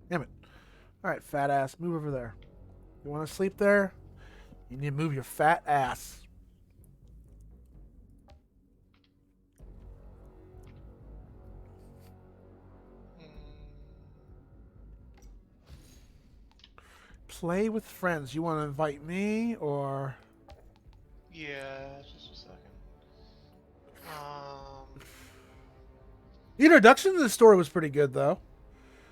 Damn it. Alright, fat ass, move over there. You want to sleep there? You need to move your fat ass. Play with friends. You want to invite me or. Yeah, just a second. The introduction to the story was pretty good, though.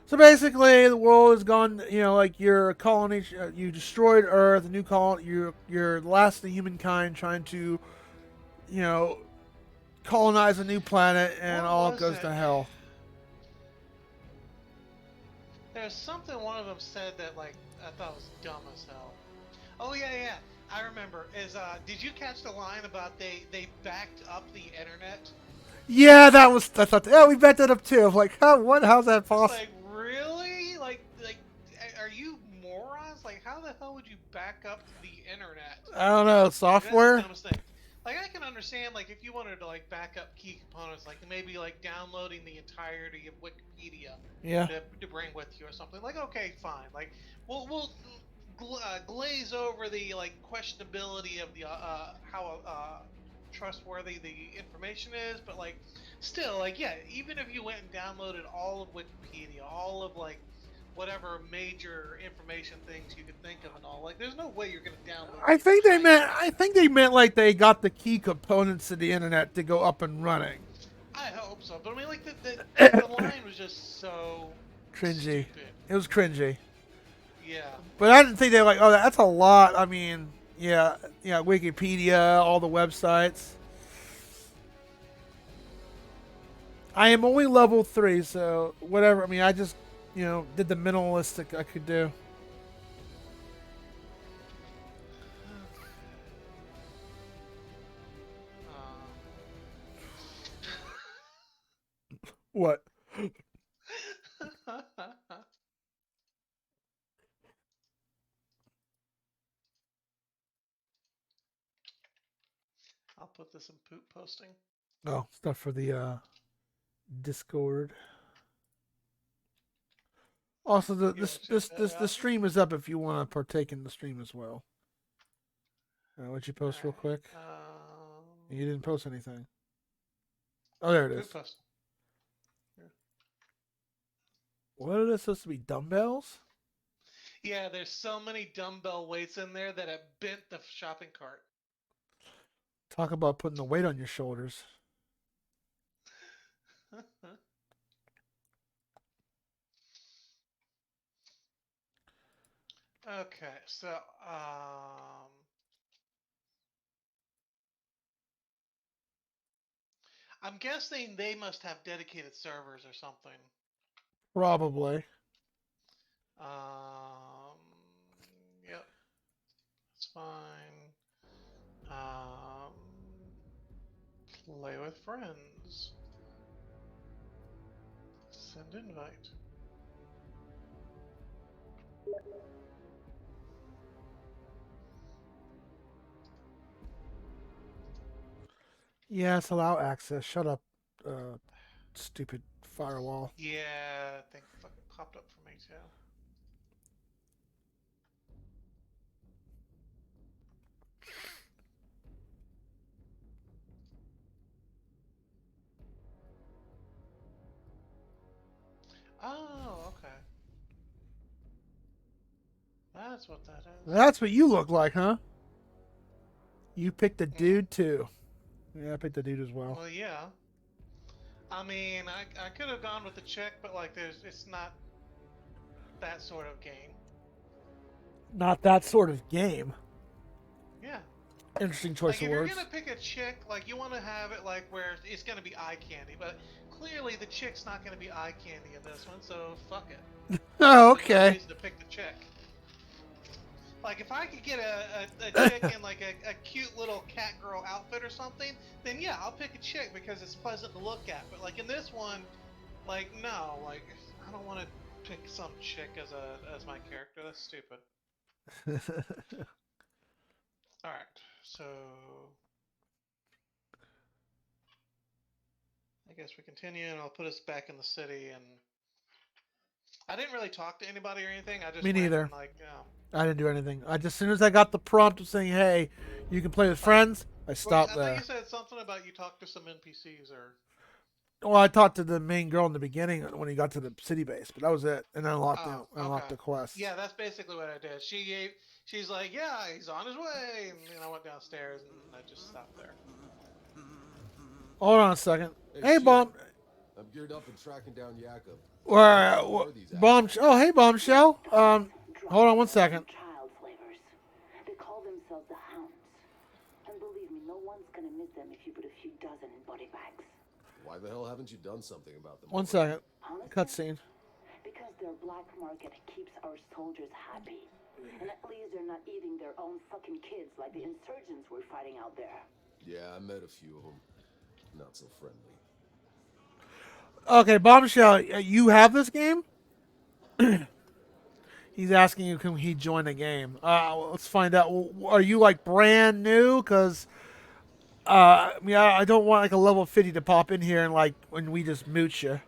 So basically, the world has gone. Like your colony, you destroyed Earth. A new colony. You're the last of the humankind trying to, you know, colonize a new planet, and what all was goes it? to hell. There's something one of them said that like I thought was dumb as hell. Oh yeah, yeah. I remember. Did you catch the line about they backed up the internet? Yeah, that was. I thought. Yeah, we backed that up too. I'm like, huh, what? How's that It's possible? like really, are you morons? Like, how the hell would you back up the internet? I don't know. Like, that's the Software. dumbest thing. Like, I can understand like if you wanted to like back up key components, like maybe like downloading the entirety of Wikipedia Yeah. to bring with you or something. Like, okay, fine. Like, we'll glaze over the like questionability of the how trustworthy the information is, but like still, like, yeah, even if you went and downloaded all of Wikipedia, all of like whatever major information things you could think of and all, like there's no way you're going to download I the think they entire meant. I internet. think they meant like they got the key components to the internet to go up and running. I hope so, but I mean, like the Cringy. line was just so stupid. It was cringy. Yeah. But I didn't think they were like, oh, that's a lot. I mean, yeah, yeah, Wikipedia, all the websites. I am only level 3, so whatever. I mean, I just, did the minimalistic I could do. Okay. Um. What? I'll put this in poop posting. Oh, stuff for the Discord. Also, You want to check that the out? stream is up if you want to partake in the stream as well. Let you All post real right. quick. You didn't post anything. Oh, there it Poop is. post. Yeah. What are they supposed to be? Dumbbells? Yeah, there's so many dumbbell weights in there that it bent the shopping cart. Talk about putting the weight on your shoulders. Okay, so I'm guessing they must have dedicated servers or something. Probably. Um, yep, it's fine. Um, play with friends. Send invite. Yes, allow access. Shut up, stupid firewall. Yeah, I think fucking popped up for me too. Oh, okay. That's what that is. That's what you look like, huh? You picked a Mm-hmm. dude too. Yeah, I picked a dude as well. Well, yeah. I mean, I could have gone with the chick, but like, it's not that sort of game. Not that sort of game. Yeah. Interesting Like, choice of if you're words. gonna pick a chick, like, you want to have it like where it's gonna be eye candy, but clearly the chick's not gonna be eye candy in this one, so fuck it. Oh, There's no okay. reason to pick the chick. Like, if I could get a chick in like a cute little cat girl outfit or something, then yeah, I'll pick a chick because it's pleasant to look at. But like in this one, like no, like I don't want to pick some chick as my character. That's stupid. All right, so I guess we continue, and I'll put us back in the city and I didn't really talk to anybody or anything. I just Me went neither. and like, you know, I didn't do anything. I just, as soon as I got the prompt saying, "Hey, you can play with like, friends," I well, stopped I thought you there. said something about you talked to some NPCs or. Well, I talked to the main girl in the beginning when he got to the city base, but that was it. And I Oh, unlocked okay. the quest. Yeah, that's basically what I did. She's like, yeah, he's on his way, and I went downstairs and I just stopped there. Hold on a second. Hey, Hey, shit. bomb. I'm geared up and tracking down Yakub. What the Where? hell are these Bomb. assholes? Oh, hey, bombshell. Hold on one second. Child slavers. They call themselves the Hounds. And believe me, no one's gonna miss them if you put a few dozen in body bags. Why the hell haven't you done something about them? One already? second. Honestly, Cutscene. because their black market keeps our soldiers happy. And at least they're not eating their own fucking kids like the insurgents we're fighting out there. Yeah, I met a few of them. Not so friendly. Okay, bombshell. You have this game? He's asking you, can he join the game? Let's find out. Are you like brand new? Because I mean, I don't want like a level 50 to pop in here and like when we just mooch you.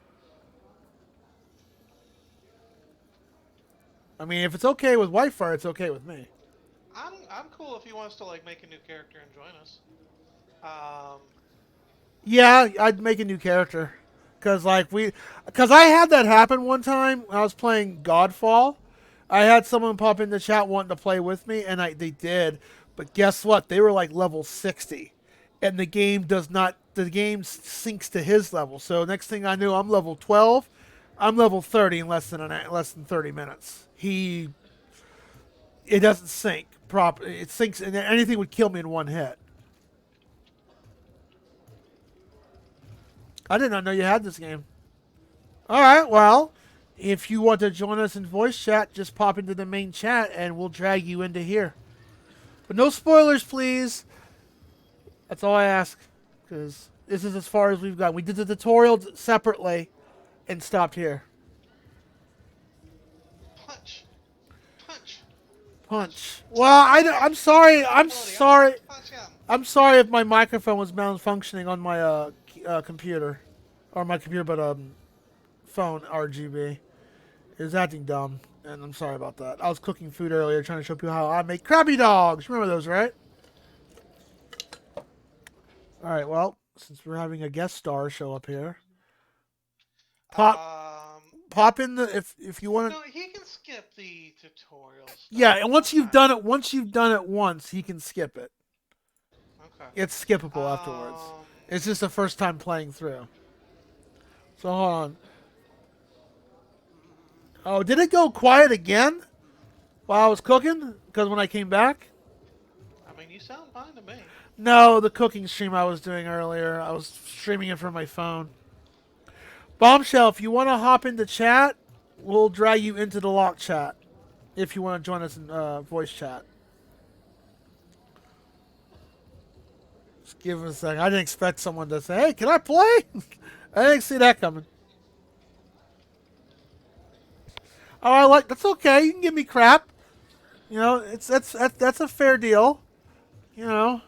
I mean, if it's okay with Whitefire, it's okay with me. I'm cool if he wants to like make a new character and join us. Um, Yeah, I'd make a new character. Because I had that happen one time when I was playing Godfall. I had someone pop in the chat wanting to play with me, and they did. But guess what? They were like level 60. And the game does not, the game sinks to his level. So next thing I knew, I'm level 12. I'm level 30 in less than 30 minutes. It doesn't sync properly. It sinks, and anything would kill me in one hit. I did not know you had this game. All right, well, if you want to join us in voice chat, just pop into the main chat and we'll drag you into here. But no spoilers, please. That's all I ask, because this is as far as we've got. We did the tutorial separately and stopped here. punch, punch, Punch. Well, I'm sorry. I'm Ability, sorry. punch him. I'm sorry if my microphone was malfunctioning on my computer, or my computer, but phone RGB. It was acting dumb, and I'm sorry about that. I was cooking food earlier, trying to show people how I make Krabby Dogs. Remember those, right? All right. Well, since we're having a guest star show up here, pop in the if you want to. No, he can skip the tutorial stuff. Yeah, and once you've Okay. done it, once, he can skip it. Okay. It's skippable afterwards. It's just the first time playing through. So hold on. Oh, did it go quiet again while I was cooking? Because when I came back? I mean, you sound fine to me. No, the cooking stream I was doing earlier. I was streaming it from my phone. Bombshell, if you want to hop into chat, we'll drag you into the lock chat. If you want to join us in voice chat. Just give him a second. I didn't expect someone to say, hey, can I play? I didn't see that coming. Oh, that's okay. You can give me crap. You know, that's a fair deal. You know.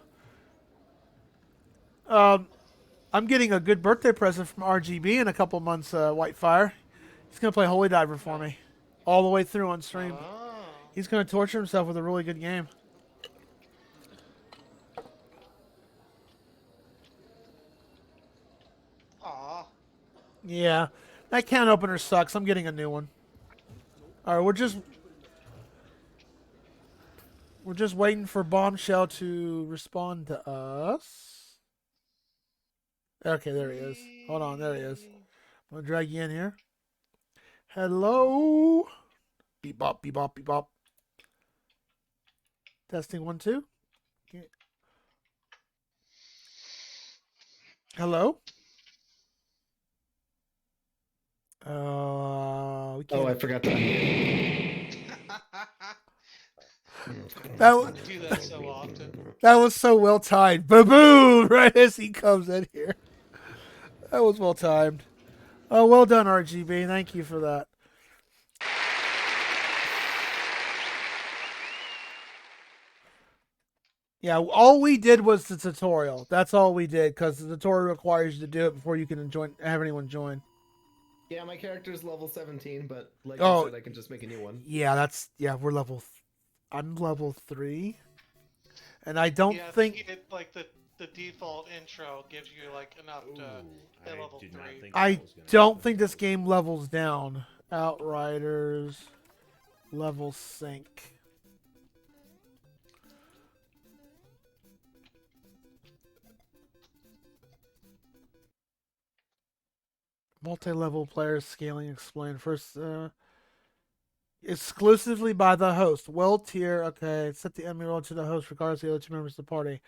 I'm getting a good birthday present from RGB in a couple months, Whitefire. He's going to play Holy Diver for me. All the way through on stream. Oh. He's going to torture himself with a really good game. Aw. Yeah. That can opener sucks. I'm getting a new one. Alright, we're just waiting for Bombshell to respond to us. Okay, there he is. Hold on, there he is. I'm gonna drag you in here. Hello. Beep bop, beep bop, beep bop. Testing 1 2. Okay. Hello. We can't. Oh, I forgot to unmute. I do that so often. That was so well timed. Boom! Right as he comes in here. That was well timed. Oh, well done, RGB. Thank you for that. Yeah, all we did was the tutorial. That's all we did, because the tutorial requires you to do it before you can have anyone join. Yeah, my character's level 17, but like Oh. I said, I can just make a new one. Yeah, we're level. I'm level 3, and I don't Yeah, I think think it, like the default intro gives you like enough to hit level 3. I don't think this game levels down. Outriders level sync. Multi-level players scaling explained first. Exclusively by the host. Well tier. Okay, set the enemy roll to the host regardless of the other two members of the party.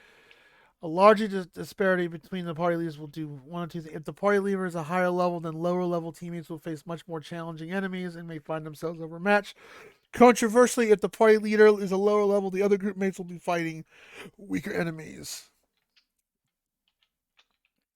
A larger disparity between the party leaders will do one or two things. If the party leader is a higher level, then lower level teammates will face much more challenging enemies and may find themselves overmatched. Controversially, if the party leader is a lower level, the other group mates will be fighting weaker enemies.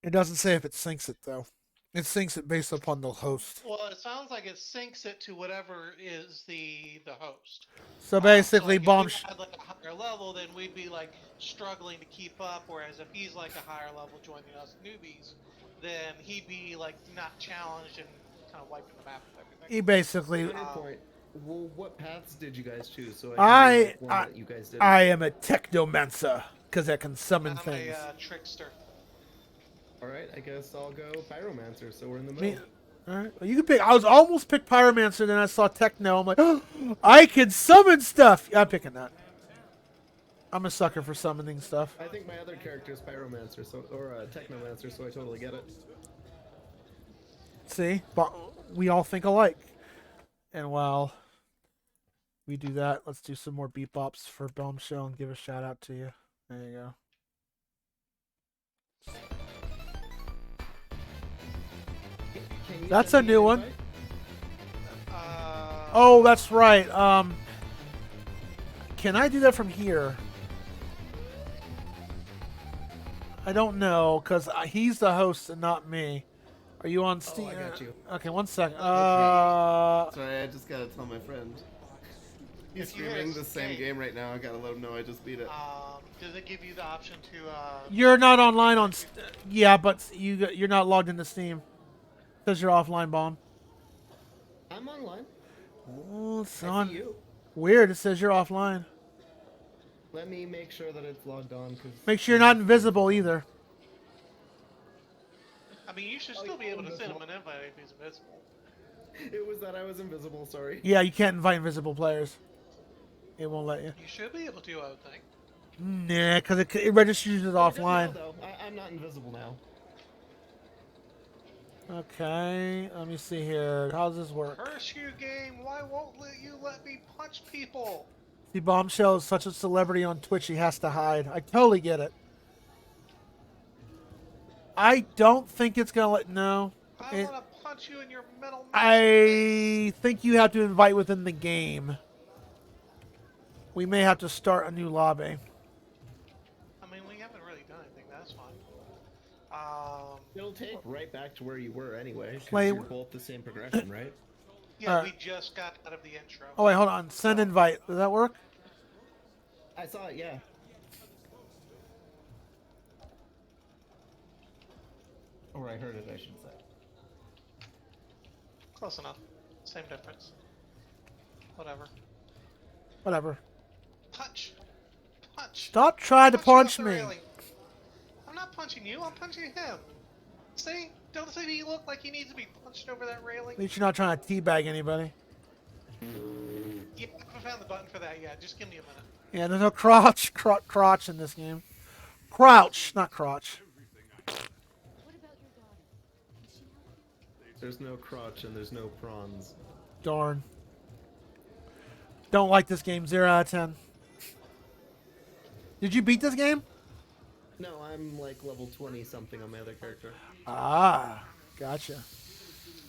It doesn't say if it syncs it, though. It syncs it based upon the host. Well, it sounds like it syncs it to whatever is the host. So basically, if we had like a higher level, then we'd be like struggling to keep up. Whereas if he's like a higher level joining us newbies, then he'd be like not challenged and kind of wiping the map with everything. He basically. Point. Well, what paths did you guys choose? So I one that you guys did. I am a Techomancer because I can summon things. I'm a trickster. Alright, I guess I'll go Pyromancer, so we're in the middle. Alright, well, you can pick. I was almost picked Pyromancer, then I saw Techno. I'm like, oh, I can summon stuff. Yeah, I'm picking that. I'm a sucker for summoning stuff. I think my other character is Pyromancer, or Technomancer, so I totally get it. See, we all think alike. And while we do that, let's do some more beep bops for Bombshell and give a shout out to you. There you go. That's a new one. Oh, that's right. Can I do that from here? I don't know, because he's the host and not me. Are you on Steam? I got you. Okay, one second. Sorry, I just gotta tell my friend. He's If you hit streaming the same escape, game right now. I gotta let him know I just beat it. Does it give you the option to? You're not online on. Yeah, but you're not logged into Steam. Says you're offline, Bomb. I'm online. Oh, it's I on. see you. Weird. It says you're offline. Let me make sure that it's logged on. Make sure you're not invisible either. I mean, you should still be able to send him an invite if he's invisible. It was that I was invisible, sorry. Yeah, you can't invite invisible players. It won't let you. You should be able to, I would think. Nah, because it registers it offline. No, I'm not invisible now. Okay, let me see here. How does this work? Curse you, game! Why won't you let me punch people? See, Bombshell is such a celebrity on Twitch, he has to hide. I totally get it. I don't think it's gonna let. No. I want to punch you in your metal. I think you have to invite within the game. We may have to start a new lobby. I mean, we haven't really done anything. That's fine. It'll take right back to where you were anyway. 'Cause Play- you're both the same progression, right? Yeah, we just got out of the intro. Oh wait, hold on. Send invite. Does that work? I saw it, yeah. Or I heard it, I should say. Close enough. Same difference. Whatever. Whatever. Punch. Punch. Stop trying to you punch off the me. railing. I'm not punching you. I'm punching him. See? Don't he look like he needs to be punched over that railing? At least you're not trying to teabag anybody. Yeah, I haven't found the button for that yet. Just give me a minute. Yeah, there's no crotch in this game. Crouch, not crotch. There's no crotch and there's no prawns. Darn. Don't like this game. 0 out of 10. Did you beat this game? No, I'm like level 20 something on my other character. Ah, gotcha.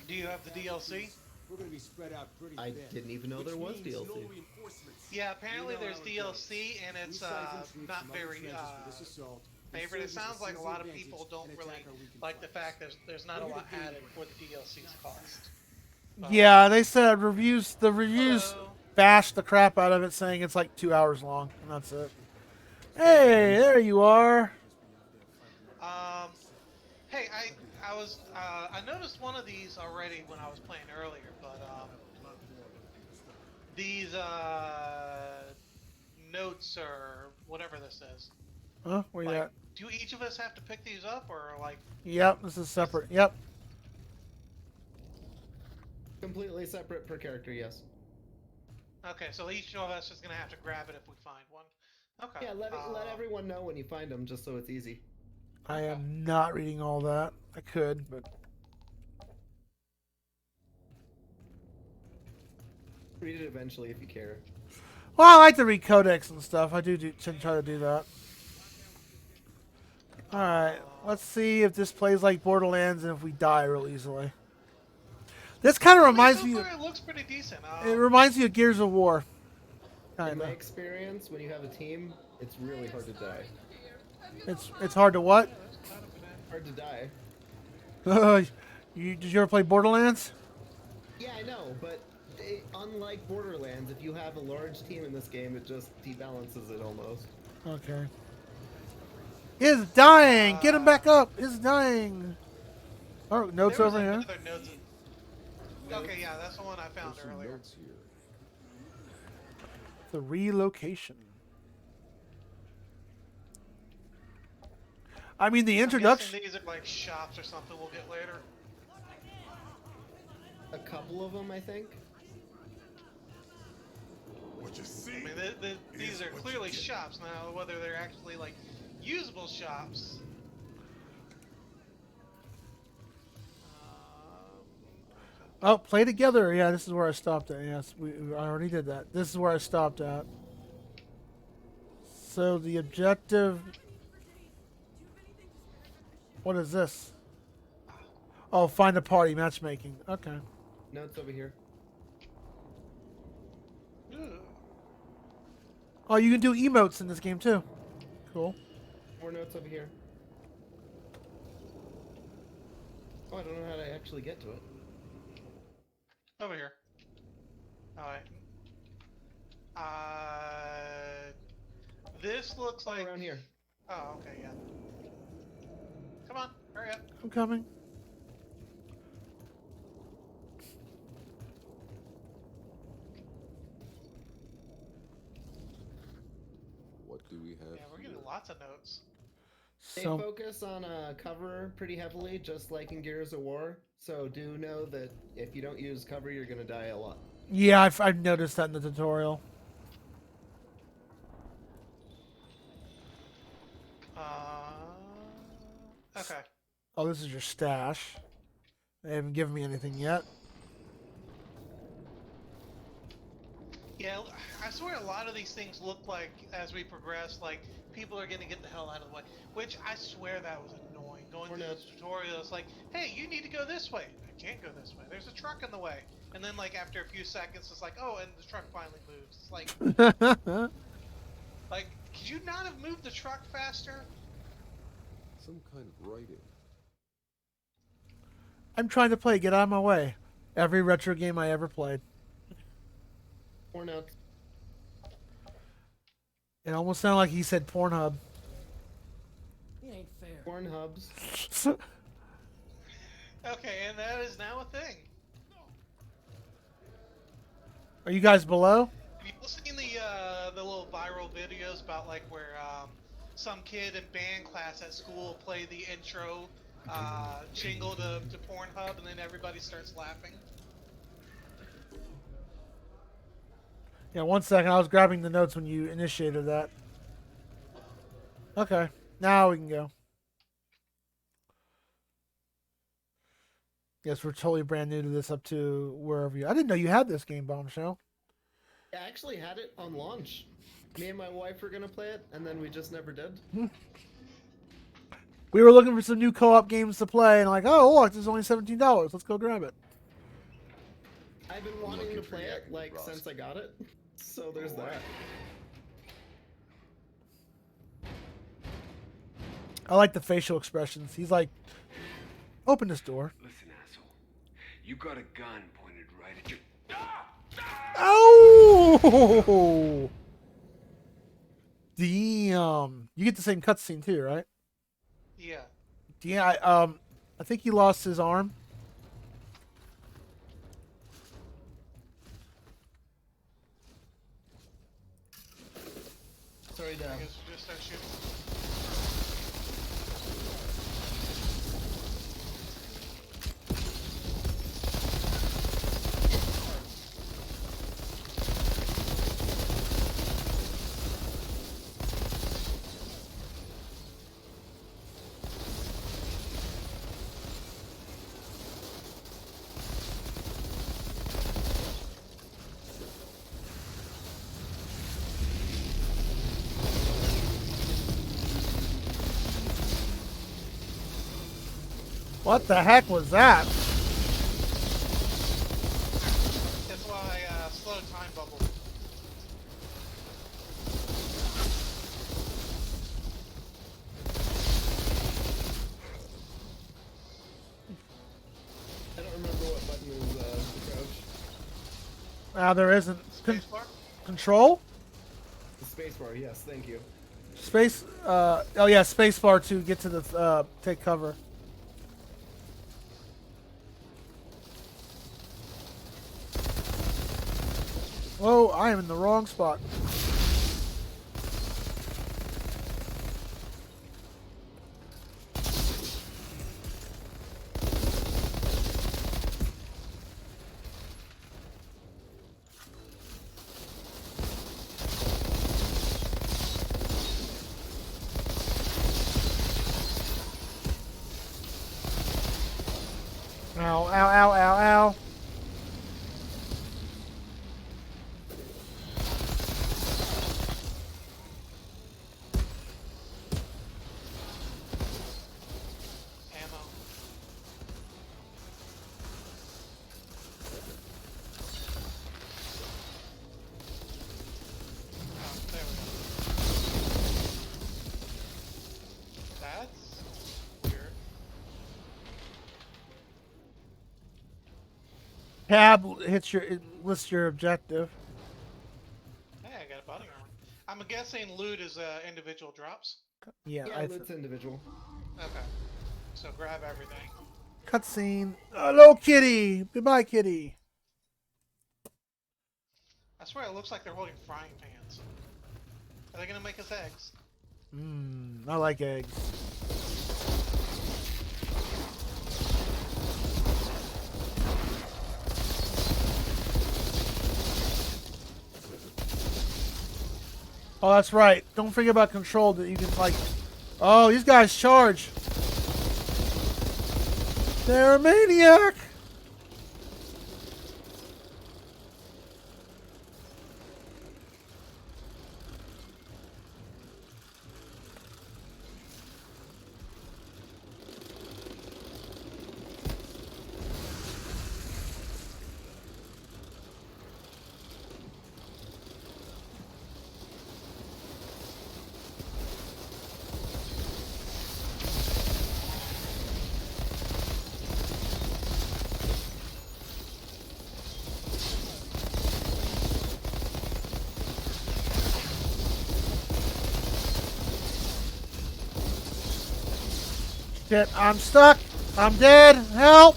Do you have the DLC? I didn't even know there was DLC. Yeah, apparently there's DLC and it's not very favorite. It sounds like a lot of people don't really like the fact that there's not a lot added for the DLC's cost. Yeah, they said the reviews Hello. bashed the crap out of it, saying it's like 2 hours long, and that's it. Hey, there you are. Hey, I I noticed one of these already when I was playing earlier, but these notes or whatever this is. Huh? Where you Like, at? do each of us have to pick these up, or like? Yep, this is separate. Yep. Completely separate per character, yes. Okay, so each of us is gonna have to grab it if we find one. Okay. Yeah, let everyone know when you find them, just so it's easy. I am not reading all that. I could, but Read it eventually if you care. well, I like to read codex and stuff. I do try to do that. All right, let's see if this plays like Borderlands and if we die real easily. This kind of reminds so me. far, it looks pretty decent. It reminds me of Gears of War. In my experience, when you have a team, it's really hard to die. It's hard to what? Hard to die. Did you ever play Borderlands? Yeah, I know, but unlike Borderlands, if you have a large team in this game, it just debalances it almost. Okay. It's dying. Get him back up. It's dying. Oh, notes over here. Okay, yeah, that's the one I found earlier. Notes here. The relocation. I mean, the introduction. These are like shops or something we'll get later. A couple of them, I think. What you see? I mean, these are clearly shops now. Whether they're actually like usable shops. Oh, play together. Yeah, this is where I stopped at. Yes, I already did that. This is where I stopped at. So the objective. What is this? Oh, find a party matchmaking. Okay. Notes over here. Oh, you can do emotes in this game too. Cool. More notes over here. Oh, I don't know how to actually get to it. Over here. Alright. This looks like... around here. Oh, okay, yeah. Come on, hurry up. I'm coming. What do we have? Yeah, we're getting lots of notes. They focus on cover pretty heavily, just like in Gears of War. So do know that if you don't use cover, you're going to die a lot. Yeah, I've noticed that in the tutorial. Okay. Oh, this is your stash. They haven't given me anything yet. Yeah, I swear a lot of these things look like, as we progress, like, people are gonna get the hell out of the way. Which, I swear that was annoying. Going through this tutorial, it's like, hey, you need to go this way. I can't go this way. There's a truck in the way. And then, like, after a few seconds, it's like, oh, and the truck finally moves. It's like... like, could you not have moved the truck faster? Some kind of writing. I'm trying to play. Get out of my way. Every retro game I ever played. More notes. It almost sounded like he said Pornhub. It ain't fair. Pornhubs. Okay, and that is now a thing. Are you guys below? Have you seen the little viral videos about, like, where some kid in band class at school play the intro jingle to Pornhub, and then everybody starts laughing? Yeah, 1 second. I was grabbing the notes when you initiated that. Okay, now we can go. Yes, we're totally brand new to this, up to wherever you... I didn't know you had this game, Bombshell. I actually had it on launch. Me and my wife were going to play it, and then we just never did. We were looking for some new co-op games to play, and like, oh, look, this is only $17. Let's go grab it. I've been wanting to play it, like, since I got it. So there's that. I like the facial expressions. He's like, open this door. Listen, asshole. You got a gun pointed right at your... Oh! Damn. You get the same cutscene too, right? Yeah. Yeah, I I think he lost his arm. Sorry, I Dad. guess we just start shooting. What the heck was that? That's why slow time bubble. I don't remember what button is crouch. There isn't. Spacebar? Control? The spacebar, yes, thank you. Space, oh yeah, spacebar to get to the, take cover. Whoa, I am in the wrong spot. Ow, ow, ow, ow, ow. Ammo. Oh, there we go. That's weird. Tab hits your, it lists your objective. Hey, I got a body armor. I'm guessing loot is individual drops. Yeah, Yeah, loot's individual. Okay. So grab everything. Cutscene. Hello, kitty. Goodbye, kitty. I swear it looks like they're holding frying pans. Are they gonna make us eggs? I like eggs. Oh, that's right. Don't forget about control that you can like. Oh, these guys charge. They're a maniac. Shit, I'm stuck. I'm dead. Help.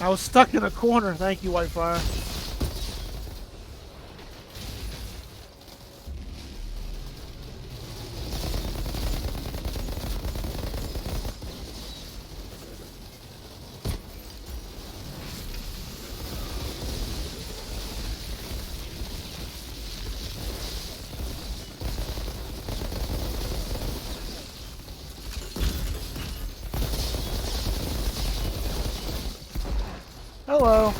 I was stuck in a corner. Thank you, Whitefire. Hello.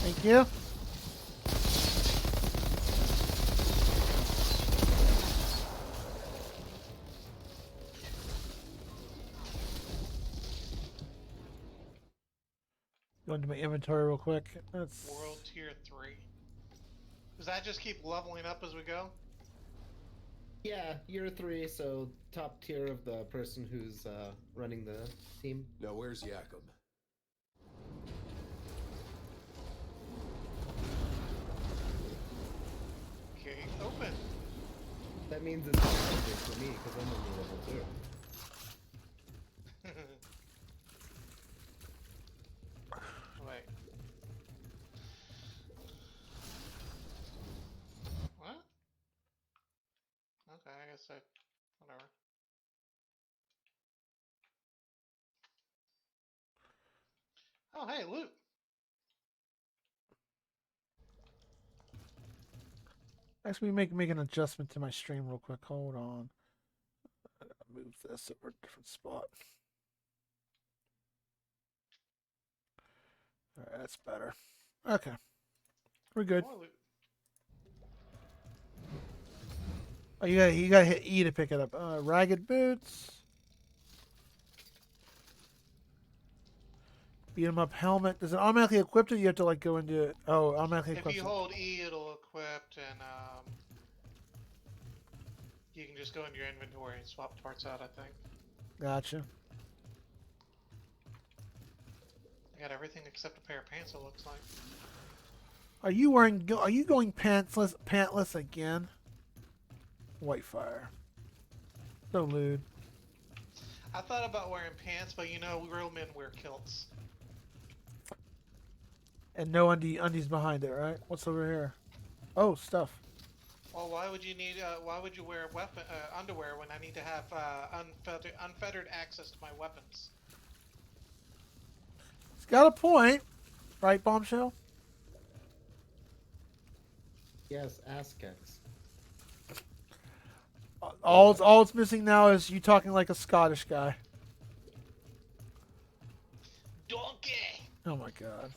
Thank you. Go into my inventory real quick. That's World Tier 3. Does that just keep leveling up as we go? Yeah, year 3, so top tier of the person who's running the team. Now where's Jakob? That means it's challenging for me because I'm only level 2. Wait. What? Okay, I guess whatever. Oh, hey, loot. Actually, make an adjustment to my stream real quick. Hold on. Move this over a different spot. All right, that's better. Okay, we're good. More loot. Oh, you gotta hit E to pick it up. Ragged boots. Beat 'em up helmet. Does it automatically equip it? You have to like go into it. Oh, automatically If equips you it. hold E, it'll equip, and you can just go into your inventory and swap parts out. I think. Gotcha. I got everything except a pair of pants. It looks like. Are you wearing? Are you going pantless again? Whitefire. So lewd. I thought about wearing pants, but you know, real men wear kilts. And no undies behind it, right? What's over here? Oh, stuff. Well, why would you need? Why would you wear underwear when I need to have unfettered access to my weapons? It's got a point, right, Bombshell? Yes, ass kicks. All it's missing now is you talking like a Scottish guy. Donkey. Oh my god.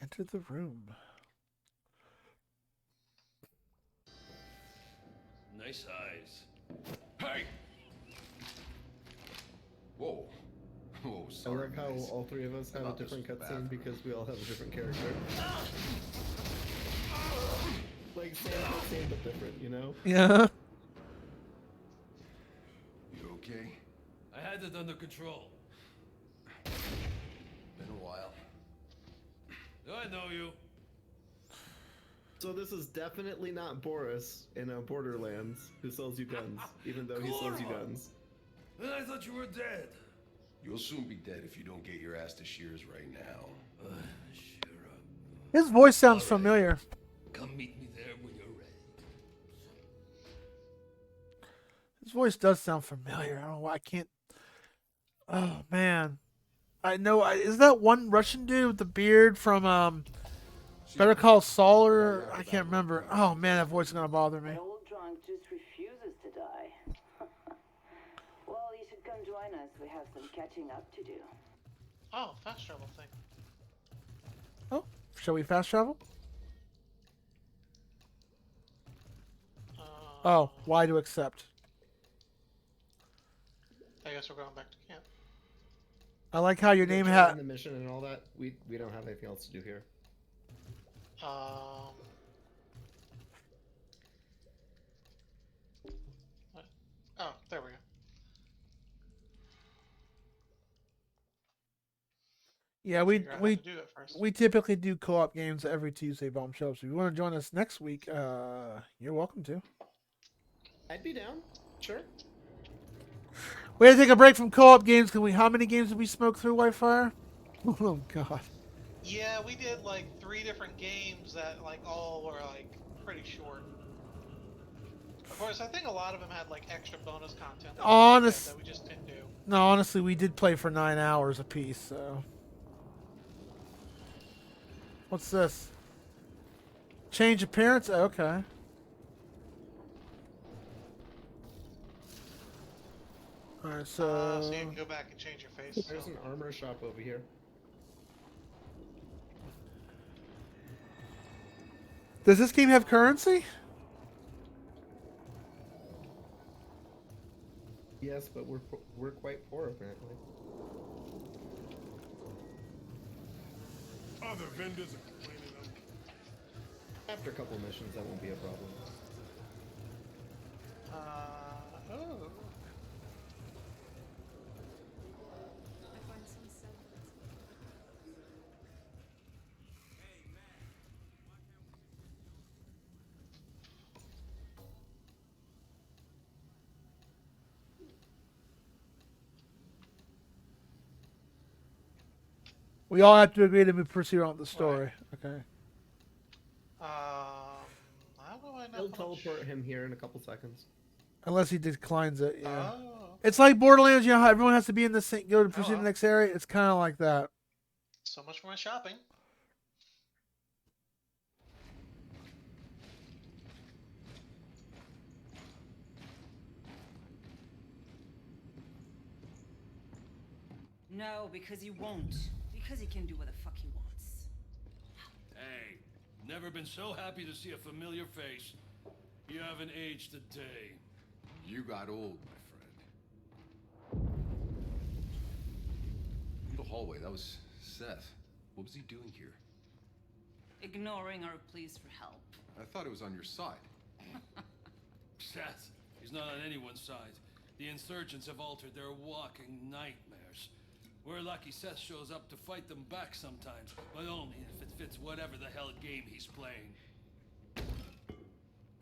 Enter the room. Nice eyes. Hey! Whoa. Whoa, I sorry. like how guys. all three of us have a About this different cutscene bathroom. because we all have a different character. Like same cutscene but different, you know? Yeah. You okay? I had it under control. Been a while. I know you. So this is definitely not Boris in Borderlands who sells you guns, even though he sells you guns. And I thought you were dead. You'll soon be dead if you don't get your ass to Shears right now. Sure. His voice sounds All right. familiar. Come meet me there when you're ready. His voice does sound familiar. I don't know why I can't. Oh man, I know. Is that one Russian dude with the beard from Better Call Saul? Or I can't remember. Oh man, that voice is gonna bother me. That old drunk just refuses to die. Well, you should come join us. We have some catching up to do. Oh, fast travel thing. Oh, shall we fast travel? Oh, why to accept? I guess we're going back to camp. I like how your name In had. the mission and all that. We don't have anything else to do here. What? Oh, there we go. Yeah, Figure out how to do it first. we typically do co-op games every Tuesday. Bombshell. So if you want to join us next week, you're welcome to. I'd be down. Sure. We had to take a break from co-op games because how many games did we smoke through Whitefire? Oh god. Yeah, we did like 3 different games that like all were like pretty short. Of course, I think a lot of them had like extra bonus content that we just didn't do. No, honestly, we did play for 9 hours apiece. So, what's this? Change appearance. Oh, okay. All right, So you can go back and change your face. There's an armor shop over here. does this game have currency? Yes, but we're quite poor apparently. Other vendors are complaining of. After a couple missions, that won't be a problem. Oh. We all have to agree to proceed on with the story. Okay. How do I know? He'll teleport him here in a couple seconds. Unless he declines it, yeah. Oh. It's like Borderlands, you know how everyone has to be in the same, go to proceed to well. the next area? It's kind of like that. So much for my shopping. No, because he won't. Because he can do what the fuck he wants. Hey, never been so happy to see a familiar face. You haven't aged a day. You got old, my friend. In the hallway, that was Seth. What was he doing here? Ignoring our pleas for help. I thought it was on your side. Seth, he's not on anyone's side. The insurgents have altered their walking nightmares. We're lucky Seth shows up to fight them back sometimes, but only if it fits whatever the hell game he's playing.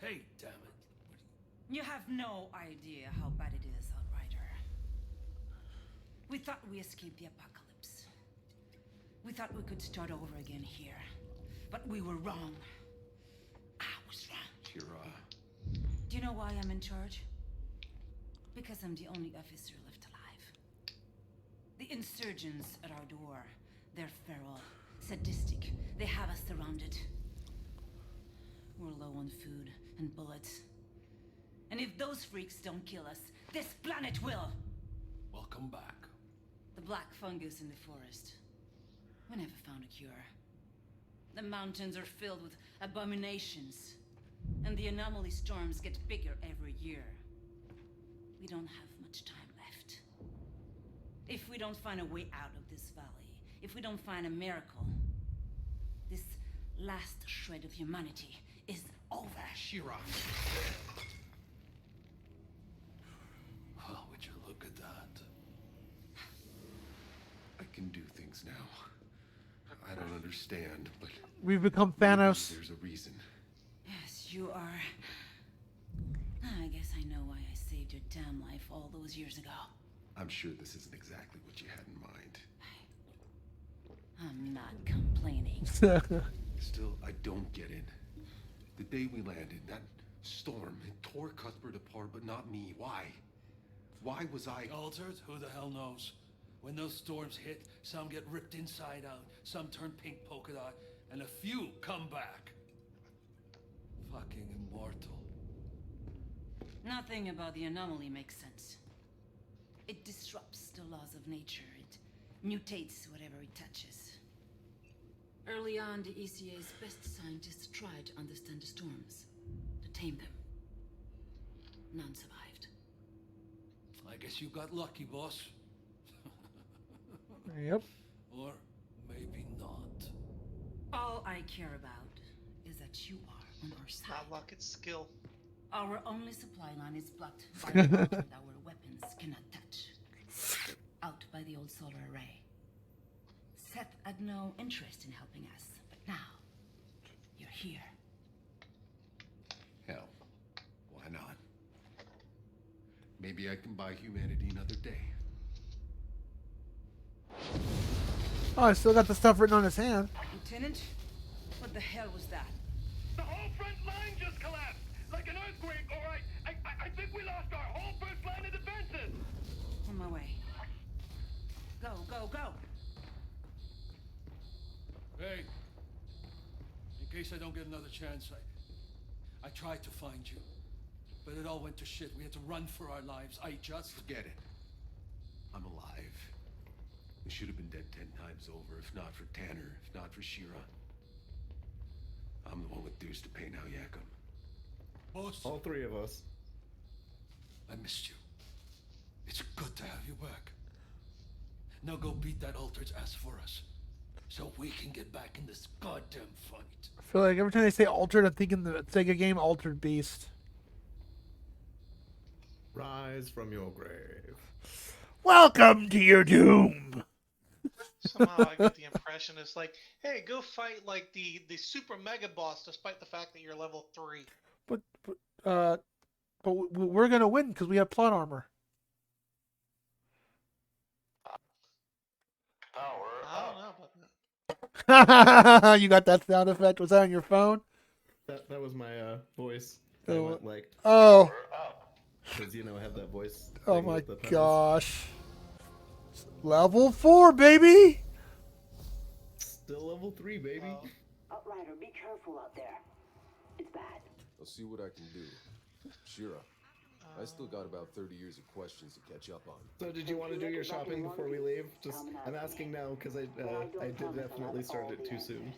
Hey, damn it. You have no idea how bad it is, Outrider. We thought we escaped the apocalypse. We thought we could start over again here. But we were wrong. I was wrong. Shira. Do you know why I'm in charge? Because I'm the only officer left alive. The insurgents at our door, they're feral, sadistic. They have us surrounded. We're low on food and bullets. And if those freaks don't kill us, this planet will! Welcome back. The black fungus in the forest. We never found a cure. The mountains are filled with abominations. And the anomaly storms get bigger every year. We don't have much time left. If we don't find a way out of this valley, if we don't find a miracle, this last shred of humanity is over. Shira. Well, would you look at that? I can do things now. I don't understand, but We've become Thanos. there's a reason. Yes, you are. I guess I know why I saved your damn life all those years ago. I'm sure this isn't exactly what you had in mind. I'm not complaining. Still, I don't get it. The day we landed, that storm, it tore Cuthbert apart, but not me. Why? Why was I... Altered? Who the hell knows? When those storms hit, some get ripped inside out, some turn pink polka dot, and a few come back. Fucking immortal. Nothing about the anomaly makes sense. It disrupts the laws of nature. It mutates whatever it touches. Early on, the ECA's best scientists tried to understand the storms, to tame them. None survived. I guess you got lucky, boss. Yep. Or maybe not. All I care about is that you are on our side. Not luck, it's skill. Our only supply line is blocked by the water that our weapons cannot touch. Out by the old solar array. Seth had no interest in helping us, but now, you're here. Hell, why not? Maybe I can buy humanity another day. Oh, I still got the stuff written on his hand. Lieutenant, what the hell was that? The whole front line just collapsed! Like an earthquake, alright? I think we lost our whole first line of defenses! On my way. Go, go, go! Hey, in case I don't get another chance, I tried to find you, but it all went to shit. We had to run for our lives. I just... Forget it. I'm alive. We should have been dead 10 times over, if not for Tanner, if not for Shira. I'm the one with dues to pay now, Yakum. Boss, All three of us. I missed you. It's good to have you back. Now go beat that altered's ass for us, so we can get back in this goddamn fight. I feel like every time they say altered, I'm thinking the Sega game Altered Beast. Rise from your grave. Welcome to your doom. Somehow I get the impression it's like, hey, go fight like the super mega boss, despite the fact that you're level 3. But we're gonna win because we have plot armor. I don't know about that. You got that sound effect? Was that on your phone? That was my voice. Oh. I went like, Oh. because you know I have that voice. Oh thing my with the pedals. gosh. Level 4, baby. Still level 3, baby. Outrider, be careful out there. It's bad. I'll see what I can do. Shira, I still got about 30 years of questions to catch up on. So did you want to do your shopping before we leave? Just I'm asking now because I did definitely start it too soon.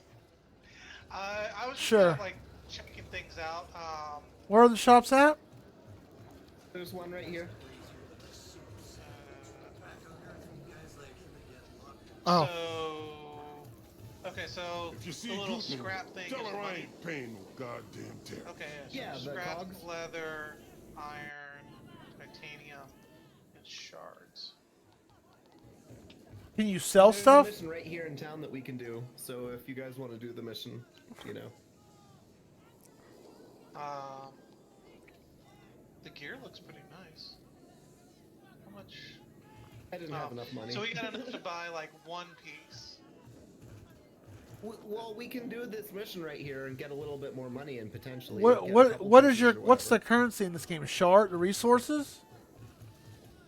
I was just Sure. kind of like checking things out. Where are the shops at? There's one right here. Oh. Okay, so If you see the little Goodman, scrap thing tell is her I money. ain't paying no goddamn tariff. Okay, Yeah, so the scrap, cogs. leather, iron, titanium, and shards. Can you sell There's stuff? a mission right here in town that we can do. So if you guys want to do the mission, you know. The gear looks pretty nice. How much? I didn't have enough money. So we got enough to buy like one piece. Well, we can do this mission right here and get a little bit more money and potentially. What get a what couple what is pieces your or what's the whatever. currency in this game? Shard, the resources?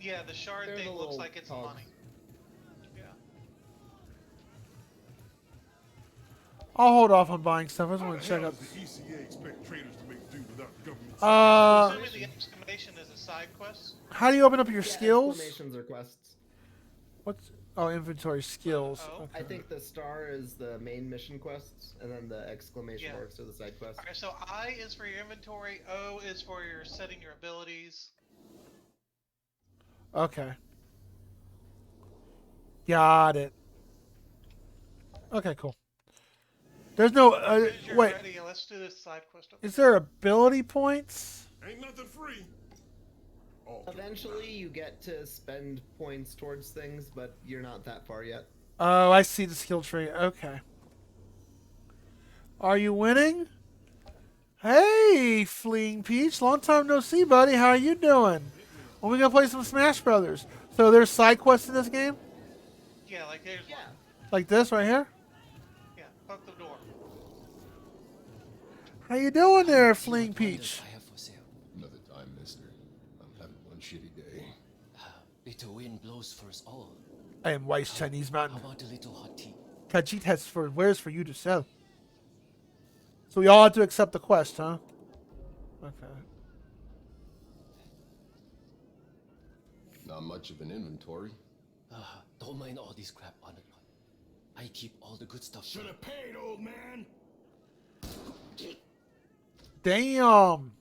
Yeah, the shard They're thing the looks little like it's cogs. money. Yeah. I'll hold off on buying stuff. I just How want the to check hell out. does the ECA expect traders to make do without government? Assuming the exclamation is a side quest. How do you open up your Yeah, skills? exclamations or quests. What's inventory skills? Oh. Okay. I think the star is the main mission quests, and then the exclamation Yeah. marks are the side quests. Okay, so I is for your inventory, O is for your setting your abilities. Okay. Got it. Okay, cool. There's no As soon as you're wait. ready, let's do this side quest. Is there ability points? Ain't nothing free. Oh, Eventually, you get to spend points towards things, but you're not that far yet. Oh, I see the skill tree. Okay. Are you winning? Hey, Fleeing Peach. Long time no see, buddy. How are you doing? Well, we gonna play some Smash Brothers. So there's side quests in this game? Yeah, like there's one. Like this right here? Yeah, fuck the door. How you doing there, Fleeing Peach? Another time, mister. I'm having one shitty day. Bitter wind blows for us all. I am wise Chinese man. How about a little hot tea? Khajiit has for wares for you to sell. So we all have to accept the quest, huh? Okay. Not much of an inventory. Don't mind all this crap on the lot. I keep all the good stuff. Should have paid, old man. Damn.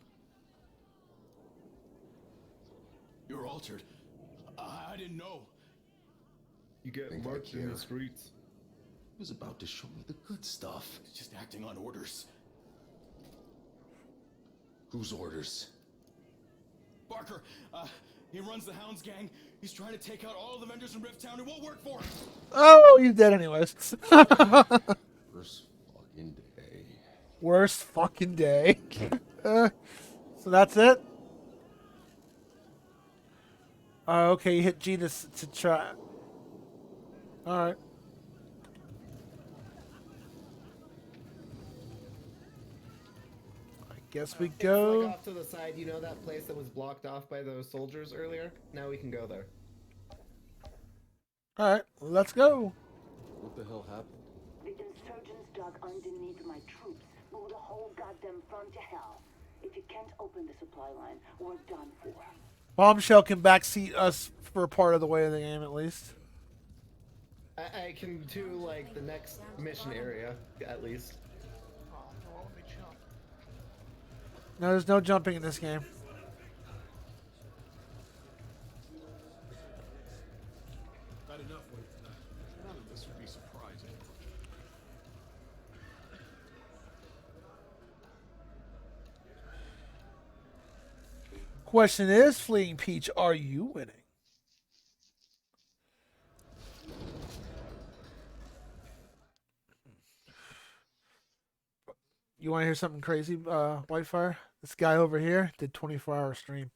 You're altered. I didn't know. You get Think I marked in care. the streets. He was about to show me the good stuff. Just acting on orders. Whose orders? Barker, he runs the Hounds gang. He's trying to take out all the vendors in Rift Town. It won't work for him. Oh, he's dead anyways. First fucking day. Worst fucking day. So that's it? Okay, you hit G to try. Alright. I guess we It's go. like off to the side. You know that place that was blocked off by those soldiers earlier? Now we can go there. Alright, let's go. What the hell happened? The insurgents dug underneath my troops, blew the whole goddamn front to hell. If you can't open the supply line, we're done for. Bombshell can backseat us for part of the way of the game at least. I can do like the next mission area at least. Oh, there won't be jump. No, there's no jumping in this game. Not enough weight. None of this would be surprising. Question is, Fleeing Peach, are you winning? You want to hear something crazy, Whitefire? This guy over here did 24-hour stream.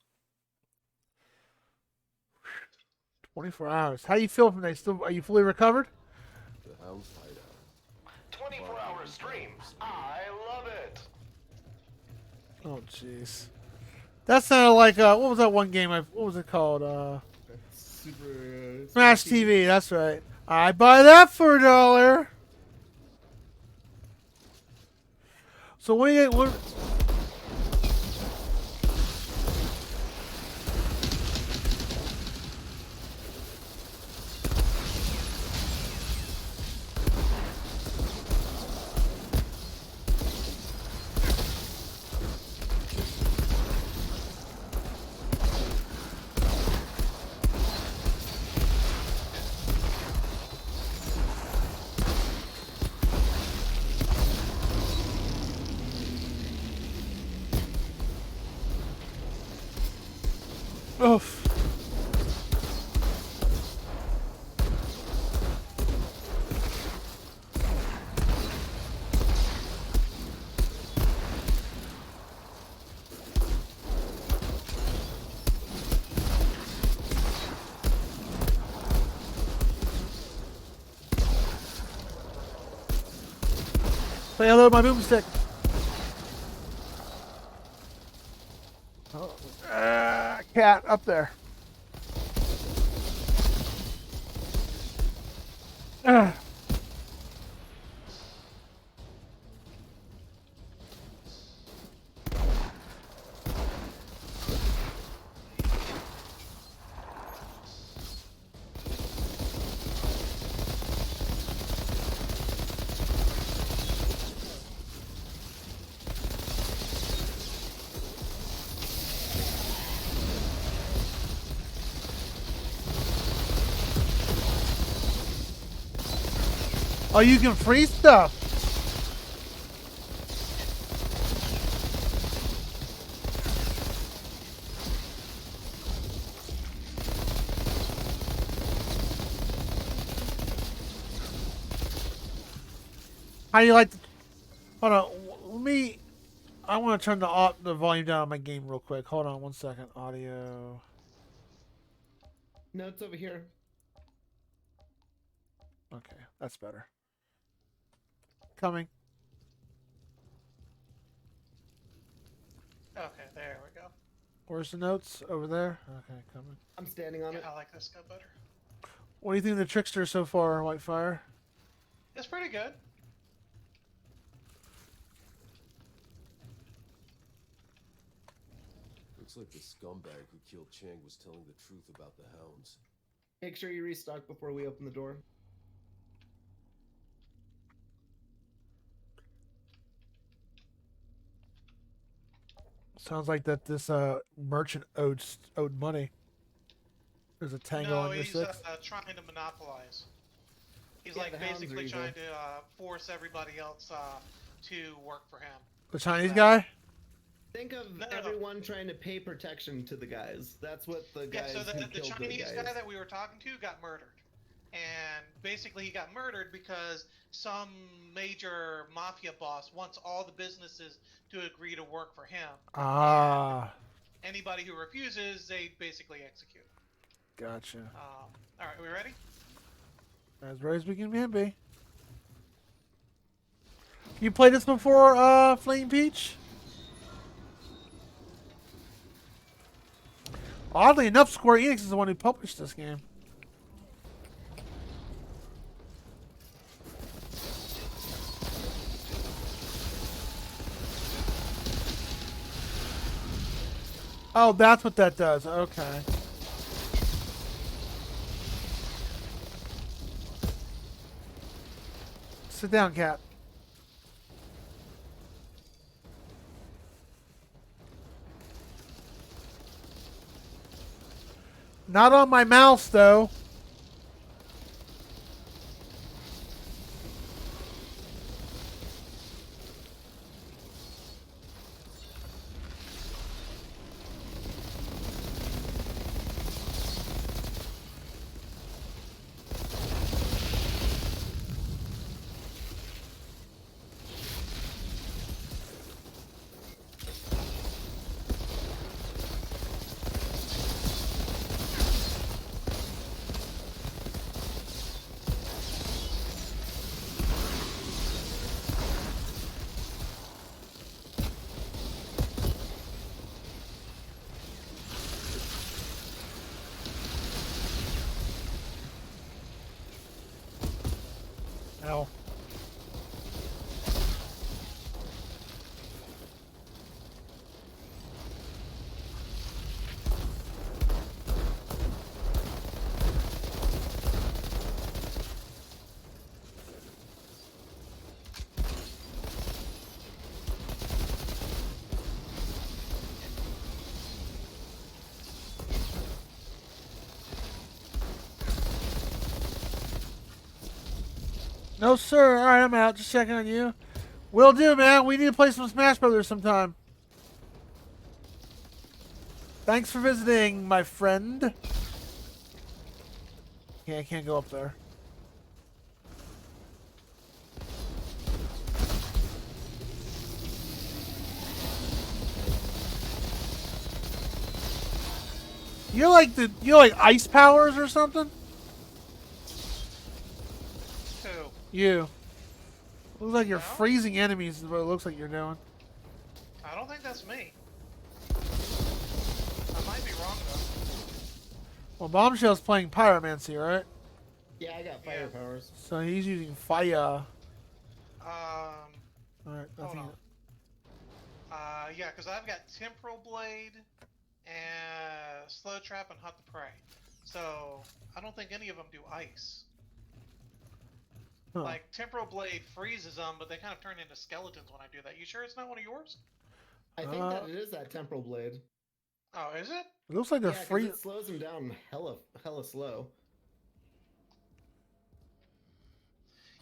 24 hours. How you feel from that? Still, are you fully recovered? The Hounds hideout. 24-hour streams. I love it. Oh jeez. That sounded like what was that one game? What was it called? Smash TV. That's right. I buy that for $1. So what do you what? Oof. Say hello to my boomstick. Oh. Cat up there. Oh, you can freeze stuff. How do you like? Hold on. Let me. I want to turn the volume down on my game real quick. Hold on 1 second. Audio. No, it's over here. Okay, that's better. Coming. Okay, there we go. Where's the notes? Over there? Okay, coming. I'm standing on it. I like this guy better. What do you think of the Trickster so far, Whitefire? It's pretty good. Looks like the scumbag who killed Chang was telling the truth about the hounds. Make sure you restock before we open the door. Sounds like that this merchant owed money. There's a tango on your he's six. trying to monopolize. He's Yeah, like basically trying to force everybody else to work for him. The Chinese guy? Think of everyone trying to pay protection to the guys. That's what the guys so the killed Chinese the guy guys. that we were talking to got murdered. And basically he got murdered because some major mafia boss wants all the businesses to agree to work for him. Ah. And anybody who refuses, they basically execute. Gotcha. Alright, are we ready? As ready as we can be. You played this before, Flame Peach? Oddly enough, Square Enix is the one who published this game. Oh, that's what that does. Okay. Sit down, cat. Not on my mouse, though. Ow. No, sir. All right, I'm out. Just checking on you. Will do, man. We need to play some Smash Brothers sometime. Thanks for visiting, my friend. Yeah, I can't go up there. You're like ice powers or something? Who? You. Looks like you're freezing enemies is what it looks like you're doing. I don't think that's me. I might be wrong though. Well, Bombshell's playing Pyromancy, right? Yeah, I got fire powers. So he's using fire. Alright, hold on. Yeah, because I've got Temporal Blade and Slow Trap and Hunt the Prey. So I don't think any of them do ice. Huh. Like Temporal Blade freezes them, but they kind of turn into skeletons when I do that. You sure it's not one of yours? I think that it is that temporal blade. Oh, is it? It looks like they're free. It slows them down hella slow.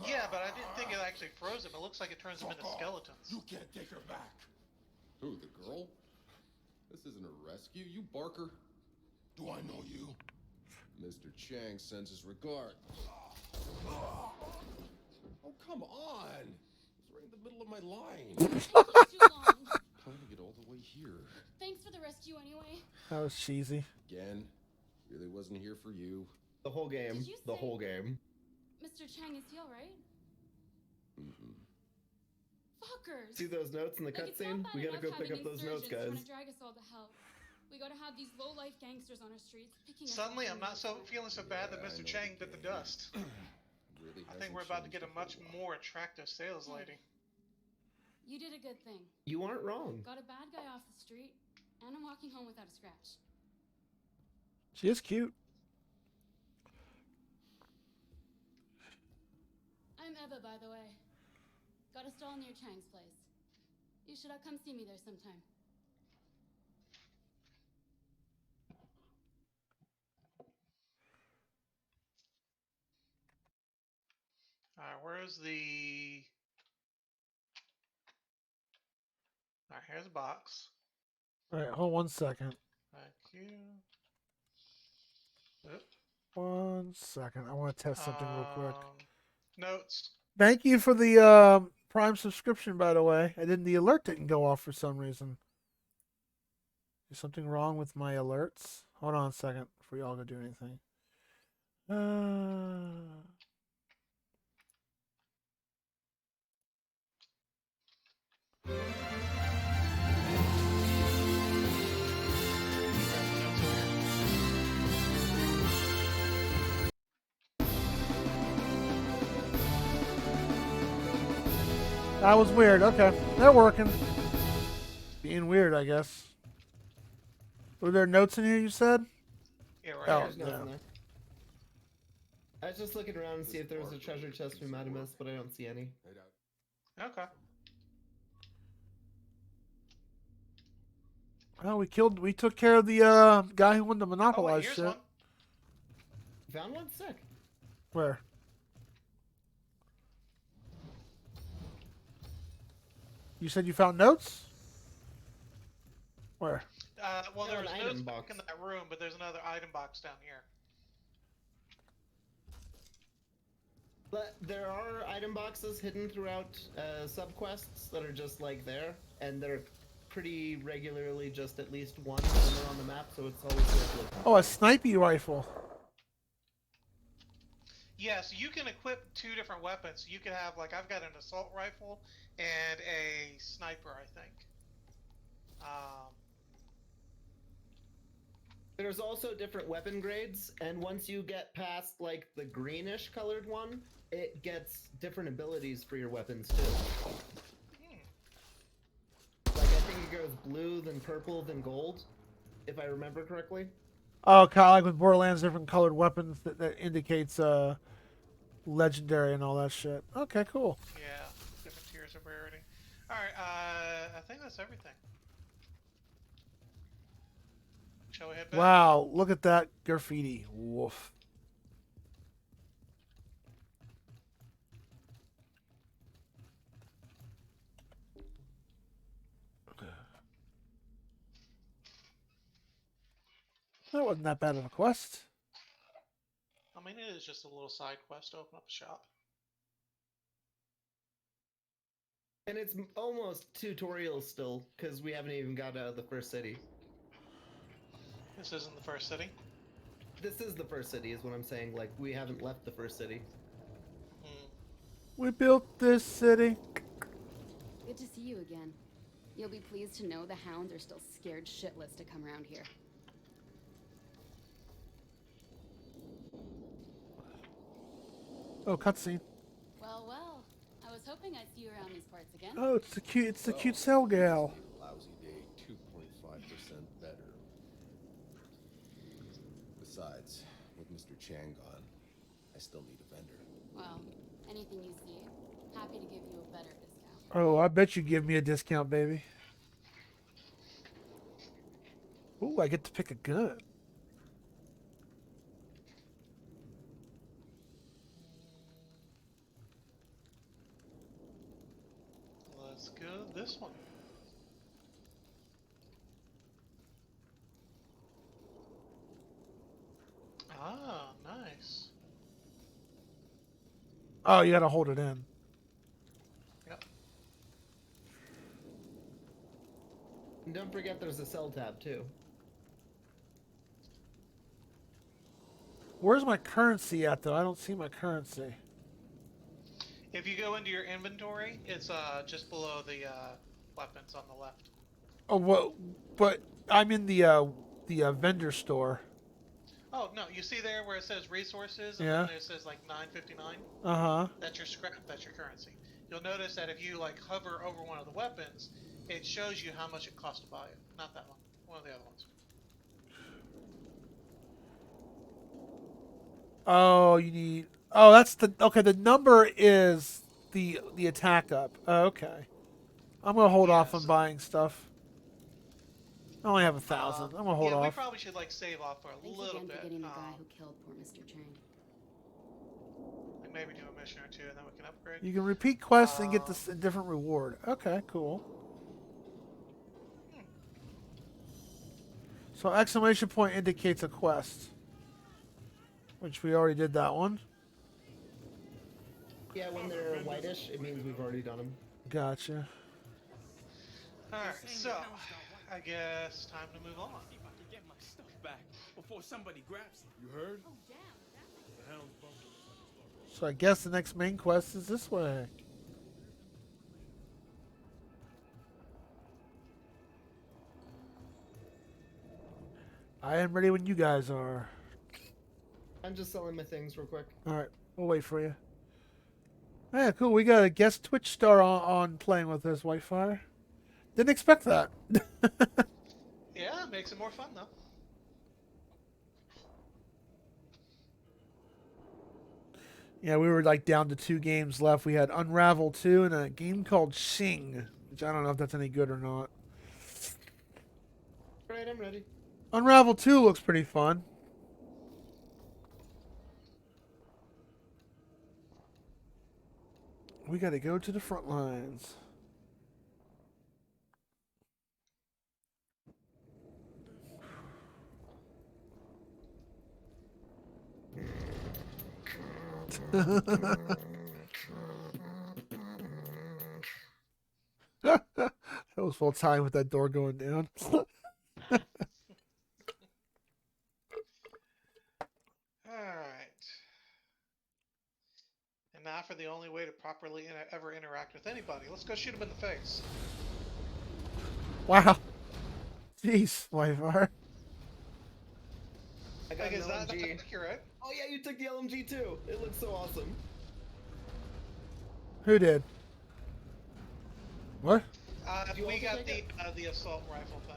Yeah, but I didn't think it actually froze them. It looks like it turns them into skeletons. You can't take her back. Who, the girl? This isn't a rescue, you barker. Do I know you? Mr. Chang sends his regard. Oh, come on! It's right in the middle of my line. Trying to get all the way here. Thanks for the rescue anyway. That was cheesy. Again, really wasn't here for you. The whole game. The whole game. Mr. Chang, is he alright? Fuckers! See those notes in the cutscene? We gotta go pick up those notes, guys. Drag us all to hell. We gotta have these low-life gangsters on our streets picking Suddenly, I'm not feeling so bad that Mr. Chang bit the dust. Really I think we're about to get a much more attractive sales lady. You did a good thing. You aren't wrong. Got a bad guy off the street, and I'm walking home without a scratch. She is cute. I'm Eva, by the way. Got a stall near Chang's place. You should come see me there sometime. Alright, where's the... Alright, here's a box. Alright, hold 1 second. Thank you. Oop. 1 second. I want to test something real quick. Notes. Thank you for the Prime subscription, by the way. The alert didn't go off for some reason. Is something wrong with my alerts? Hold on a second before y'all go do anything. That was weird. Okay. They're working. Being weird, I guess. Were there notes in here, you said? Yeah, right. Oh, There's nothing yeah. there. I was just looking around to see if there was a treasure chest we might have missed, but I don't see any. Okay. Oh, we took care of the guy who wanted to monopolize here's shit. one. Found one? Sick. Where? You said you found notes? Where? Well, Yeah, there an was item notes box. back in that room, but there's another item box down here. But there are item boxes hidden throughout subquests that are just like there, and they're pretty regularly just at least one when they're on the map, so it's always worth looking. Oh, a snipey rifle. Yeah, so you can equip 2 different weapons. You can have, like, I've got an assault rifle and a sniper, I think. There's also different weapon grades, and once you get past like the greenish colored one, it gets different abilities for your weapons too. Like I think it goes blue, then purple, then gold, if I remember correctly. Oh, kind of like with Borderlands, different colored weapons that indicates legendary and all that shit. Okay, cool. Yeah, different tiers of rarity. All right, I think that's everything. Shall we head back? Wow, look at that graffiti. Woof. That wasn't that bad of a quest. I mean, it is just a little side quest to open up a shop. And it's almost tutorial still, because we haven't even got out of the first city. This isn't the first city? This is the first city, is what I'm saying. Like, we haven't left the first city. We built this city. Good to see you again. You'll be pleased to know the hounds are still scared shitless to come around here. Oh, cutscene. Well, well. I was hoping I'd see you around these parts again. Oh, it's the cute cell gal. Lousy day, 2.5% better. Besides, with Mr. Chang gone, I still need a vendor. Well, anything you see, happy to give you a better discount. Oh, I bet you give me a discount, baby. Ooh, I get to pick a gun. Let's go this one. Ah, nice. Oh, you gotta hold it in. Yep. And don't forget there's a cell tab, too. Where's my currency at, though? I don't see my currency. If you go into your inventory, it's just below the weapons on the left. Oh, what? But I'm in the vendor store. Oh no, you see there where it says resources, and Yeah. then it says like 9.59. Uh-huh. That's your scrap. That's your currency. You'll notice that if you like hover over one of the weapons, it shows you how much it costs to buy it. Not that one. One of the other ones. Oh, you need. Oh, that's the. Okay, the number is the attack up. Oh, okay. I'm gonna hold off on buying stuff. I only have 1,000. I'm gonna hold yeah, we off. probably should like save off for a Thanks little again bit. for getting the guy who killed poor Mr. Chang. Like maybe do a mission or two, and then we can upgrade. You can repeat quests and get this a different reward. Okay, cool. So exclamation point indicates a quest, which we already did that one. Yeah, when they're whitish, it means we've already done them. Gotcha. Alright, so I guess time to move on. If I could get my stuff back before somebody grabs it. You heard? Oh, damn. The hound's bumping. So I guess the next main quest is this way. I am ready when you guys are. I'm just selling my things real quick. Alright, we'll wait for you. Yeah, cool. We got a guest Twitch star on playing with us, Whitefire. Didn't expect that. Yeah, it makes it more fun though. Yeah, we were like down to 2 games left. We had Unravel 2 and a game called Sing, which I don't know if that's any good or not. Alright, I'm ready. Unravel 2 looks pretty fun. We gotta go to the front lines. That was full time with that door going down. Alright. And now for the only way to properly ever interact with anybody. Let's go shoot him in the face. Wow. Jeez, Whitefire. I got Like, an is that LMG. accurate? Oh yeah, you took the LMG too. It looks so awesome. Who did? What? Did you We also got take the assault rifle thing.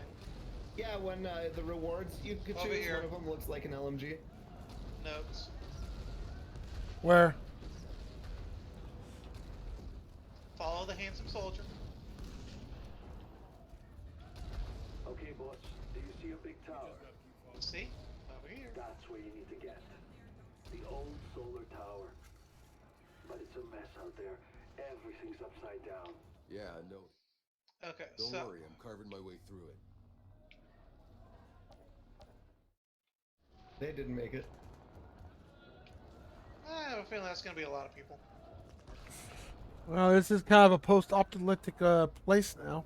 Yeah, when the rewards you could Over choose, here. one of them looks like an LMG. Notes. Where? Follow the handsome soldier. Okay, boss. Do you see a big tower? See? Over here. That's where you need to get. The old solar tower. But it's a mess out there. Everything's upside down. Yeah, I know. Okay, Don't so worry, I'm carving my way through it. They didn't make it. I have a feeling that's gonna be a lot of people. Well, this is kind of a post-apocalyptic place now.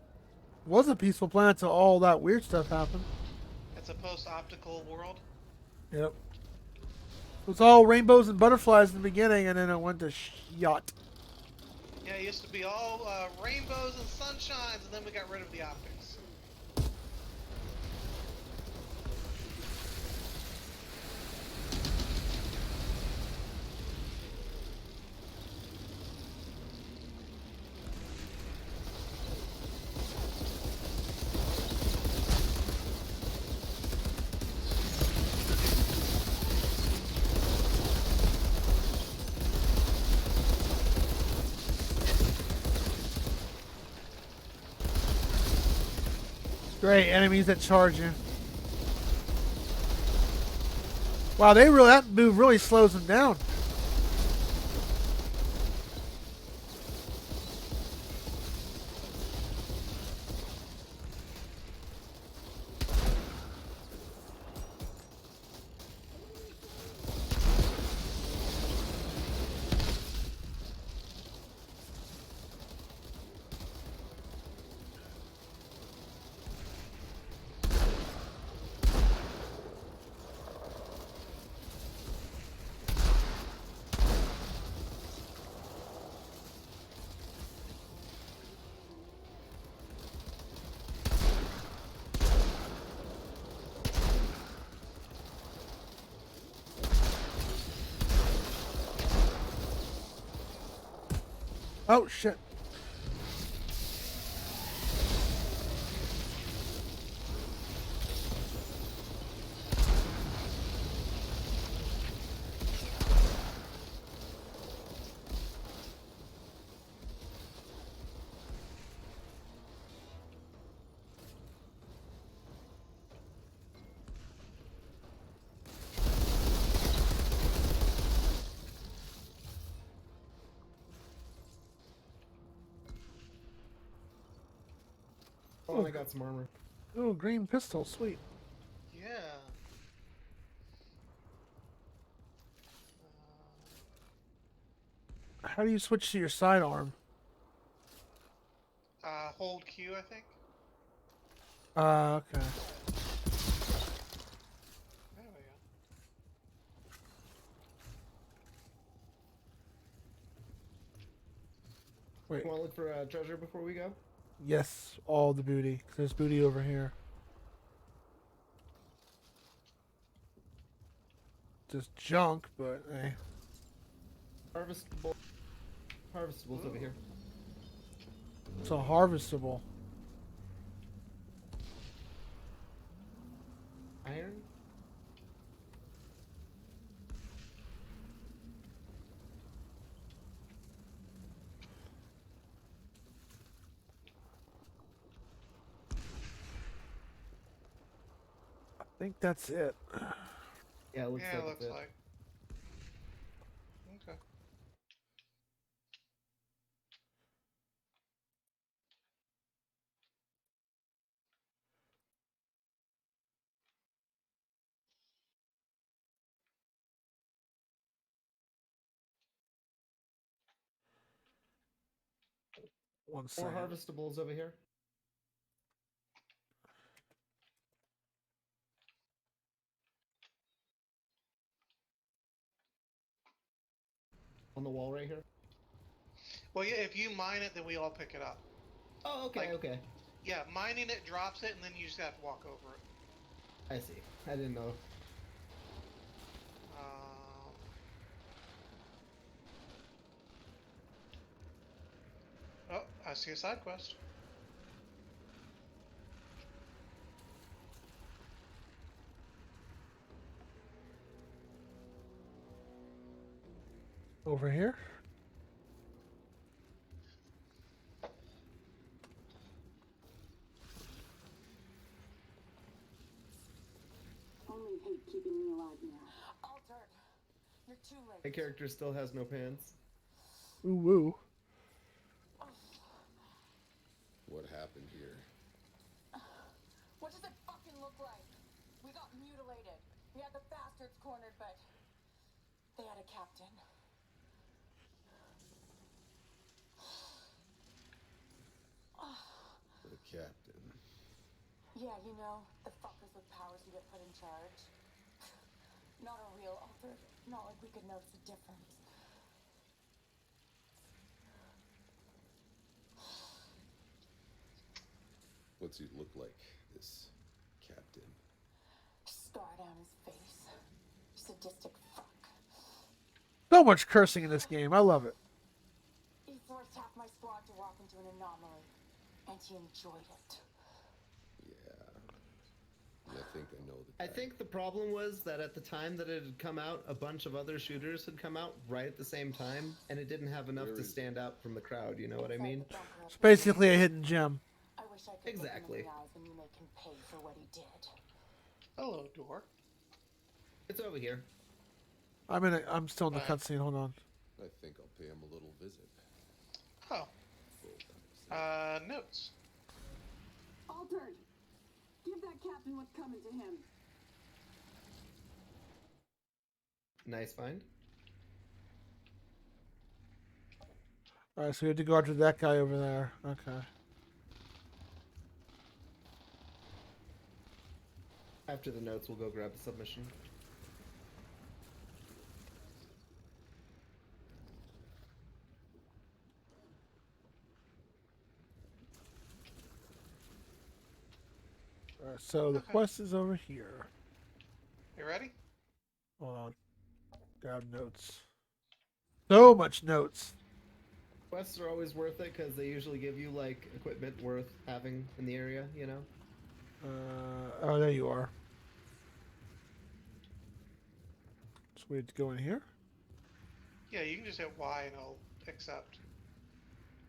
It was a peaceful planet until all that weird stuff happened. It's a post-optical world. Yep. It was all rainbows and butterflies in the beginning, and then it went to yacht. Yeah, it used to be all rainbows and sunshines, and then we got rid of the optics. Great, enemies that charge you. Wow, that move really slows them down. Oh, shit. Oh, and I got some armor. Oh, green pistol, sweet. Yeah. How do you switch to your sidearm? Hold Q, I think. Okay. There we go. Wait. Want to look for treasure before we go? Yes, all the booty. 'Cause there's booty over here. Just junk, but eh. Harvestables over here. It's a harvestable. Iron? I think that's it. Yeah, it looks Yeah, like looks it's like. Okay. One More second. harvestables over here. On the wall right here. Well, yeah, if you mine it, then we all pick it up. Oh, okay, okay. Yeah, mining it drops it, and then you just have to walk over it. I see. I didn't know. I see a side quest. Over here. Only hate keeping me alive now. Altered. You're too late. My character still has no pants. Ooh woo. What happened here? What does it fucking look like? We got mutilated. We had the bastards cornered, but they had a captain. The captain. Yeah, you know, the fuckers with powers who get put in charge. Not a real altered. Not like we could notice a difference. What's he look like, this captain? Scar down his face. Sadistic fuck. So much cursing in this game. I love it. He forced half my squad to walk into an anomaly, and he enjoyed it. Yeah, I think I know the I think the problem was that at the time that it had come out, a bunch of other shooters had come out right at the same time, and it didn't have enough to stand out from the crowd, you know what I mean? It's basically a hidden gem. I wish I could Exactly. look him in the eyes and you make him pay for what he did. Hello, door. It's over here. I'm still in the cutscene. Hold on. I think I'll pay him a little visit. Oh. Notes. Altered. Give that captain what's coming to him. Nice find. All right, so we have to go after that guy over there. Okay. After the notes, we'll go grab the submission. All right, so the quest is over here. You ready? Hold on. Grab notes. So much notes. Quests are always worth it because they usually give you like equipment worth having in the area, you know? Oh, there you are. So we have to go in here. Yeah, you can just hit Y and it'll accept.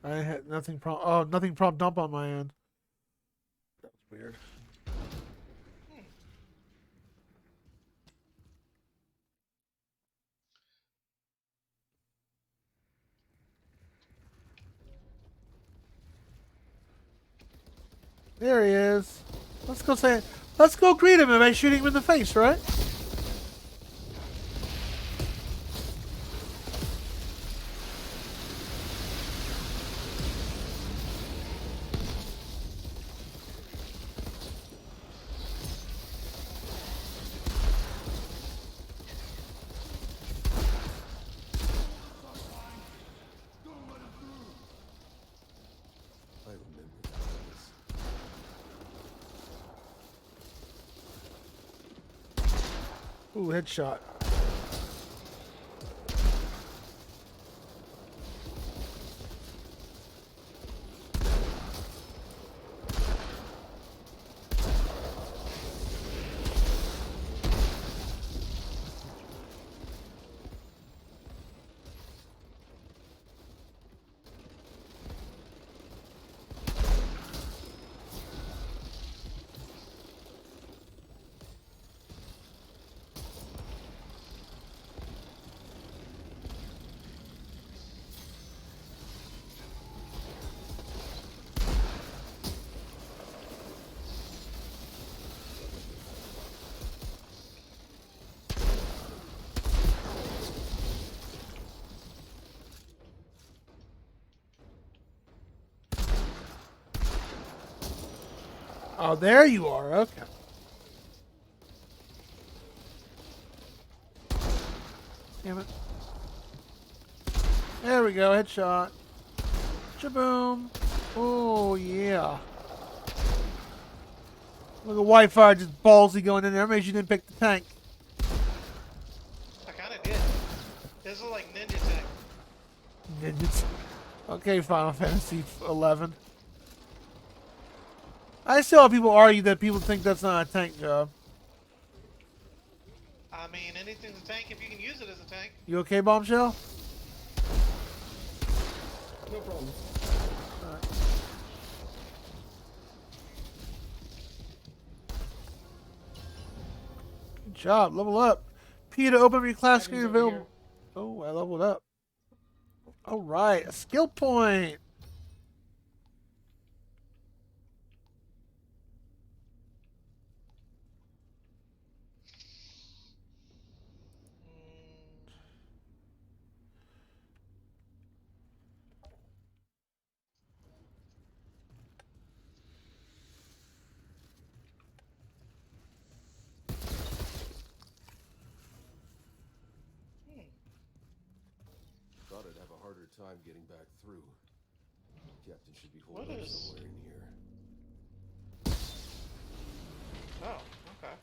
I had nothing nothing prompt dump on my end. That was weird. There he is. Let's go greet him by shooting him in the face, right? I remember that place. Ooh, headshot. Oh, there you are. Okay. Damn it. There we go. Headshot. Shaboom. Oh, yeah. Look at Whitefire just ballsy going in there. Maybe you didn't pick the tank. I kind of did. This is like ninja tech. Ninjas. Okay, Final Fantasy 11. I still have people argue that people think that's not a tank job. I mean, anything's a tank if you can use it as a tank. You okay, Bombshell? No problem. Good job. Level up. P to open your class screen Items over available. Oh, I leveled up. All right, a skill point. Thought I'd have a harder time getting back through. Captain should be What holding up is- somewhere in here. Oh, okay.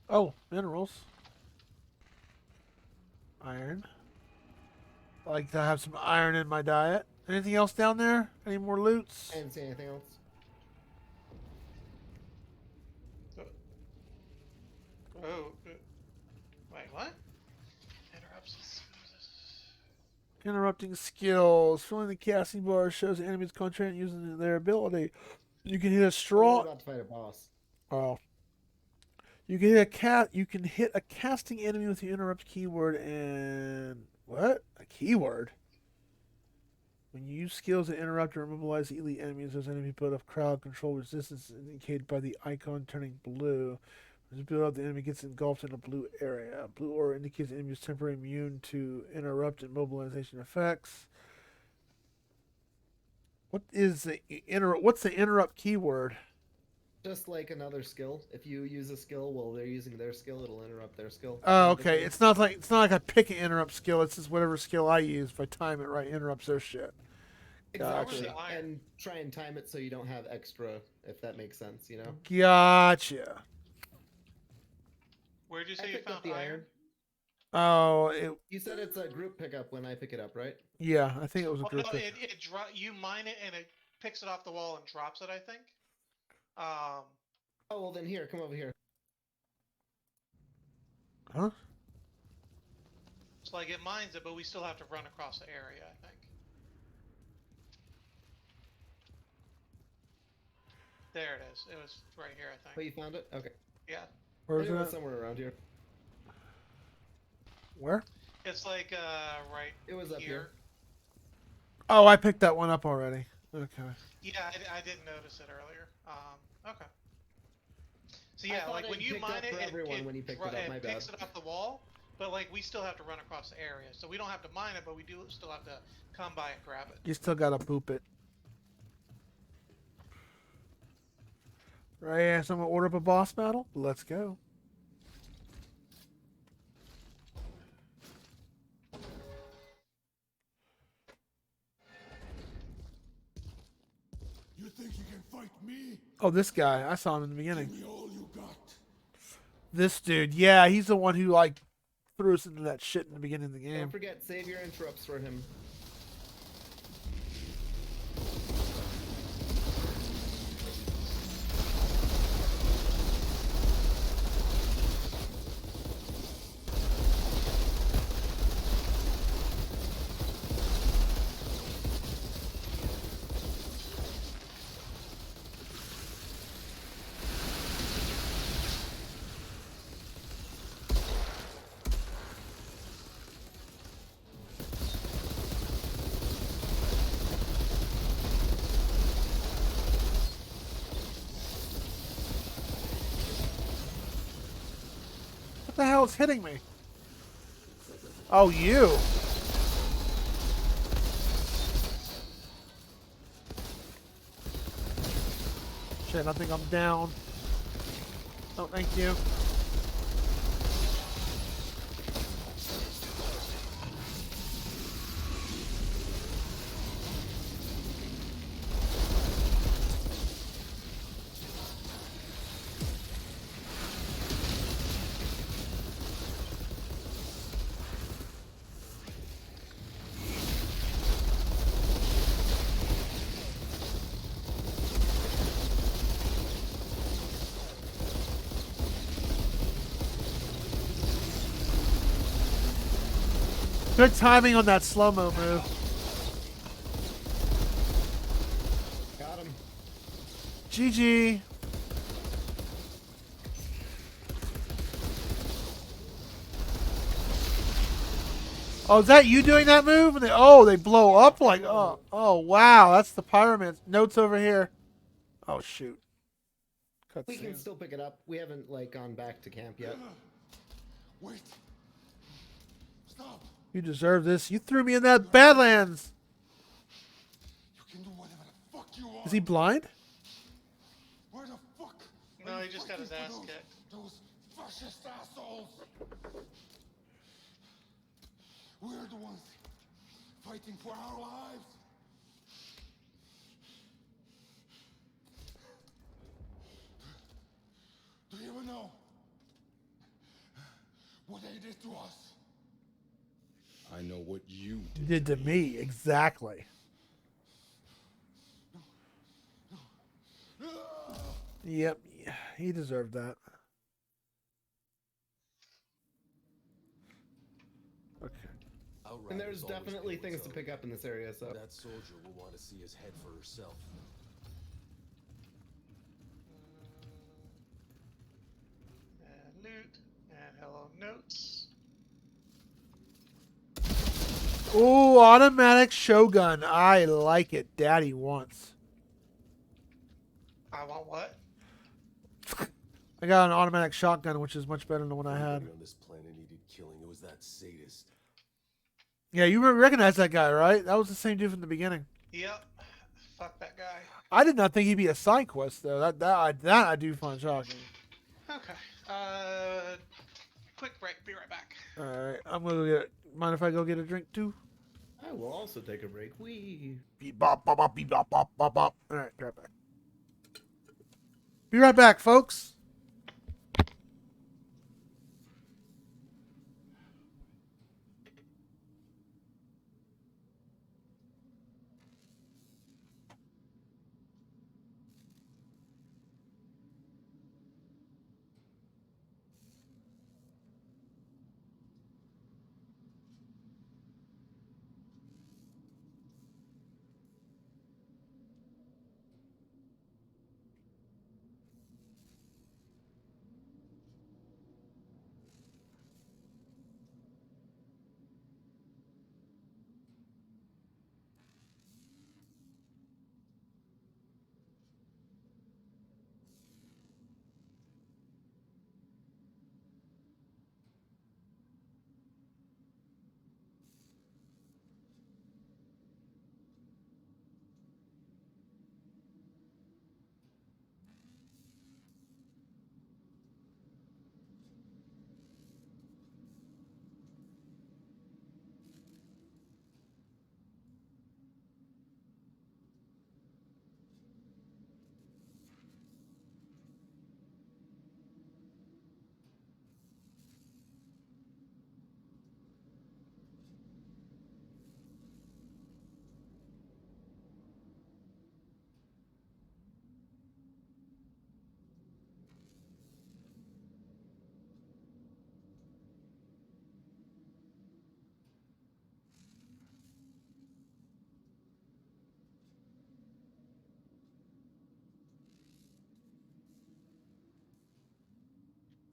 Oh, minerals. Iron. I like to have some iron in my diet. Anything else down there? Any more loots? I didn't see anything else. Oh, wait, what? Interrupts. Interrupting skills. Filling the casting bar shows the enemy's content using their ability. You can hit a We're straw. about to fight a boss. Oh. You can hit You can hit a casting enemy with the interrupt keyword and what? A keyword. When you use skills that interrupt or immobilize the elite enemies, those enemies put up crowd control resistance indicated by the icon turning blue. When you build up, the enemy gets engulfed in a blue area. Blue aura indicates the enemy is temporarily immune to interrupt and mobilization effects. What is the What's the interrupt keyword? Just like another skill. If you use a skill while they're using their skill, it'll interrupt their skill. Oh, okay. It's not like I pick an interrupt skill. It's just whatever skill I use. If I time it right, interrupts their shit. Exactly. Gotcha. And try and time it so you don't have extra, if that makes sense, you know? Gotcha. Where'd you I say you picked up found the iron? Oh, You said it's a group pickup when I pick it up, right? yeah. I think it was a Oh, group. no, you mine it and it picks it off the wall and drops it, I think. Oh, well then here, come over here. Huh? It's like it mines it, but we still have to run across the area, I think. There it is. It was right here, I Oh, think. you found it? Okay. Yeah. Where I is knew it it? was somewhere around here. Where? It's like right It was up here. Oh, I picked that one up already. Okay. Yeah, I didn't notice it earlier. Okay. So I yeah, thought like when it you picked mine up it, for everyone when you picked it up, my bad. picks it off the wall, but like we still have to run across the area, so we don't have to mine it, but we do still have to come by and grab it. You still gotta poop it. Right, yeah, so I'm gonna order up a boss battle. Let's go. You think you can fight me? Oh, this guy. I saw him in the beginning. Give me all you got. This dude. Yeah, he's the one who like threw us into that shit in the beginning of the game. Don't forget, save your interrupts for him. What the hell is hitting me? Oh, you. Shit, I think I'm down. Oh, thank you. Good timing on that slow-mo move. Got him. GG. Oh, is that you doing that move? And they blow up like, oh wow, that's the pyramid. Notes over here. Oh shoot. We can still pick it up. We haven't like gone back to camp yet. Wait. Stop. You deserve this. You threw me in that Badlands. You can do whatever the fuck you want. Is he blind? Where the fuck? No, he just got his ass kicked. Those fascist assholes. We're the ones fighting for our lives. Do you even know what they did to us? I know what you Did to me, exactly. Yep, he deserved that. Okay. And there's definitely things to pick up in this area, so that soldier will want to see his head for herself. And loot. And hello notes. Ooh, automatic Shogun. I like it. Daddy wants. I want what? I got an automatic shotgun, which is much better than the one I had. Everybody on this planet needed killing. It was that sadist. Yeah, you recognize that guy, right? That was the same dude from the beginning. Yep. Fuck that guy. I did not think he'd be a side quest though. That I do find shocking. Okay. Quick break. Be right back. All right, I'm gonna get. Mind if I go get a drink too? I will also take a break. Wee. Beep bop bop bop beep bop bop bop bop. All right, be right back. Be right back, folks.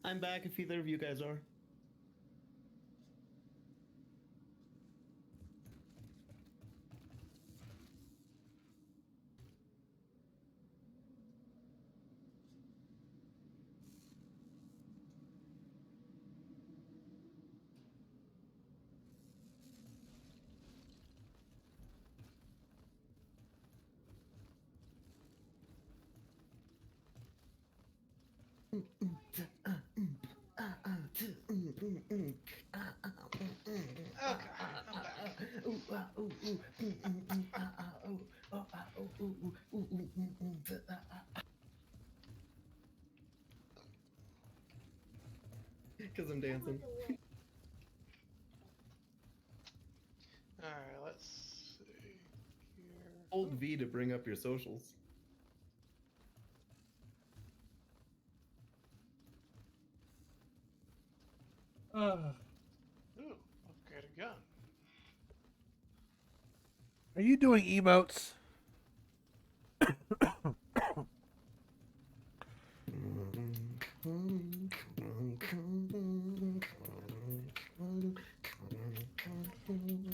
I'm back if either of you guys are. Because I'm dancing. Alright, let's see here. Hold V to bring up your socials. Ooh, upgrade a gun. Are you doing emotes?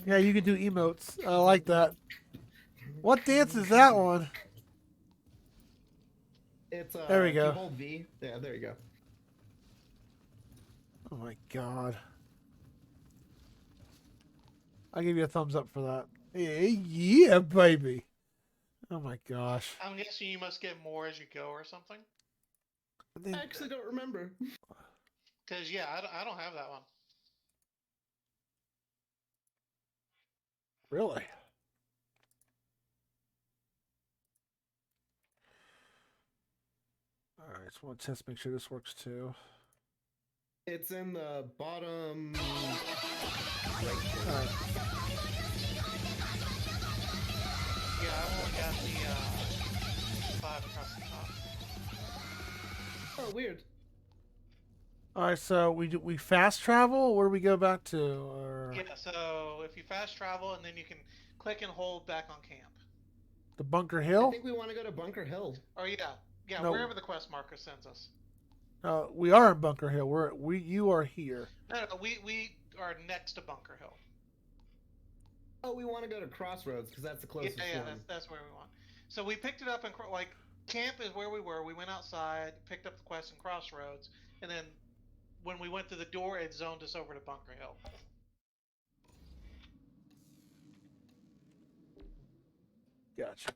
Yeah, you can do emotes. I like that. What dance is that one? It's There we if you go. hold V. Yeah, there you go. Oh my god. I'll give you a thumbs up for that. Hey, yeah, baby. Oh my gosh. I'm guessing you must get more as you go or something. I actually don't remember. Because, yeah, I don't have that one. Really? Alright, so I want to test, make sure this works too. It's in the bottom right. Alright. Yeah, I've only got the 5 across the top. Oh, weird. Alright, so we fast travel? Where do we go back to? Or Yeah, so if you fast travel and then you can click and hold back on camp. the Bunker I Hill? think we want to go to Bunker Hill. Or yeah, No. wherever the quest marker sends us. We are in Bunker Hill. You are here. No, we are next to Bunker Hill. Oh, we want to go to Crossroads because that's the closest Yeah, one. that's where we want. So we picked it up and like camp is where we were. We went outside, picked up the quest in Crossroads, and then when we went to the door, it zoned us over to Bunker Hill. Gotcha.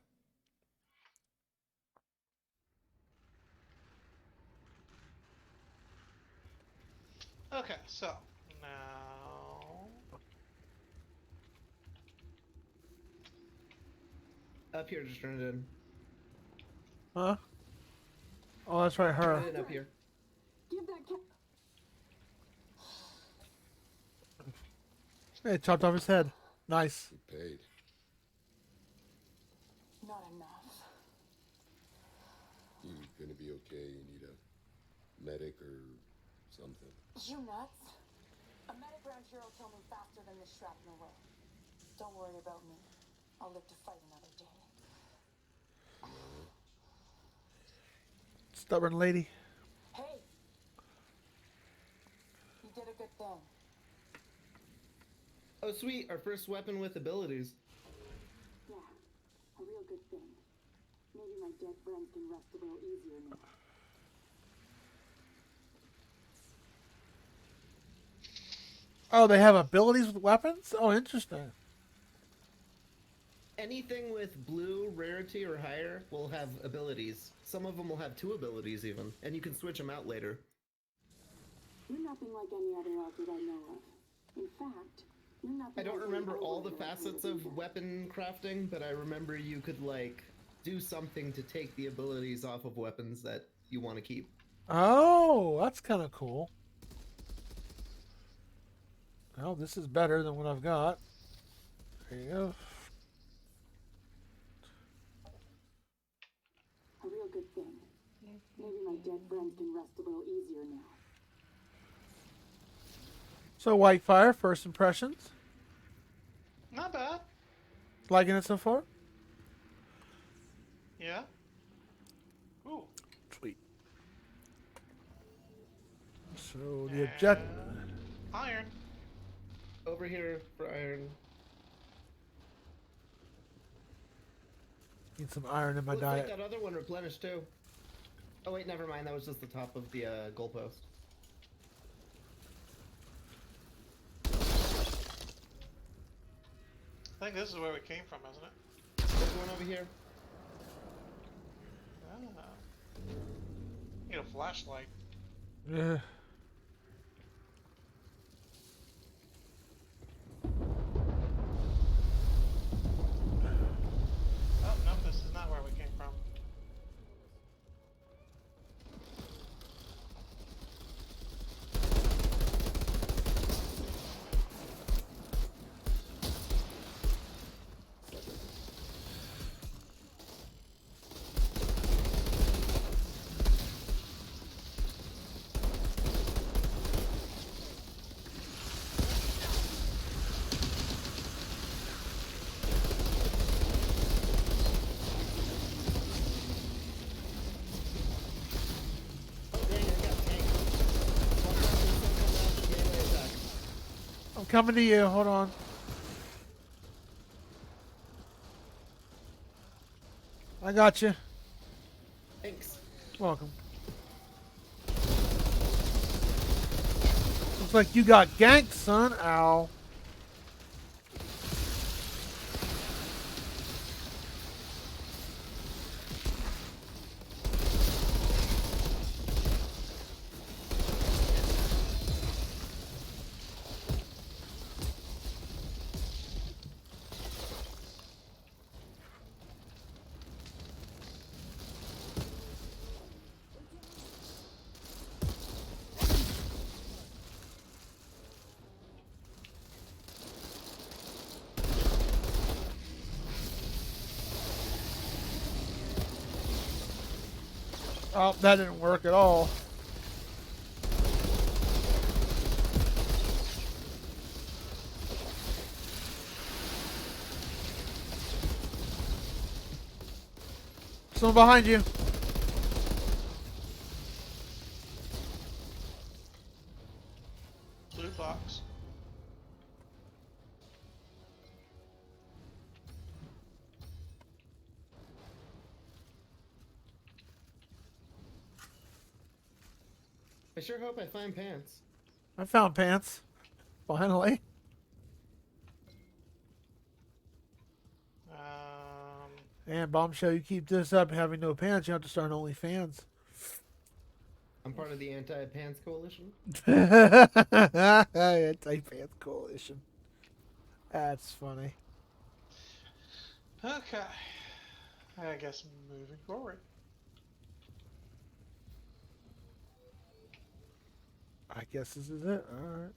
Okay, so now Up here, just turn it in. Huh? Oh, that's right, her. Turn it in up here. Give that cat. Hey, chopped off his head. Nice. You paid. Not enough. You gonna be okay? You need a medic or something? You nuts? A medic around here will kill me faster than this shrapnel will. Don't worry about me. I'll live to fight another day. Stubborn lady. Hey! You did a good thing. Oh, sweet. Our first weapon with abilities. Yeah, a real good thing. Maybe my dead friends can rest a little easier now. Oh, they have abilities with weapons? Oh, interesting. Anything with blue rarity or higher will have abilities. Some of them will have 2 abilities even, and you can switch them out later. You're nothing like any other outfit I know of. In fact, you're nothing. I don't like remember any all the outfit I've facets ever of been. weapon crafting, but I remember you could, like, do something to take the abilities off of weapons that you want to keep. Oh, that's kind of cool. Well, this is better than what I've got. There you go. A real good thing. Maybe my dead friends can rest a little easier now. So, Whitefire, first impressions? not bad. Liking it so far? Yeah. Ooh. Sweet. So, the objective... Iron. Over here for iron. Need some iron in my Looks diet. like that other one replenished too. Oh wait, never mind. That was just the top of the goalpost. I think this is where we came from, isn't it? There's one over here. Ah. Need a flashlight. Yeah. Oh, no, this is not where we came from. I'm coming to you. Hold on. I got you. Thanks. Welcome. Looks like you got ganked, son. Ow. Oh, that didn't work at all. Someone behind you. Blue box. I sure hope I find pants. I found pants. Finally. And Bombshell, you keep this up having no pants, you have to start an OnlyFans. I'm part of the anti-pants coalition. Anti-pants coalition. That's funny. Okay. I guess moving forward. I guess this is it. Alright.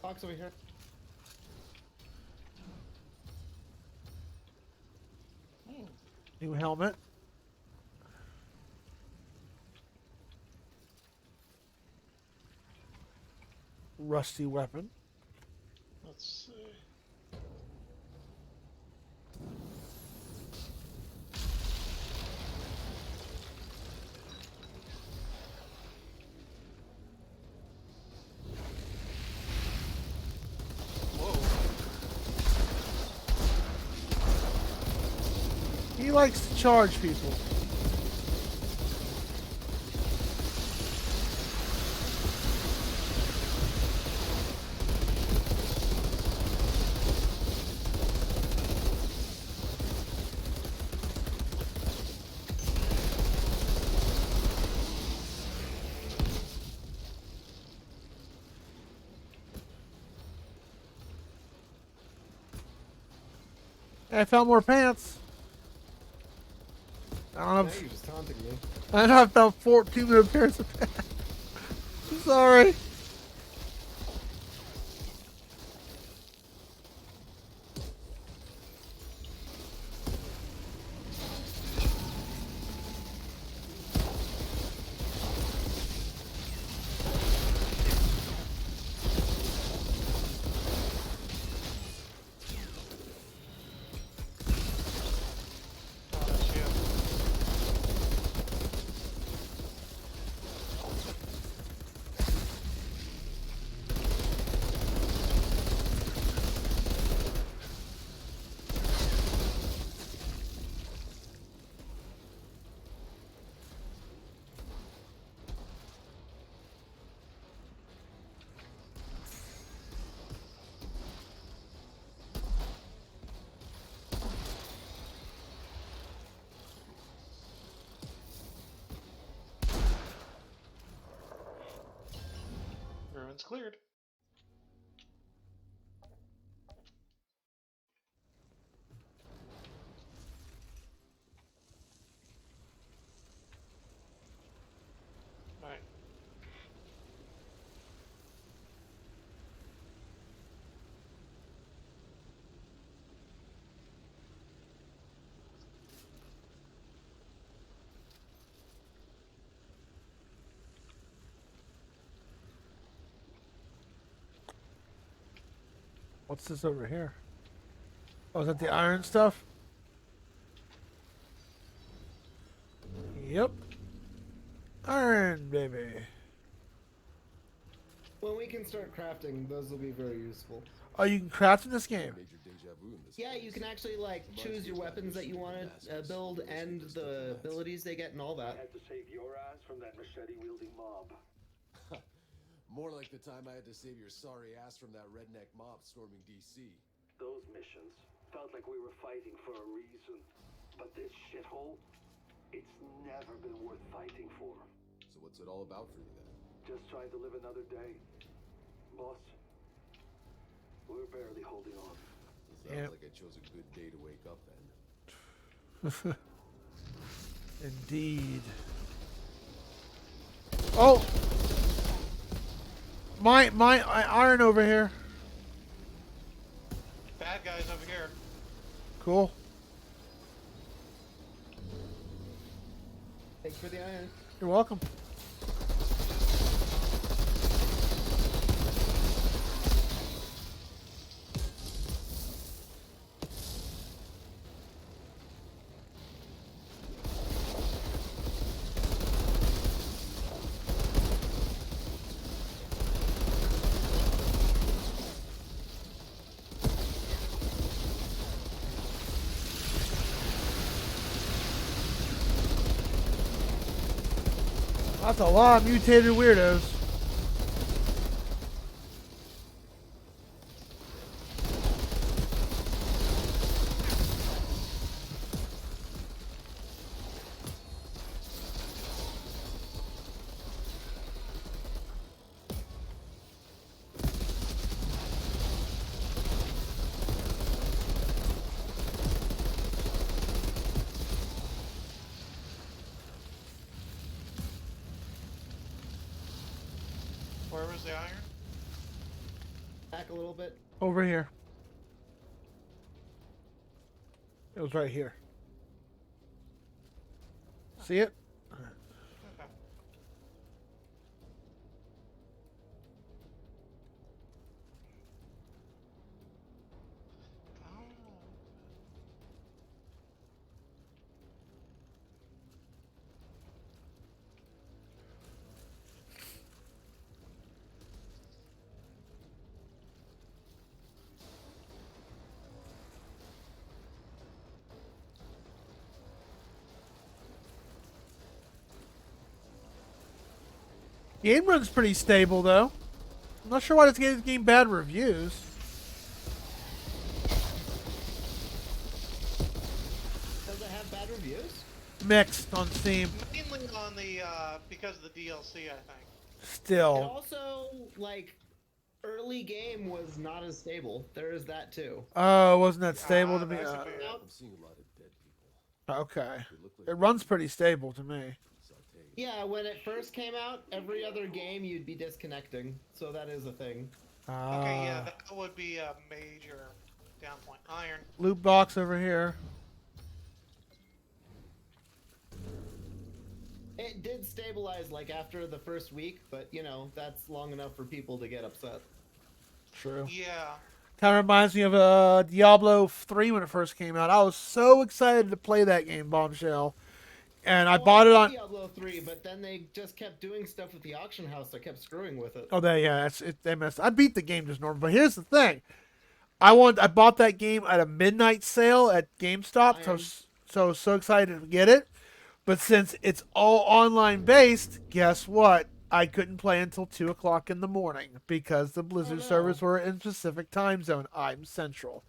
Box over here. New helmet. Rusty weapon. Let's see. He likes to charge people. I found more pants. I don't know. Now you're just taunting me. I know I found 14 new pairs of pants. Sorry. Ruins cleared. Alright. What's this over here? Oh, is that the iron stuff? Yep. Iron, baby. When we can start crafting, those will be very useful. Oh, you can craft in this game? Yeah, you can actually like choose your weapons that you want to build and the abilities they get and all that. I had to save your ass from that machete-wielding mob. More like the time I had to save your sorry ass from that redneck mob storming DC. Those missions felt like we were fighting for a reason. But this shithole, it's never been worth fighting for. So what's it all about for you then? Just trying to live another day. Boss, we're barely holding on. Sounds like I chose a good day to wake up then. Indeed. Oh! My iron over here. Bad guys over here. Cool. Thanks for the iron. You're welcome. That's a lot of mutated weirdos. Where was the iron? Back a little bit. Over here. It was right here. See it? Okay. Game runs pretty stable though. I'm not sure why this game's getting bad reviews. Does it have bad reviews? Mixed on Steam. Mainly on the because of the DLC, I think. It Still. also, like, early game was not as stable. There is that too. Oh, wasn't that stable to me? I'm seeing a lot of dead people. Okay. It runs pretty stable to me. Yeah, when it first came out, every other game you'd be disconnecting, so that is a thing. Okay, yeah, that would be a major down point. Iron. Loot box over here. It did stabilize, like, after the first week, but, you know, that's long enough for people to get upset. True. Yeah. Kind of reminds me of Diablo 3 when it first came out. I was so excited to play that game, Bombshell. And I bought it on Diablo 3, but then they just kept doing stuff with the auction house that kept screwing with it. Oh, they messed. I beat the game just normal, but here's the thing: I bought that game at a midnight sale at GameStop, so I was so excited to get it. But since it's all online based, guess what? I couldn't play until 2 o'clock in the morning because the Blizzard servers were in Pacific time zone. I'm Central.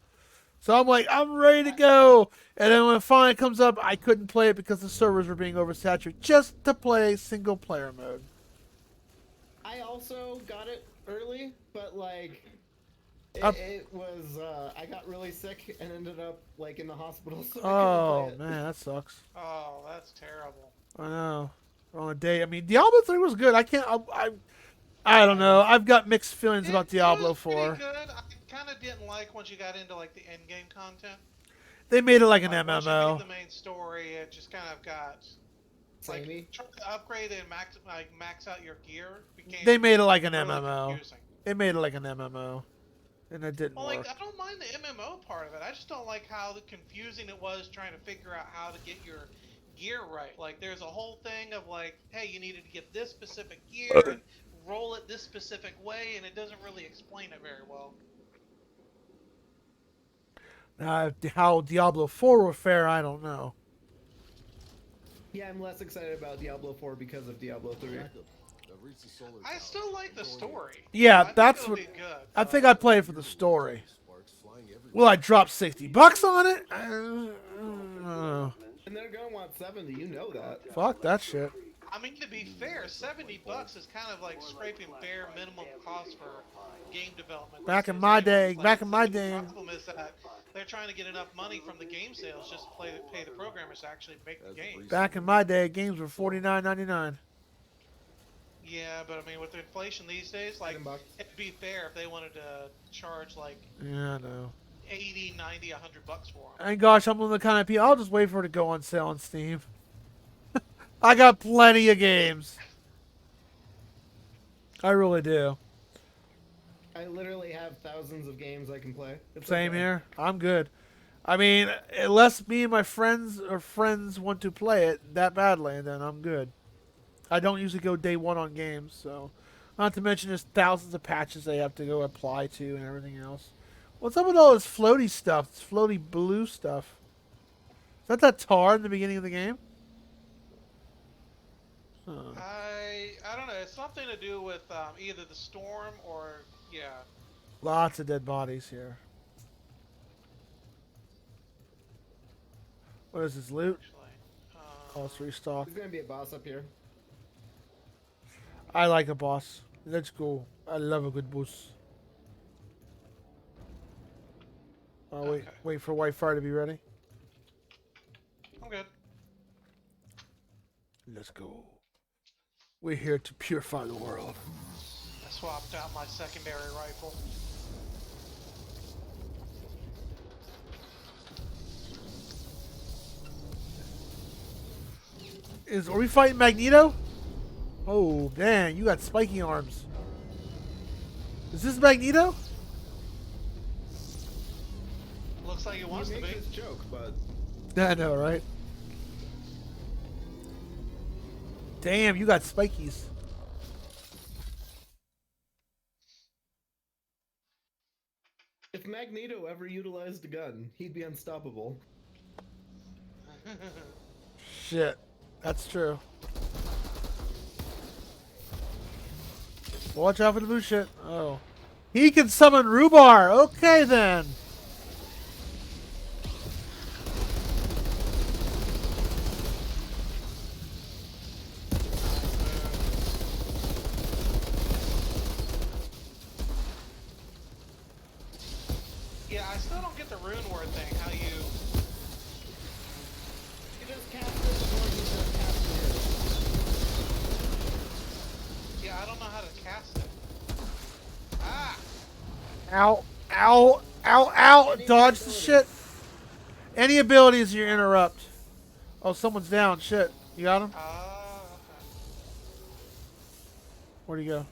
So I'm like, I'm ready to go. And then when it finally comes up, I couldn't play it because the servers were being oversaturated just to play single player mode. I also got it early, but like, it was, I got really sick and ended up like in the hospital. So I couldn't play it. Man, that sucks. Oh, that's terrible. I know. On a day, I mean, Diablo 3 was good. I don't know. I've got mixed feelings about Diablo 4. Pretty good. I kind of didn't like once you got into like the end game content. They made it like an Once you MMO. beat the main story, it just kind of got like trying to upgrade and max out your gear became. They made it like an really MMO. confusing. They made it like an MMO. and it didn't Well, work. like, I don't mind the MMO part of it. I just don't like how confusing it was trying to figure out how to get your gear right. Like, there's a whole thing of like, hey, you needed to get this specific gear and roll it this specific way, and it doesn't really explain it very well. How Diablo 4 will fare, I don't know. Yeah, I'm less excited about Diablo 4 because of Diablo 3. I still like the story. Yeah, I that's think what. it'll be good. I think I play it for the story. Will I drop $60 on it? I don't know. And they're gonna want 70. You know that. Fuck that shit. I mean, to be fair, $70 is kind of like scraping bare minimum cost for game development. Back in my day, The problem is that they're trying to get enough money from the game sales just to pay the programmers to actually make the game. Back in my day, games were $49.99. Yeah, but I mean, with the inflation these days, like, it'd be fair if they wanted to charge like Yeah, I know. 80, 90, $100 for them. And gosh, I'm one of the kind of people, I'll just wait for it to go on sale on Steam. I got plenty of games. I really do. I literally have thousands of games I can play. It's Same okay. here. I'm good. I mean, unless me and my friends want to play it that badly, then I'm good. I don't usually go day one on games, so not to mention there's thousands of patches they have to go apply to and everything else. What's up with all this floaty stuff? This floaty blue stuff. Is that tar in the beginning of the game? Huh. I don't know. It's something to do with either the storm or Lots of dead bodies here. What is this loot? Oh, it's restock. There's gonna be a boss up here. I like a boss. Let's go. I love a good boss. Oh, wait for Whitefire to be ready. I'm good. Let's go. We're here to purify the world. I swapped out my secondary rifle. Are we fighting Magneto? Oh, man, you got spiky arms. Is this Magneto? Looks like it wants to be. This joke, but I know, right? Damn, you got spikies. if Magneto ever utilized a gun, he'd be unstoppable. Shit, that's true. Watch out for the blue shit. Oh. He can summon Rhubarb. Okay, then. Yeah, I still don't get the rune word thing. How you... You just cast it before you start casting it. Yeah, I don't know how to cast it. Ah! Ow, ow, ow, ow. Dodge the shit. Any abilities you interrupt. Oh, someone's down. Shit. You got him? Where'd he go?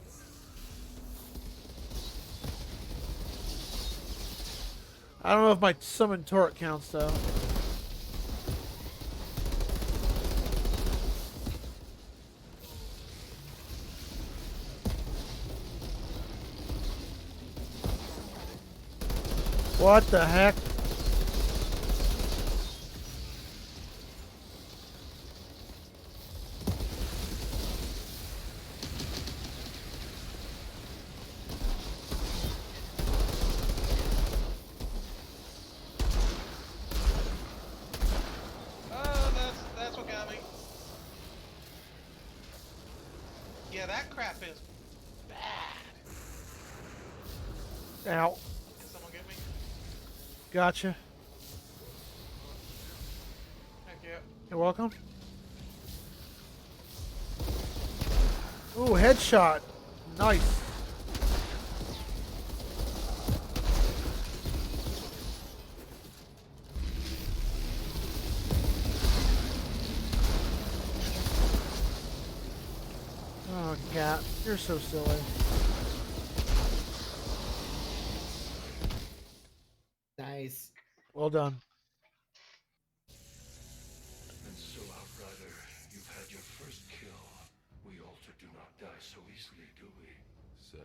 I don't know if my summon turret counts, though. What the heck? That's what got me. Yeah, that crap is bad. Ow. Can someone get me? Gotcha. Thank you. You're welcome. Ooh, headshot. Nice. Oh, cat. You're so silly. Well done. And so, Outrider, you've had your first kill. We Alter do not die so easily, do we? Seth.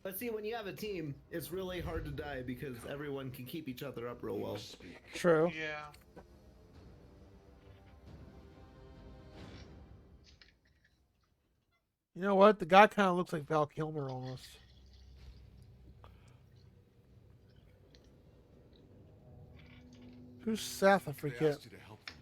But see, when you have a team, it's really hard to die because everyone can keep each other up real well. True. Yeah. You know what? The guy kind of looks like Val Kilmer almost. Who's Seth? I They forget. asked you to help them.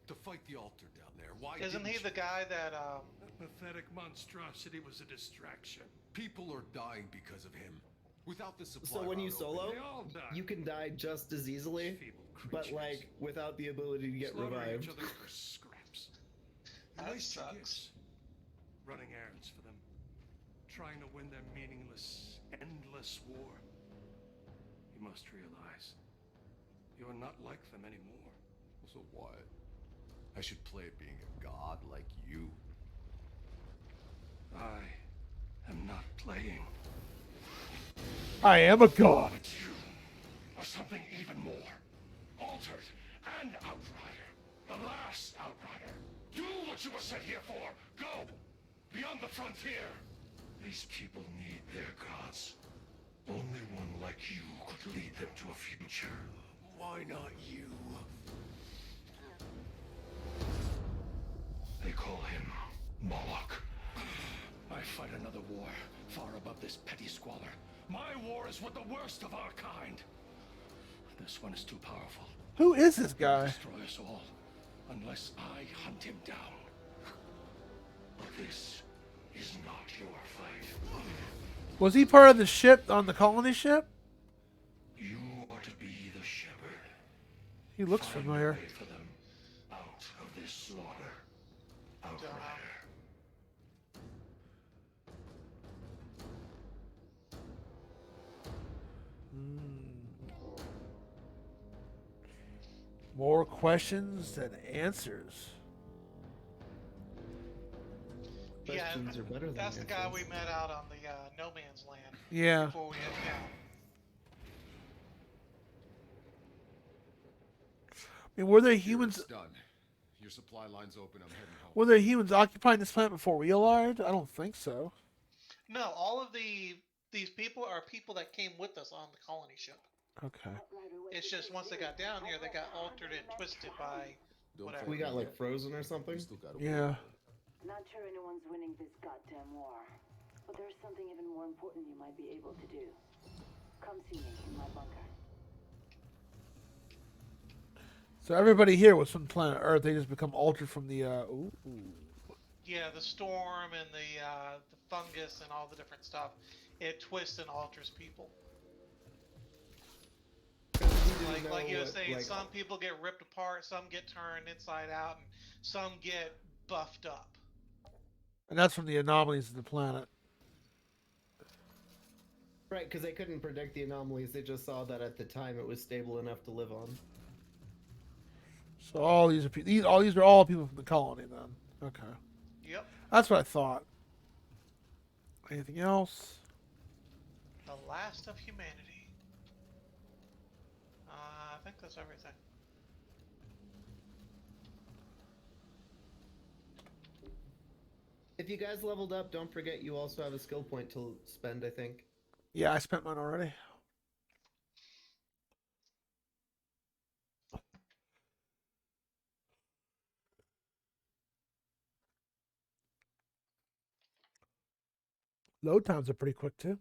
To fight the altar down there. Why Isn't didn't he you? the guy that That pathetic monstrosity was a distraction. People are dying because of him. Without the supply So when you route solo, open, They all die. you can die just as easily, Feeble but creatures. like without the ability to get Slaughtering revived. each other for scraps. that Waste your sucks. gifts. Running errands for them. Trying to win their meaningless, endless war. You must realize, you're not like them anymore. So what? I should play at being a god like you. I am not playing. I am a god. It's you, or something even more. Altered and Outrider. The last Outrider. Do what you were sent here for. Go! Beyond the frontier. These people need their gods. Only one like you could lead them to a future. Why not you? They call him Moloch. I fight another war, far above this petty squalor. My war is with the worst of our kind. This one is too powerful. Who is this guy? Destroy us all, unless I hunt him down. But this is not your fight. Was he part of the ship on the colony ship? You are to be the shepherd. He looks Find familiar. a way for them out of this slaughter. Outrider. More questions than answers. Questions Yeah, are better than that's the guy answers. we met out on the No Man's Land. Yeah. Before we head down. I mean, were there Here, humans? it's done. Your supply line's open. I'm heading home. Were there humans occupying this planet before we arrived? I don't think so. No, all of these people are people that came with us on the colony ship. Okay. It's just once they got down here, they got altered and twisted by whatever. We got like frozen or something? Yeah. Not sure anyone's winning this goddamn war. But there's something even more important you might be able to do. Come see me in my bunker. So everybody here was from planet Earth. They just become altered from the. Ooh. Yeah, the storm and the fungus and all the different stuff. It twists and alters people. Like you were saying, some people get ripped apart, some get turned inside out, and some get buffed up. And that's from the anomalies of the planet. Right, because they couldn't predict the anomalies. They just saw that at the time it was stable enough to live on. So all these are all people from the colony then. Okay. Yep. That's what I thought. Anything else? The last of humanity. I think that's everything. If you guys leveled up, don't forget you also have a skill point to spend, I think. Yeah, I spent mine already. Load times are pretty quick too.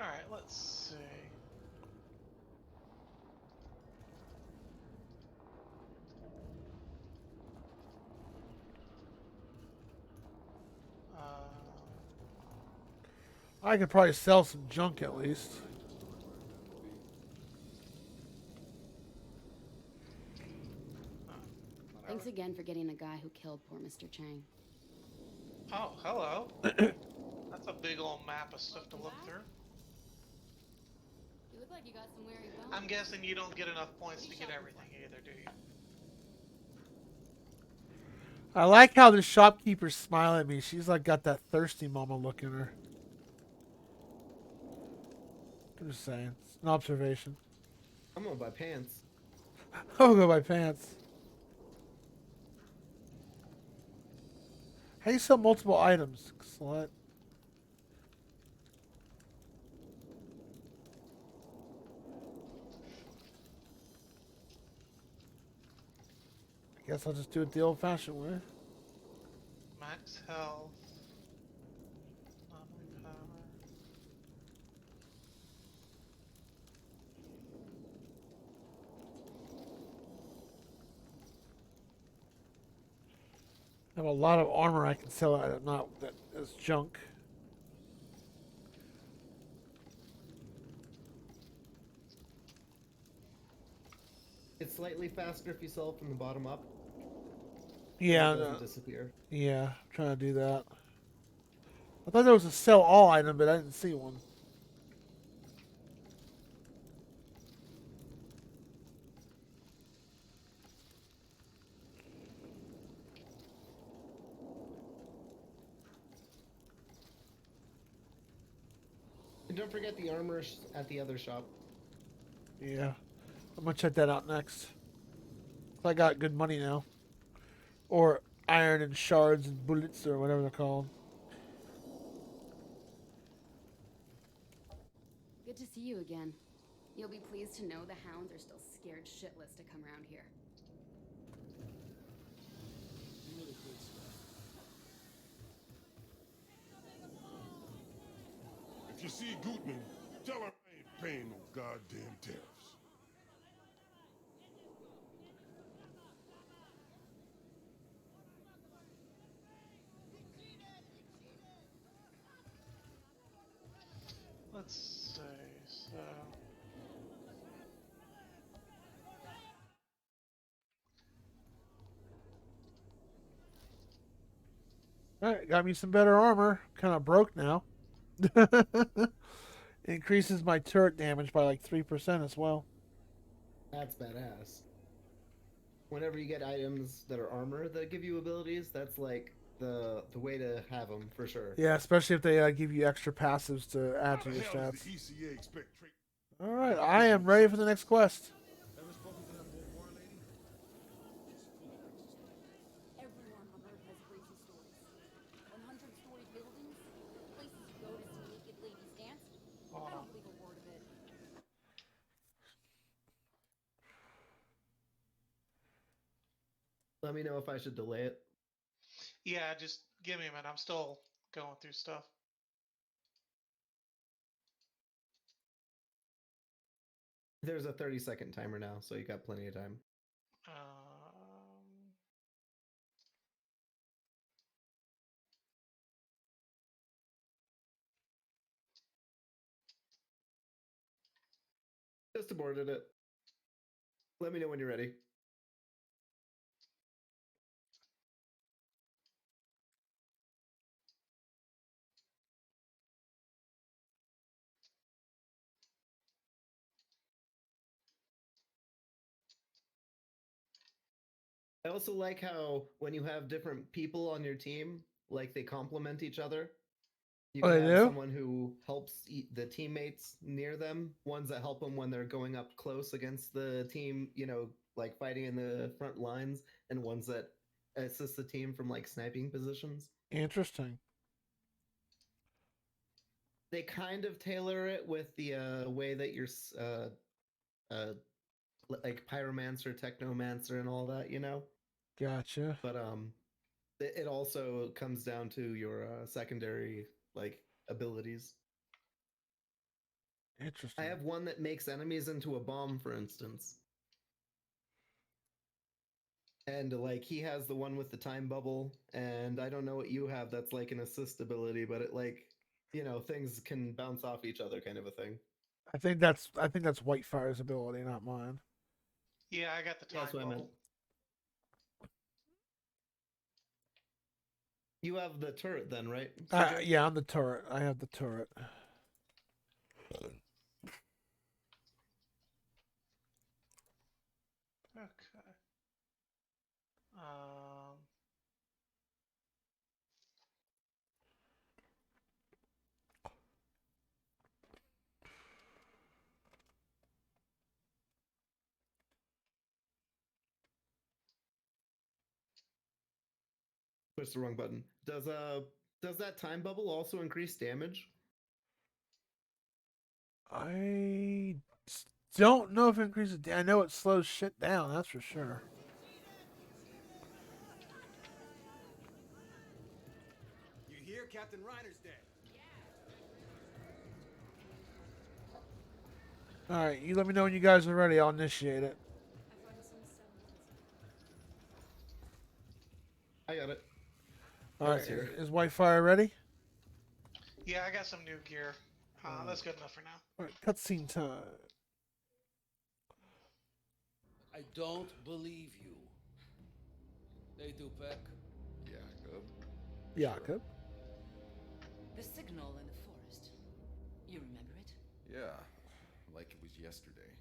Alright, let's see. I could probably sell some junk at least. Thanks again for getting the guy who killed poor Mr. Chang. Oh, hello. That's a big old map of stuff to look through. You look like you got some weary bones. I'm guessing you don't get enough points to get everything either, do you? I like how the shopkeeper's smiling at me. She's like got that thirsty mama look in her. I'm just saying. It's an observation. I'm gonna buy pants. I'll go buy pants. How do you sell multiple items? Slut. I guess I'll just do it the old-fashioned way. Max health. Anomaly power. I have a lot of armor I can sell out of, not that is junk. It's slightly faster if you sell from the bottom up. Yeah, It doesn't disappear. yeah, I'm trying to do that. I thought there was a sell all item, but I didn't see one. And don't forget the armor at the other shop. Yeah, I'm gonna check that out next. I got good money now, or iron and shards and bullets or whatever they're called. Good to see you again. You'll be pleased to know the hounds are still scared shitless to come around here. If you see Gutman, tell her I ain't paying no goddamn tariffs. Let's see. So. Alright, got me some better armor. Kind of broke now. Increases my turret damage by like 3% as well. That's badass. Whenever you get items that are armor that give you abilities, that's like the way to have them for sure. Yeah, especially if they give you extra passives to add to your How the hell does stats. the ECA expect Alright, I am ready for the next quest. Everyone on Earth has crazy stories. 100-story buildings, places you go to see naked ladies dance. I don't believe a word of it. Let me know if I should delay it. Yeah, just give me a minute. I'm still going through stuff. There's a 30-second timer now, so you got plenty of time. Just aborted it. Let me know when you're ready. I also like how when you have different people on your team, like they complement each other. You Oh, can they have do? someone who helps the teammates near them, ones that help them when they're going up close against the team, you know, like fighting in the front lines, and ones that assist the team from like sniping positions. Interesting. They kind of tailor it with the way that you're like pyromancer, technomancer, and all that, you know. Gotcha. But it also comes down to your secondary like abilities. Interesting. I have one that makes enemies into a bomb, for instance. And like he has the one with the time bubble, and I don't know what you have that's like an assist ability, but it like, you know, things can bounce off each other kind of a thing. I think that's Whitefire's ability, not mine. Yeah, I got the time That's what I meant. bubble. You have the turret then, right? Yeah, I'm the turret. I have the turret. Okay. Push the wrong button. Does that time bubble also increase damage? I don't know if it increases. I know it slows shit down. That's for sure. You hear Captain Reiner's dead. All right, you let me know when you guys are ready. I'll initiate it. I got it. All right, is Whitefire ready? Yeah, I got some new gear. That's good enough for now. All right, cutscene time. I don't believe you. They do, Peck. Jakob. The signal in the forest. You remember it? Yeah, like it was yesterday.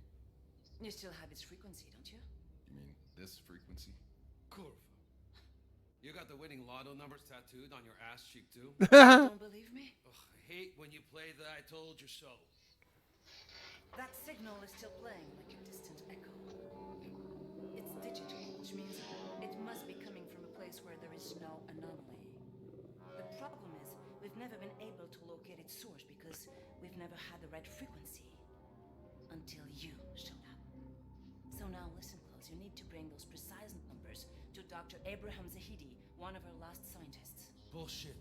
You still have its frequency, don't you? You mean this frequency? Curve. You got the winning lotto numbers tattooed on your ass cheek too? Don't believe me? Ugh, I hate when you play the I told you so. That signal is still playing like a distant echo. It's digital, which means it must be coming from a place where there is no anomaly. The problem is, we've never been able to locate its source because we've never had the right frequency. Until you showed up. So now listen close, you need to bring those precise numbers to Dr. Abraham Zahidi, one of our last scientists. Bullshit.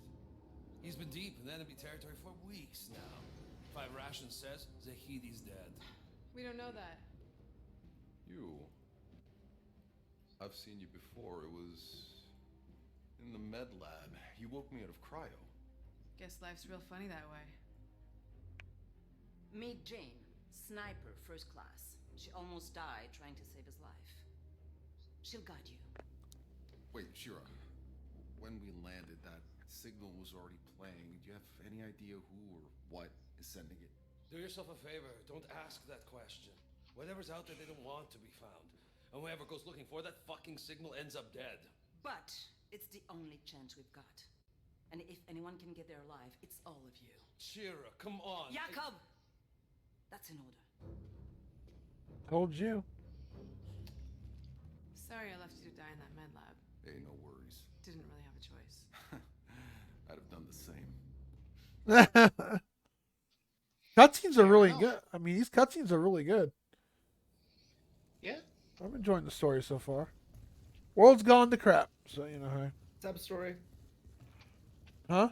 He's been deep in enemy territory for weeks now. 5 Ration says Zahidi's dead. We don't know that. I've seen you before. It was in the med lab. You woke me out of cryo. Guess life's real funny that way. Meet Jane, sniper, first class. She almost died trying to save his life. She'll guide you. Wait, Shira. When we landed, that signal was already playing. Do you have any idea who or what is sending it? Do yourself a favor. Don't ask that question. Whatever's out there, they don't want to be found. And whoever goes looking for that fucking signal ends up dead. But it's the only chance we've got. And if anyone can get there alive, it's all of you. Shira, come on. Jakob! That's an order. Told you. Sorry I left you to die in that med lab. Hey, no worries. Didn't really have a choice. I'd have done the same. Cutscenes are really good. I mean, these cutscenes are really good. Yeah. I'm enjoying the story so far. World's gone to crap, so you know how. Sub story. Huh?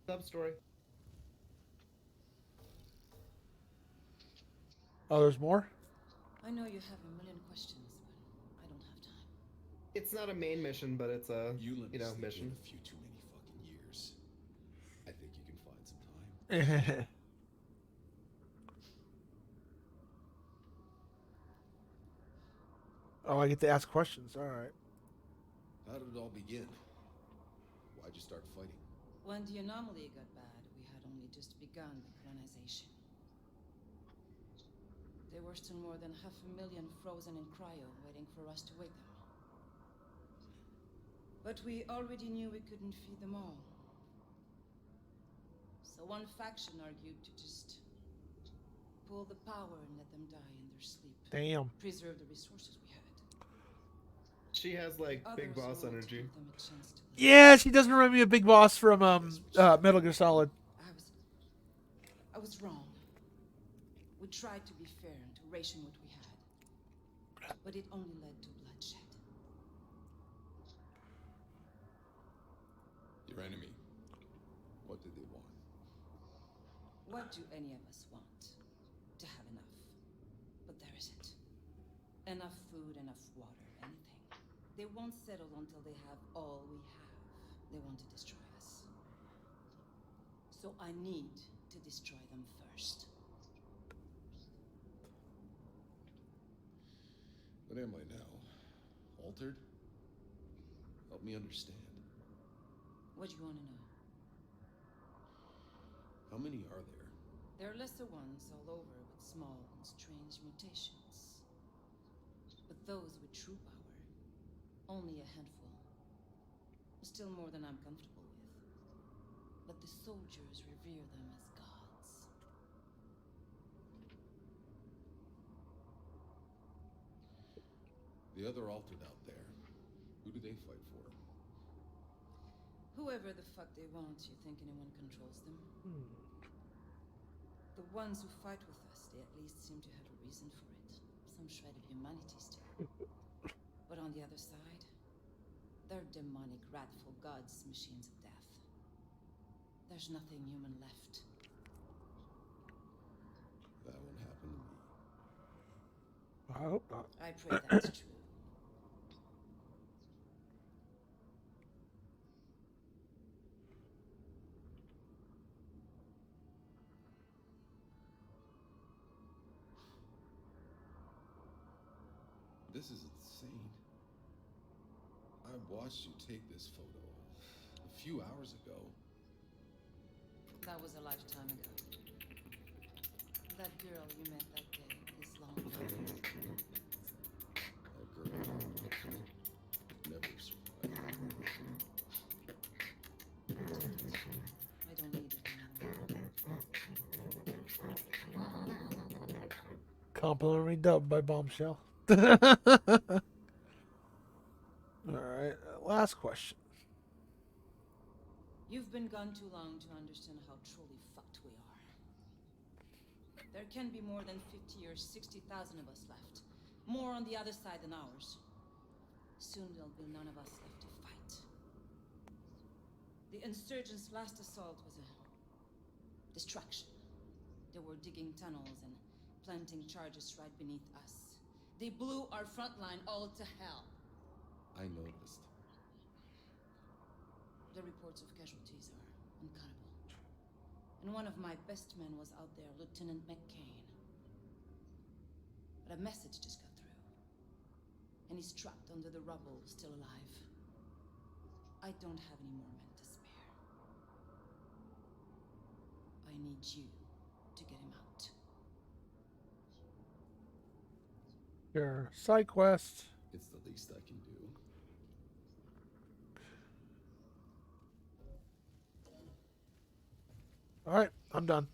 Sub story. Oh, there's more? I know you have a million questions, but I don't have time. It's not a main mission, but it's a mission. A few too many fucking years. I think you can find some time. Oh, I get to ask questions. All right. How did it all begin? Why'd you start fighting? When the anomaly got bad, we had only just begun the colonization. There were still more than 500,000 frozen in cryo waiting for us to wake them. But we already knew we couldn't feed them all. So one faction argued to just pull the power and let them die in their sleep. Damn. Preserve the resources we had. She has like big boss energy. Yeah, she doesn't remind me of Big Boss from Metal Gear Solid. I was wrong. We tried to be fair and to ration what we had. But it only led to bloodshed. Your enemy. What did they want? What do any of us want? To have enough. But there isn't. Enough food, enough water, anything. They won't settle until they have all we have. They want to destroy us. So I need to destroy them first. What am I now? Altered? Help me understand. What do you want to know? How many are there? There are lesser ones all over with small and strange mutations. But those with true power, only a handful. Still more than I'm comfortable with. But the soldiers revere them as gods. The other altered out there. Who do they fight for? Whoever the fuck they want, you think anyone controls them? The ones who fight with us, they at least seem to have a reason for it. Some shred of humanity still. But on the other side, they're demonic, wrathful gods, machines of death. There's nothing human left. That won't happen to me. I hope not. I pray that's true. This is insane. I watched you take this photo a few hours ago. That was a lifetime ago. That girl you met that day is long gone. That girl never survived. I don't need it anymore. Complimentary dubbed by Bombshell. Alright, last question. You've been gone too long to understand how truly fucked we are. There can be more than 50 or 60,000 of us left. More on the other side than ours. Soon there'll be none of us left to fight. The insurgents' last assault was a distraction. They were digging tunnels and planting charges right beneath us. They blew our front line all to hell. I noticed. The reports of casualties are uncountable. And one of my best men was out there, Lieutenant McCain. But a message just got through. And he's trapped under the rubble, still alive. I don't have any more men to spare. I need you to get him out. Your side quest. It's the least I can do. Alright, I'm done.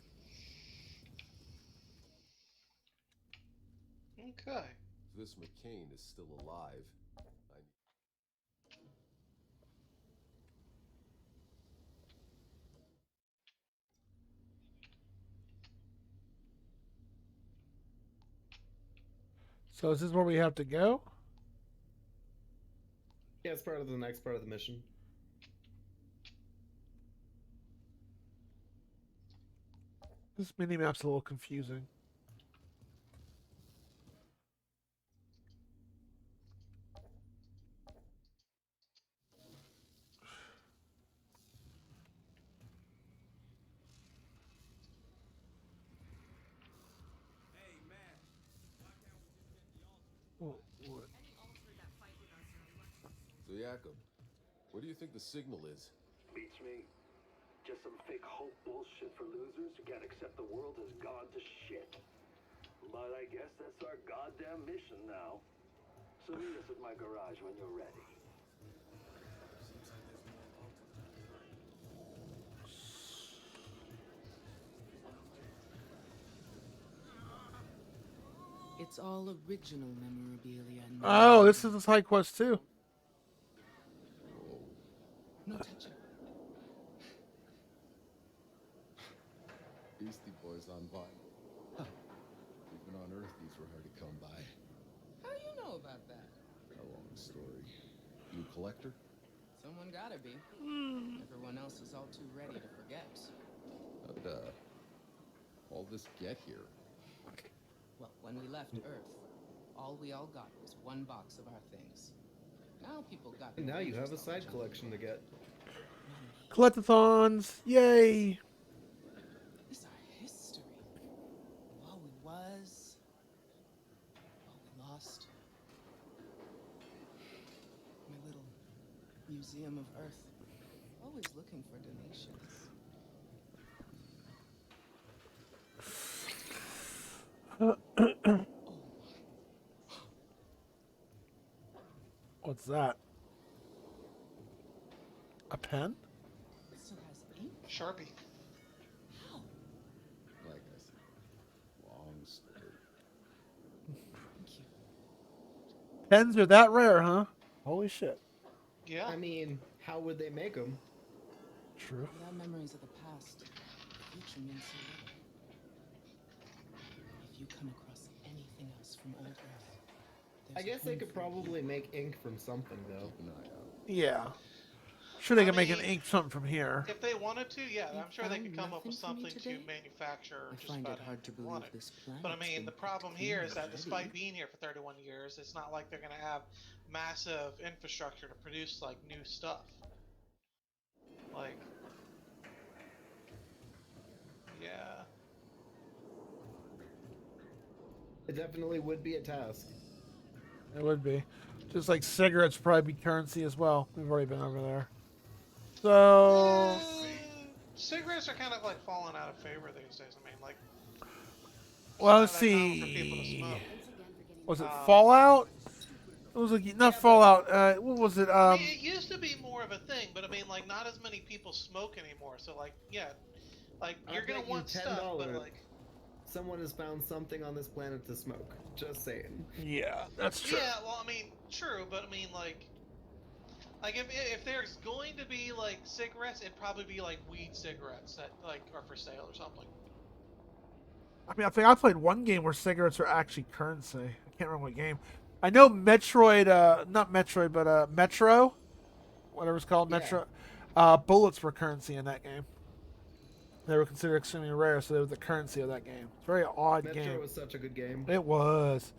Okay. If this McCain is still alive, So is this where we have to go? Yeah, it's part of the next part of the mission. This mini-map's a little confusing. What? So Jakob, what do you think the signal is? Beats me. Just some fake hope bullshit for losers who can't accept the world has gone to shit. But I guess that's our goddamn mission now. So meet us at my garage when you're ready. It's all original memorabilia. Oh, this is the side quest too. No touching. Beastie Boys on vinyl. Huh. Even on Earth, these were hard to come by. How you know about that? A long story. You a collector? Someone gotta be. Everyone else is all too ready to forget. How'd, all this get here? Well, when we left Earth, all we all got was one box of our things. Now people got. And now you have a side collection to get. Collectathons! Yay! This is our history. What we was, what we lost. My little museum of Earth. Always looking for donations. What's that? A pen? It still has ink? Sharpie. How? Like I said, long story. Thank you. Pens are that rare, huh? Holy shit. Yeah. I mean, how would they make them? True. Without memories of the past, the future means so little. If you come across anything else from old Earth, I guess they could probably make ink from something, though. Keep an eye out. Yeah. Sure, they I can make an mean, ink something from here. If they wanted to, yeah, You I'm sure they could found come up with nothing for me something to today? manufacture I just find about it hard to anything they believe wanted. this But I planet's mean, been the problem picked here clean is that already. despite being here for 31 years, it's not like they're going to have massive infrastructure to produce like new stuff. Like, yeah. It definitely would be a task. It would be. Just like cigarettes would probably be currency as well. We've already been over there. So... Cigarettes are kind of like falling out of favor these days. I mean, like, Well, it's let's not that common for people to see. smoke. Was it Fallout? It was like, not Fallout. What was it? I mean, it used to be more of a thing, but I mean, like, not as many people smoke anymore. So, like, yeah, like you're gonna want stuff, but like, someone has found something on this planet to smoke. Just saying. Yeah, that's true. yeah. Well, I mean, true, but I mean, like if there's going to be like cigarettes, it'd probably be like weed cigarettes that like are for sale or something. I mean, I think I played one game where cigarettes are actually currency. I can't remember what game. I know Metroid, not Metroid, but Metro, whatever it's called, Metro. Bullets were currency in that game. They were considered extremely rare, so they were the currency of that game. It's a very odd game. Metro was such a good game. It was.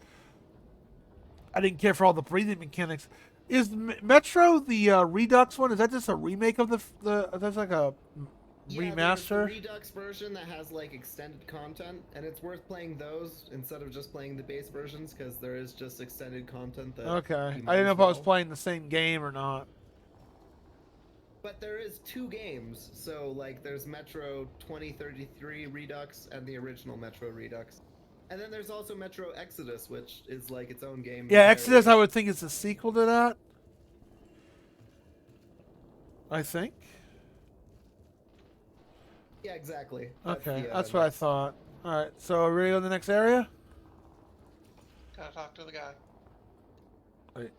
I didn't care for all the breathing mechanics. Is Metro the Redux one? Is that just a remake of the? That's like a remaster. There's the Redux version that has like extended content, and it's worth playing those instead of just playing the base versions because there is just extended content. That Okay, I you didn't might know as if I was well. playing the same game or not. But there is 2 games, so like there's Metro 2033 Redux and the original Metro Redux. And then there's also Metro Exodus, which is like its own game. Yeah, entirely. Exodus I would think is a sequel to that. I think. Yeah, exactly. Okay, the, that's what I thought. Alright, so are we ready to go to the next area? Gotta talk to the guy. Wait.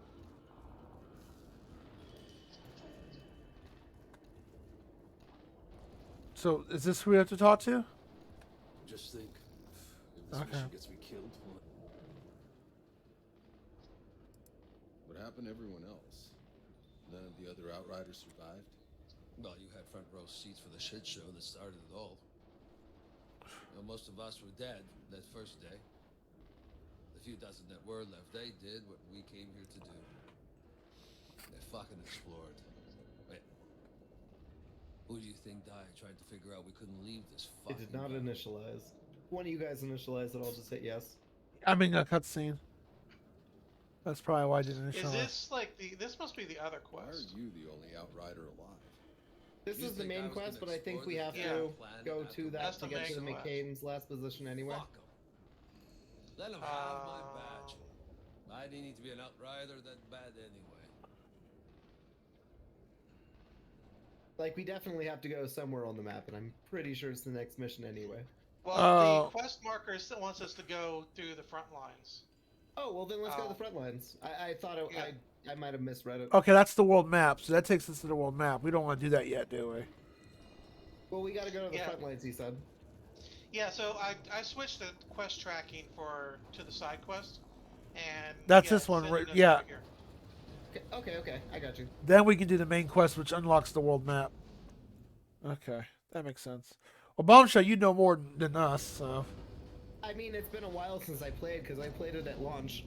So, is this who we have to talk to? Just think, if this mission gets me killed, what happened to everyone else? None of the other Outriders survived? Well, you had front row seats for the shit show that started it all. Well, most of us were dead that first day. The few dozen that were left, they did what we came here to do. They fucking explored. Wait. Who do you think died trying to figure out we couldn't leave this It fucking did not initialize. One of you guys initialize it, I'll just hit yes. I'm in a cutscene. That's probably why I didn't Is show it. this like this must be the other Why are quest? you the only Outrider alive? This You is the think I main was quest, gonna but I think explore we this have damn to planet go after to we- that That's to the get to the main quest. McCain's last position anyway. Fuck 'em. Let them have my badge. I didn't need to be an outrider that bad anyway. Like, we definitely have to go somewhere on the map, and I'm pretty sure it's the next mission anyway. Well, the quest marker wants us to go through the front lines. Oh, well then let's go to the front lines. I thought I might have misread it. Okay, that's the world map, so that takes us to the world map. We don't want to do that yet, do we? Well, we gotta go to the Yeah. front lines, he said. Yeah, so I switched the quest tracking to the side quest, and That's yeah, this one, send right? it Yeah. over here. Okay, I got you. Then we can do the main quest, which unlocks the world map. Okay, that makes sense. Well, Bombshell, you know more than us, so. I mean, it's been a while since I played, because I played it at launch.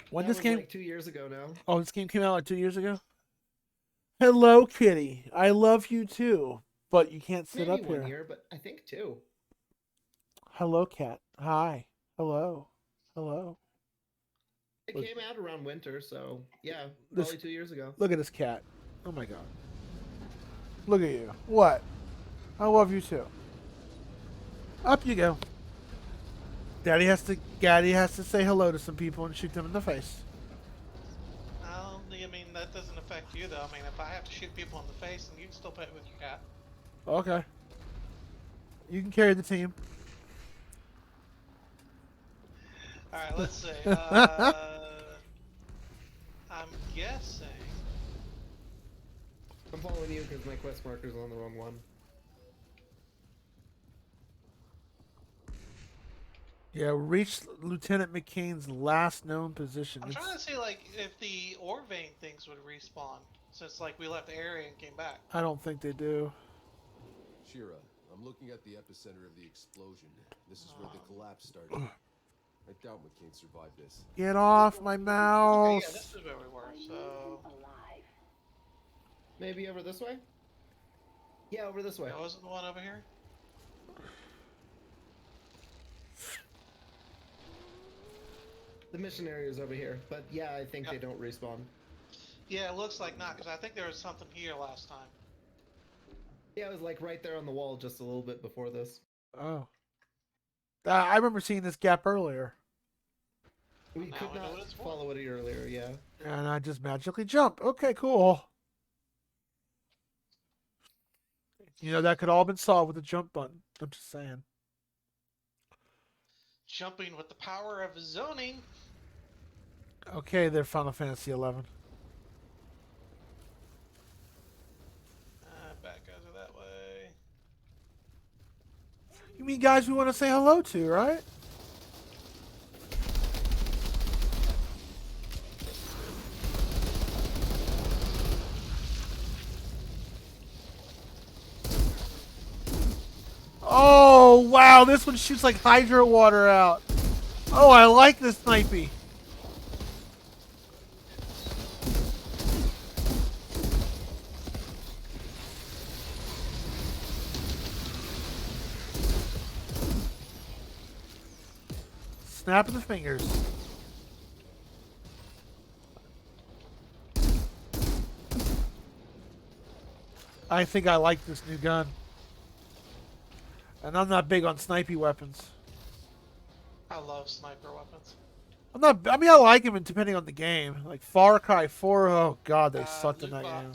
When That this was game? like 2 years ago now. Oh, this game came out like 2 years ago? Hello, kitty. I love you too, but you can't sit Maybe up 1 here. year, but I think 2. Hello, cat. Hi. Hello. Hello. It Look- came out around winter, so yeah, This- probably 2 years ago. Look at this cat. Oh my god. Look at you. What? I love you too. Up you go. Daddy has to say hello to some people and shoot them in the face. I mean, that doesn't affect you though. I mean, if I have to shoot people in the face, then you can still play it with your cat. Okay. You can carry the team. All right, let's see. I'm guessing. I'm following you because my quest marker's on the wrong one. Yeah, reach Lieutenant McCain's last known position. I'm trying to see like if the ore vein things would respawn since like we left the area and came back. I don't think they do. Shira, I'm looking at the epicenter of the explosion. This is where the collapse started. I doubt McCain survived this. Get off my mouse. Okay, yeah, this is where we were. So maybe over this way? Yeah, over this way. That wasn't the one over here? The mission area is over here, but yeah, I think they don't respawn. Yeah, it looks like not, because I think there was something here last time. Yeah, it was like right there on the wall just a little bit before this. Oh. I remember seeing this gap earlier. We could not follow it earlier, yeah. And I just magically jump. Okay, cool. You know, that could all have been solved with a jump button. I'm just saying. Jumping with the power of zoning. Okay, they're Final Fantasy 11. Back guys are that way. You mean guys we want to say hello to, right? Oh, wow, this one shoots like hydro water out. Oh, I like this snipey. Snapping the fingers. I think I like this new gun. And I'm not big on snipey weapons. I love sniper weapons. I mean, I like them depending on the game. Like Far Cry 4, oh god, they sucked in that game.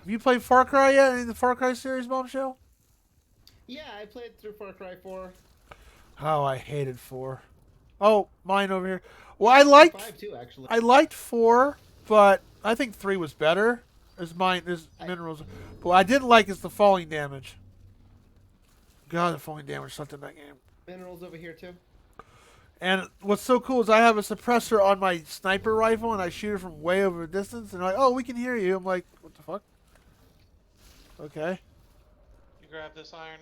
Have you played Far Cry yet? Any of the Far Cry series, Bombshell? Yeah, I played through Far Cry 4. Oh, I hated 4. Oh, mine over here. Well, I liked 5 too, actually. I liked 4, but I think 3 was better. There's minerals. But what I didn't like is the falling damage. God, the falling damage sucked in that game. Minerals over here too. And what's so cool is I have a suppressor on my sniper rifle, and I shoot it from way over a distance, and they're like, oh, we can hear you. I'm like, what the fuck? Okay. You grab this iron.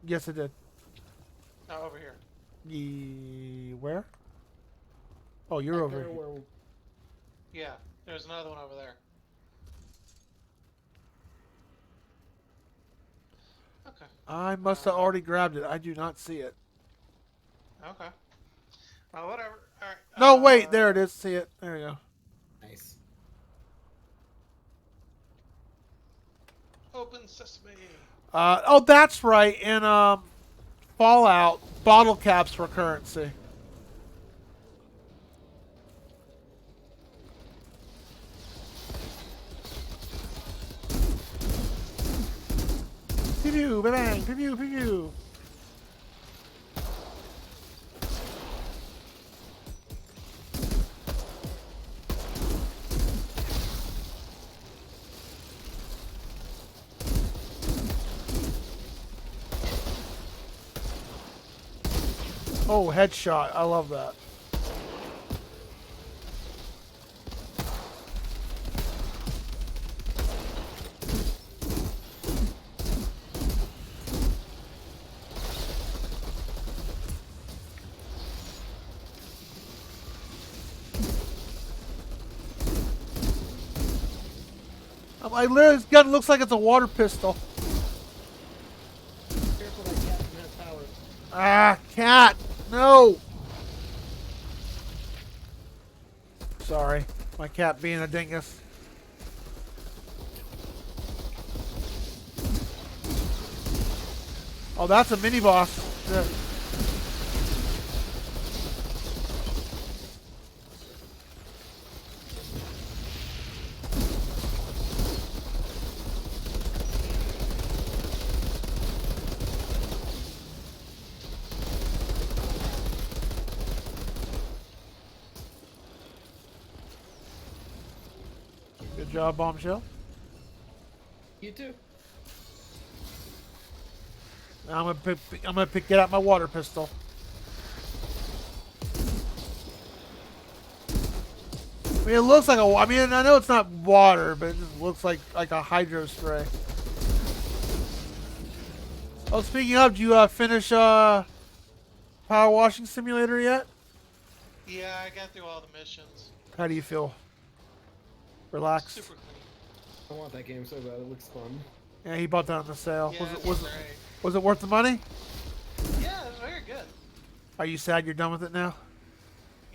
Yes, I did. No, over here. Where? Oh, you're over here. Yeah, there's another one over there. Okay. I must have already grabbed it. I do not see it. Okay. Whatever. All right. No, wait. There it is. See it. There you go. Nice. Open sesame. Oh, that's right. In Fallout, bottle caps were currency. Pew pew, bang, pew pew, pew pew. Oh, headshot. I love that. I literally, this gun looks like it's a water pistol. Careful, that cat has power. Ah, cat. No. Sorry. My cat being a dingus. Oh, that's a mini boss. Good. job, Bombshell. You too. Now I'm gonna get out my water pistol. I mean, it looks like I mean, I know it's not water, but it just looks like a hydro spray. Oh, speaking of, did you finish Power Washing Simulator yet? Yeah, I got through all the missions. How do you feel? Relaxed. Super clean. I want that game so bad. It looks fun. Yeah, he bought that on the sale. Yeah, Was it worth the money? Yeah, it was very good. Are you sad you're done with it now?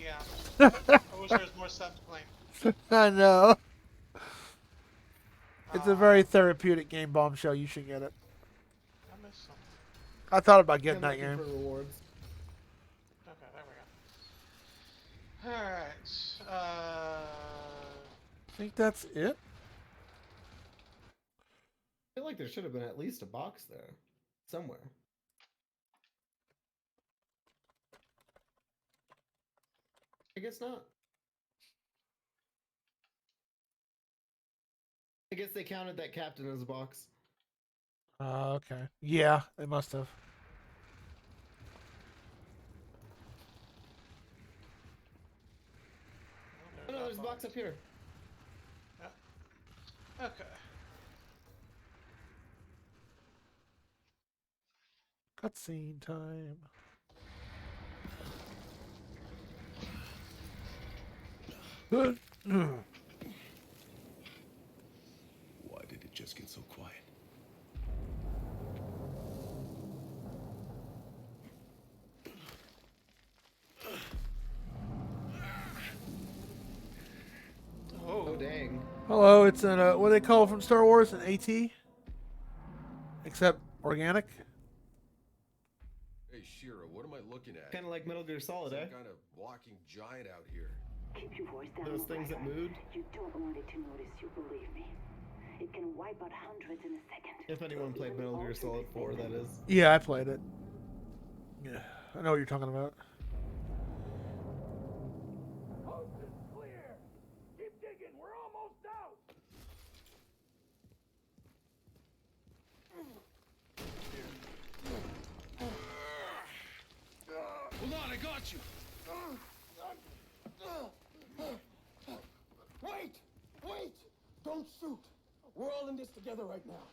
Yeah. I wish there was more stuff to claim. I know. It's a very therapeutic game, Bombshell. You should get it. I missed something. I thought about getting I'm that looking game. for rewards. Okay, there we go. Alright. I think that's it. I feel like there should have been at least a box there. Somewhere. I guess not. I guess they counted that captain as a box. Okay. Yeah, they must have. Oh no, there's a box up here. Yeah. Okay. Cutscene time. Why did it just get so quiet? Oh dang. Hello, it's an what do they call it from Star Wars? An AT? Except organic? Hey, Shira, what am I looking at? Kind of like Metal Gear Solid, eh? Some kind of walking giant out here. Keep your voice down. Those things that moved. You don't want it to notice you, believe me. It can wipe out hundreds in a second. If anyone played Metal Gear Solid 4, that is. Yeah, I played it. Yeah, I know what you're talking about. Coast is clear. Keep digging. We're almost out. Hold on, I got you. Wait! Wait! Don't shoot! We're all in this together right now.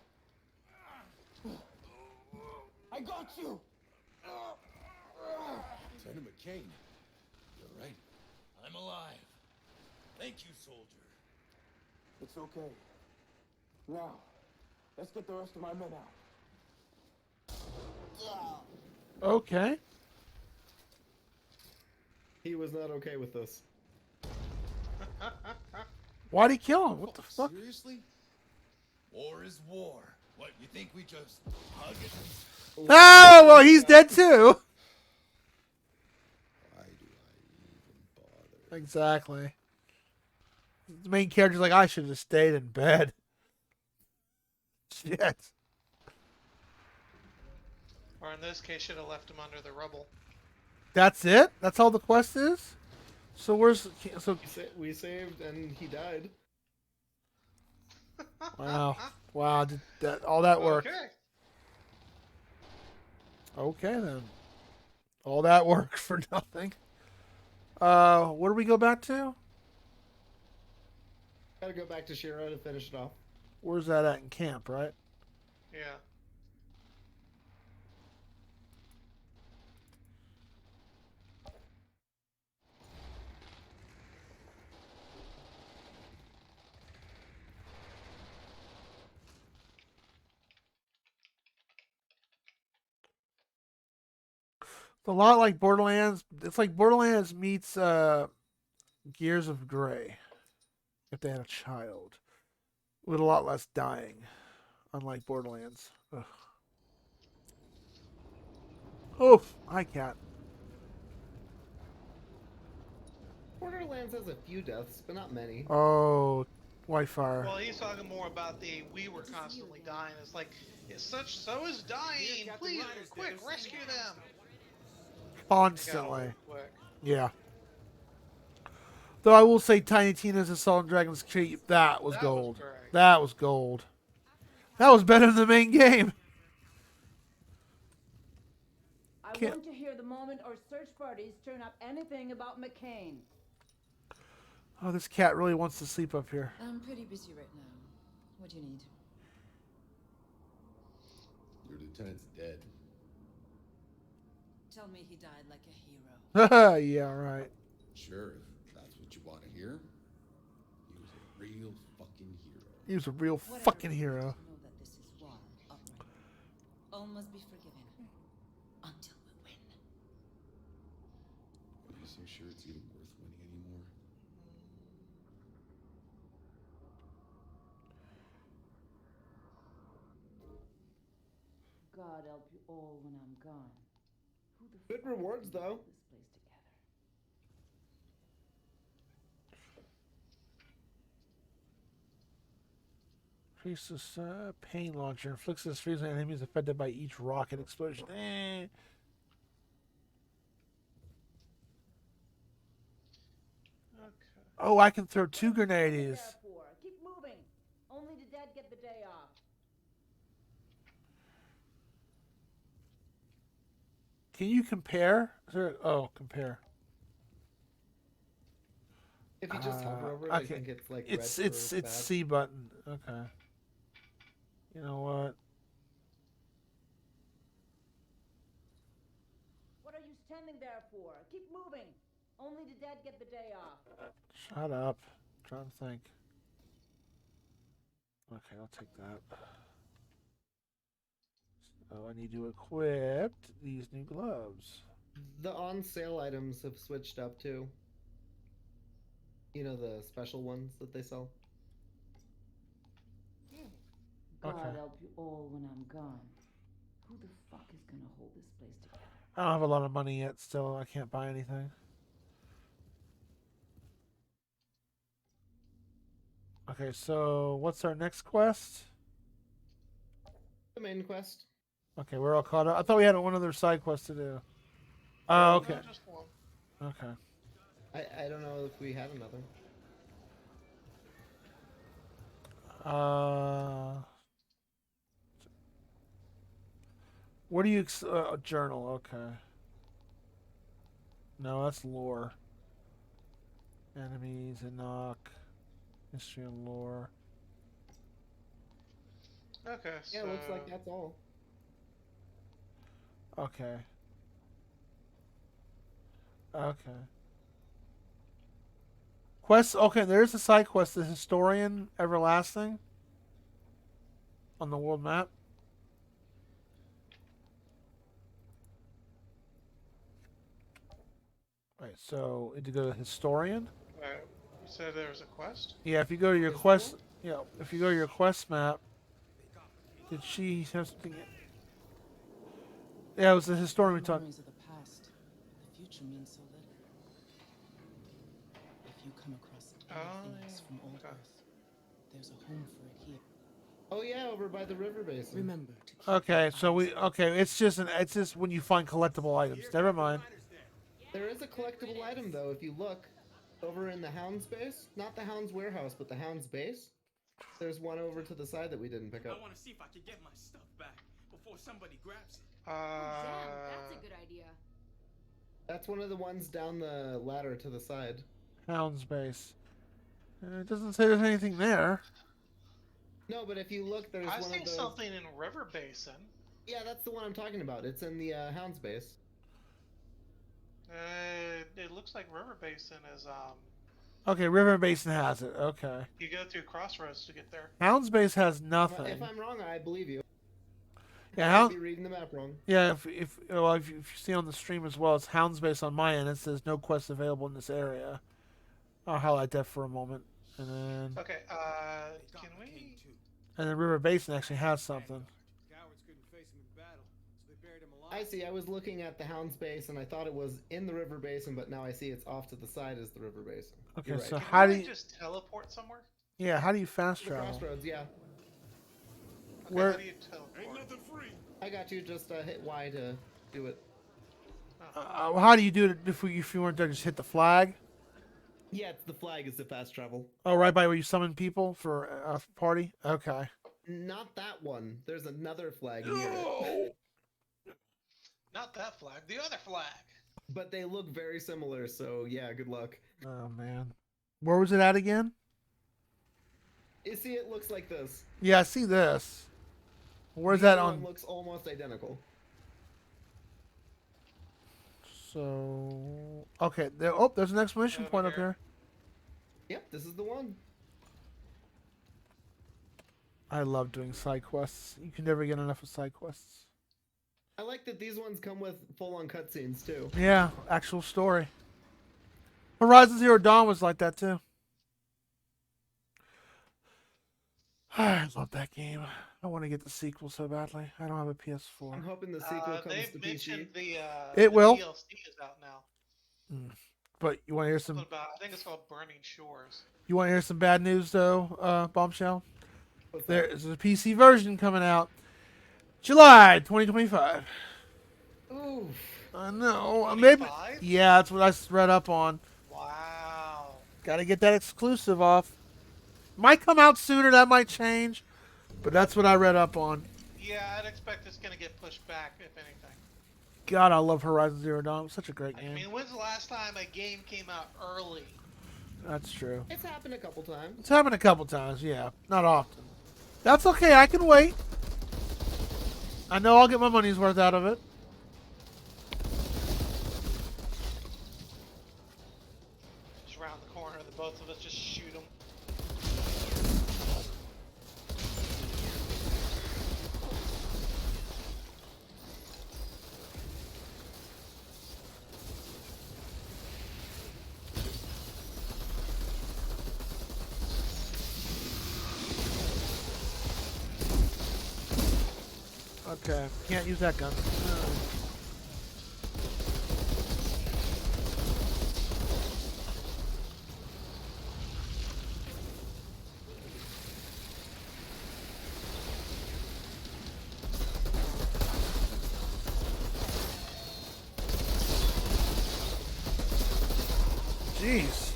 I got you! Lieutenant McCain, you all right? I'm alive. Thank you, soldier. It's okay. Now, let's get the rest of my men out. Okay. He was not okay with this. Why'd he kill him? What the fuck? Seriously? War is war. What, you think we just hug it? Oh, well, he's dead too. Why do I even bother? Exactly. The main character's like, I should have stayed in bed. Shit. Or in this case, should have left him under the rubble. That's it? That's all the quest is? So where's... So We saved and he died. wow. Wow, did that, all that work. Okay. Okay, then. All that work for nothing. Where do we go back to? Gotta go back to Shira to finish it off. Where's that at in camp, right? Yeah. It's a lot like Borderlands. It's like Borderlands meets Gears of Grey. If they had a child. With a lot less dying. Unlike Borderlands. Ugh. Oof. Hi, cat. Borderlands has a few deaths, but not many. Oh, Whitefire. Well, he's talking more about we were constantly dying. It's like, so is dying. Please, quick, rescue them. Constantly. Quick. Yeah. Though I will say Tiny Tina's Assault on Dragon's Keep, that was gold. That was gold. That was better than the main game. I want to hear the moment our search parties turn up anything about McCain. Oh, this cat really wants to sleep up here. I'm pretty busy right now. What do you need? Your lieutenant's dead. Tell me he died like a hero. Yeah, right. Sure, if that's what you want to hear. He was a real fucking hero. He was a real fucking hero. Know that this is war, outright. All must be forgiven until we win. Are you so sure it's even worth winning anymore? God help you all when I'm gone. Who the Good fuck rewards, can though. hold this place together? Increases pain launcher. Inflicts this freeze on enemies affected by each rocket explosion. Oh, I can throw 2 grenades. Therefore, keep moving. Only the dead get the day off. Can you compare? Oh, compare. If you just hover over it, I think it's like it's red it's for it's bad. C button. Okay. You know what? What are you standing there for? Keep moving. Only the dead get the day off. Shut up. I'm trying to think. Okay, I'll take that. So I need to equip these new gloves. The on-sale items have switched up too. You know, the special ones that they sell? God Okay. help you all when I'm gone. Who the fuck is gonna hold this place together? I don't have a lot of money yet still. I can't buy anything. Okay, so what's our next quest? The main quest. Okay, we're all caught up. I thought we had one other side quest to do. Oh, okay. No, just one. Okay. I don't know if we had another. What do you journal? Okay. No, that's lore. Enemies, Enoch, history and lore. Okay, Yeah, so... looks like that's all. Okay. Okay. Quest. Okay, there's a side quest, the Historian Everlasting, on the world map. Right, so to go to Historian. You said there was a quest? Yeah, if you go to your quest, yeah, if you go to your quest map, did she have something? Yeah, it was the Historian we talked. Memories of the past. The future means so little. If you come across anything else from old Earth, there's a home for it here. Oh yeah, over by the river basin. Remember to keep Okay, so it's just when you find collectible items. Never mind. There is a collectible item though, if you look over in the Hound's base. Not the Hound's warehouse, but the Hound's base. There's one over to the side that we didn't pick up. I want to see if I can get my stuff back before somebody grabs it. Damn, that's a good idea. That's one of the ones down the ladder to the side. Hound's base. It doesn't say there's anything there. No, but if you look, there's I one see of those... something in River Basin. Yeah, that's the one I'm talking about. It's in the Hound's base. It looks like River Basin is Okay, River Basin has it. Okay. you go through Crossroads to get there. Hound's base has nothing. If I'm wrong, I believe you. Yeah, I might be reading the map wrong. Yeah, if you see on the stream as well, it's Hound's base on my end. It says no quest available in this area. I'll highlight that for a moment, and then. Okay. Can we? And then River Basin actually has something. I see. I was looking at the Hound's base and I thought it was in the river basin, but now I see it's off to the side as the river basin. Okay, You're so right. how do you just teleport somewhere? Yeah, how do you fast The travel? Crossroads, yeah. Okay, Where? how do you teleport? Ain't nothing free. I got you. Just hit Y to do it. How do you do it if you weren't there? Just hit the flag. Yeah, it's the flag is the fast travel. Oh, right by where you summon people for a party? Okay. Not that one. There's another flag near it. Not that flag, the other flag. But they look very similar, so yeah, good luck. Oh, man. Where was it at again? You see, it looks like this. Yeah, I see this. Where's The that other on? one looks almost identical. So... Okay. There, oh, there's an exclamation point up here. Yep, this is the one. I love doing side quests. You can never get enough of side quests. I like that these ones come with full-on cutscenes, too. Yeah, actual story. Horizon Zero Dawn was like that, too. I love that game. I want to get the sequel so badly. I don't have a PS4. I'm hoping the sequel comes They've to mentioned PC. It will. DLC is out now. But you want to hear some... I think it's called Burning Shores. You want to hear some bad news, though, Bombshell? There's a PC version coming out. July 2025. Ooh. I know. Maybe. Yeah, that's what I read up on. Wow. Got to get that exclusive off. Might come out sooner. That might change. But that's what I read up on. Yeah, I'd expect it's going to get pushed back, if anything. God, I love Horizon Zero Dawn. It was such a great game. I mean, when's the last time a game came out early? That's true. It's happened a couple times. It's happened a couple times, yeah. Not often. That's okay. I can wait. I know I'll get my money's worth out of it. Just around the corner, the both of us just shoot them. Okay. Can't use that gun. Jeez.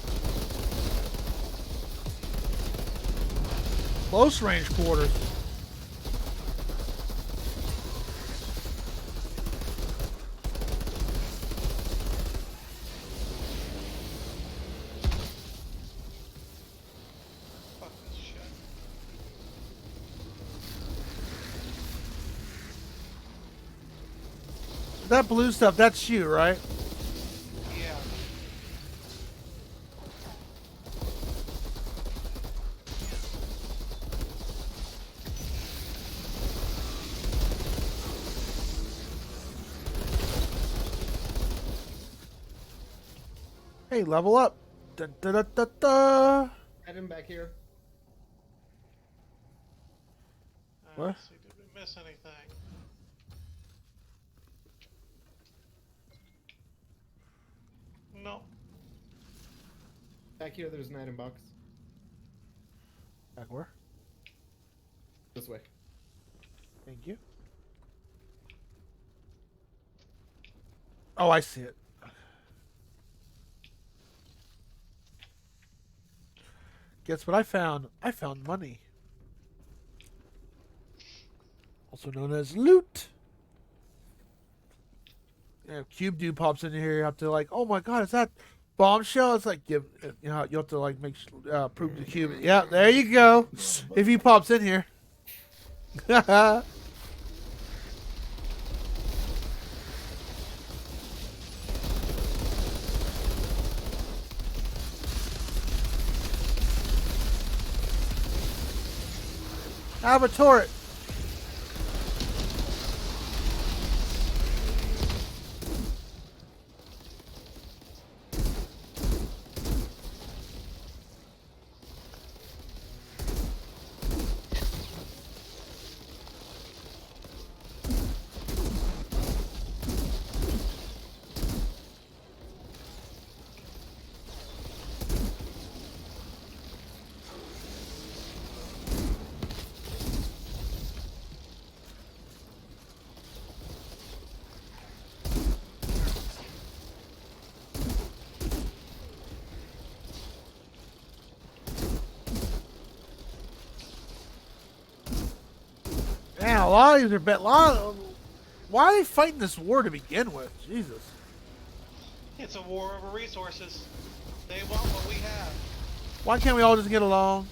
Close range quarters. That blue stuff, that's you, right? Yeah. Hey, level up. Da, da, da, da, da. Head him back here. What? Let's see, did we miss anything? No. Back here, there's an item box. Back where? This way. Thank you. Oh, I see it. Guess what I found? I found money. Also known as loot. Yeah, Cube Dude pops in here. You have to like, oh my god, is that Bombshell? It's like, you know, you have to like make prove the Cube. Yeah, there you go. If he pops in here. Have a turret. lot of these are bet. Why are they fighting this war to begin with? Jesus. It's a war over resources. They want what we have. Why can't we all just get along?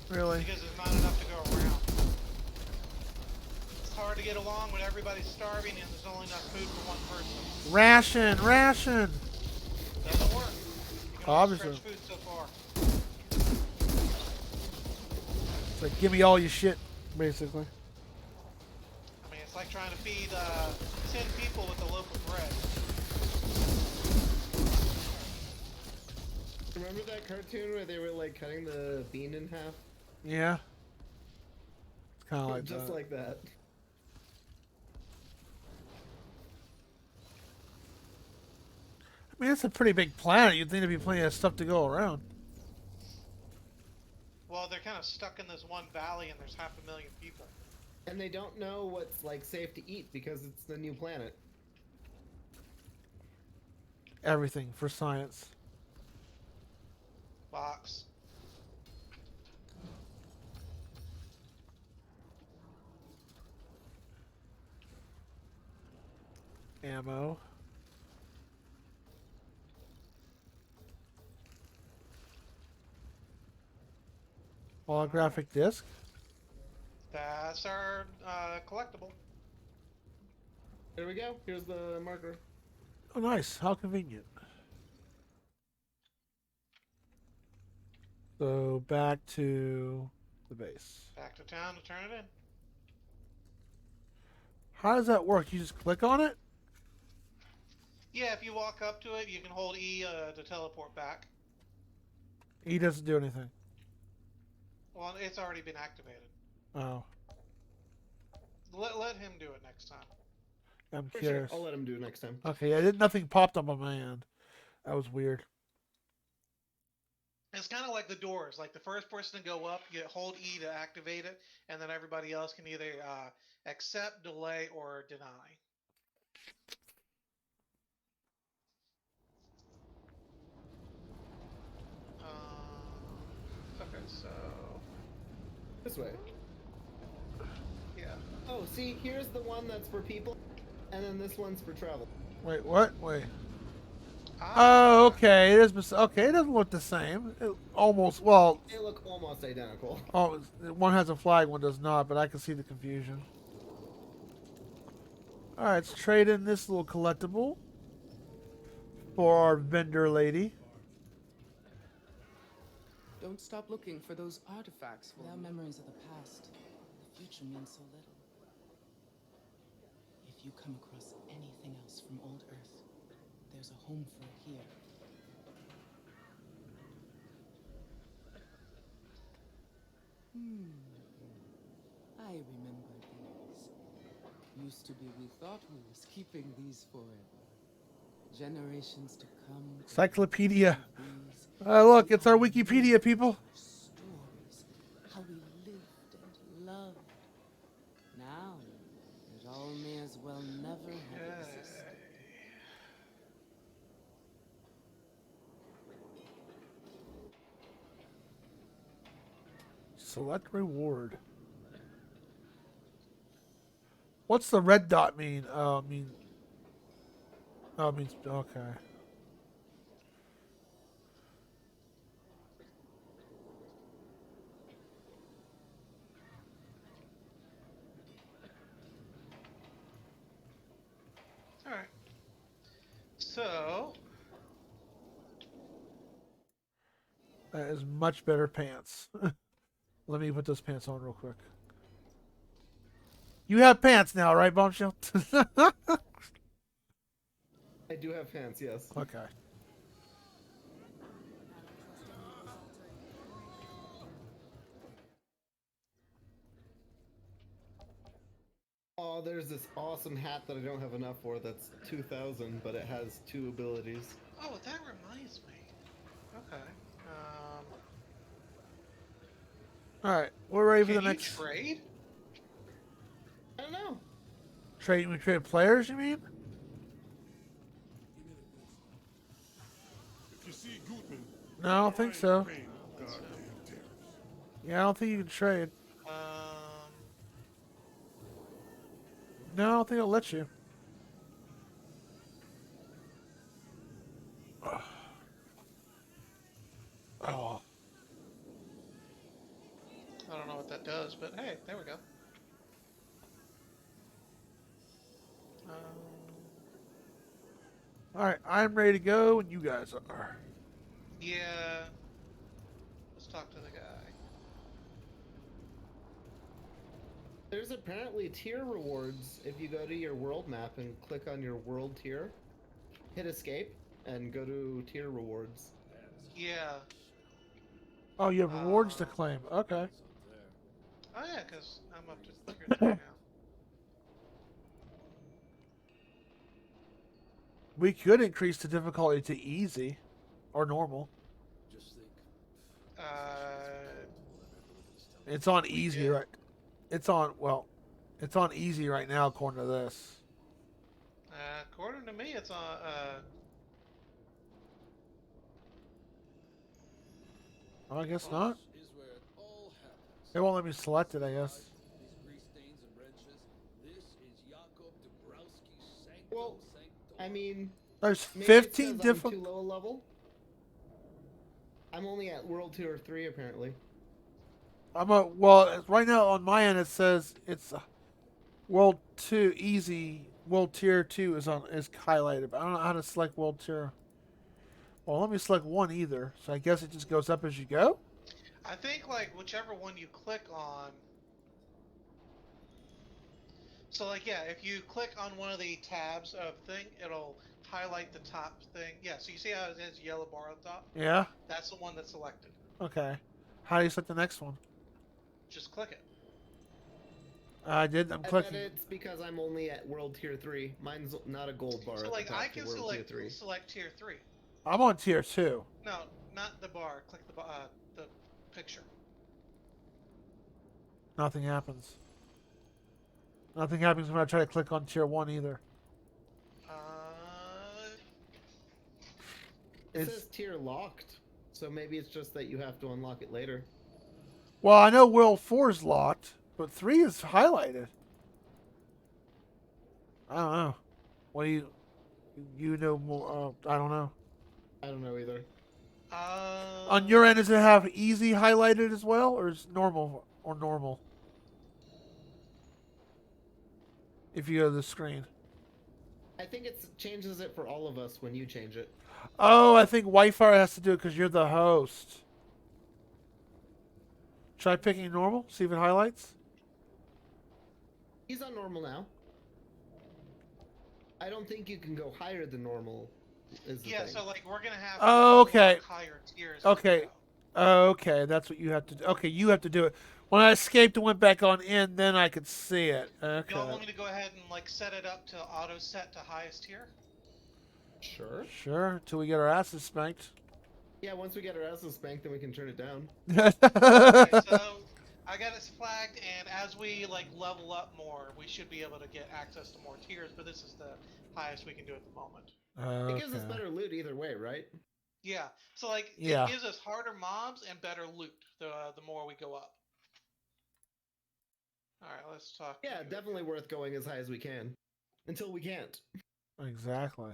Really? Because there's not enough to go around. It's hard to get along when everybody's starving and there's only enough food for one person. Ration, ration. Doesn't work. You can only Obviously. stretch food so far. It's like, give me all your shit, basically. I mean, it's like trying to feed 10 people with a loaf of bread. Remember that cartoon where they were like cutting the bean in half? Yeah. It's kind of like just that. like that. I mean, it's a pretty big planet. You'd think there'd be plenty of stuff to go around. Well, they're kind of stuck in this one valley and there's 500,000 people. And they don't know what's like safe to eat because it's the new planet. Everything for science. Box. Ammo. Holographic disc. That's our collectible. There we go. Here's the marker. Oh, nice. How convenient. So back to the base. Back to town to turn it in. How does that work? You just click on it? Yeah, if you walk up to it, you can hold E to teleport back. E doesn't do anything. Well, it's already been activated. Oh. Let him do it next time. I'm For curious. Sure. I'll let him do it next time. Okay, yeah, nothing popped up on my end. That was weird. It's kind of like the doors. Like the first person to go up, you hold E to activate it, and then everybody else can either accept, delay, or deny. Okay, so This way. yeah. Oh, see, here's the one that's for people, and then this one's for travel. Wait, what? Wait. Oh, okay. It is. Okay, it doesn't look the same. It almost. Well. They look almost identical. Oh, one has a flag, one does not. But I can see the confusion. All right, let's trade in this little collectible for our vendor lady. Don't stop looking for those artifacts. Without memories of the past, the future means so little. If you come across anything else from old Earth, there's a home for it here. I remember these. Used to be we thought we was keeping these forever. Generations to come. Encyclopedia. Look, it's our Wikipedia, people. Stories, how we lived and loved. Now, it all may as well never have existed. Select reward. What's the red dot mean? Oh, it means okay. All right. So That is much better pants. Let me put those pants on real quick. You have pants now, right, Bombshell? I do have pants, yes. Okay. Oh, there's this awesome hat that I don't have enough for that's 2,000, but it has 2 abilities. oh, that reminds me. Okay. All right, we're ready for Can the you next trade? I don't know. trade. We trade players, you mean? If you see Gutman, No, I don't think so. paying goddamn tariffs. Yeah, I don't think you can trade. No, I don't think it'll let you. Oh. I don't know what that does, but hey, there we go. Alright, I'm ready to go, and you guys are. Yeah. Let's talk to the guy. There's apparently tier rewards if you go to your world map and click on your world tier, hit escape, and go to tier rewards. Yeah. Oh, you have rewards to claim. Okay. Oh yeah, because I'm up to tier 3 now. We could increase the difficulty to easy or normal. It's on easy, right? It's on, well, it's on easy right now according to this. According to me, it's on. Oh, I guess not. It won't let me select it, I guess. Well, I mean, there's maybe 15 it says different. I'm too low a level. I'm only at world tier 3 apparently. Well, right now on my end it says it's world 2 easy. World tier 2 is highlighted, but I don't know how to select world tier. Well, let me select one either. So I guess it just goes up as you go. I think like whichever one you click on. So like yeah, if you click on one of the tabs of thing, it'll highlight the top thing. Yeah, so you see how it has a yellow bar at the top? Yeah. That's the one that's selected. Okay. How do you select the next one? Just click it. I did. I'm clicking. Bet it's because I'm only at world tier 3. Mine's not a gold bar. So at like the top I for can world select tier 3. tier 3. I'm on tier 2. No, not the bar. Click the picture. Nothing happens. Nothing happens when I try to click on tier 1 either. It says tier locked, so maybe it's just that you have to unlock it later. Well, I know World 4 is locked, but 3 is highlighted. I don't know. What do you know more? I don't know. I don't know either. On your end, does it have easy highlighted as well, or is normal or normal? If you go to the screen. I think it changes it for all of us when you change it. Oh, I think Whitefire has to do it because you're the host. Try picking normal, see if it highlights. He's on normal now. I don't think you can go higher than normal. Yeah, so like we're gonna have Oh, okay. higher tiers. Okay. Okay, that's what you have to do. Okay, you have to do it. When I escaped and went back on in, then I could see it. Okay. Y'all want me to go ahead and like set it up to auto set to highest tier? Sure. Sure, until we get our asses spanked. Yeah, once we get our asses spanked, then we can turn it down. Okay, so I got it flagged, and as we like level up more, we should be able to get access to more tiers. But this is the highest we can do at the moment. It gives us better loot either way, right? Yeah. So like Yeah. it gives us harder mobs and better loot the more we go up. All right, let's talk. Yeah, definitely worth going as high as we can, until we can't. Exactly.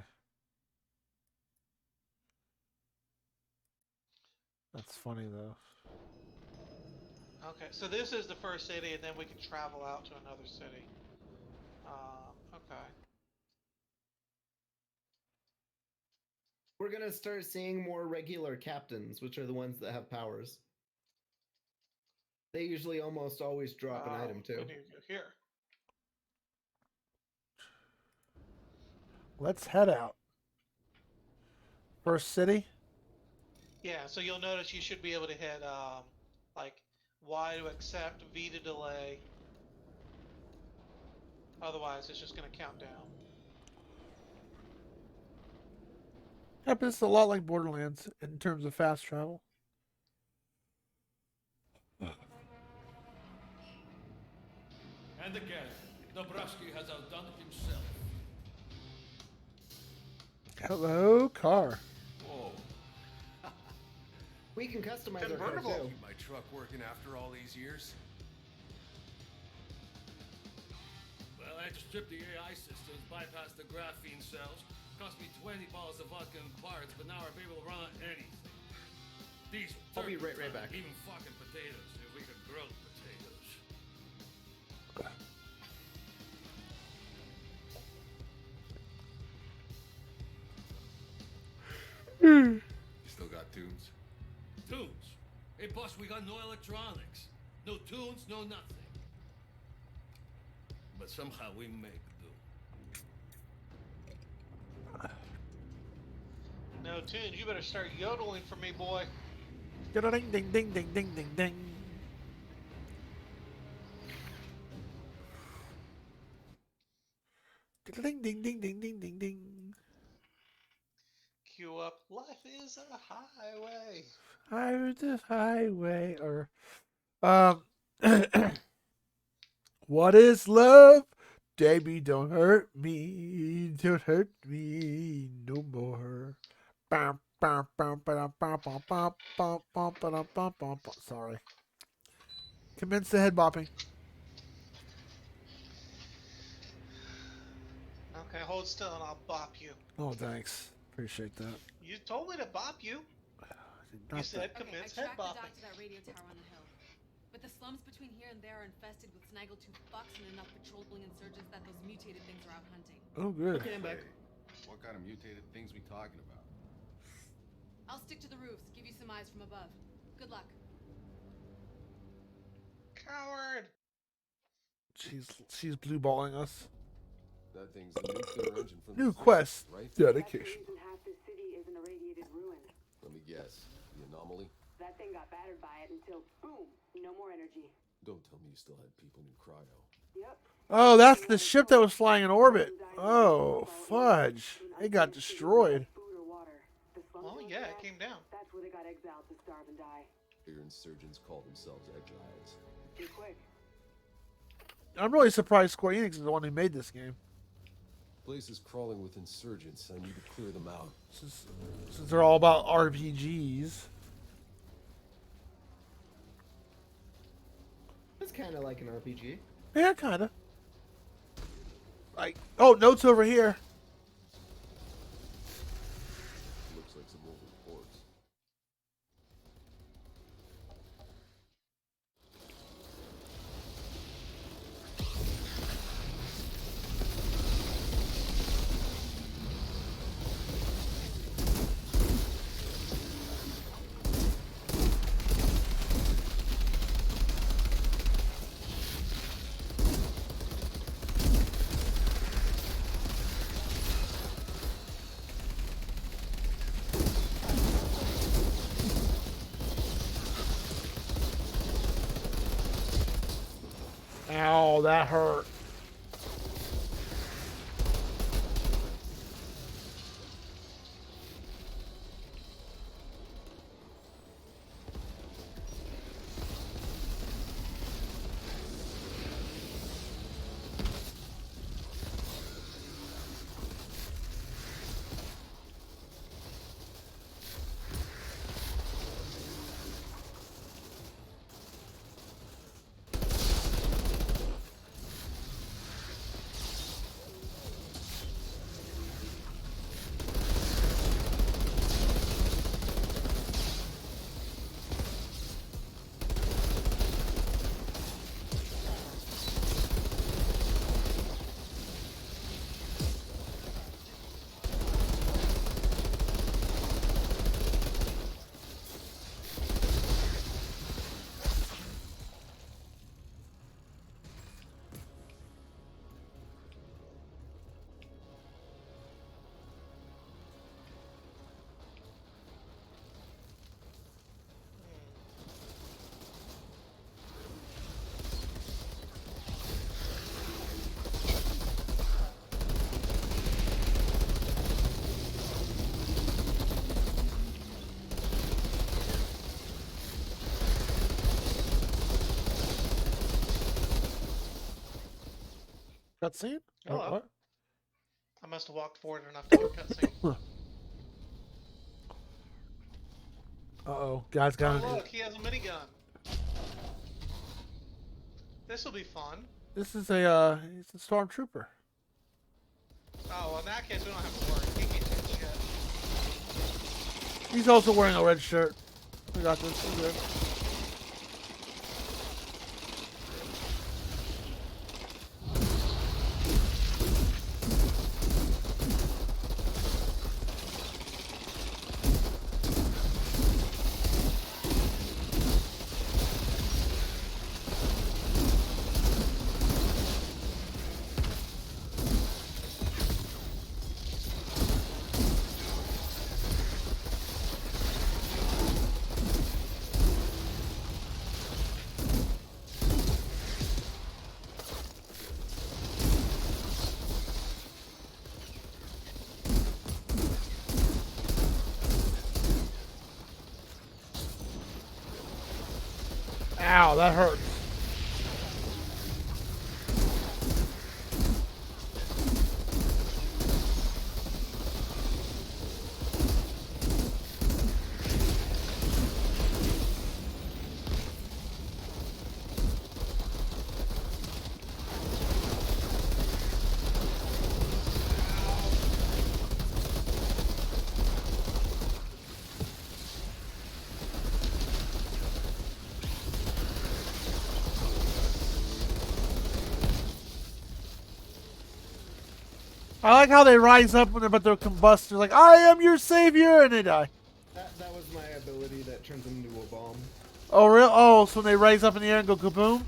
That's funny though. Okay, so this is the first city, and then we can travel out to another city. Okay. We're gonna start seeing more regular captains, which are the ones that have powers. They usually almost always drop an item too. We need to go here. Let's head out. First city. Yeah, so you'll notice you should be able to hit like Y to accept, V to delay. Otherwise, it's just going to count down. Yeah, but it's a lot like Borderlands in terms of fast travel. And again, Dobrowski has outdone himself. Hello, car. Whoa. We can customize our car Convertible. too. Keep my truck working after all these years? Well, I Tried to strip the AI systems, bypass the graphene cells. Cost me 20 bottles of vodka and parts, but now we're able to run anything. These I'll be right back. Even fucking potatoes, if we could grow potatoes. You still got tunes? Tunes? Hey, boss, we got no electronics. No tunes, no nothing. But somehow we make do. No tunes. You better start yodeling for me, boy. Ding ding ding ding ding ding ding. Ding ding ding ding ding ding ding. Cue up. Life is a highway. Highway to highway, or what is love? Baby, don't hurt me no more. Sorry. Commence the head bopping. Okay, hold still and I'll bop you. Oh, thanks. Appreciate that. You told me to bop you. You said commence head I tracked the bopping. dock to that radio tower on the hill. But the slums between here and there are infested with snaggletooth fucks and enough patrolling insurgents that those mutated things are out hunting. Oh, good. Okay, I'm back. What kind of mutated things we talking about? I'll stick to the roofs, give you some eyes from above. Good luck. Coward! She's blue balling us. That thing's the nuclear engine from New the quest. right? Dedication. Half the city is an irradiated ruin. Let me guess. The anomaly? That thing got battered by it until, boom, no more energy. Don't tell me you still had people in cryo. Yep. Oh, that's the ship that was flying in orbit. Oh, fudge. It got destroyed. Oh, yeah, it came down. That's where they got exiled to starve and die. Your insurgents call themselves exiles. Be quick. I'm really surprised Square Enix is the one who made this game. Place is crawling with insurgents. I need to clear them out. Since they're all about RPGs. It's kind of like an RPG. Yeah, kind of. Like, oh, notes over here. Looks like some old reports. Ow, that hurt. Cutscene? Hello. What? I must have walked forward enough to get cutscene. Uh-oh. Guy's got Oh, an... look, he has a minigun. This will be fun. This is he's a stormtrooper. Oh, well, in that case, we don't have to worry. He can take shit. He's also wearing a red shirt. We got this. We're good. Ow, that hurts. I like how they rise up when they're about to combust. They're like, I am your savior, and they die. That was my ability that turns them into a bomb. Oh, real? Oh, so when they rise up in the air and go kaboom?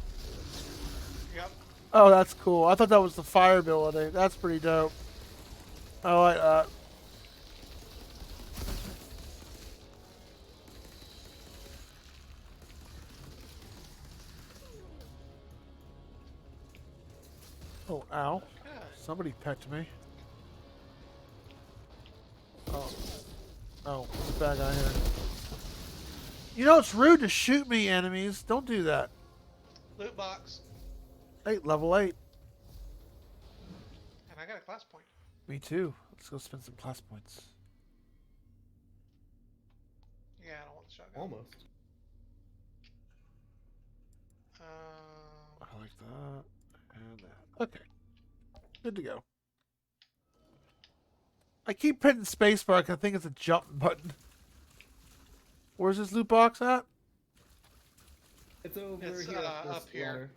Yep. Oh, that's cool. I thought that was the fire ability. That's pretty dope. I like that. Oh, ow. Somebody pecked me. Oh. Oh, there's a bad guy here. You know, it's rude to shoot me, enemies. Don't do that. Loot box. Hey, level 8. And I got a class point. Me too. Let's go spend some class points. Yeah, I don't want the shotgun. Almost. I like that. And that. Okay. Good to go. I keep hitting spacebar because I think it's a jump button. Where's this loot box at? It's over It's, here. up here. Ladder.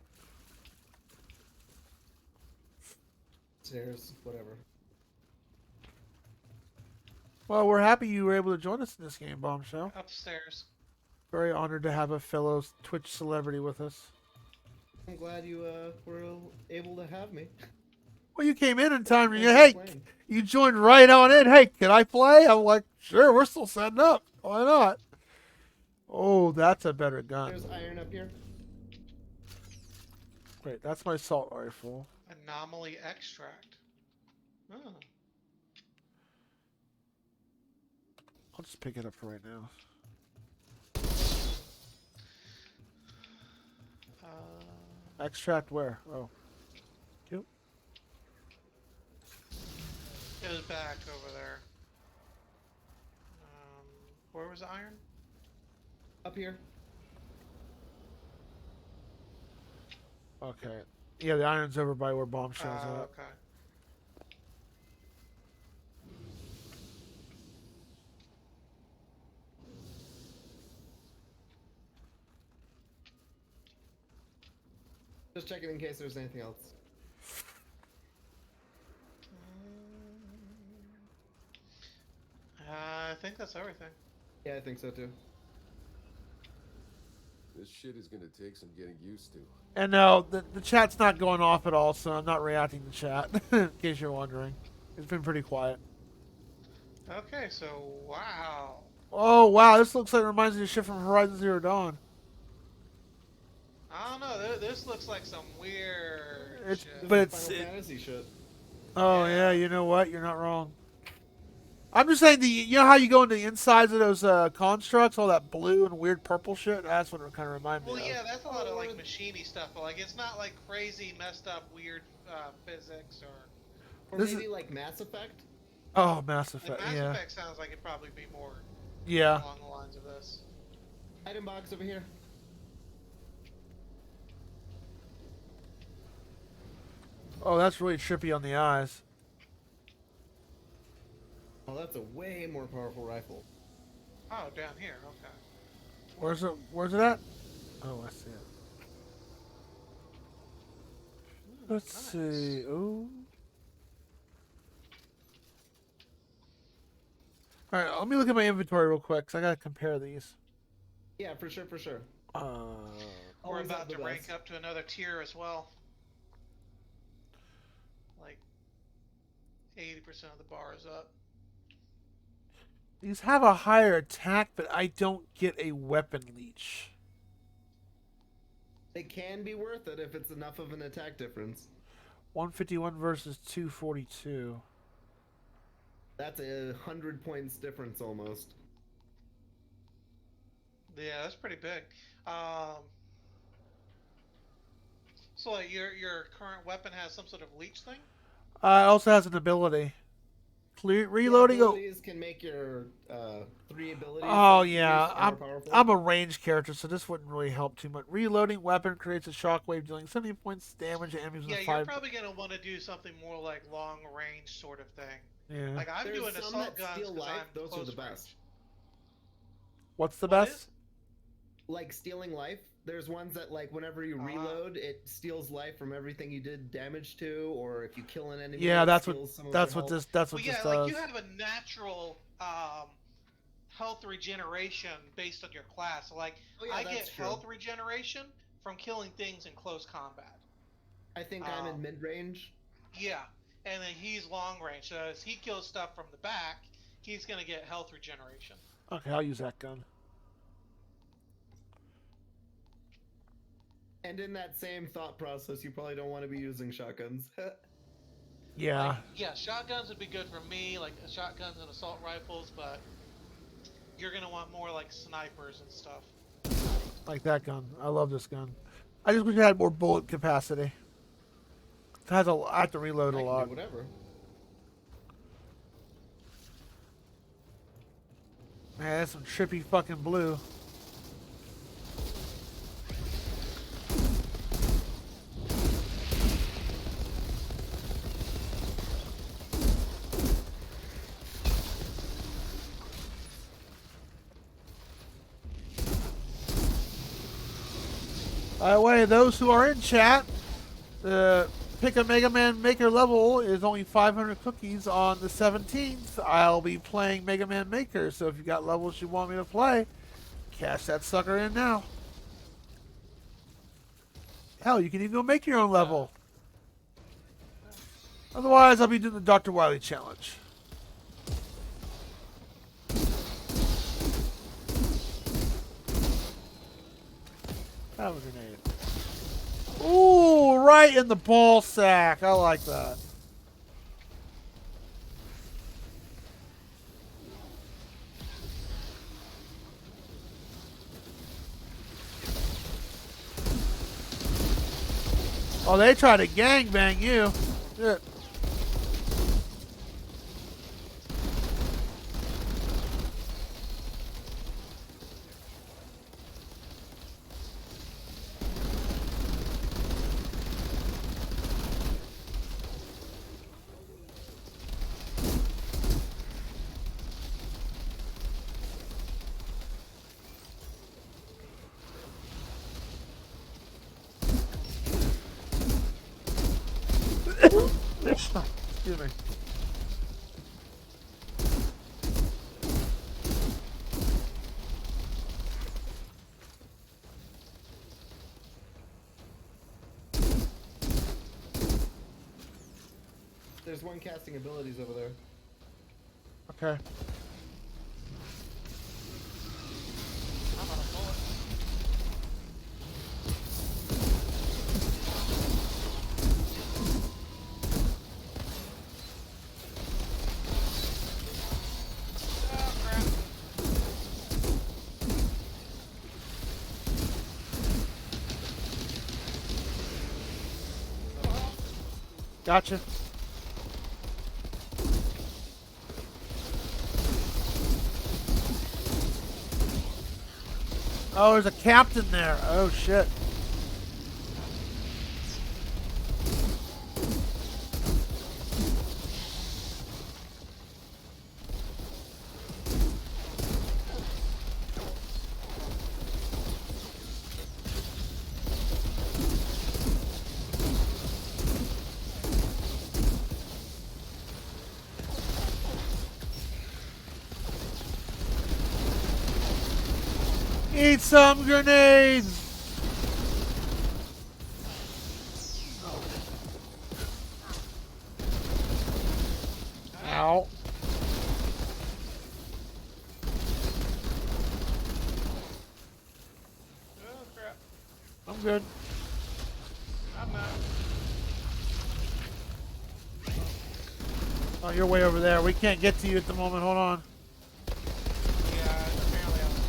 Stairs, whatever. Well, we're happy you were able to join us in this game, Bombshell. Upstairs. Very honored to have a fellow Twitch celebrity with us. I'm glad you were able to have me. Well, you came in time. And hey, you joined right on in. Hey, can I play? I'm like, sure, we're still setting up. Why not? Oh, that's a better gun. There's iron up here. Wait, that's my assault rifle. Anomaly extract. Oh. I'll just pick it up for right now. Extract where? Oh. Yep. It was back over there. Where was the iron? Up here. Okay. Yeah, the iron's over by where Bombshell's at. Okay. Just checking in case there's anything else. I think that's everything. Yeah, I think so too. This shit is gonna take some getting used to. And no, the chat's not going off at all, so I'm not reacting to chat, in case you're wondering. It's been pretty quiet. Okay, so wow. Oh, wow, this looks like it reminds me of shit from Horizon Zero Dawn. I don't know. This looks like some weird shit. But it's Final Fantasy shit. Oh yeah, you know what? You're not wrong. I'm just saying you know how you go into the insides of those constructs, all that blue and weird purple shit. That's what it kind of reminds me of. Well, yeah, that's a lot of like machiney stuff, but like it's not like crazy, messed up, weird physics or. Or maybe like Mass Effect. Oh, Mass Effect. Mass yeah. Effect sounds like it'd probably be more. Yeah. Along the lines of this. Item box over here. Oh, that's really trippy on the eyes. Oh, that's a way more powerful rifle. Oh, down here. Okay. Where's it? Where's it at? Oh, I see it. Let's see. Oh. All right, let me look at my inventory real quick, cause I gotta compare these. Yeah, for sure, for sure. We're Always about have the to rank best. up to another tier as well. Like 80% of the bar is up. These have a higher attack, but I don't get a weapon leech. It can be worth it if it's enough of an attack difference. 151 versus 242. That's 100 points difference almost. Yeah, that's pretty big. So like your current weapon has some sort of leech thing? It also has an ability. Reloading. Yeah, abilities can make your 3 abilities. Oh that you yeah, use more powerful. I'm a ranged character, so this wouldn't really help too much. Reloading weapon creates a shockwave, dealing 70 points damage to enemies Yeah, with you're 5. probably gonna want to do something more like long range sort of thing. Yeah. Like I'm There's doing some assault that guns steal because life. I'm Those are close the range. best. What's the What best? is? Like stealing life. There's ones that like whenever you reload, it steals life from everything you did damage to, or if you kill an enemy. Yeah, it that's steals what some of that's their what health. this Well, does. like you have a natural health regeneration based on your class. So, like Oh, yeah, I that's get true. health regeneration from killing things in close combat. I think I'm in mid range. Yeah, and then he's long range. So as he kills stuff from the back, he's gonna get health regeneration. Okay, I'll use that gun. And in that same thought process, you probably don't want to be using shotguns. Yeah. Like, yeah, shotguns would be good for me, like shotguns and assault rifles, but you're gonna want more like snipers and stuff. Like that gun. I love this gun. I just wish it had more bullet capacity. It has I have to reload a lot. Whatever. Man, that's some trippy fucking blue. By the way, those who are in chat, pick a Mega Man Maker level is only 500 cookies on the 17th. I'll be playing Mega Man Maker, so if you got levels you want me to play, cash that sucker in now. Hell, you can even go make your own level. Otherwise, I'll be doing the Dr. Wily challenge. Have a grenade. Ooh, right in the ball sack. I like that. Oh, they try to gangbang you. Yeah. Excuse me. There's one casting abilities over there. Okay. I'm on a bullet. Gotcha. Oh, there's a captain there. Oh, shit. Eat some grenades! Ow. Oh crap. I'm good. I'm not. Oh, you're way over there. We can't get to you at the moment. Hold on. Yeah, apparently I was.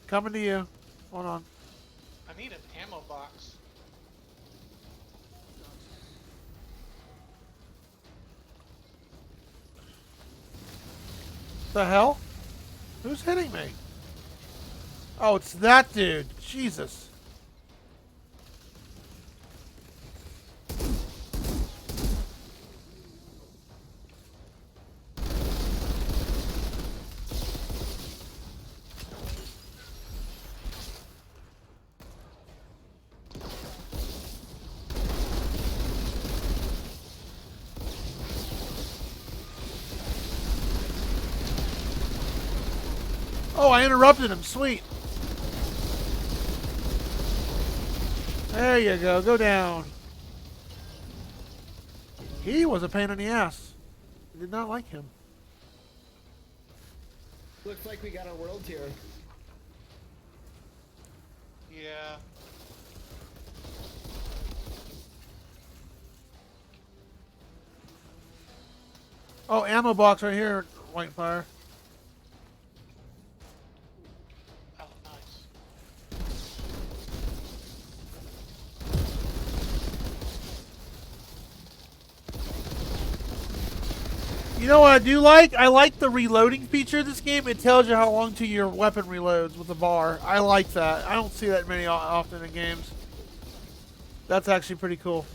Coming to you. Hold on. I need an ammo box. The hell? Who's hitting me? Oh, it's that dude. Jesus. Oh, I interrupted him. Sweet. There you go. Go down. He was a pain in the ass. I did not like him. Looks like we got our world tier. Yeah. Oh, ammo box right here, Whitefire. Oh, nice. You know what I do like? I like the reloading feature of this game. It tells you how long to your weapon reloads with the bar. I like that. I don't see that many often in games. That's actually pretty cool.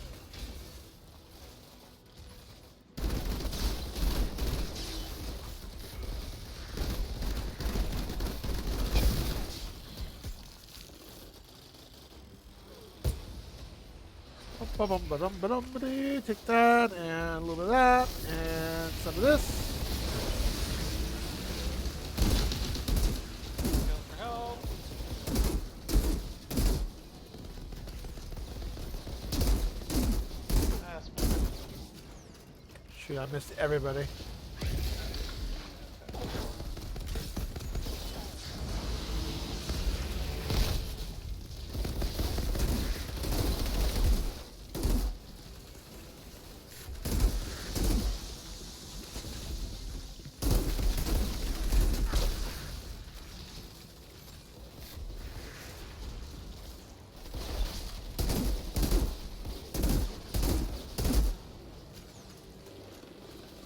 Take that, and a little bit of that, and some of this. Go for help. That's better. Shoot, I missed everybody.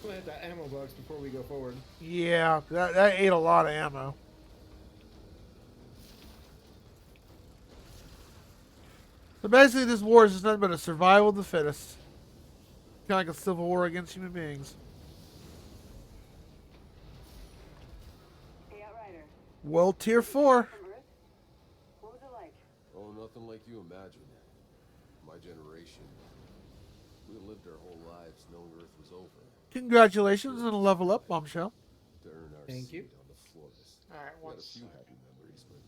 Hit that ammo box before we go forward. Yeah, that ate a lot of ammo. So basically, this war is just nothing but a survival of the fittest. Kind of like a civil war against human beings. Hey, Outrider. World Tier 4. What was it like? Oh, nothing like you imagine. My generation, we lived our whole lives knowing Earth was over. Congratulations on a level up, Bombshell. To earn our Thank you. seat on the floors. Alright, We had one a few second. happy memories, but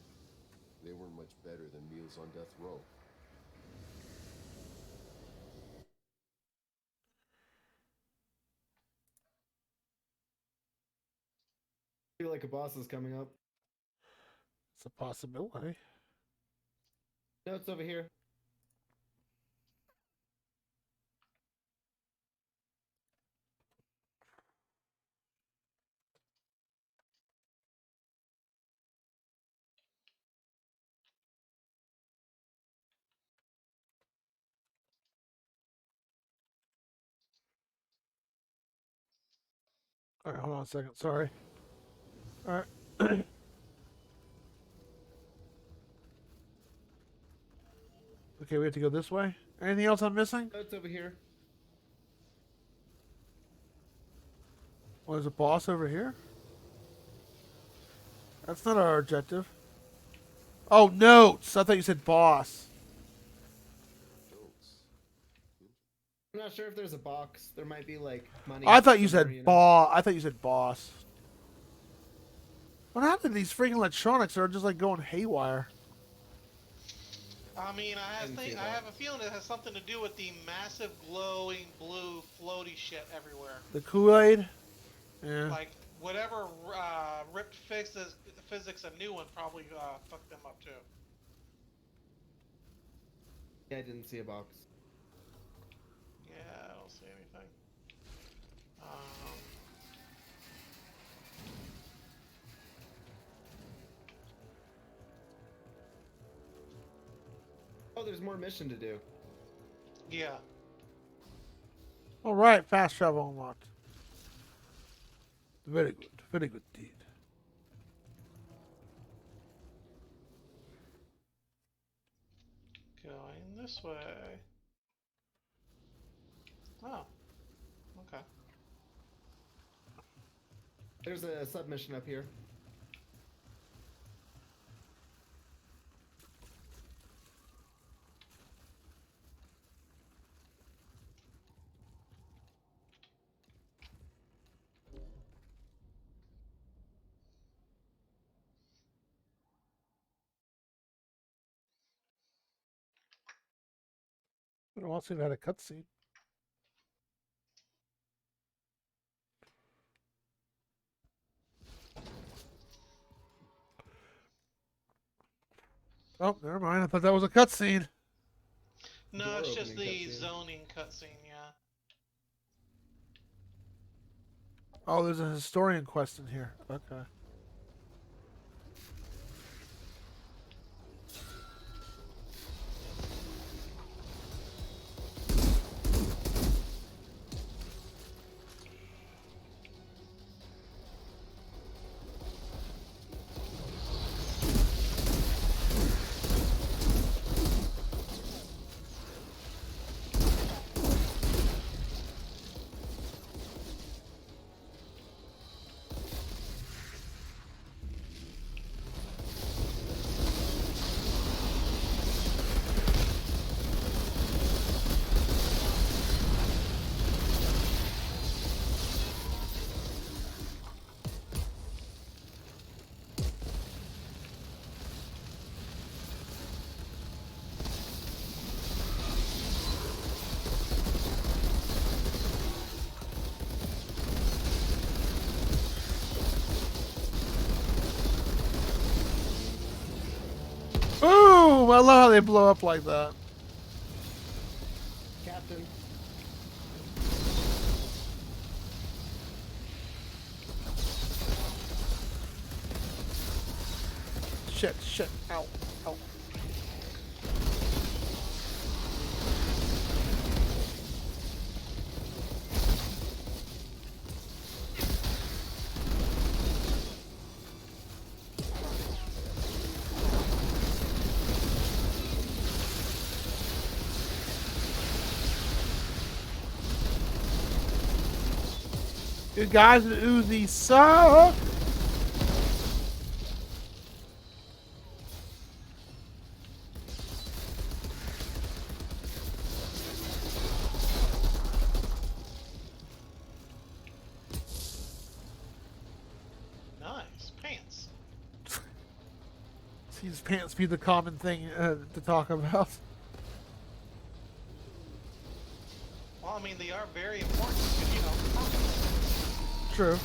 they weren't much better than meals on death row. I feel like a boss is coming up. It's a possibility. No, it's over here. Alright, hold on a second. Sorry. Alright. Okay, we have to go this way. Anything else I'm missing? No, it's over here. Oh, there's a boss over here? That's not our objective. Oh, notes! I thought you said boss. Notes. I'm not sure if there's a box. There might be like money. I thought you somewhere, said know? boss. I thought you said boss. What happened to these freaking electronics? Are just like going haywire. I mean, I have a feeling it has something to do with the massive glowing blue floaty shit everywhere. The Kool-Aid? Yeah. Like, whatever ripped physics a new one probably fucked them up too. Yeah, I didn't see a box. Yeah, I don't see anything. Oh, there's more mission to do. Yeah. All right, fast travel unlocked. Very good indeed. Going this way. Oh. Okay. There's a submission up here. I don't want to see that a cutscene. Oh, never mind. I thought that was a cutscene. No, it's just the zoning cutscene, yeah. Oh, there's a historian quest in here. Okay. Boom! I love how they blow up like that. Captain. Shit. Ow. You guys with Uzi suck. Nice. Pants. These pants be the common thing to talk about. Well, I mean, they are very important, you know. True.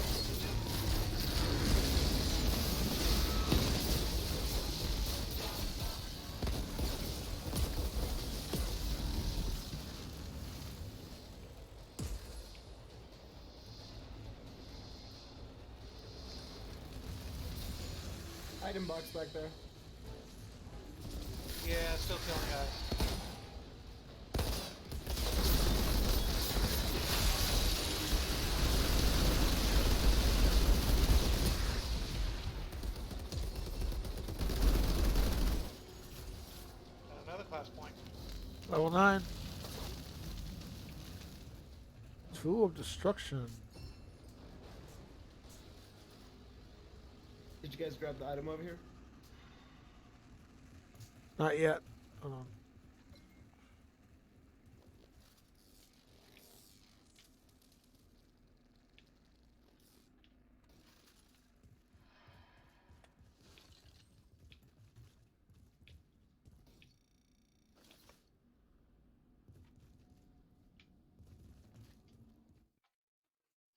Item box back there. Yeah, still killing guys. Another class point. Level 9. Tool of Destruction. Did you guys grab the item over here? Not yet. Hold on.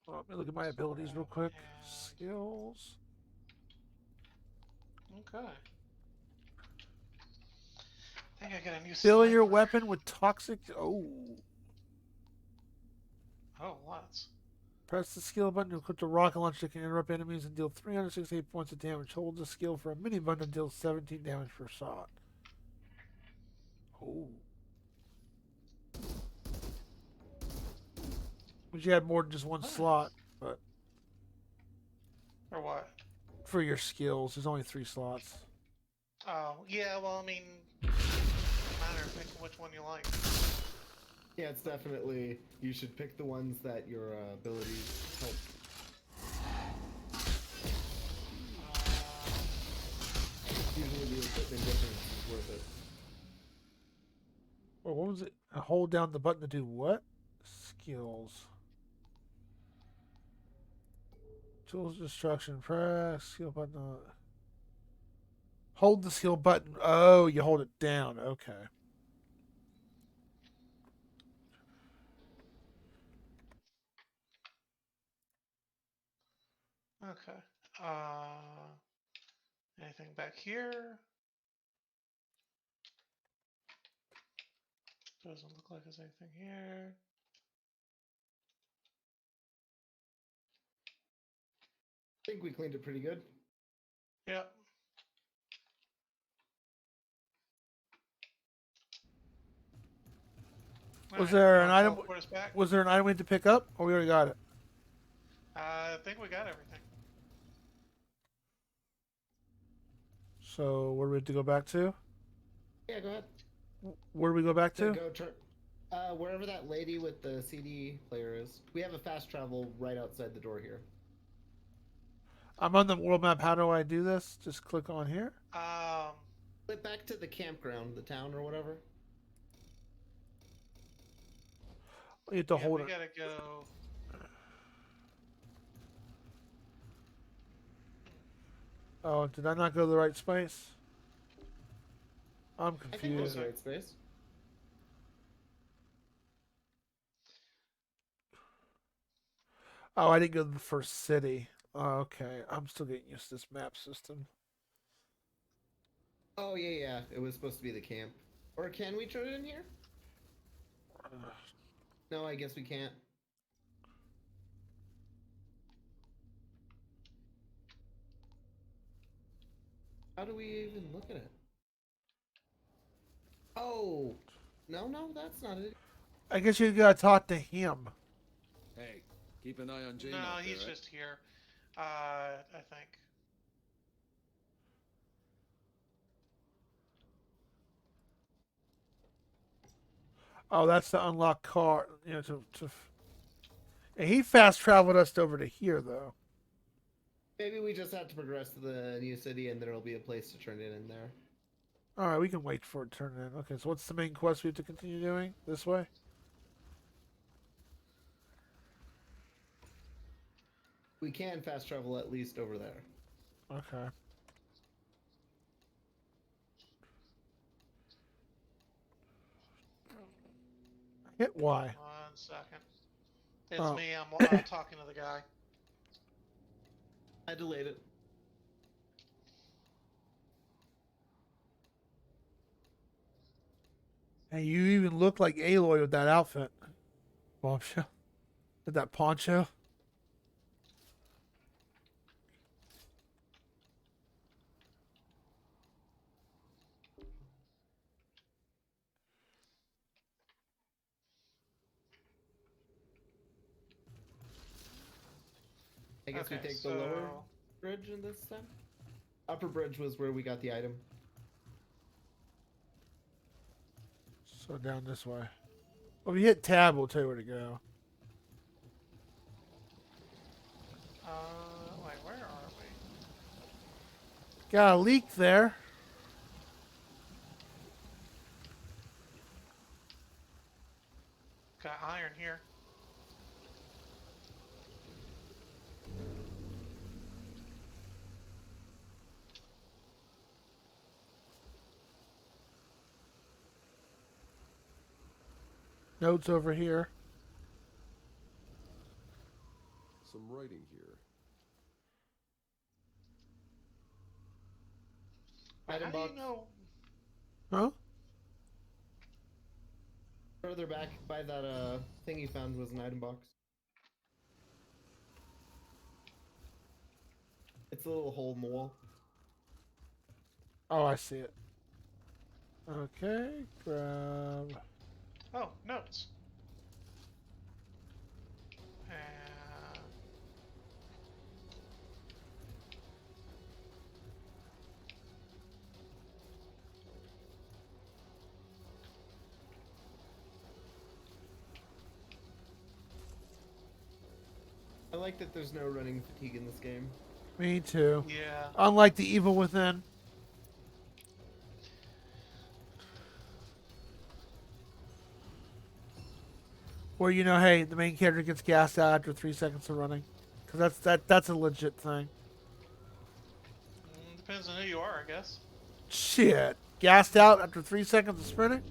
Let me look at my abilities real quick. Skills. Okay. I think I got a new Fill your sniper. weapon with toxic. Oh. Oh, lots. Press the skill button to equip the rocket launcher that can interrupt enemies and deal 368 points of damage. Hold the skill for a mini button and deal 17 damage per shot. Oh. But you had more than just one slot, but Or what? for your skills, there's only 3 slots. Oh, yeah, well, I mean, it doesn't matter. Pick which one you like. Yeah, it's definitely, you should pick the ones that your abilities help. Usually the equipment difference is worth it. Well, what was it? Hold down the button to do what? Skills. Tools destruction. Press skill button. Hold the skill button. Oh, you hold it down. Okay. Okay. Anything back here? Doesn't look like there's anything here. I think we cleaned it pretty good. Yep. Was there Alright, an item? teleport us back? Was there an item we had to pick up, or we already got it? I think we got everything. So where do we have to go back to? Yeah, go ahead. Where do we go back to? Go wherever that lady with the CD player is. We have a fast travel right outside the door here. I'm on the world map. How do I do this? Just click on here. Flip back to the campground, the town or whatever. You have to hold we it. gotta go. Oh, did I not go to the right space? I'm I think confused. that's the right space. Oh, I didn't go to the first city. Oh, okay. I'm still getting used to this map system. Oh, yeah. It was supposed to be the camp. Or can we turn it in here? No, I guess we can't. How do we even look at it? Oh, no, that's not it. I guess you gotta talk to him. Hey, keep an eye on Jane. No, out there, he's right? just here. I think. Oh, that's the unlock car. You know, and he fast traveled us over to here, though. Maybe we just have to progress to the new city and there'll be a place to turn it in there. All right, we can wait for it to turn in. Okay, so what's the main quest we have to continue doing? This way? We can fast travel at least over there. Okay. Hit Y. 1 second. It's Oh. me. I'm talking to the guy. I delayed it. And you even look like Aloy with that outfit. Bombshell. With that poncho. I guess we Okay, take the lower bridge in this time? Upper bridge was where we got the item. So down this way. Well, if you hit tab, we'll tell you where to go. Wait, where are we? Got a leak there. Got iron here. Notes over here. writing here? Item How do box. you know? Huh? Further back by that thing you found was an item box. It's a little hole in the wall. Oh, I see it. Okay, grab. Oh, notes. And I like that there's no running fatigue in this game. Me too. yeah. Unlike the Evil Within. Where you know, hey, the main character gets gassed out after 3 seconds of running, because that's a legit thing. Depends on who you are, I guess. Shit, gassed out after 3 seconds of sprinting.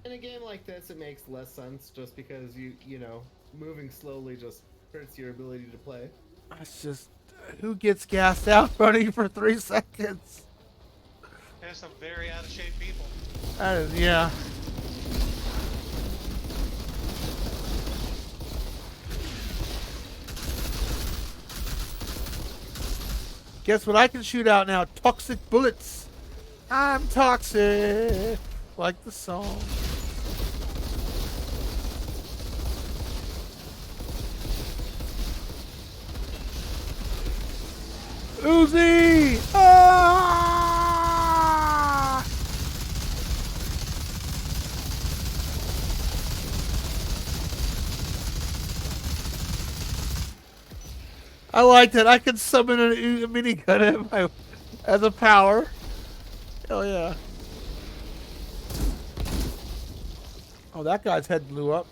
In a game like this, it makes less sense just because you know, moving slowly just hurts your ability to play. That's just who gets gassed out running for 3 seconds. There's some very out of shape people. That is, yeah. Guess what I can shoot out now? Toxic bullets. I'm toxic. Like the song. Uzi! Ah! I like that. I can summon a minigun as a power. Hell yeah. Oh, that guy's head blew up.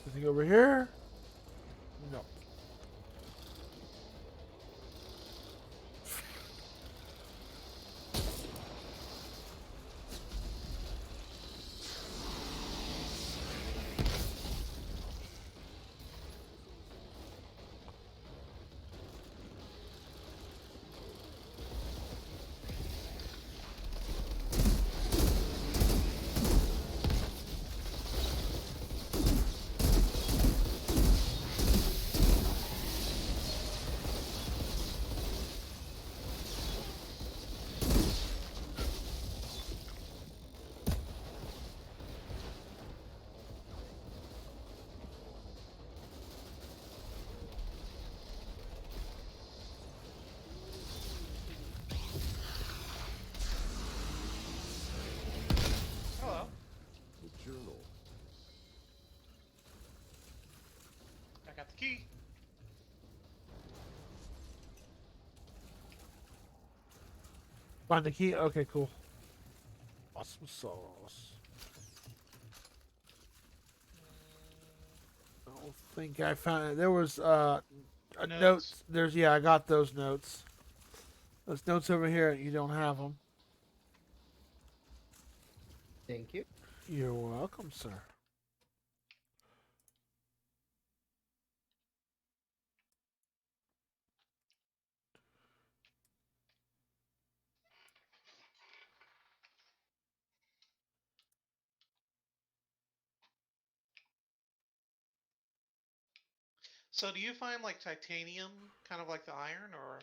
Anything over here? No. Hello. The journal. I got the key. Find the key? Okay, cool. Awesome sauce. I don't think I found it. There was a note. There's, yeah, I got those notes. Those notes over here, you don't have them. Thank you. You're welcome, sir. So do you find like titanium kind of like the iron, or?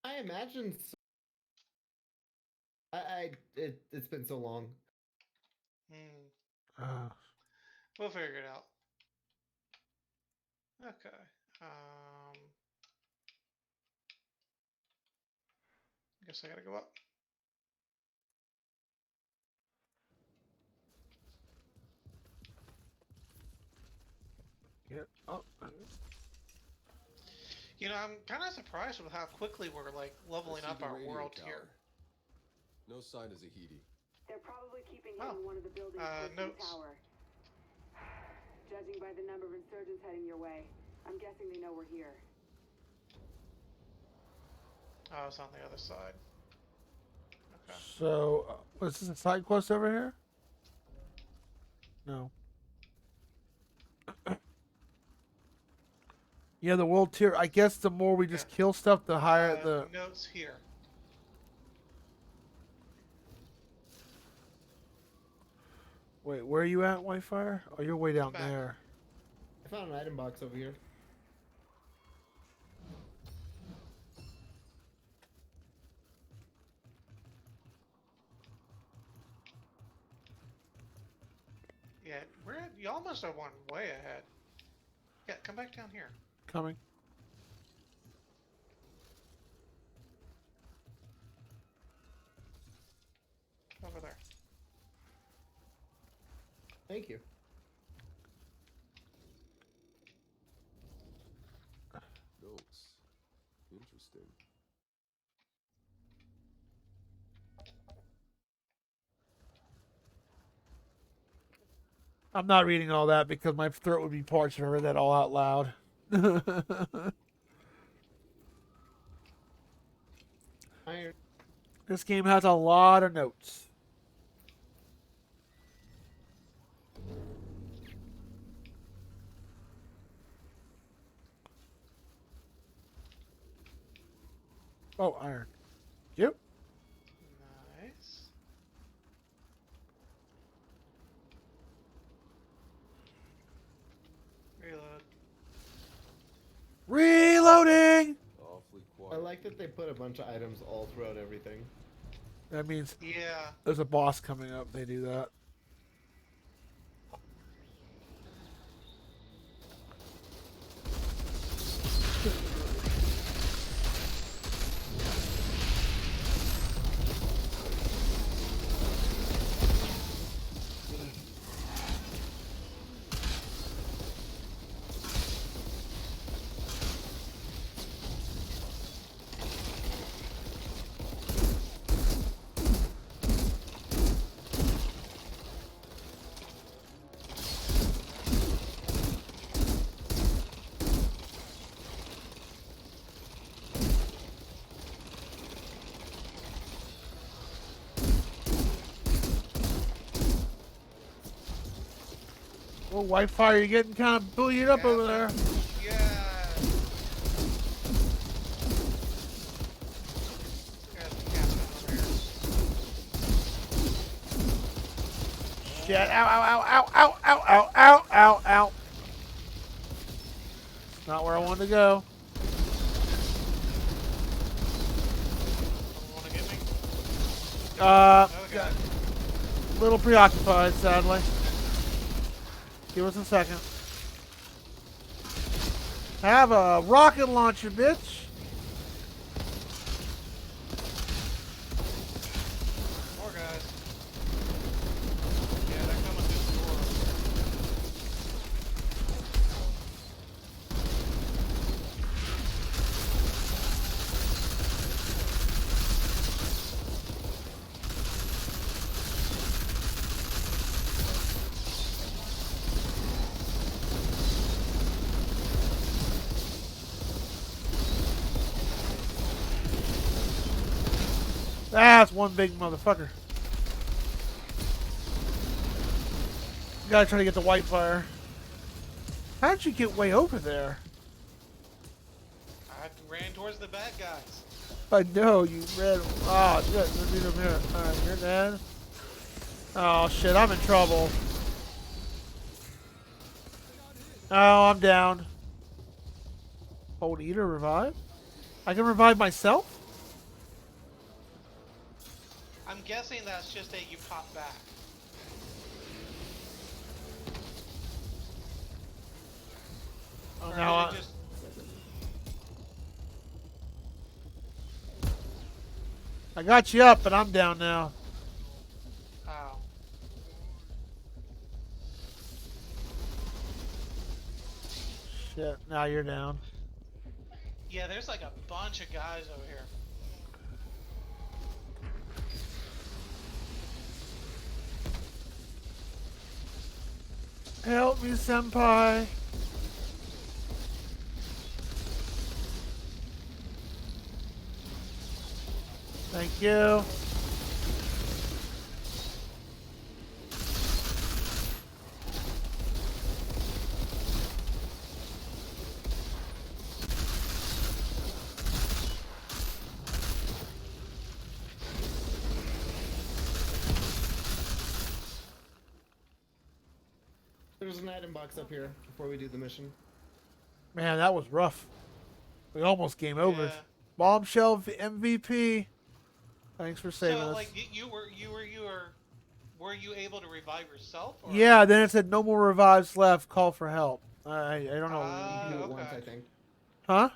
I imagine so. It's been so long. We'll figure it out. Okay. Guess I gotta go up. Yeah. Oh. You know, I'm kind of surprised with how quickly we're like leveling up our world here. No sign of Zahidi. They're probably keeping him in one of the buildings close to the tower. Judging by the number of insurgents heading your way, I'm guessing they know we're here. Oh, it's on the other side. Okay. So, was this a side quest over here? No. Yeah, the world tier. I guess the more we just kill stuff, the higher the. Notes here. Wait, where are you at, Whitefire? Oh, you're way down there. I found an item box over here. Yeah, you almost have one way ahead. Yeah, come back down here. Coming. Over there. Thank you. Notes. Interesting. I'm not reading all that because my throat would be parched if I read that all out loud. This game has a lot of notes. Oh, iron. Yep. Nice. Reload. Reloading! Awfully I quiet. like that they put a bunch of items all throughout everything. That means yeah. There's a boss coming up. They do that. Oh, Whitefire, you're getting kind of bullied up over there. Shit. Ow, ow, ow, ow, ow, ow, ow, ow, ow. It's not where I wanted to go. A little preoccupied, sadly. Give us a second. Have a rocket launcher, bitch. More guys. Yeah, they're coming through the door. That's one big motherfucker. Gotta try to get the Whitefire. How'd you get way over there? I ran towards the bad guys. I know you ran. Oh, shit. Let's beat him here. Alright, you're dead. Oh, shit. I'm in trouble. Oh, I'm down. Hold E to revive? I can revive myself? I'm guessing that's just a you pop back. Oh, Or now did it just... I got you up, but I'm down now. Oh. Shit, now you're down. Yeah, there's like a bunch of guys over here. Help me, senpai. Thank you. There's an item box up here before we do the mission. Man, that was rough. We almost game over. Yeah. Bombshell MVP. Thanks for saving So us. like were you able to revive yourself? Or? Yeah, then it said no more revives left. Call for help. I don't know. You can do it okay. once, I think. Huh?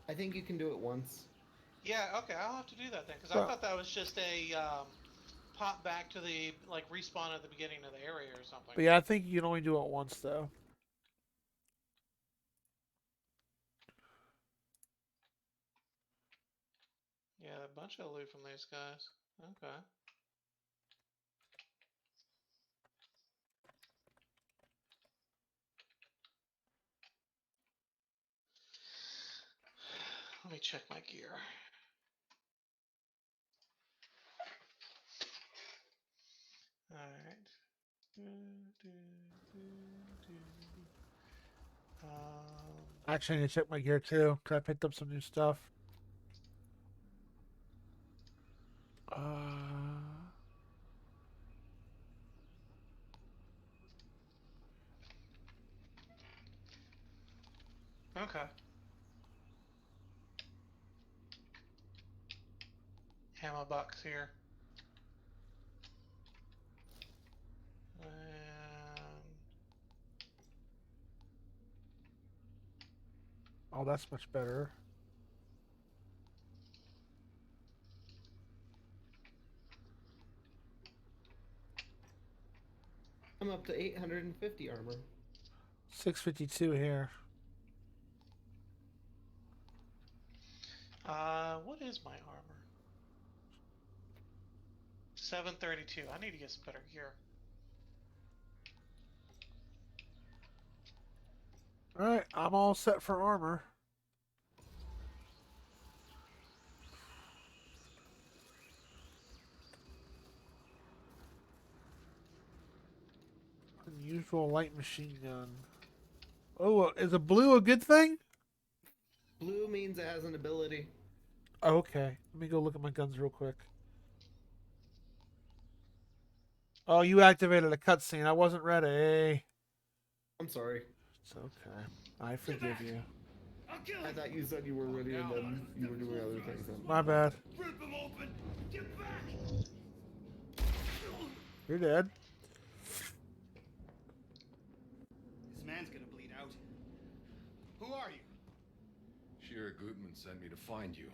I think you can do it once. Yeah, okay, I'll have to do that then, because So- I thought that was just a pop back to the like respawn at the beginning of the area or something. But yeah, I think you can only do it once though. Yeah, a bunch of loot from these guys. Okay. Let me check my gear. Alright. Actually, I need to check my gear too, because I picked up some new stuff. Okay. Ammo box here. Oh, that's much better. I'm up to 850 armor. 652 here. What is my armor? 732. I need to get some better gear. Alright, I'm all set for armor. Unusual light machine gun. Oh, is a blue a good thing? Blue means it has an ability. Oh, okay. Let me go look at my guns real quick. Oh, you activated a cutscene. I wasn't ready. I'm sorry. It's okay. I forgive you. I thought you said you were ready and then you were doing other things. Then. My bad. Rip him open! Get back! You're dead. This man's gonna bleed out. Who are you? Shira Gutman sent me to find you.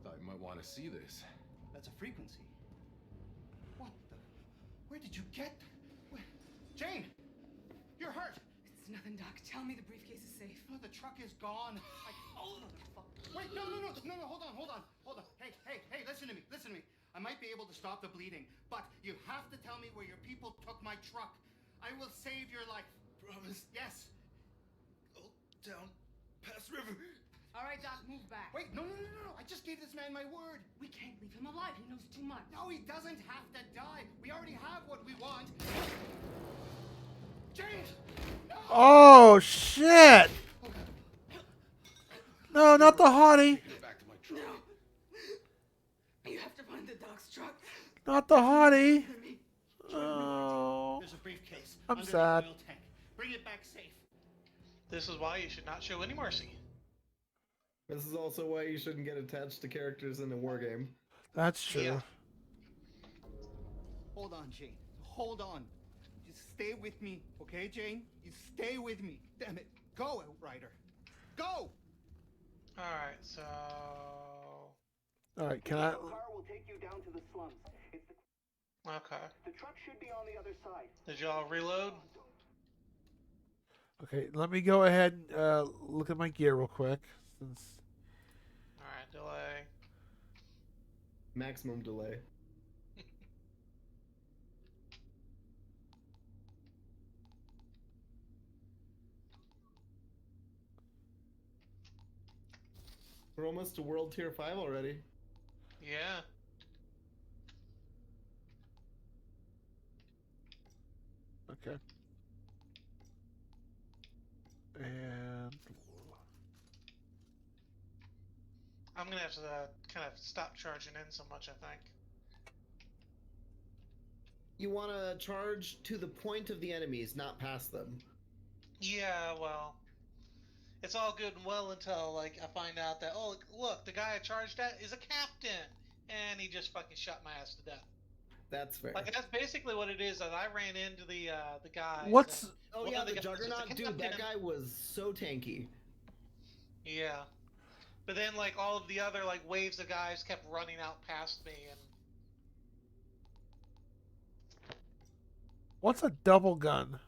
Thought you might want to see this. That's a frequency. What the? Where did you get? Where? Jane! You're hurt! It's nothing, Doc. Tell me the briefcase is safe. Oh, the truck is gone. Wait, no, hold on. Hey, listen to me. I might be able to stop the bleeding, but you have to tell me where your people took my truck. I will save your life. Promise? Yes. Go down past river. All right, Doc, move back. Wait, no. I just gave this man my word. We can't leave him alive. He knows too much. No, he doesn't have to die. We already have what we want. James! No! Oh, shit! No, not the hottie. No. You have to find the Doc's truck. Not the hottie. Oh. There's a briefcase. I'm under sad. The oil tank. Bring it back safe. This is why you should not show any mercy. This is also why you shouldn't get attached to characters in a war game. That's true. Yeah. Hold on, Jane. Hold on. Just stay with me, okay, Jane? You stay with me. Damn it. Go, Outrider. Go! Alright, so... Alright, can I... The car will take you down to the slums. Okay. The truck should be on the other side. Did y'all reload? Okay, let me go ahead and look at my gear real quick. Since... Alright, delay. Maximum delay. We're almost to World Tier 5 already. Yeah. Okay. And I'm gonna have to kind of stop charging in so much, I think. You want to charge to the point of the enemies, not past them. Yeah, well, it's all good and well until like I find out that look, the guy I charged at is a captain, and he just fucking shot my ass to death. That's fair. Like that's basically what it is. That I ran into the guys. what's And Oh one yeah, of the guys was Juggernaut dude. captain. That guy was so tanky. Yeah, but then like all of the other like waves of guys kept running out past me, and what's a double gun?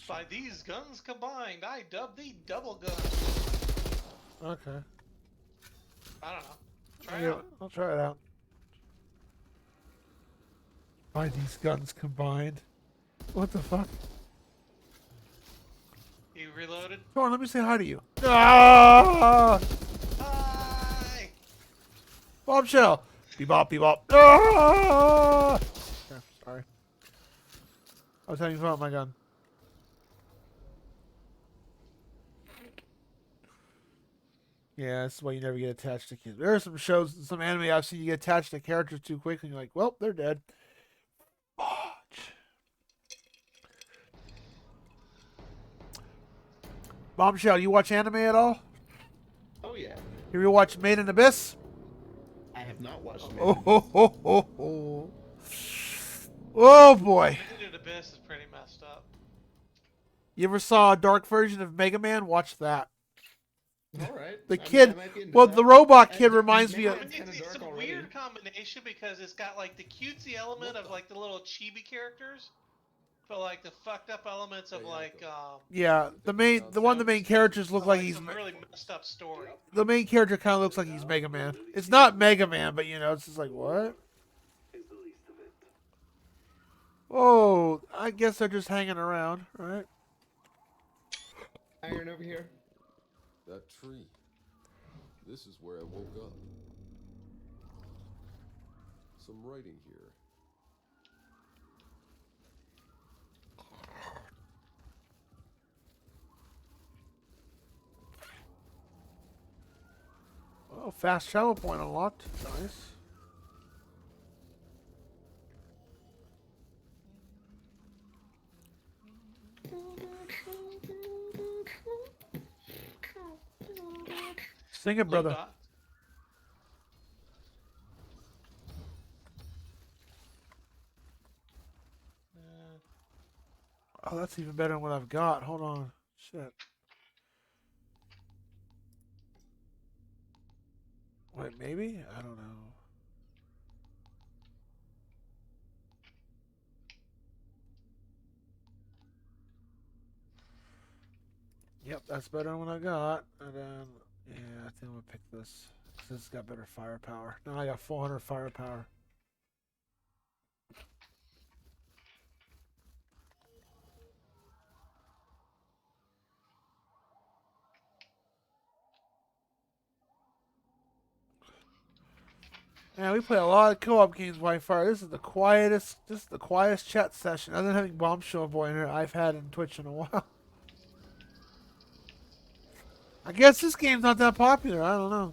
by these guns combined, I dub the double gun. Okay. I don't know. Try it out. I'll try it out. By these guns combined. What the fuck? You reloaded? Come on, let me say hi to you. Ah! Hi! Bombshell! Bebop, bebop. Ah! Okay, sorry. I was having fun with my gun. Yeah, that's why you never get attached to kids. There are some shows, some anime I've seen you get attached to characters too quickly and you're like, well, they're dead. Bombshell, you watch anime at all? Oh yeah. Have you watched Made in Abyss? I have not watched. Oh boy. Made in Abyss is pretty messed up. You ever saw a dark version of Mega Man? Watch that. All right. The kid, the robot kid reminds me of. It's a weird combination because it's got like the cutesy element of like the little chibi characters, but like the fucked up elements of like. Yeah, the main characters look like he's. Some really messed up story. The main character kind of looks like he's Mega Man. It's not Mega Man, but you know, it's just like what? Oh, I guess they're just hanging around, right? Iron over here. That tree. This is where I woke up. Some writing here. Oh, fast travel point unlocked. Nice. Sing it, brother. Oh, that's even better than what I've got. Hold on. Shit. Wait, maybe? I don't know. Yep, that's better than what I got. And then, yeah, I think I'm going to pick this. This has got better firepower. Now I got 400 firepower. Yeah, we play a lot of co-op games, Whitefire. This is the quietest chat session, other than having Bombshellboy in here, I've had in Twitch in a while. I guess this game's not that popular. I don't know.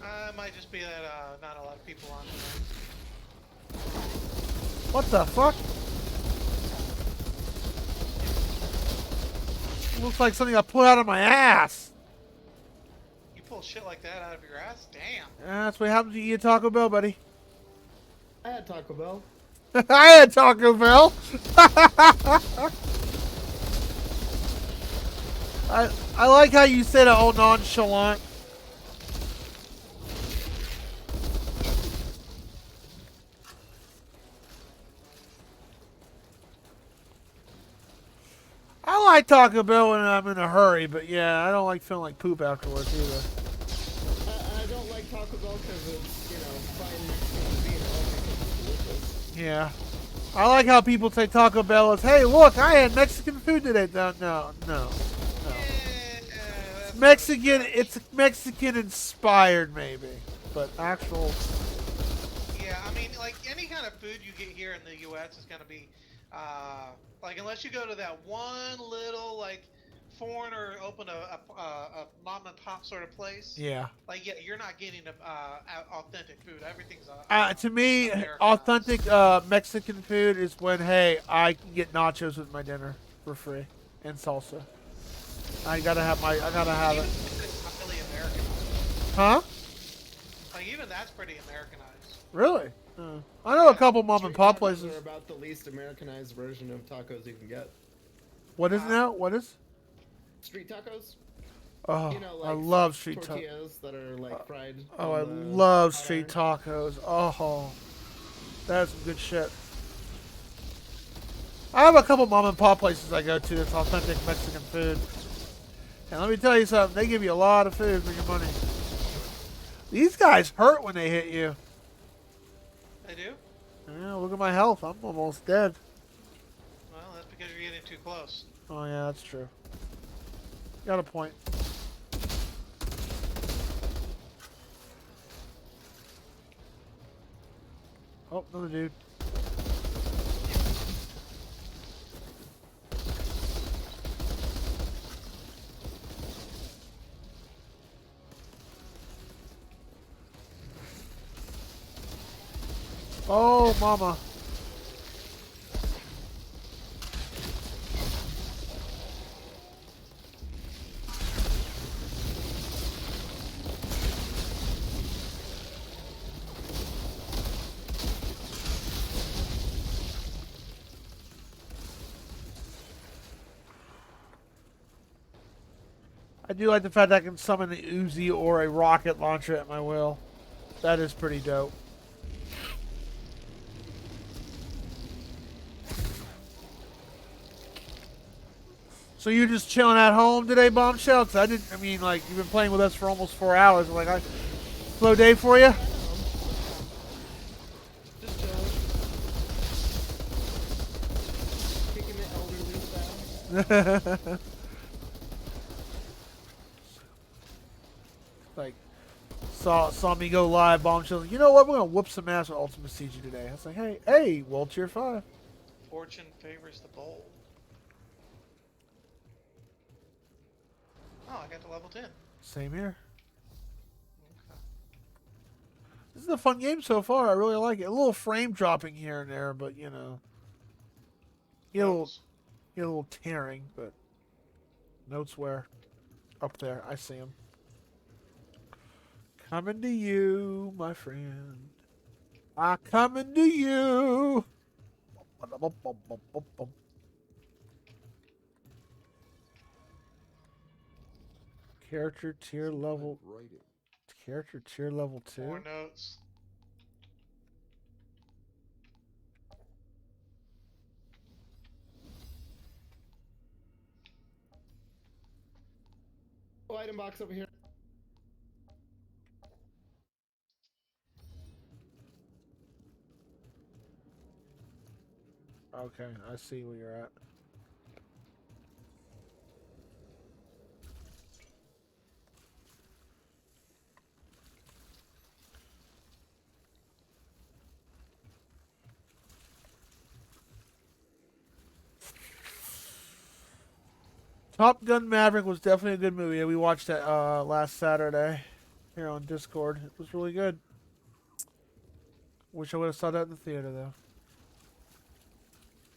It might just be that not a lot of people on there. What the fuck? Looks like something I pulled out of my ass. You pull shit like that out of your ass? Damn. Yeah, that's what happens when you eat Taco Bell, buddy. I had Taco Bell. I had Taco Bell. I like how you said it all nonchalant. I like Taco Bell when I'm in a hurry, but yeah, I don't like feeling like poop afterwards either. I don't like Taco Bell because it's, fine being delicious. Yeah. I like how people say Taco Bell is, hey, look, I had Mexican food today. No. Mexican. It's Mexican inspired, maybe, but actual. Yeah, I mean, like any kind of food you get here in the U.S. is gonna be, like unless you go to that one little like foreigner open a mom and pop sort of place. Yeah. Like yeah, you're not getting authentic food. Everything's To me, Americanized. authentic Mexican food is when, hey, I can get nachos with my dinner for free and salsa. I gotta have Even it. it's highly Americanized. Huh? Like even that's pretty Americanized. Really? I know a couple mom and pop places. Are about the least Americanized version of tacos you can get. What is now? What is? Street tacos. Oh, You know, like I love street tacos. tortillas that are like fried. Oh, I on the love hot street iron. tacos. Oh, that's some good shit. I have a couple mom and pop places I go to that's authentic Mexican food. And let me tell you something, they give you a lot of food for your money. These guys hurt when they hit you. They do? Yeah, look at my health. I'm almost dead. Well, that's because you're getting too close. Oh, yeah, that's true. Got a point. Oh, another dude. Oh, mama. I do like the fact that I can summon an Uzi or a rocket launcher at my will. That is pretty dope. So you're just chilling at home today, Bombshell? 'Cause I mean, like, you've been playing with us for almost 4 hours. Like, slow day for you? Just chilling. Kicking it elderly style. Like, saw me go live, Bombshell. You know what? We're gonna whoop some ass with ultimacj today. I was like, hey, well, tier 5. Fortune favors the bold. Oh, I got to level 10. Same here. Okay. This is a fun game so far. I really like it. A little frame dropping here and there, but you know, get a little tearing. But notes where up there, I see them. Coming to you, my friend. I coming to you. Character tier level. Character tier level 2. More notes. Oh, item box over here. Okay, I see where you're at. Top Gun Maverick was definitely a good movie. We watched that last Saturday here on Discord. It was really good. Wish I would have saw that in the theater though.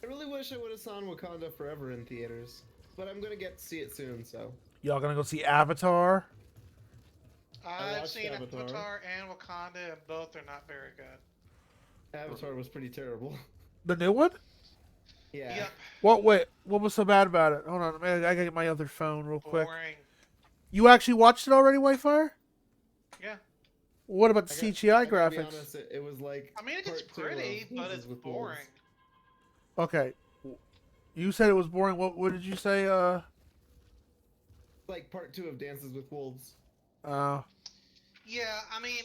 I really wish I would have saw Wakanda Forever in theaters, but I'm gonna get to see it soon. So Y'all gonna go see Avatar? I've seen Avatar and Wakanda, and both are not very good. Avatar was pretty terrible. The new one? Yeah. Yep. Wait, what was so bad about it? Hold on, I gotta get my other phone real quick. Boring. You actually watched it already, Whitefire? Yeah. What about the CGI I gotta be graphics? honest, it was like. I mean, it's part two pretty, of but Pieces it's with boring. Wolves. Okay. You said it was boring. What did you say? Like part 2 of Dances with Wolves. Yeah, I mean,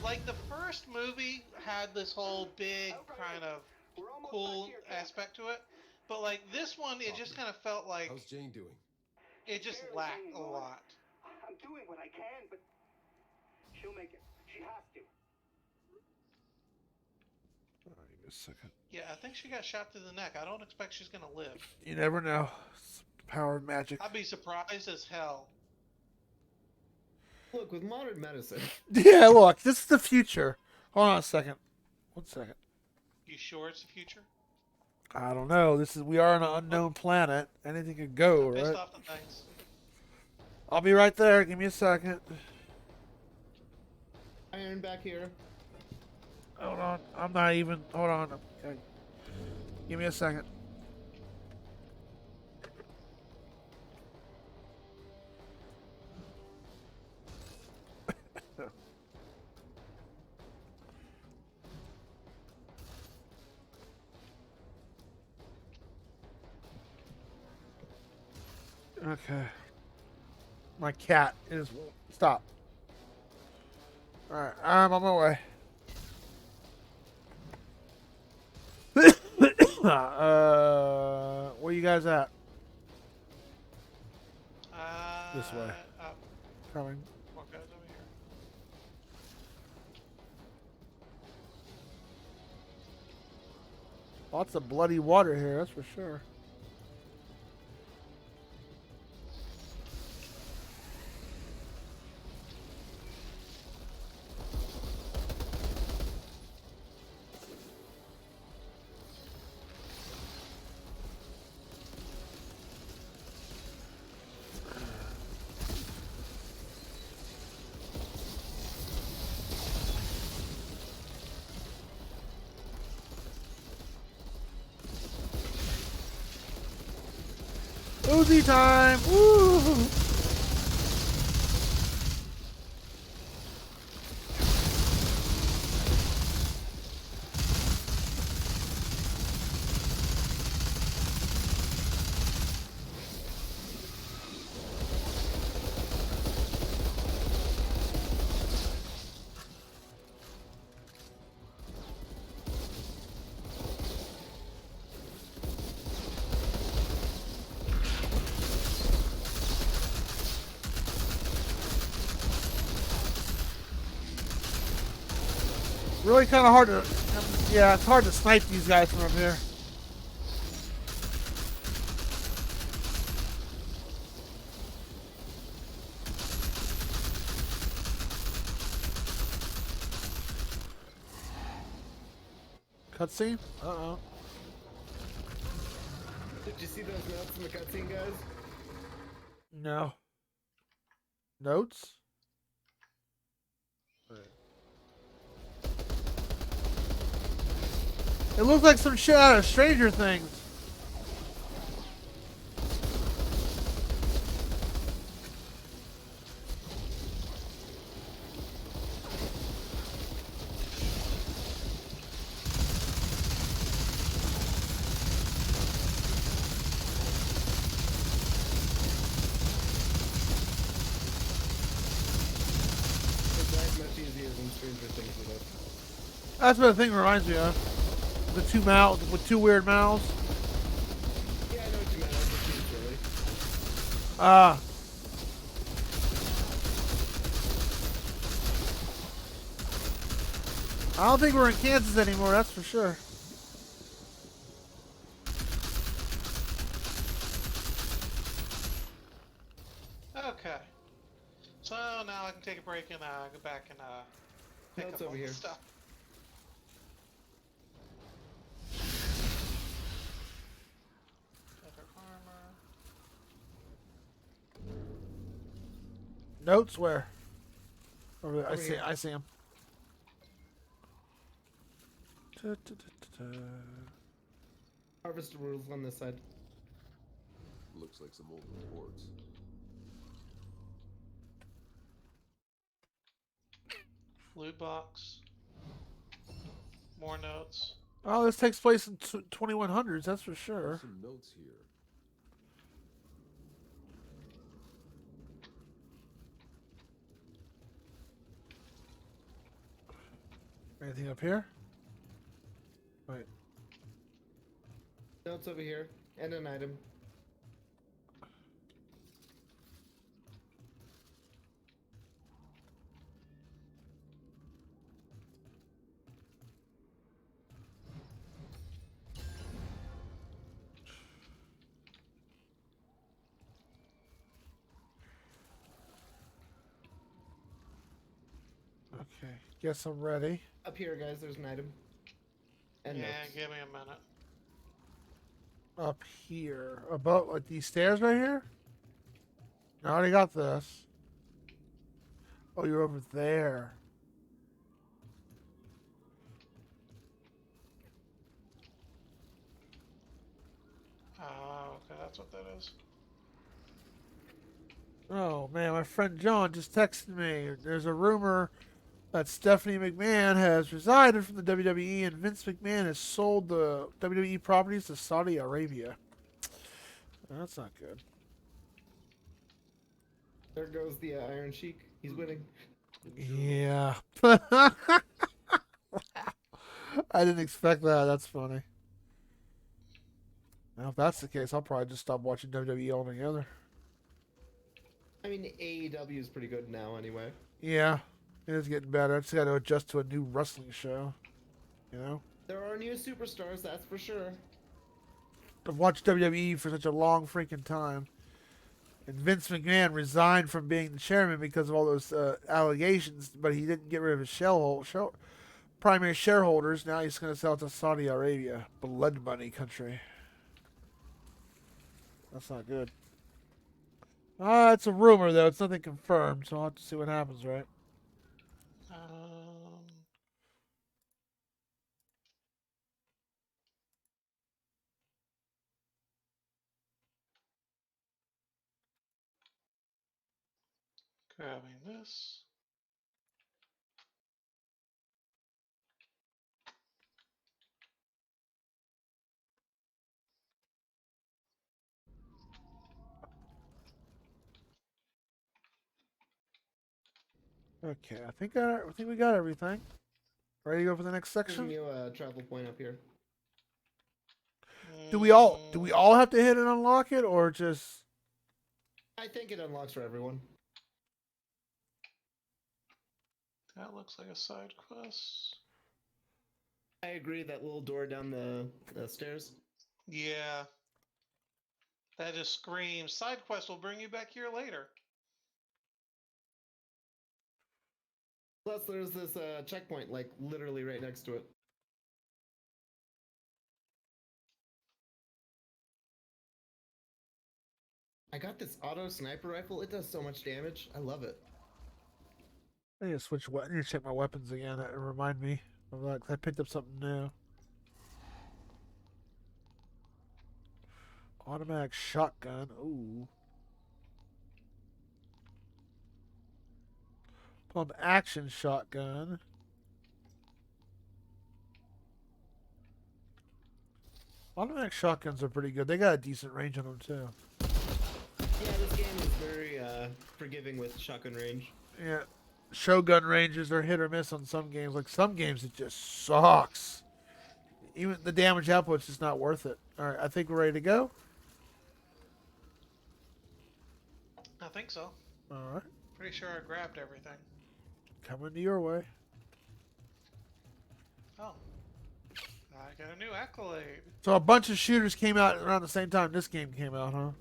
like the first movie had this whole big kind of cool aspect to it, but like this one, it just kind of felt like. How's Jane doing? It just Barely lacked hanging a on. lot. I'm doing what I can, but she'll make it. She has to. Give me a second. Yeah, I think she got shot through the neck. I don't expect she's gonna live. You never know. It's the power of magic. I'd be surprised as hell. Look, with modern medicine. Yeah, look, this is the future. Hold on a second. 1 second. You sure it's the future? I don't know. We are on an unknown planet. Anything could go, Pissed right? off the things. I'll be right there. Give me a second. Iron back here. Hold on. I'm not even. Hold on. Okay. Give me a second. Okay. My cat is. Stop. Alright, I'm on my way. Where you guys at? This way. Coming. More guys over here. Lots of bloody water here, that's for sure. Uzi time! Woo! Really kind of hard to, yeah, it's hard to snipe these guys from up here. Cutscene? Uh-oh. Did you see those notes in the cutscene, guys? No. Notes? It looks like some shit out of Stranger Things. It's like much easier than Stranger Things with it. That's what the thing reminds me of. The two mouths with two weird mouths. Yeah, I know what you meant. I was just being silly. Ah. I don't think we're in Kansas anymore, that's for sure. Okay. So now I can take a break and go back and pick Notes up over all here. the stuff. Leather armor. Notes where? Over there. Over here. I see him. Harvester rules on this side. Looks like some old reports. Loot box. More notes. Oh, this takes place in 2100s, that's for sure. Some notes here. Anything up here? Wait. Notes over here. And an item. Okay, guess I'm ready. Up here, guys, there's an item. And Yeah, notes. give me a minute. Up here. Above, like these stairs right here? I already got this. Oh, you're over there. Oh, okay, that's what that is. Oh, man, my friend John just texted me. There's a rumor that Stephanie McMahon has resided from the WWE and Vince McMahon has sold the WWE properties to Saudi Arabia. That's not good. There goes the Iron Sheik. He's winning. Yeah. I didn't expect that. That's funny. Now, if that's the case, I'll probably just stop watching WWE altogether. I mean, AEW is pretty good now, anyway. Yeah, it is getting better. I just got to adjust to a new wrestling show. You know? There are new superstars, that's for sure. I've watched WWE for such a long freaking time. And Vince McMahon resigned from being the chairman because of all those allegations, but he didn't get rid of his primary shareholders. Now he's going to sell it to Saudi Arabia. Blood money country. That's not good. It's a rumor, though. It's nothing confirmed, so I'll have to see what happens, right? Grabbing this. Okay, I think we got everything. Ready to go for the next section? Giving you a travel point up here. Do we all have to hit and unlock it, or just? I think it unlocks for everyone. That looks like a side quest. I agree. That little door down the stairs. Yeah. That just screams. Side quest will bring you back here later. Plus, there's this checkpoint, like, literally right next to it. I got this auto sniper rifle. It does so much damage. I love it. I need to switch. I need to check my weapons again. That remind me of that. I picked up something new. Automatic shotgun. Ooh. Pump action shotgun. Automatic shotguns are pretty good. They got a decent range on them too. Yeah, this game is very forgiving with shotgun range. Yeah. Shogun ranges are hit or miss on some games. Like some games it just sucks. Even the damage output's just not worth it. Alright, I think we're ready to go. I think so. Alright. Pretty sure I grabbed everything. Coming to your way. Oh. I got a new accolade. So a bunch of shooters came out around the same time this game came out, huh?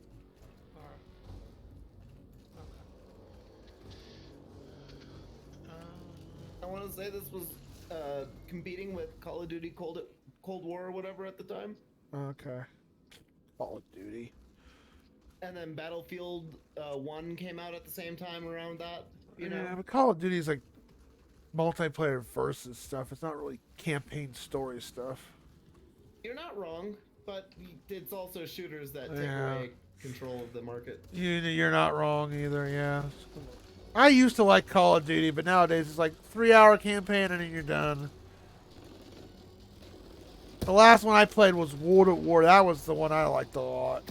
I want to say this was competing with Call of Duty Cold War or whatever at the time. Okay. Call of Duty. And then Battlefield 1 came out at the same time around that. You know? Yeah, but Call of Duty is like multiplayer versus stuff. It's not really campaign story stuff. You're not wrong, but it's also shooters that take away control of the market. You're not wrong either, yeah. I used to like Call of Duty, but nowadays it's like 3-hour campaign and then you're done. The last one I played was World at War. That was the one I liked a lot.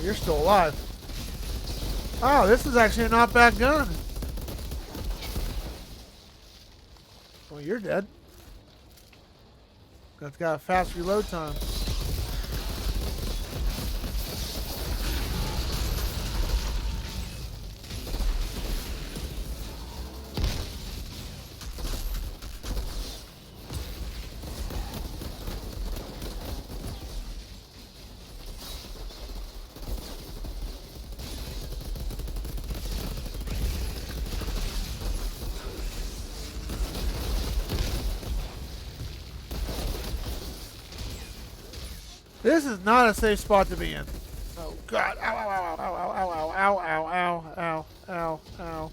You're still alive. Oh, this is actually a not bad gun. Well, you're dead. That's got a fast reload time. This is not a safe spot to be in. Oh God! Ow! Ow! Ow! Ow! Ow! Ow! Ow! Ow! Ow! Ow! Ow! Ow!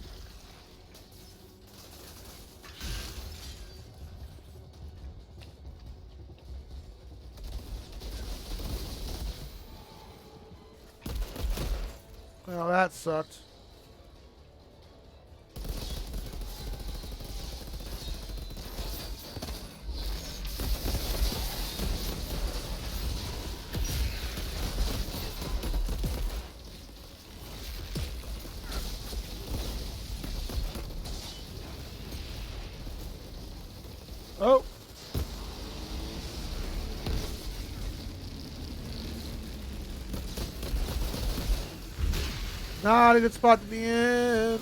Well, that sucked. Oh. Not a good spot to be in.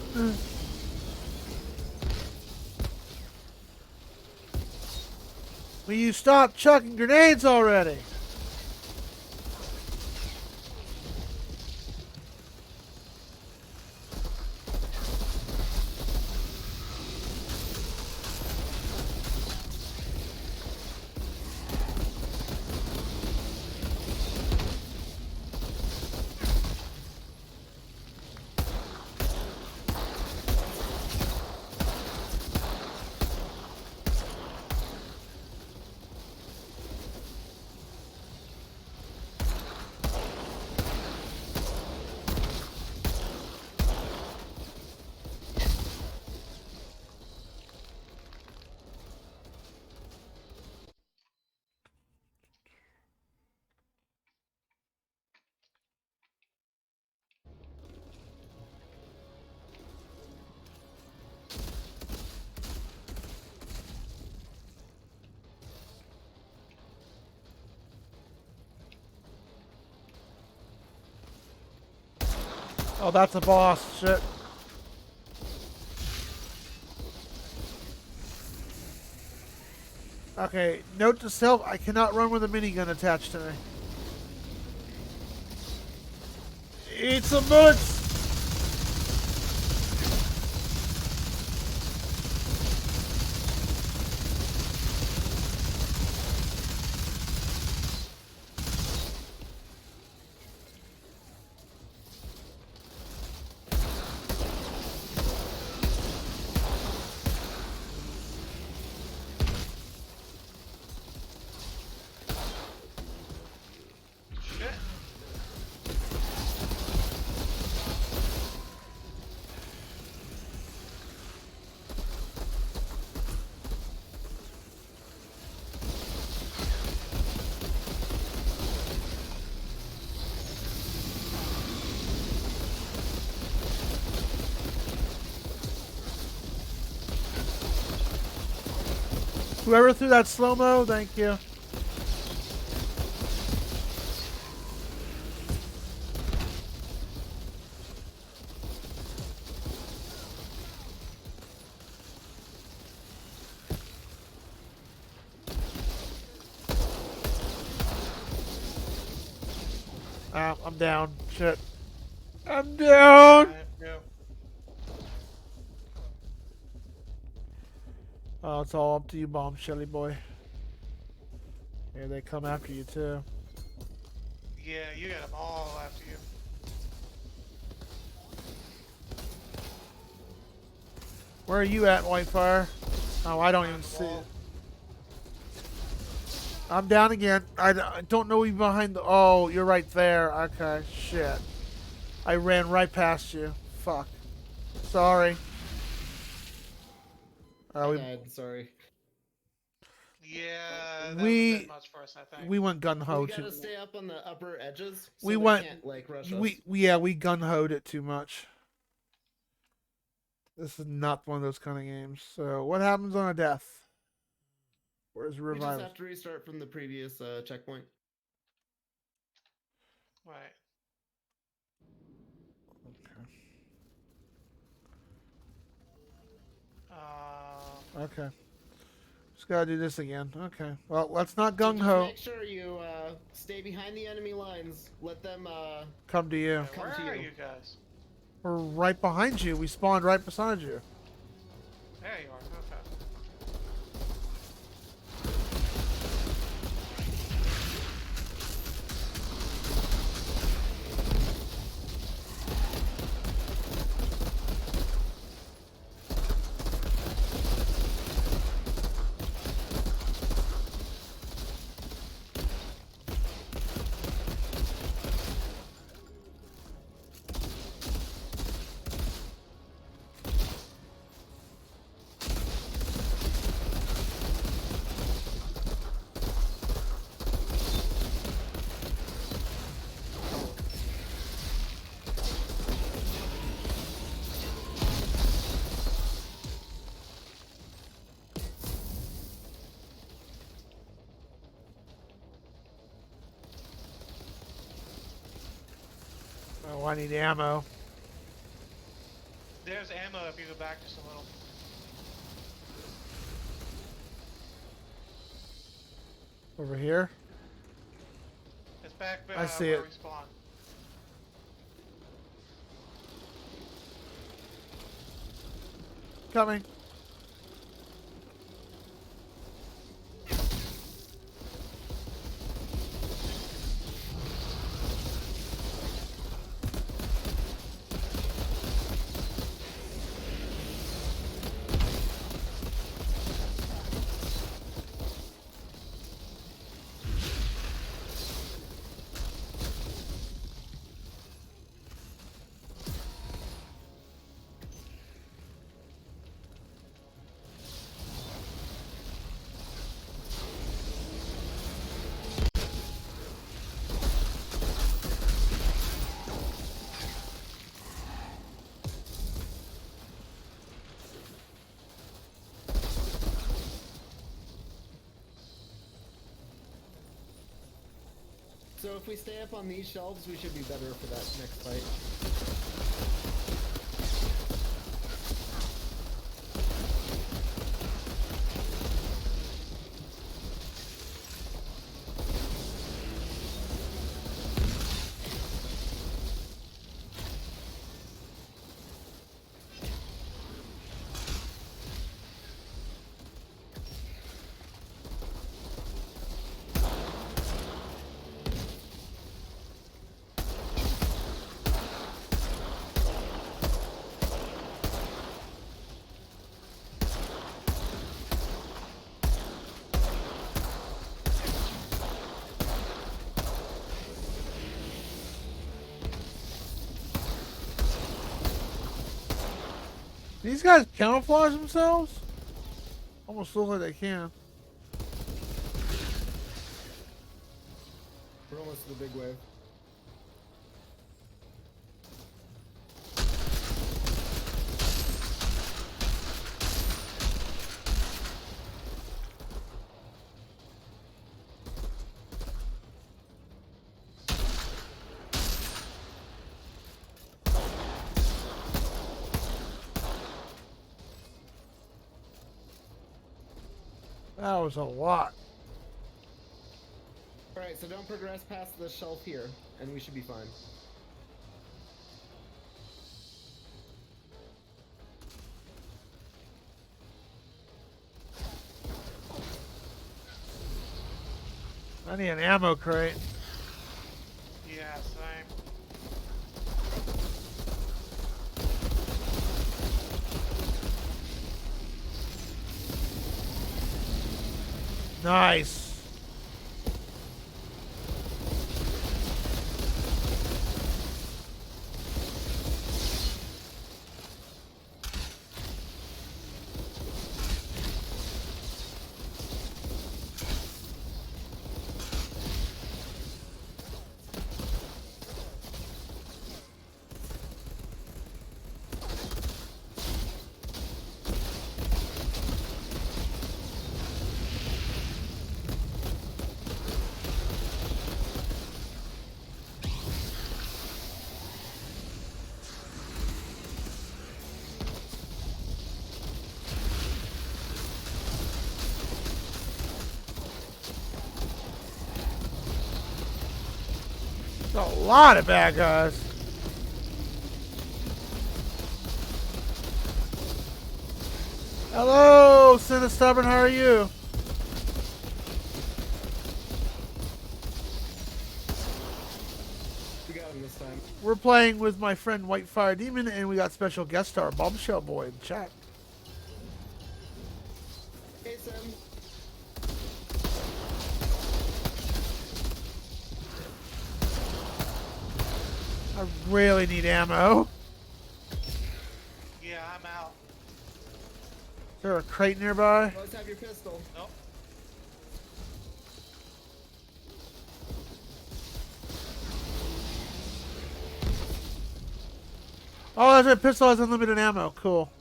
Will you stop chucking grenades already? Oh, that's a boss. Shit. Okay, note to self, I cannot run with a minigun attached to me. Eat some bullets! Whoever threw that slow-mo, thank you. I'm down. Shit. I'm down! Oh, it's all up to you, Bombshellboy. Here they come after you, too. Yeah, you got them all after you. Where are you at, Whitefire? Oh, I don't even see it. I'm down again. I don't know you behind the... Oh, you're right there. Okay, shit. I ran right past you. Fuck. Sorry. I died, sorry. Yeah, that was a bit much for us, I think. We went gun-ho We too. gotta stay up on the upper edges so We they went... can't, like, rush we gun-hoed it too much. This is not one of those kind of games. So, what happens on a death? Where's We just revival? have to restart from the previous checkpoint. Right. Okay. Just gotta do this again. Okay. Well, let's not So gung-ho. just make sure you stay behind the enemy lines. Let them Come to you. come Where to are you. you guys? We're right behind you. We spawned right beside you. There you are. Okay. I need ammo. There's ammo if you go back just a little. Over here. It's back I see where it. we spawned. Coming. So if we stay up on these shelves, we should be better for that next fight. These guys camouflage themselves? Almost look like they can. We're almost to the big wave. That was a lot. Alright, so don't progress past the shelf here, and we should be fine. I need an ammo crate. Yeah, same. Nice. A lot of bad guys. Hello, Sinistubborn, how are you? We got him this time. We're playing with my friend Whitefiredaemon, and we got special guest star Bombshellboy in chat. Hey, Sam. I really need ammo. Yeah, I'm out. Is there a crate nearby? Let's have your pistol. Nope. Oh, that pistol has unlimited ammo. Cool.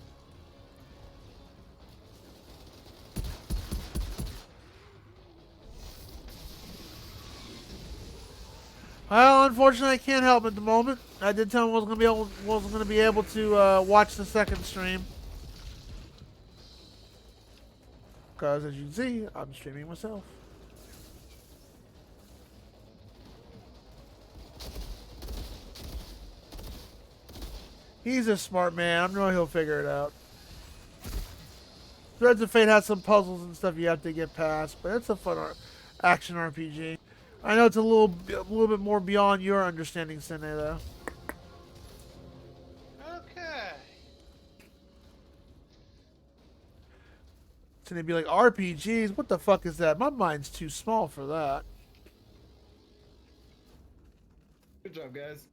Well, unfortunately, I can't help at the moment. I did tell him I wasn't gonna be able to watch the second stream, because as you can see, I'm streaming myself. He's a smart man. I'm sure he'll figure it out. Threads of Fate has some puzzles and stuff you have to get past, but it's a fun action RPG. I know it's a little bit more beyond your understanding, Sine, though. Okay. Sine be like, RPGs? What the fuck is that? My mind's too small for that. Good job, guys.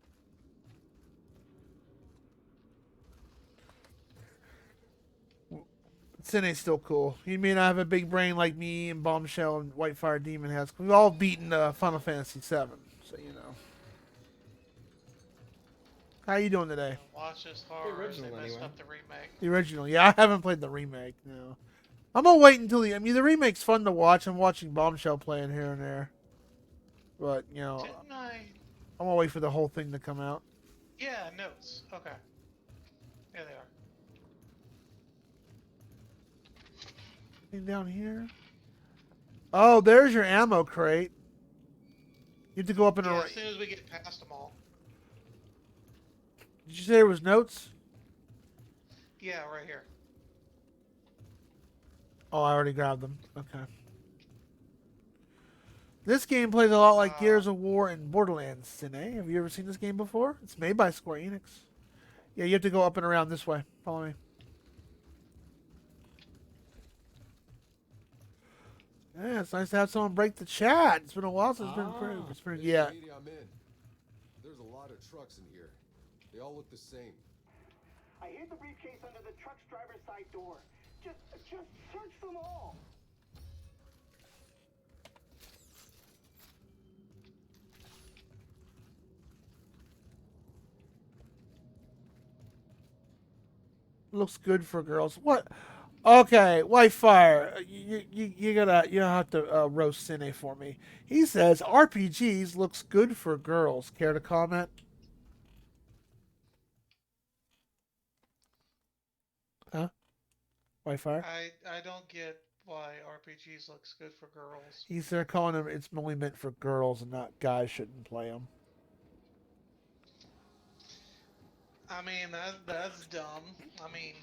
Sine's still cool. He may not have a big brain like me and Bombshell and Whitefiredaemon has. We've all beaten Final Fantasy VII, so you know. How you doing today? Watch this horror as they messed up the remake. The original, yeah. I haven't played the remake. No, I'm gonna wait until the. I mean, the remake's fun to watch. I'm watching Bombshell playing here and there, but you know, I'm gonna wait for the whole thing to come out. Yeah, notes. Okay. There they are. Anything down here? Oh, there's your ammo crate. You have to go up in As soon as we get past them all. Did you say there was notes? Yeah, right here. Oh, I already grabbed them. Okay. This game plays a lot like Gears of War and Borderlands, Sine. Have you ever seen this game before? It's made by Square Enix. Yeah, you have to go up and around this way. Follow me. Yeah, it's nice to have someone break the chat. It's been a while since it's been yeah. I'm in. There's a lot of trucks in here. They all look the same. I hid the briefcase under the truck's driver's side door. Just search them all. Looks good for girls. What? Okay, Whitefire, you have to roast Sine for me. He says RPGs looks good for girls. Care to comment? Huh? Whitefire? I don't get why RPGs looks good for girls. He's there calling them. It's only meant for girls and not guys shouldn't play them. I mean that's dumb. I mean.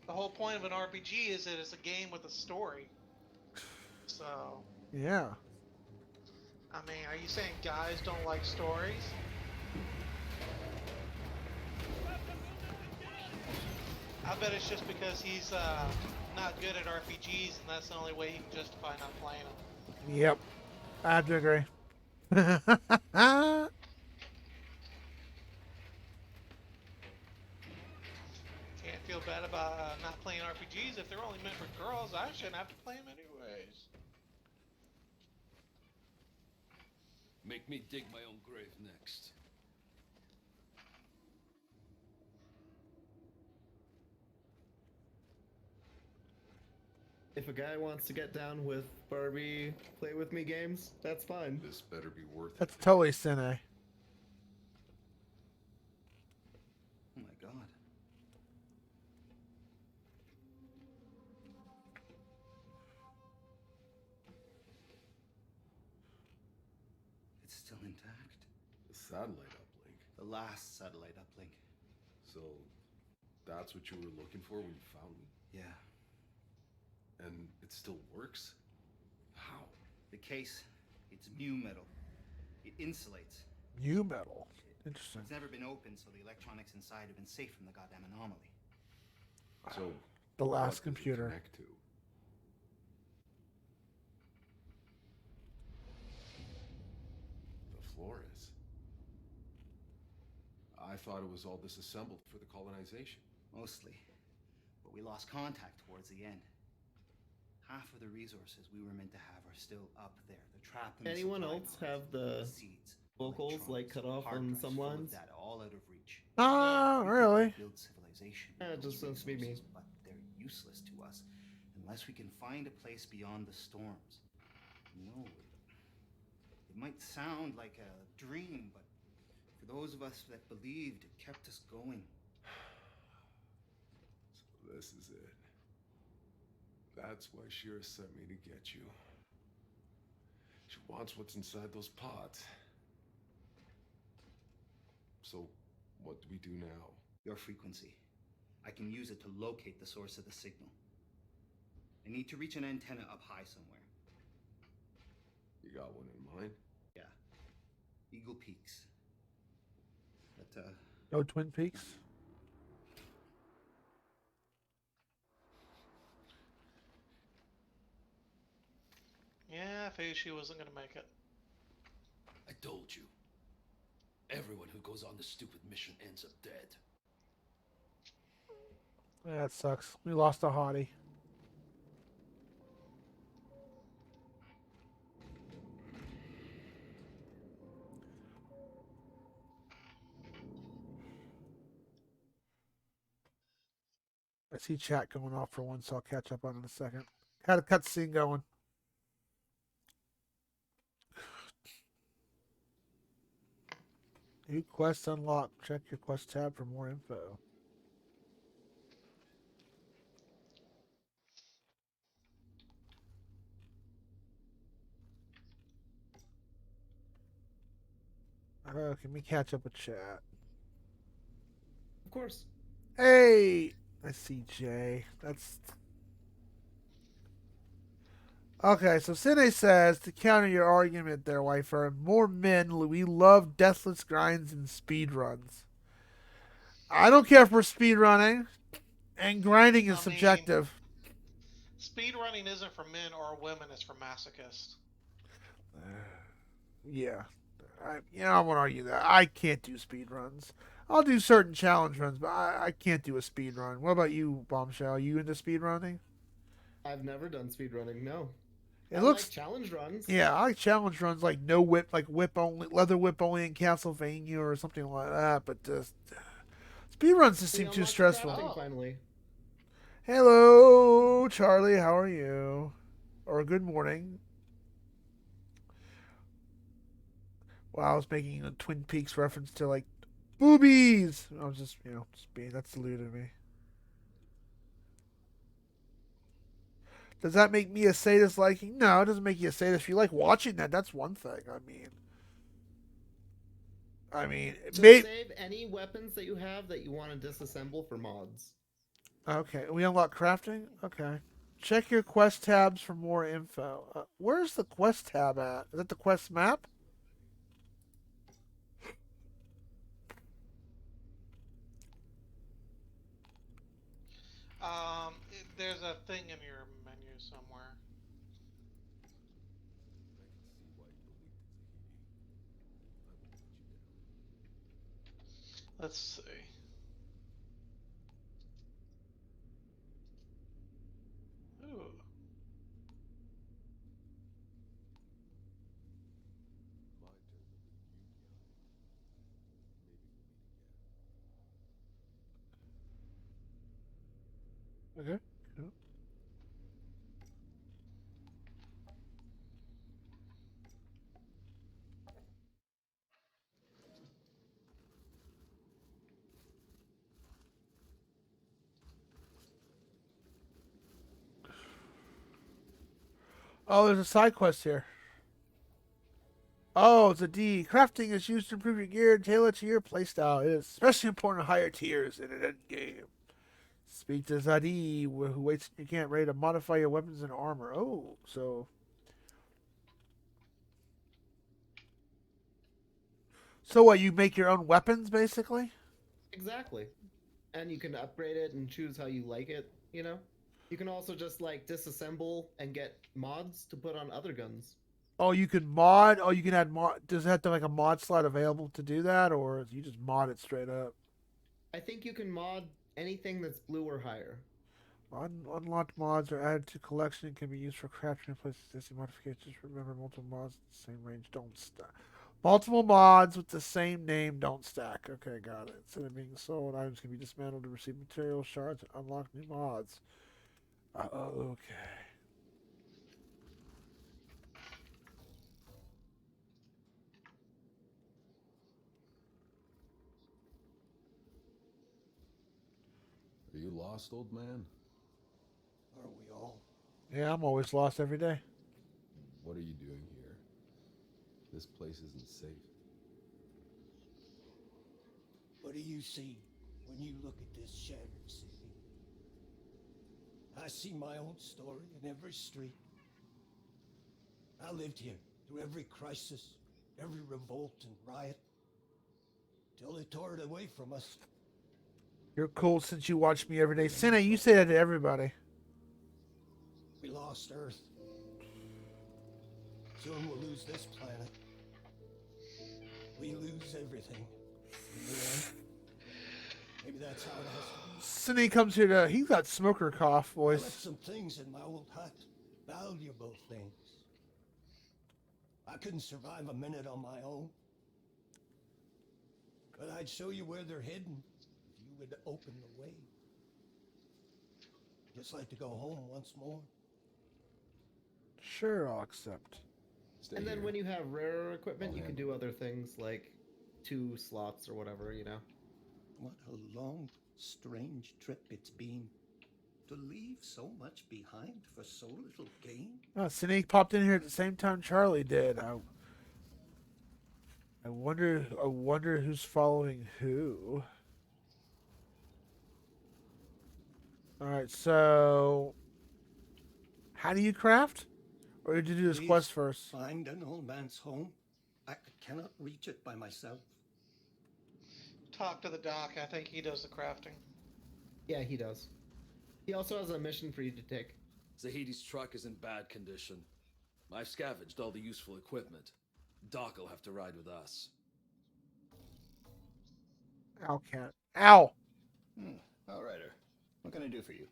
The whole point of an RPG is that it's a game with a story. So. Yeah. I mean, are you saying guys don't like stories? I bet it's just because he's not good at RPGs, and that's the only way he can justify not playing them. Yep. I have to agree. Can't feel bad about not playing RPGs. If they're only meant for girls, I shouldn't have to play them anyways. Make me dig my own grave next. If a guy wants to get down with Barbie play with me games, that's fine. This better be worth it. That's totally Sine. Oh my god. It's still intact. The satellite uplink. The last satellite uplink. So, that's what you were looking for when you found me? Yeah. And it still works? How? The case, it's mu metal. It insulates. Mu metal. Interesting. It's never been opened, so the electronics inside have been safe from the goddamn anomaly. So, the what last does it computer. connect to? The Flores. I thought it was all disassembled for the colonization. Mostly. But we lost contact towards the end. Half of the resources we were meant to have are still up there. The trap and Anyone else have the vocals like cut off on some lines? That all out of reach. Oh, really? Build civilization. Yeah, it just seems to be me. But they're useless to us unless we can find a place beyond the storms. No. It might sound like a dream, but for those of us that believed, it kept us going. So this is it. That's why Shira sent me to get you. She wants what's inside those pods. So, what do we do now? Your frequency. I can use it to locate the source of the signal. I need to reach an antenna up high somewhere. You got one in mind? Yeah. Eagle Peaks. But, No Twin Peaks? Yeah, I figured she wasn't gonna make it. I told you. Everyone who goes on this stupid mission ends up dead. That sucks. We lost a hottie. I see chat going off for one, so I'll catch up on it in a second. Had a cutscene going. New quest unlocked. Check your quest tab for more info. Can we catch up with chat? Of course. Hey, I see Jay. That's okay. So Sine says to counter your argument there, wifer. More men. We love deathless grinds and speed runs. I don't care for speed running, and grinding is subjective. Speed running isn't for men or women; it's for masochists. Yeah, I won't argue that. I can't do speed runs. I'll do certain challenge runs, but I can't do a speed run. What about you, Bombshell? Are you into speed running? I've never done speed running. No. It I looks like challenge runs. Yeah, I like challenge runs like no whip, like whip only, leather whip only in Castlevania or something like that. But speed runs just seem too stressful. Finally. Hello, Charlie. How are you? Or good morning. Well, I was making a Twin Peaks reference to like boobies. I was just being that's eluded me. Does that make me a sadist liking? No, it doesn't make you a sadist. If you like watching that, that's one thing. I mean, Just save any weapons that you have that you want to disassemble for mods. Okay, we unlock crafting? Okay. Check your quest tabs for more info. Where's the quest tab at? Is that the quest map? There's a thing in your menu somewhere. Let's see. Ooh. Okay. Cool. Oh, there's a side quest here. Oh, it's a D. Crafting is used to improve your gear and tailor it to your playstyle. It is especially important in higher tiers in an end game. Speak to Zadi, who waits in your camp ready to modify your weapons and armor. Oh, so. So what, you make your own weapons, basically? Exactly. And you can upgrade it and choose how you like it, you know? You can also just, like, disassemble and get mods to put on other guns. Oh, you can mod? Oh, you can add mod. Does it have to like a mod slot available to do that, or you just mod it straight up? I think you can mod anything that's blue or higher. Unlocked mods are added to collection and can be used for crafting and replace existing modifications. Remember, multiple mods with the same range don't stack. Multiple mods with the same name don't stack. Okay, got it. Instead of being sold, items can be dismantled to receive material shards and unlock new mods. Okay. Are you lost, old man? Are we all? Yeah, I'm always lost every day. What are you doing here? This place isn't safe. What do you see when you look at this shattered city? I see my own story in every street. I lived here through every crisis, every revolt and riot, till they tore it away from us. You're cool since you watch me every day. Cine, you say that to everybody. We lost Earth. Soon we'll lose this planet. We lose everything. In the end. Maybe that's how it has to be. Cine comes here to... He's got smoker cough I left voice. some things in my old hut. Valuable things. I couldn't survive a minute on my own. But I'd show you where they're hidden if you would open the way. Just like to go home once more. Sure, I'll accept. And then when you have rarer equipment, you can do other things like 2 slots or whatever, you know? What a long, strange trip it's been. To leave so much behind for so little gain. Oh, Cine popped in here at the same time Charlie did. I wonder who's following who. Alright, so... How do you craft? Or did you do this Please quest first? Find an old man's home. I cannot reach it by myself. Talk to the doc. I think he does the crafting. Yeah, he does. He also has a mission for you to take. Zahidi's truck is in bad condition. I've scavenged all the useful equipment. Doc will have to ride with us. Ow, cat. Ow! Outrider, what can I do for you?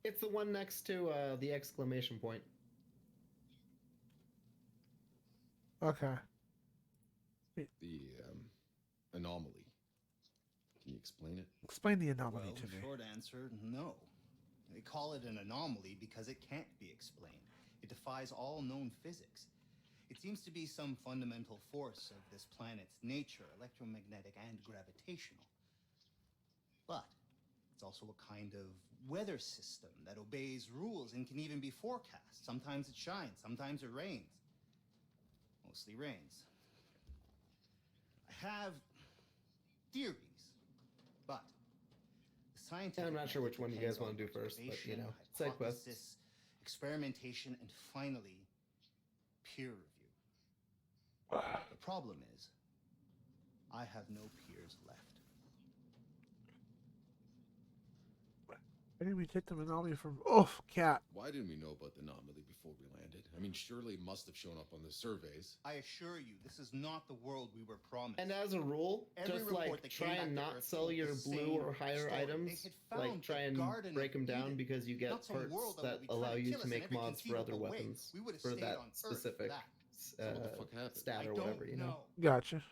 It's the one next to the exclamation point. Okay. The anomaly. Can you explain it? Explain the anomaly Well, to me. short answer, no. They call it an anomaly because it can't be explained. It defies all known physics. It seems to be some fundamental force of this planet's nature, electromagnetic and gravitational. But it's also a kind of weather system that obeys rules and can even be forecast. Sometimes it shines, sometimes it rains. Mostly rains. I have theories, but the scientific I'm not sure which one you guys depends want to on do first, but you observation, know, side quests. hypothesis, experimentation, and finally, peer review. The problem is, I have no peers left. Why did we take the anomaly from... Oh, cat. Why didn't we know about the anomaly before we landed? I mean, surely it must have shown up on the surveys. I assure you, this is not the world we were promised. And as a rule, Every just report like that try came back and to not Earth sell told your the blue same or higher story. items. They had Like found try the and Garden break of them down Eden. because you get Not some parts world that that would be trying allow to you kill to us in make every mods for other conceivable way. weapons We would have for stayed that on Earth for specific that. So what the fuck happened? stat I or don't whatever, you know. Gotcha.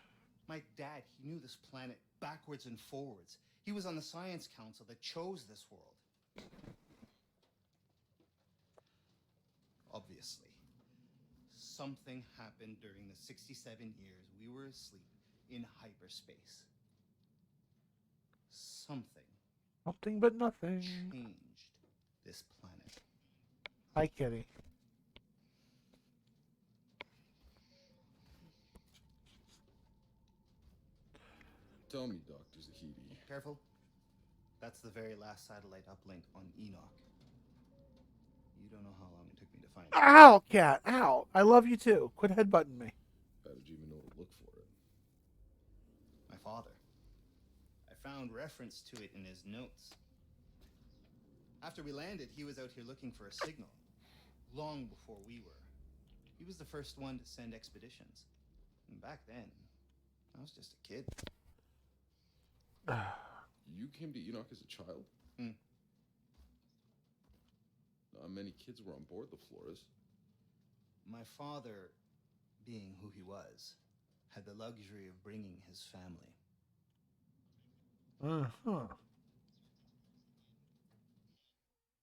My dad, he knew this planet backwards and forwards. He was on the science council that chose this world. Obviously, something happened during the 67 years we were asleep in hyperspace. Something Something but nothing. changed this planet. Hi, kitty. Tell me, Dr. Zahidi. Careful. That's the very last satellite uplink on Enoch. You don't know how long it took me to find it. Ow, cat. Ow. I love you too. Quit headbutting me. How did you even know to look for it? My father. I found reference to it in his notes. After we landed, he was out here looking for a signal. Long before we were. He was the first one to send expeditions. And back then, I was just a kid. You came to Enoch as a child? Hmm. Not many kids were on board the Flores. My father, being who he was, had the luxury of bringing his family. Uh-huh.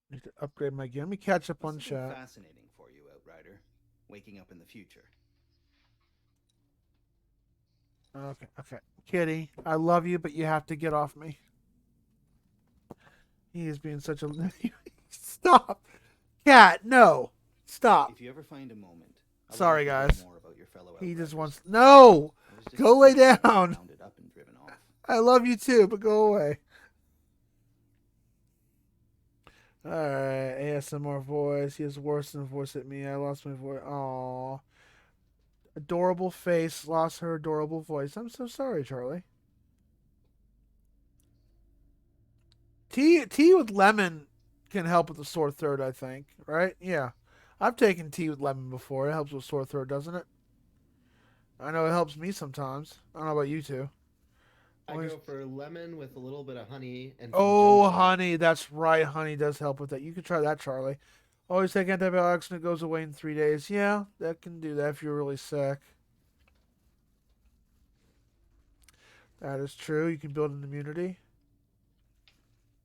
Need to upgrade my game. Let me catch up on Must have been chat. fascinating for you, Outrider. Waking up in the future. Okay. Kitty, I love you, but you have to get off me. He is being such a... Stop! Cat, no! Stop. If you ever find a moment, I would Sorry, like to hear guys. more about your fellow He just Outriders. wants... No! I was just Go lay curious how you down! rounded up and driven off. I love you too, but go away. Alright, ASMR voice. He has worse than voice at me. I lost my voice. Aww. Adorable face. Lost her adorable voice. I'm so sorry, Charlie. Tea with lemon can help with the sore throat, I think. Right? Yeah. I've taken tea with lemon before. It helps with sore throat, doesn't it? I know it helps me sometimes. I don't know about you two. I go for lemon with a little bit of honey and some Oh, ginger. honey. That's right. Honey does help with that. You could try that, Charlie. Always take antibiotics and it goes away in 3 days. Yeah, that can do that if you're really sick. That is true. You can build an immunity.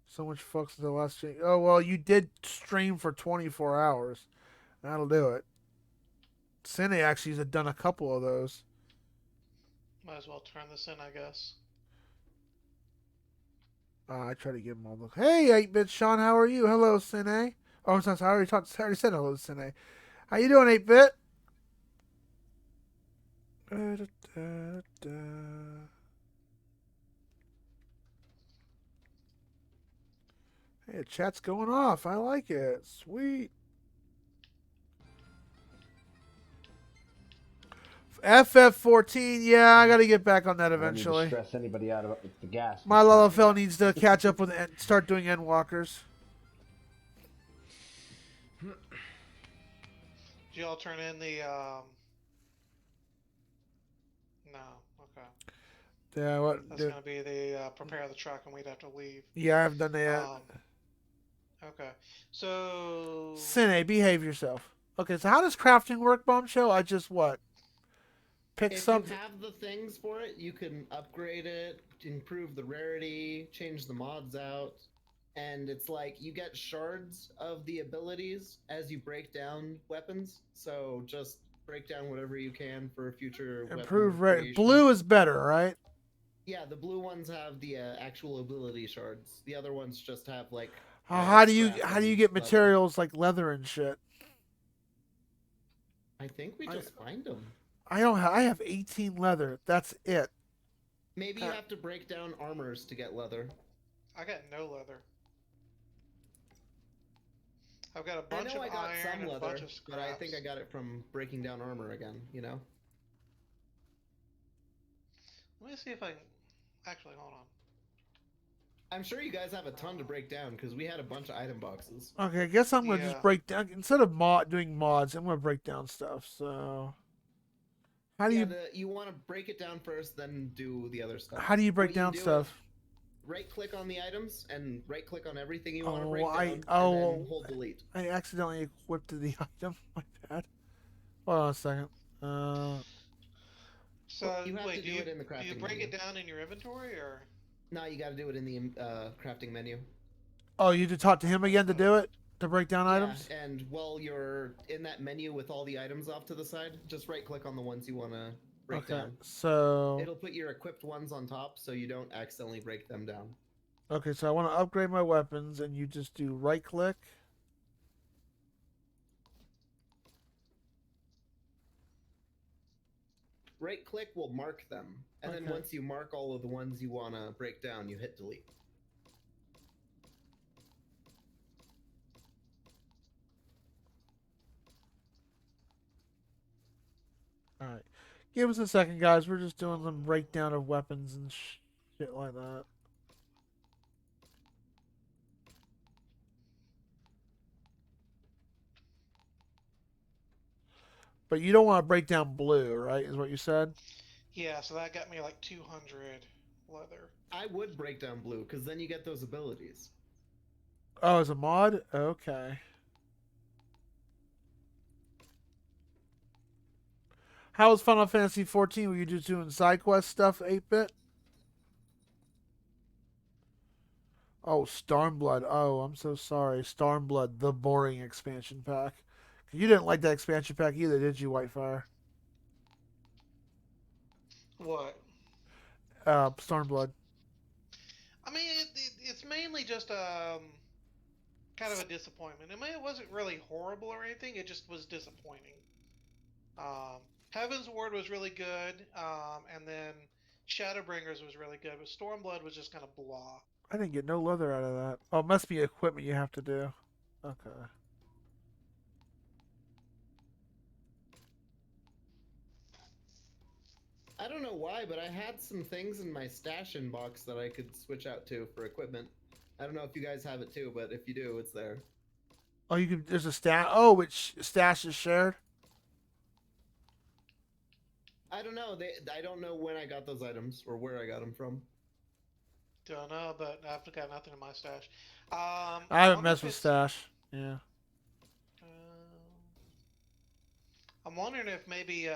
So much fucks the last stream. Oh, well, you did stream for 24 hours. That'll do it. Cine actually has done a couple of those. Might as well turn this in, I guess. I try to give him all the... Hey, 8-Bit Sean, how are you? Hello, Cine. Oh, I'm sorry. I already said hello, Cine. How you doing, 8-Bit? Hey, the chat's going off. I like it. Sweet. FF14, yeah, I got to get back on that I don't need to eventually. stress anybody out about the gas. My LFL needs to catch up with and start doing Endwalkers. Did y'all turn in the, No, okay. Yeah, what? That's going to be the, prepare the truck and we'd have to leave. Yeah, I haven't done that yet. Okay, so... Cine, behave yourself. Okay, so how does crafting work, Bombshell? I just, what? Pick something. If you have the things for it, you can upgrade it, improve the rarity, change the mods out, and it's like you get shards of the abilities as you break down weapons. So just break down whatever you can for future Improve weapon rate. creation. Blue is better, right? Yeah, the blue ones have the actual ability shards. The other ones just have like. How do you scrap and get leather. materials like leather and shit? I think we just find them. I don't. I have 18 leather. That's it. Maybe you have to break down armors to get leather. I got no leather. I've got a bunch I know of I got iron some and a leather, bunch of but I think scraps. I got it from breaking down armor again, you know? Let me see if I can... Actually, hold on. I'm sure you guys have a ton to break down, because we had a bunch of item boxes. Okay, I guess I'm gonna just break down instead of doing mods. I'm gonna break down stuff. So, how do you want to break it down first, then do the other stuff. How do you break What down do stuff? is right-click on the items and right-click on everything you want to Oh, break down, and then hold delete. I accidentally equipped the item. My bad. Hold on a second. So, you have wait, to do it in the do you crafting break menu. it down in your inventory, or...? No, you got to do it in the crafting menu. Oh, you had to talk to him again to do it? To break down items? And while you're in that menu with all the items off to the side, just right-click on the ones you want to break down. So... It'll put your equipped ones on top, so you don't accidentally break them down. Okay, so I want to upgrade my weapons, and you just do right-click. Right-click will mark them, and then once you mark all of the ones you want to break down, you hit delete. Alright. Give us a second, guys. We're just doing some breakdown of weapons and shit like that. But you don't want to break down blue, right? Is what you said? Yeah, so that got me like 200 leather. I would break down blue, because then you get those abilities. Oh, as a mod? Okay. How was Final Fantasy 14? Were you just doing side quest stuff, 8-bit? Oh, Stormblood. Oh, I'm so sorry. Stormblood, the boring expansion pack. You didn't like that expansion pack either, did you, Whitefire? What? Stormblood. I mean, it's it's mainly just kind of a disappointment. I mean, it wasn't really horrible or anything. It just was disappointing. Um, Heaven's Ward was really good, and then Shadowbringers was really good, but Stormblood was just kind of blah. I didn't get no leather out of that. Oh, it must be equipment you have to do. Okay. I don't know why, but I had some things in my stash inbox that I could switch out to for equipment. I don't know if you guys have it too, but if you do, it's there. Oh, you can. There's a stash. Oh, which stash is shared? I don't know. I don't know when I got those items or where I got them from. Don't know, but I've got nothing in my stash. I haven't messed with stash. Yeah. I'm wondering if maybe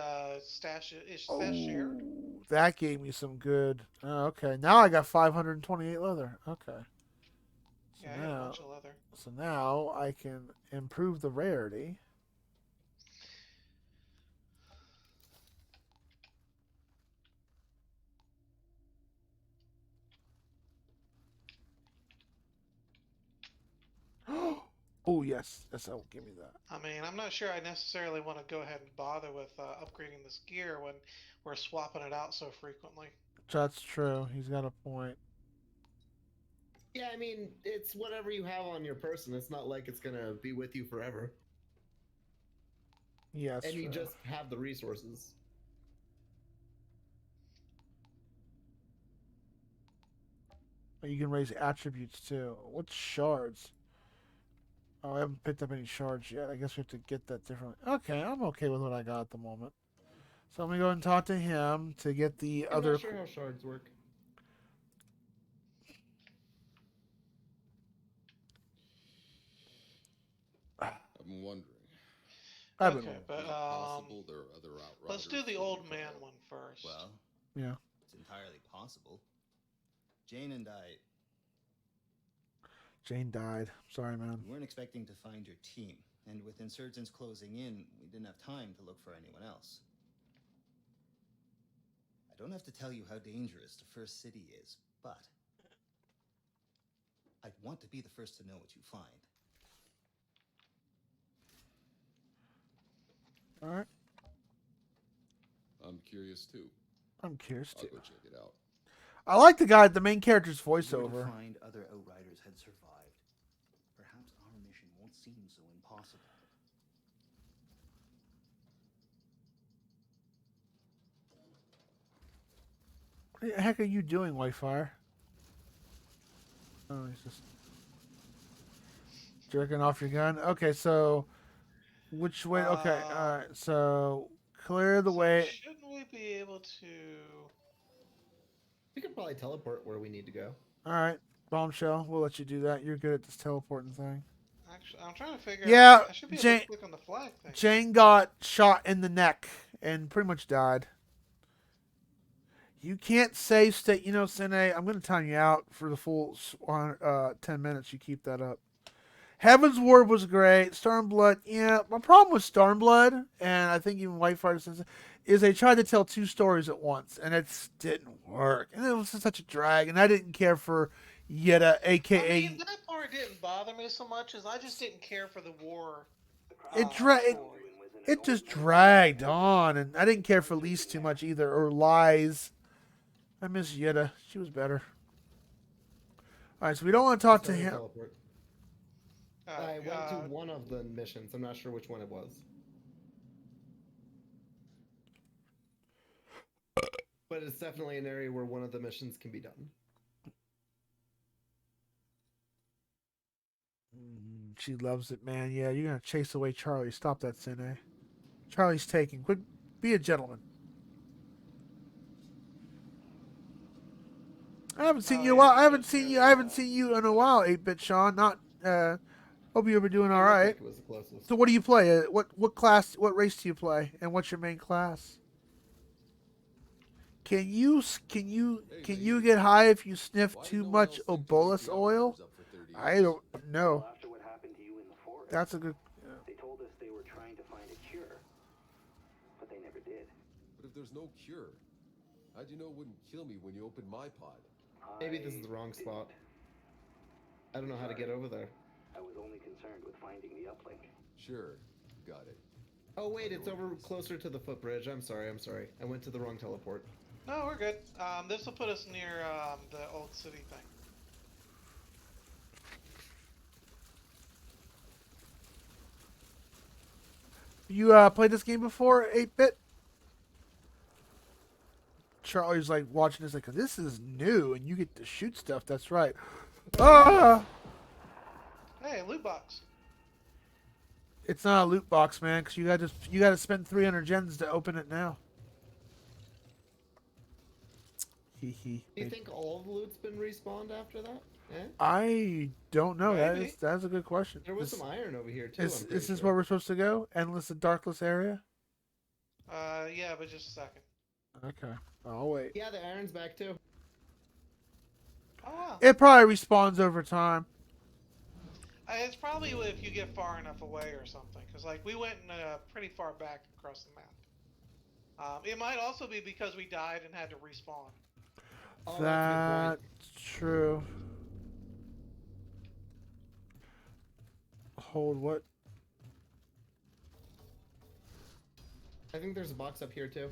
stash is stash shared. That gave me some good. Oh, okay. Now I got 528 leather. Okay. So Yeah, I got a bunch of leather. So now I can improve the rarity. Oh yes, yes, will give me that. I mean, I'm not sure I necessarily want to go ahead and bother with upgrading this gear when we're swapping it out so frequently. That's true. He's got a point. Yeah, I mean, it's whatever you have on your person. It's not like it's gonna be with you forever. Yes. And you just have the resources. You can raise attributes too. What's shards? Oh, I haven't picked up any shards yet. I guess we have to get that differently. Okay, I'm okay with what I got at the moment. So I'm gonna go and talk to him to get the other. I'm not sure how shards work. I'm wondering. Okay, but possible there are other Outriders. let's do the old man one first. Well, yeah, it's entirely possible. Jane and I. Jane died. Sorry, man. We weren't expecting to find your team, and with insurgents closing in, we didn't have time to look for anyone else. I don't have to tell you how dangerous the first city is, but I'd want to be the first to know what you find. All right. I'm curious too. I'm curious too. I'll go check it out. I like the guy, the main character's If we were voiceover. to find other Outriders had survived, perhaps our mission won't seem so impossible. What the heck are you doing, Whitefire? Oh, he's just jerking off your gun. Okay, so which way? Okay, all right. So clear the way. Shouldn't we be able to? We could probably teleport where we need to go. All right, Bombshell. We'll let you do that. You're good at this teleporting thing. Actually, I'm trying to figure Yeah, out. I should be able Jane. to click on the flag thing. Jane got shot in the neck and pretty much died. You can't save state. You know, Sine, I'm going to time you out for the full 10 minutes. You keep that up. Heaven's Ward was great. Stormblood, yeah. My problem with Stormblood, and I think even Whitefire says, is they tried to tell two stories at once, and it didn't work. And it was such a drag, and I didn't care for Yetta, a.k.a. I mean, that part didn't bother me so much as I just didn't care for the war. It just dragged on, and I didn't care for Lise too much either, or Lies. I miss Yetta. She was better. All right, so we don't want to talk to him. I went to one of the missions. I'm not sure which one it was. But it's definitely an area where one of the missions can be done. She loves it, man. Yeah, you're going to chase away Charlie. Stop that, Sine. Charlie's taking. Quit. Be a gentleman. I haven't seen you. I haven't seen you in a while. 8-bit Sean. Not. Hope you've been doing all right. It was the closest. So, what do you play? What class? What race do you play? And what's your main class? Can you get high if you sniff too much Obolus oil? I don't know. After what happened to you in the forest, That's a good. they told us they were trying to find a cure, but they never did. But if there's no cure, how'd you know it wouldn't kill me when you opened my pod? Maybe this is the wrong spot. I don't know how to get over there. I was only concerned with finding the uplink. Sure, got it. Oh wait, it's over closer to the footbridge. I'm sorry. I went to the wrong teleport. No, we're good. This will put us near the old city thing. You played this game before, 8-bit? Charlie's like watching this like, this is new and you get to shoot stuff. That's right. Ah! Hey, loot box. It's not a loot box, man, because you got to spend 300 gens to open it now. Hee hee. Do you think all of the loot's been respawned after that? Eh? I don't know. Maybe. That's a good question. There was some iron over here too. Is this where we're supposed to go? Endless and darkless area? Yeah, but just a second. Okay. I'll wait. Yeah, the iron's back too. Oh wow. It probably respawns over time. It's probably if you get far enough away or something, because like we went pretty far back across the map. It might also be because we died and had to respawn. Oh, That's true. Hold what? I think there's a box up here too.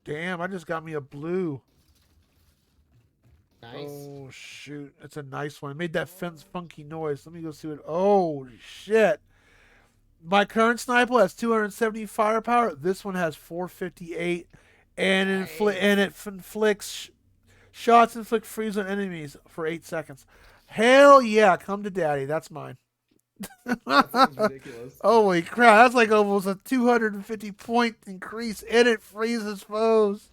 Damn, I just got me a blue. Nice. Oh, shoot. It's a nice one. It made that funky noise. Let me go see what... Oh, shit. My current sniper has 270 firepower. This one has 458. And, it inflicts... Shots inflict freeze on enemies for 8 seconds. Hell yeah. Come to daddy. That's mine. That sounds ridiculous. Holy crap. That's like almost a 250 point increase. And it freezes foes.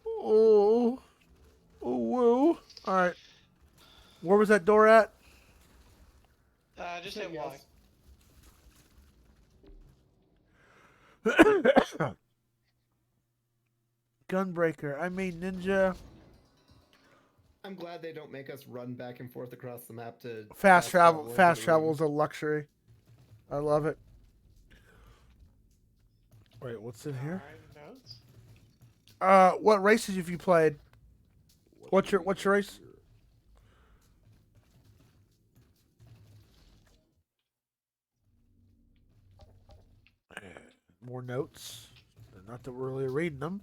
Oh... Oh, whoa. All right. Where was that door at? Just hit Y. Gunbreaker. I mean ninja. I'm glad they don't make us run back and forth across the map to Fast travel. into Fast the travel room. is a luxury. I love it. Wait, what's in here? What races have you played? What's your race? More notes. Not that we're really reading them.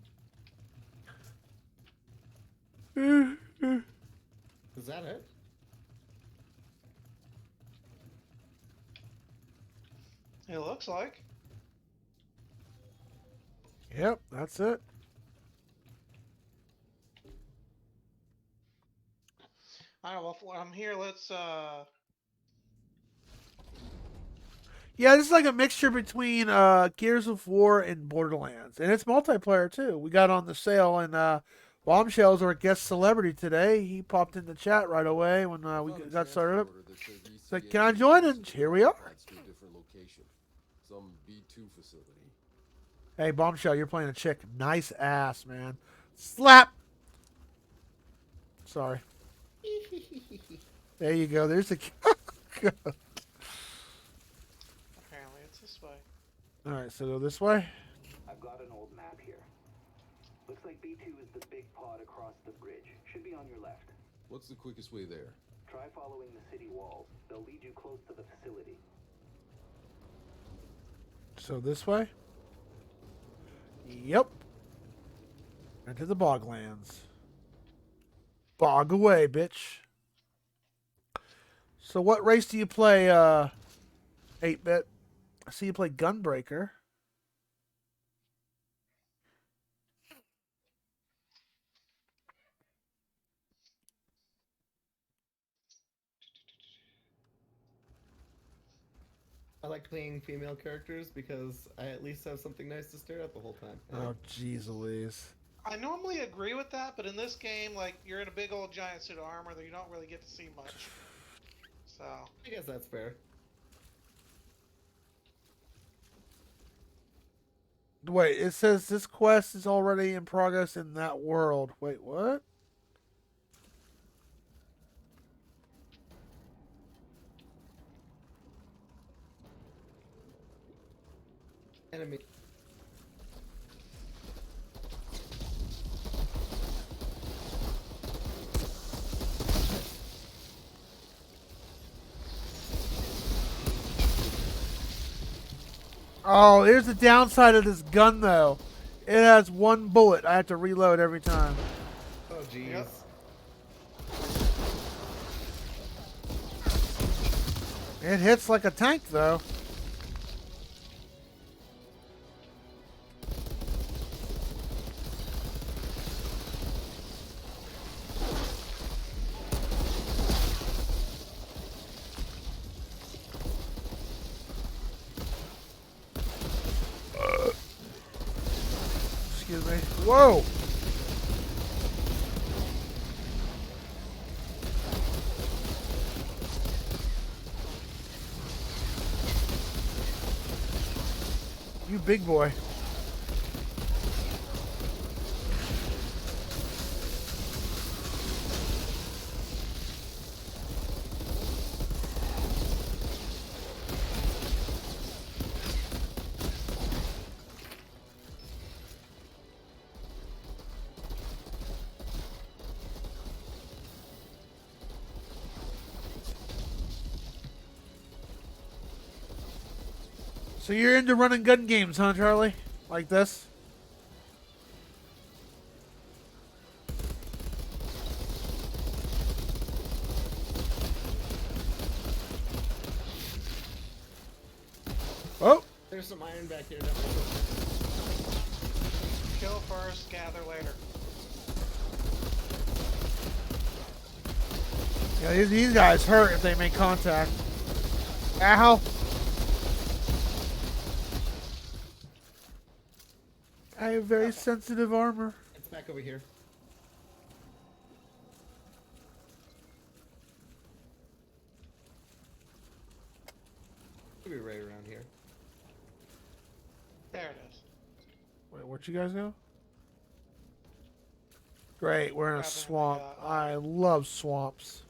Is that it? It looks like. Yep, that's it. All right, well, I'm here. Let's. Yeah, this is like a mixture between Gears of War and Borderlands, and it's multiplayer too. We got on the sale, and Bombshell's our guest celebrity today. He popped in the chat right away when we got started up. It's like, can I join? And here we are. Some B2 facility. Hey, Bombshell, you're playing a chick. Nice ass, man. Slap. Sorry. There you go. There's a. Apparently, it's this way. All right, so go this way. I've got an old map here. Looks like B2 is the big pod across the bridge. Should be on your left. What's the quickest way there? Try following the city walls. They'll lead you close to the facility. So this way? Yep. Into the Boglands. Bog away, bitch. So what race do you play, 8-bit? I see you play Gunbreaker. I like playing female characters because I at least have something nice to stare at the whole time. Oh, jeez Louise. I normally agree with that, but in this game, like, you're in a big old giant suit of armor that you don't really get to see much. So. I guess that's fair. Wait, it says this quest is already in progress in that world. Wait, what? Enemy. Oh, here's the downside of this gun, though. It has one bullet. I have to reload every time. Oh, jeez. Yep. It hits like a tank, though. Excuse me. Whoa! You big boy. So you're into running gun games, huh, Charlie? Like this? Oh! There's some iron back here. Kill first, gather later. Yeah, these guys hurt if they make contact. Ow! I have very sensitive armor. It's back over here. Should be right around here. There it is. Wait, where'd you guys go? Great, we're in a swamp. I love swamps.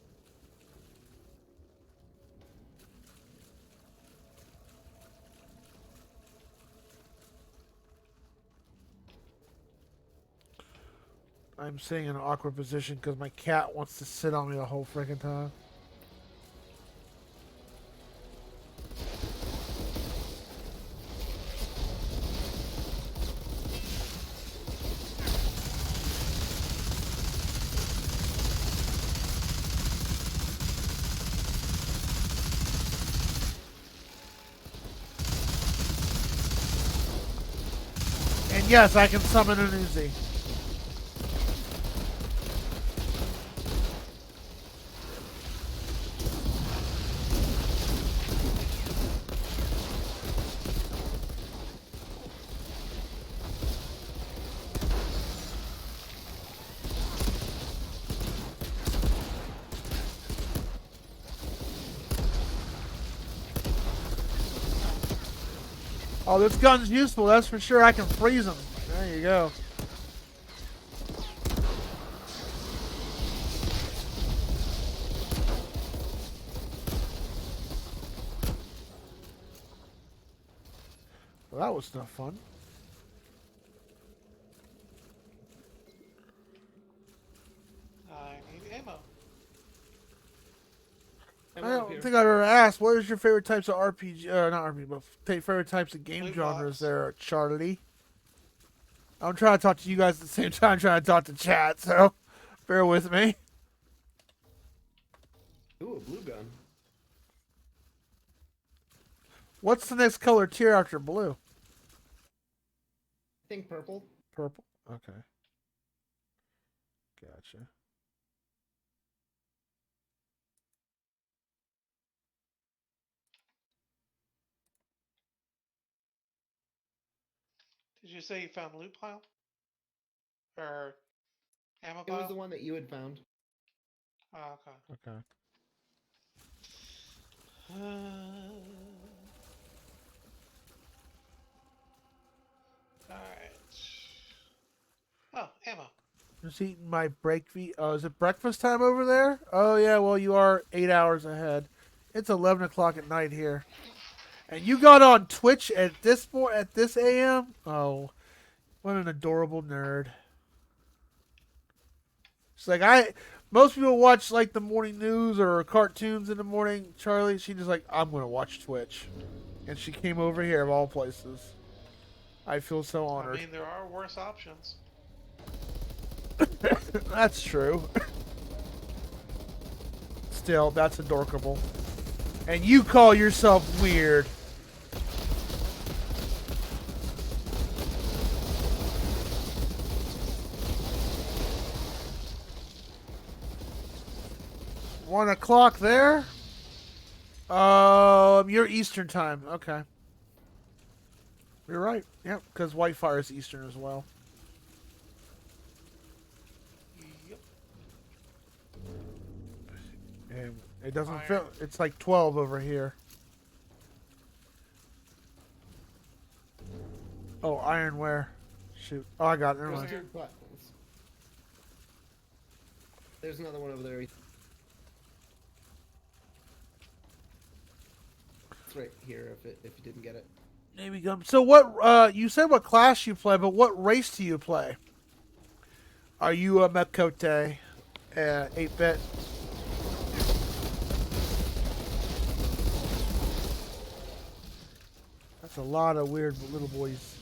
I'm sitting in an awkward position because my cat wants to sit on me the whole freaking time. And yes, I can summon an Uzi. Oh, this gun's useful, that's for sure. I can freeze them. There you go. Well, that was not fun. I need ammo. I don't think I've ever asked, what is your favorite types of RPG, not RPG, but favorite types of game genres there, Charlie? I'm trying to talk to you guys at the same time, trying to talk to chat, so bear with me. Ooh, a blue gun. What's the next color tier after blue? I think purple. Purple? Okay. Gotcha. Did you say you found loot pile? Or ammo It pile? was the one that you had found. Oh, okay. Okay. Alright. Oh, ammo. Just eating my oh, is it breakfast time over there? Oh yeah, well you are 8 hours ahead. It's 11 o'clock at night here. And you got on Twitch at this AM? Oh, what an adorable nerd. It's like most people watch like the morning news or cartoons in the morning. Charlie, she just like, I'm gonna watch Twitch. and she came over here of all places. I feel so I honored. mean, there are worse options. That's true. Still, that's adorkable. And you call yourself weird. One o'clock there? You're Eastern time. Okay. You're right. Yep, because Whitefire is Eastern as well. Yep. And it doesn't feel... It's like 12 over here. Oh, iron where? Shoot. Oh, I got it. Never mind. There's 2 platforms. There's another one over there. It's right here if you didn't get it. Navy gun. So what, you said what class you play, but what race do you play? Are you a Mekote, 8-bit? That's a lot of weird little boys.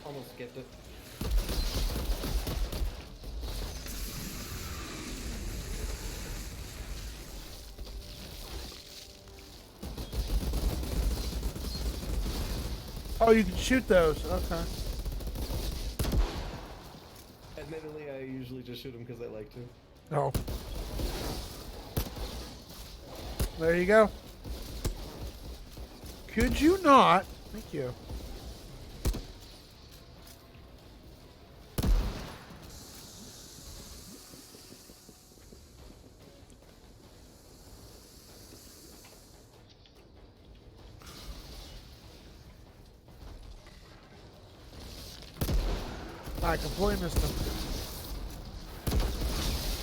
Almost skipped it. Oh, you can shoot those. Okay. Admittedly, I usually just shoot them because I like to. Oh. There you go. Could you not? Thank you. I completely missed him.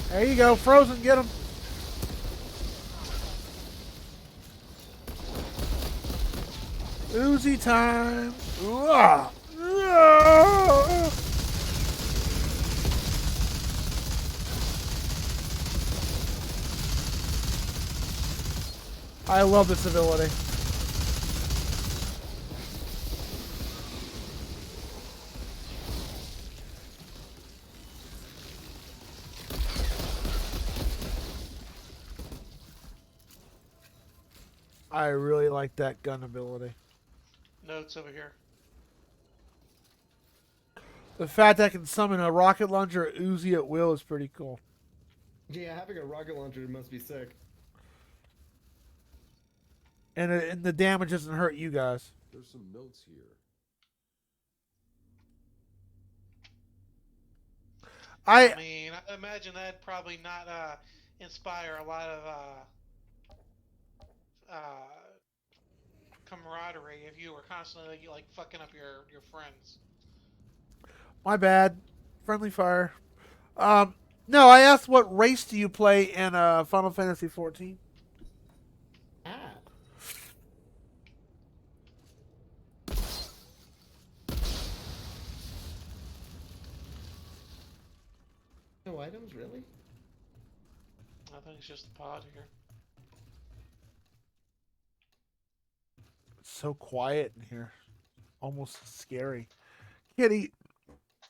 There you go, Frozen, get him. Uzi time. Ooh-ah. Ah. I love this ability. I really like that gun ability. Notes over here. The fact that I can summon a rocket launcher or Uzi at will is pretty cool. Yeah, having a rocket launcher must be sick. And the damage doesn't hurt you guys. There's some notes here. I mean, I imagine that'd probably not inspire a lot of camaraderie if you were constantly like fucking up your friends. My bad. Friendly fire. No, I asked what race do you play in Final Fantasy 14? No items, really? I think it's just the pod here. It's so quiet in here. Almost scary. Kitty,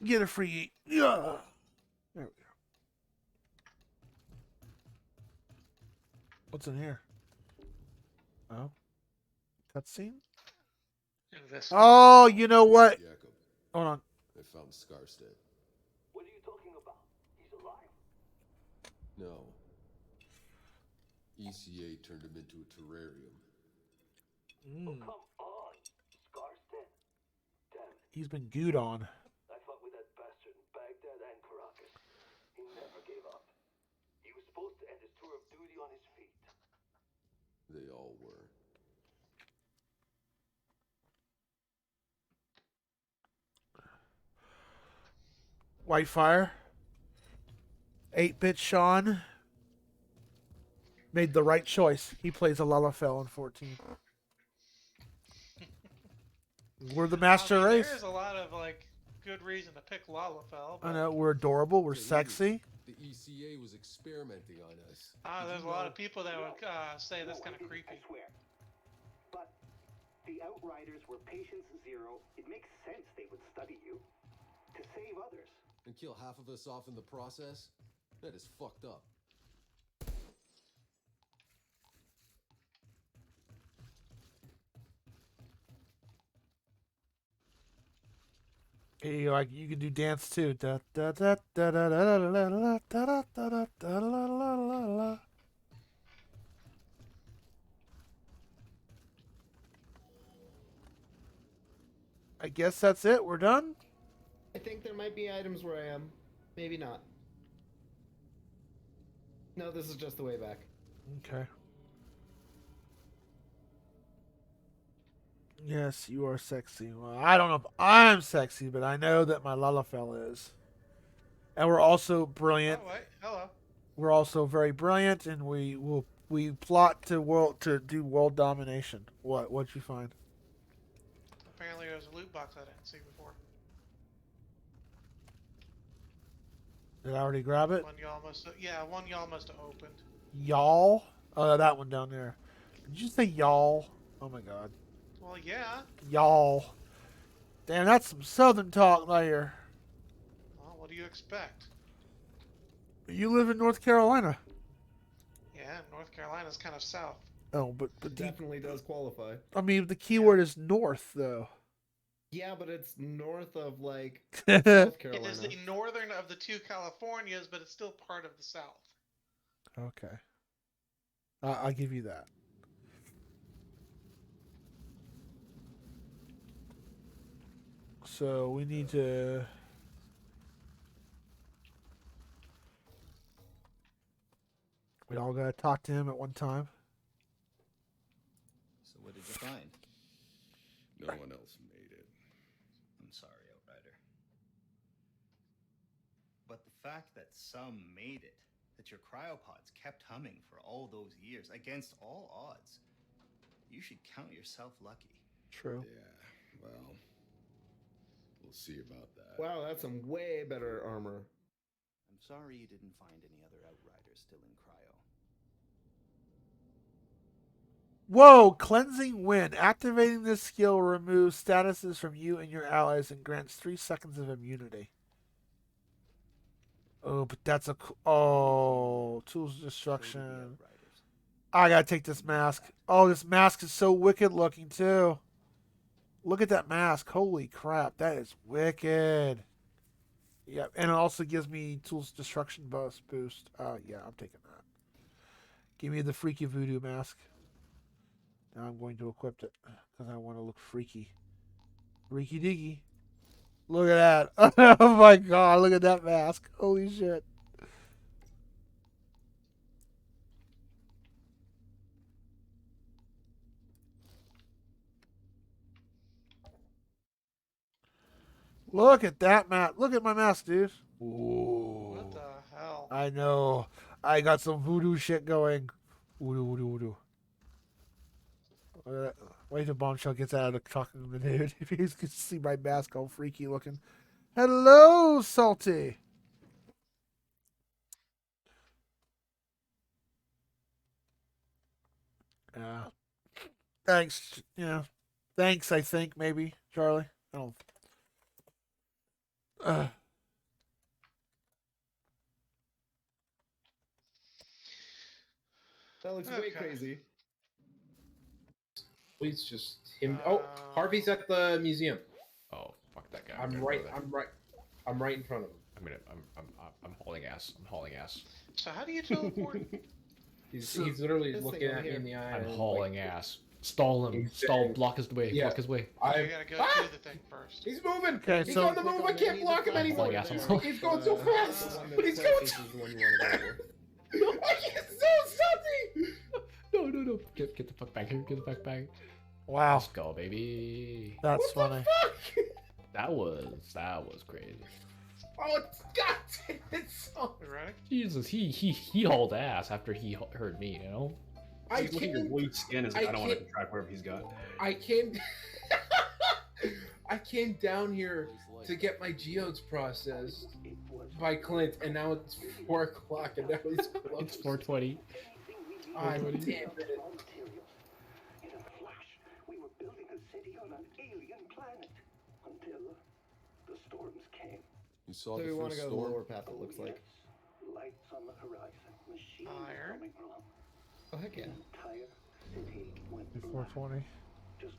get a free eat. Yeah. There we go. What's in here? Oh. Cutscene? Oh, you know what? Jacob, Hold on. I found Scarstead. What are you talking about? He's alive. No. ECA turned him into a terrarium. Oh, come on. Scarstead? Damn it. He's been gooed on. I fought with that bastard in Baghdad and Caracas. He never gave up. He was supposed to end his tour of duty on his feet. They all were. Whitefire. 8-bit Sean made the right choice. He plays a Lalafell in 14. We're the master race. There is a lot of like good reason to pick Lalafell. I know we're adorable. We're Hey, sexy. The ECA was experimenting on us. There's a lot of people that would say that's kind of creepy. I swear. But the Outriders were patient zero. It makes sense they would study you to save others. And kill half of us off in the process? That is fucked up. Hey, like you can do dance too. Da da da da da da da da da da da da da da. I guess that's it. We're done. I think there might be items where I am. Maybe not. No, this is just the way back. Okay. Yes, you are sexy. Well, I don't know if I'm sexy, but I know that my Lalafell is. And we're also brilliant. Oh, wait. Hello. We're also very brilliant, and we plot to do world domination. What'd you find? Apparently there's a loot box I didn't see before. Did I already grab it? One y'all must have opened. Y'all? Oh, that one down there. Did you say y'all? Oh my god. Well, yeah. Y'all. Damn, that's some southern talk there. Well, what do you expect? You live in North Carolina. Yeah, North Carolina's kind of south. Oh, but Definitely does qualify. I mean, the keyword is north, though. Yeah, but it's north of like South South It Carolina. is the northern of the two Californias, but it's still part of the south. Okay. I'll give you that. So we need to... We all gotta talk to him at one time. So what did you find? No one else made it. I'm sorry, Outrider. But the fact that some made it, that your cryopods kept humming for all those years against all odds, you should count yourself lucky. True. Yeah, well, we'll see about that. Wow, that's some way better armor. I'm sorry you didn't find any other Outriders still in cryo. Whoa! Cleansing Wind. Activating this skill removes statuses from you and your allies and grants 3 seconds of immunity. Oh, but that's a... Oh, Tools of Destruction. I gotta take this mask. Oh, this mask is so wicked looking, too. Look at that mask. Holy crap. That is wicked. Yep, and it also gives me Tools of Destruction boost. Yeah, I'm taking that. Give me the Freaky Voodoo mask. Now I'm going to equip it because I want to look freaky. Freaky diggy. Look at that. Oh my god, look at that mask. Holy shit. Look at that mask. Look at my mask, dude. Ooh. What the hell? I know. I got some voodoo shit going. Voodoo, voodoo, voodoo. Wait till Bombshell gets out of the talking to the dude. If he can see my mask all freaky looking. Hello, Salty. Thanks. Yeah. Thanks, I think, maybe, Charlie. I don't. That looks way crazy. Please just him. Oh, Harvey's at the museum. Oh, fuck that guy. I'm right in front of him. I'm hauling ass. I'm hauling ass. So how do you teleport? He's literally looking at me in the eye. I'm hauling ass. Stall him. Stall. Block his way. Yeah. Block his way. You gotta go to the thing first. He's moving. Okay, He's so- on the move. I can't block him anymore. Hauling ass. He's going so fast. He's going so He's so stuffy. No. Get the fuck back here. Get the fuck back. Wow. Let's go, baby. That's funny. That was crazy. Oh, God damn it. So... Jesus, he hauled ass after he heard me, you know? I He's looking at your blue skin as like, I don't want to track wherever he's got. I can't. I came down here to get my geodes processed by Clint, and now it's 4 o'clock, and now he's close. It's 4:20. Ah, damn it. In a flash, we were building a city on an alien planet until the storms came. You saw So the we want first to go the storm? lower path, it looks like. Lights on the horizon, machines Iron. coming along. Oh, heck yeah. The entire city went black. 420. Just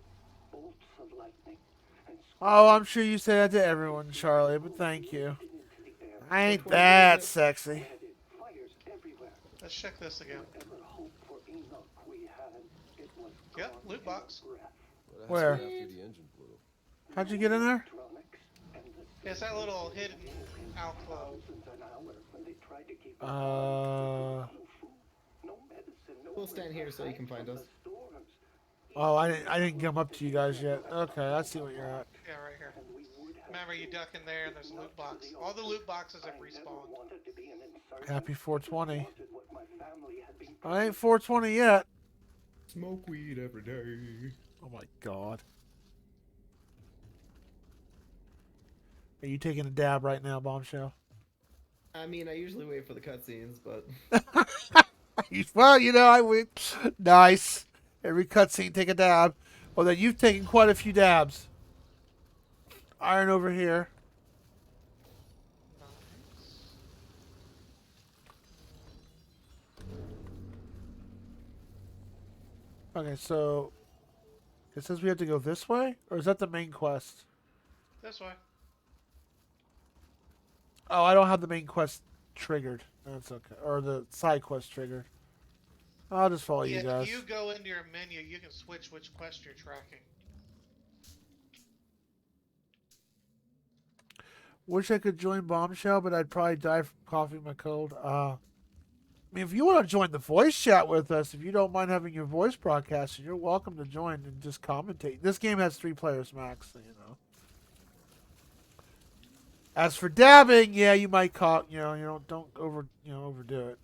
bolts of lightning. And Oh, I'm sure you say that to everyone, Charlie, but thank you. I ain't that sexy. Let's check this again. Yep, loot box. Where? After the engine blew. How'd you get in there? It's that little hidden alcove. We'll stand here so you can find us. Oh, I didn't come up to you guys yet. Okay, I see what you're at. Yeah, right here. Remember, you duck in there and there's a loot box. All the loot boxes have respawned. Happy 420. I ain't 420 yet. Smoke weed every day. Oh my god. Are you taking a dab right now, Bombshell? I mean, I usually wait for the cutscenes, but... Well, you know, I would. Nice. Every cutscene, take a dab. Well, then you've taken quite a few dabs. Iron over here. Okay, so it says we have to go this way, or is that the main quest? This way. Oh, I don't have the main quest triggered. That's okay, or the side quest triggered. I'll just follow you guys. If you go into your menu, you can switch which quest you're tracking. Wish I could join Bombshell, but I'd probably die from coughing my cold. I mean, if you want to join the voice chat with us, if you don't mind having your voice broadcasted, you're welcome to join and just commentate. This game has 3 players max, so you know. As for dabbing, yeah, you might cough. You know, don't overdo it.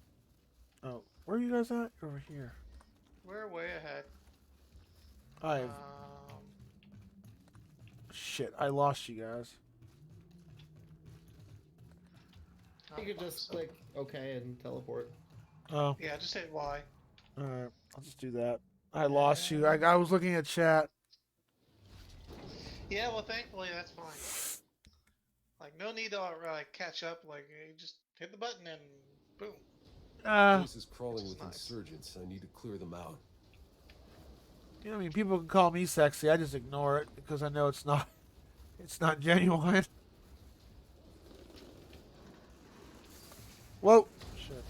Oh, where are you guys at? Over here. We're way ahead. Shit, I lost you guys. You could just click OK and teleport. Oh. Yeah, just hit Y. Alright, I'll just do that. I lost you. I was looking at chat. Yeah, well, thankfully, that's fine. Like, no need to catch up. Like, you just hit the button and boom. The place is crawling with insurgents. I need to clear them out. You know, I mean, people can call me sexy. I just ignore it because I know it's not genuine. Whoa. Shit.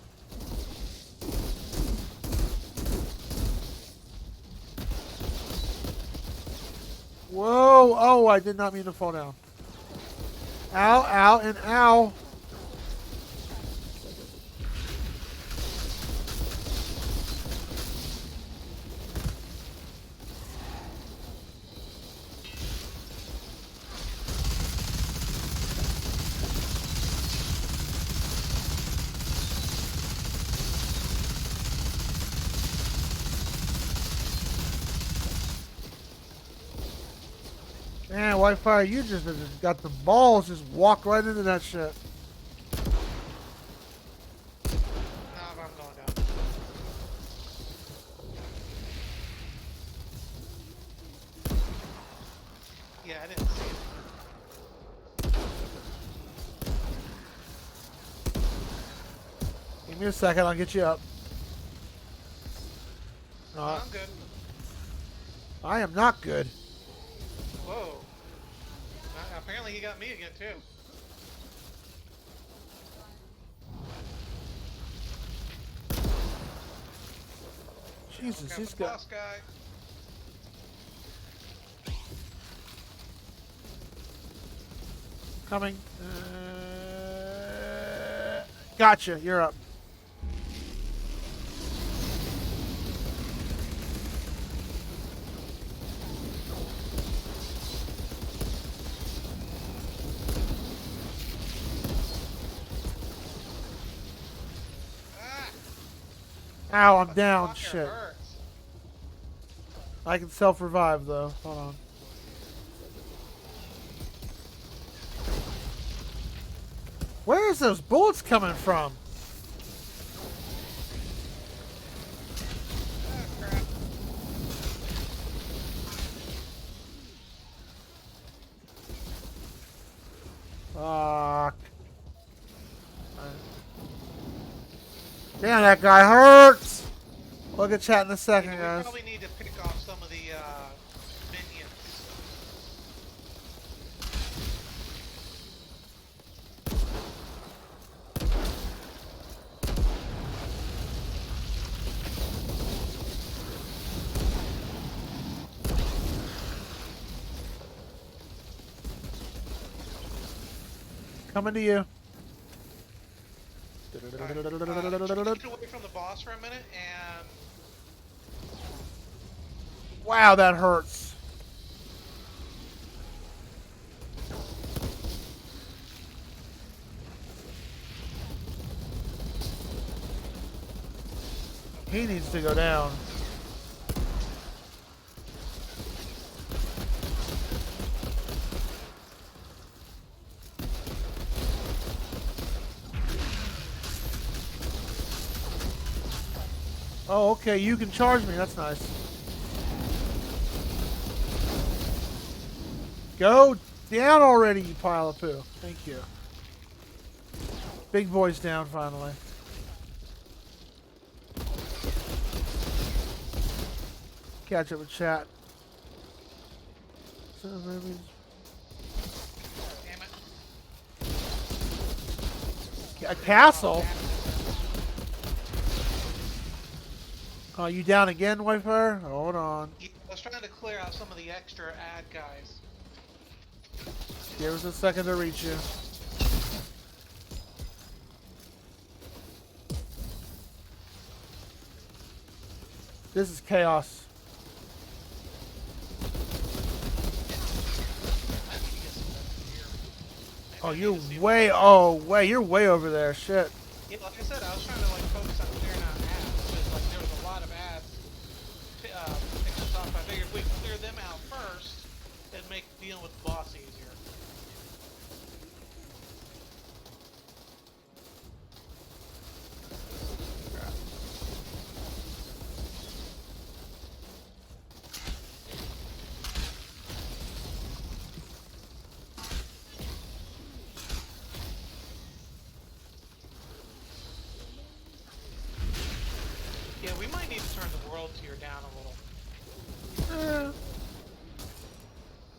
Whoa. Oh, I did not mean to fall down. Ow, ow, and ow. Man, Whitefire, you just got the balls, just walk right into that shit. I'm going down. Yeah, I didn't see it. Give me a second, I'll get you up. I'm good. I am not good. Whoa. Apparently he got me again, too. Jesus, he's got... Boss guy. Coming. Gotcha, you're up. Ow, I'm down. Shit. I can self-revive, though. Hold on. Where's those bullets coming from? Fuck. Damn, that guy hurts. Look at chat in a second, guys. We probably need to pick off some of the minions. Coming to you. Get away from the boss for a minute and. Wow, that hurts. He needs to go down. Oh, okay, you can charge me. That's nice. Go down already, you pile of poo. Thank you. Big boy's down finally. Catch up with chat. Damn it. A castle? Oh, you down again, Whitefire? Hold on. I was trying to clear out some of the extra ad guys. Give us a second to reach you. This is chaos. Oh, you're way over there. Shit. Yeah, like I said, I was trying to like focus on clearing out ads because like there was a lot of ads picking us off. I figured if we clear them out first, it'd make dealing with the boss easier. Yeah, we might need to turn the world tier down a little.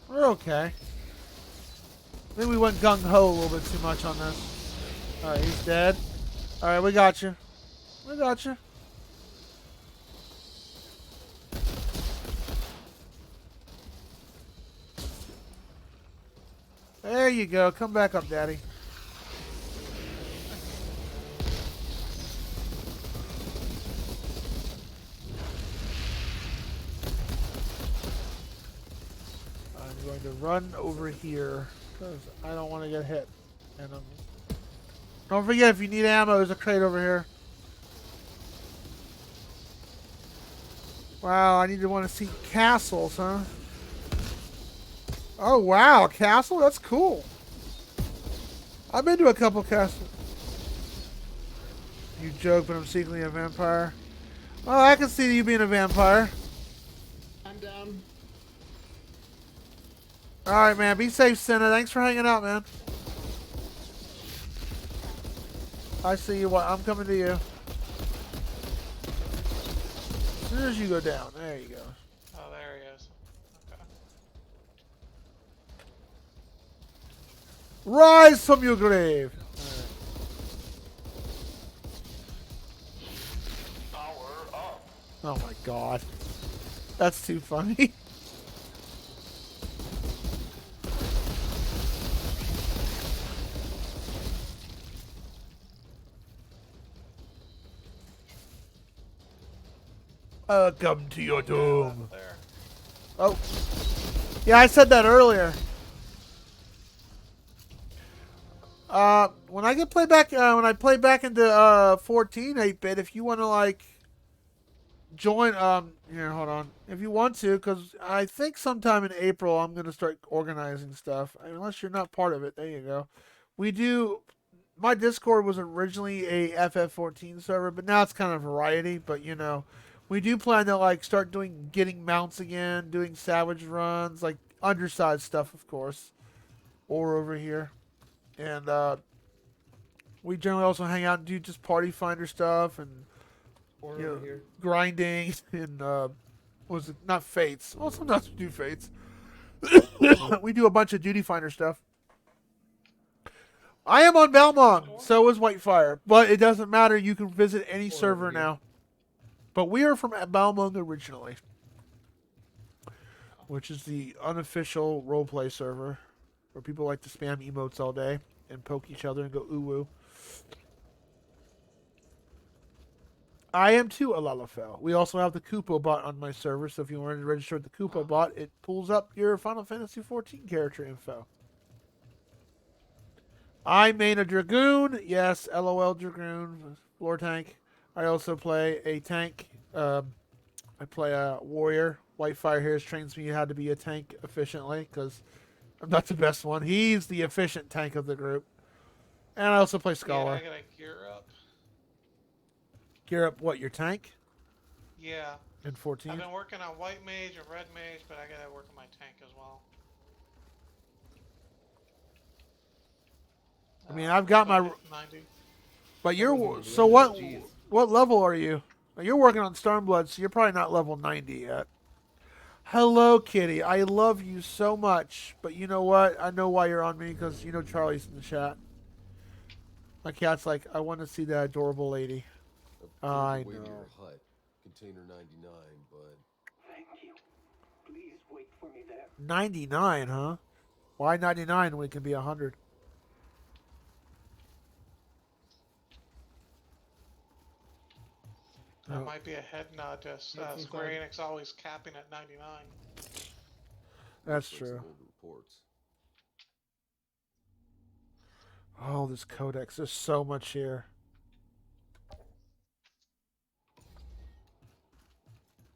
We're okay. I think we went gung-ho a little bit too much on this. Alright, he's dead. Alright, we got you. We got you. There you go. Come back up, Daddy. I'm going to run over here because I don't want to get hit. And don't forget, if you need ammo, there's a crate over here. Wow, I need to want to see castles, huh? Oh, wow, a castle? That's cool. I've been to a couple castles. You joke, but I'm secretly a vampire. Oh, I can see you being a vampire. I'm down. Alright, man. Be safe, Senna. Thanks for hanging out, man. I see you. I'm coming to you. As soon as you go down. There you go. Oh, there he is. Okay. Rise from your grave. Oh my god. That's too funny. Come to your doom. Oh. Yeah, I said that earlier. When I get play back, when I play back into 14 8-bit, if you want to like join, here, hold on. If you want to, because I think sometime in April I'm gonna start organizing stuff. Unless you're not part of it, there you go. We do my Discord was originally a FF14 server, but now it's kind of variety. But you know, we do plan to like start getting mounts again, doing savage runs, like undersized stuff, of course, or over here, and we generally also hang out and do just party finder stuff and Or you know, over here. grinding and was it not fates? Well, sometimes we do fates. We do a bunch of duty finder stuff. I am on Belmont, so is Whitefire, but it doesn't matter. You can visit any server now. But we are from Balmung originally, which is the unofficial roleplay server where people like to spam emotes all day and poke each other and go ooh woo. I am too, Alalafel. We also have the Koopa bot on my server, so if you want to register with the Koopa bot, it pulls up your Final Fantasy XIV character info. I main a Dragoon. Yes, LOL Dragoon. Floor tank. I also play a tank. I play a warrior. Whitefire here trains me how to be a tank efficiently because I'm not the best one. He's the efficient tank of the group. And I also play Scholar. Yeah, I gotta gear up. Gear up what, your tank? Yeah. In 14? I've been working on White Mage and Red Mage, but I gotta work on my tank as well. I mean, I've got my... 90. But you're... So what level are you? You're working on Stormblood, so you're probably not level 90 yet. Hello, Kitty. I love you so much. But you know what? I know why you're on me, because you know Charlie's in the chat. My cat's like, I want to see that adorable lady. I know. Your hut, container 99, but... Thank you. Please wait for me there. 99, huh? Why 99 when it can be 100? That might be a head nod to Square Enix always capping at 99. That's true. Oh, this codex. There's so much here.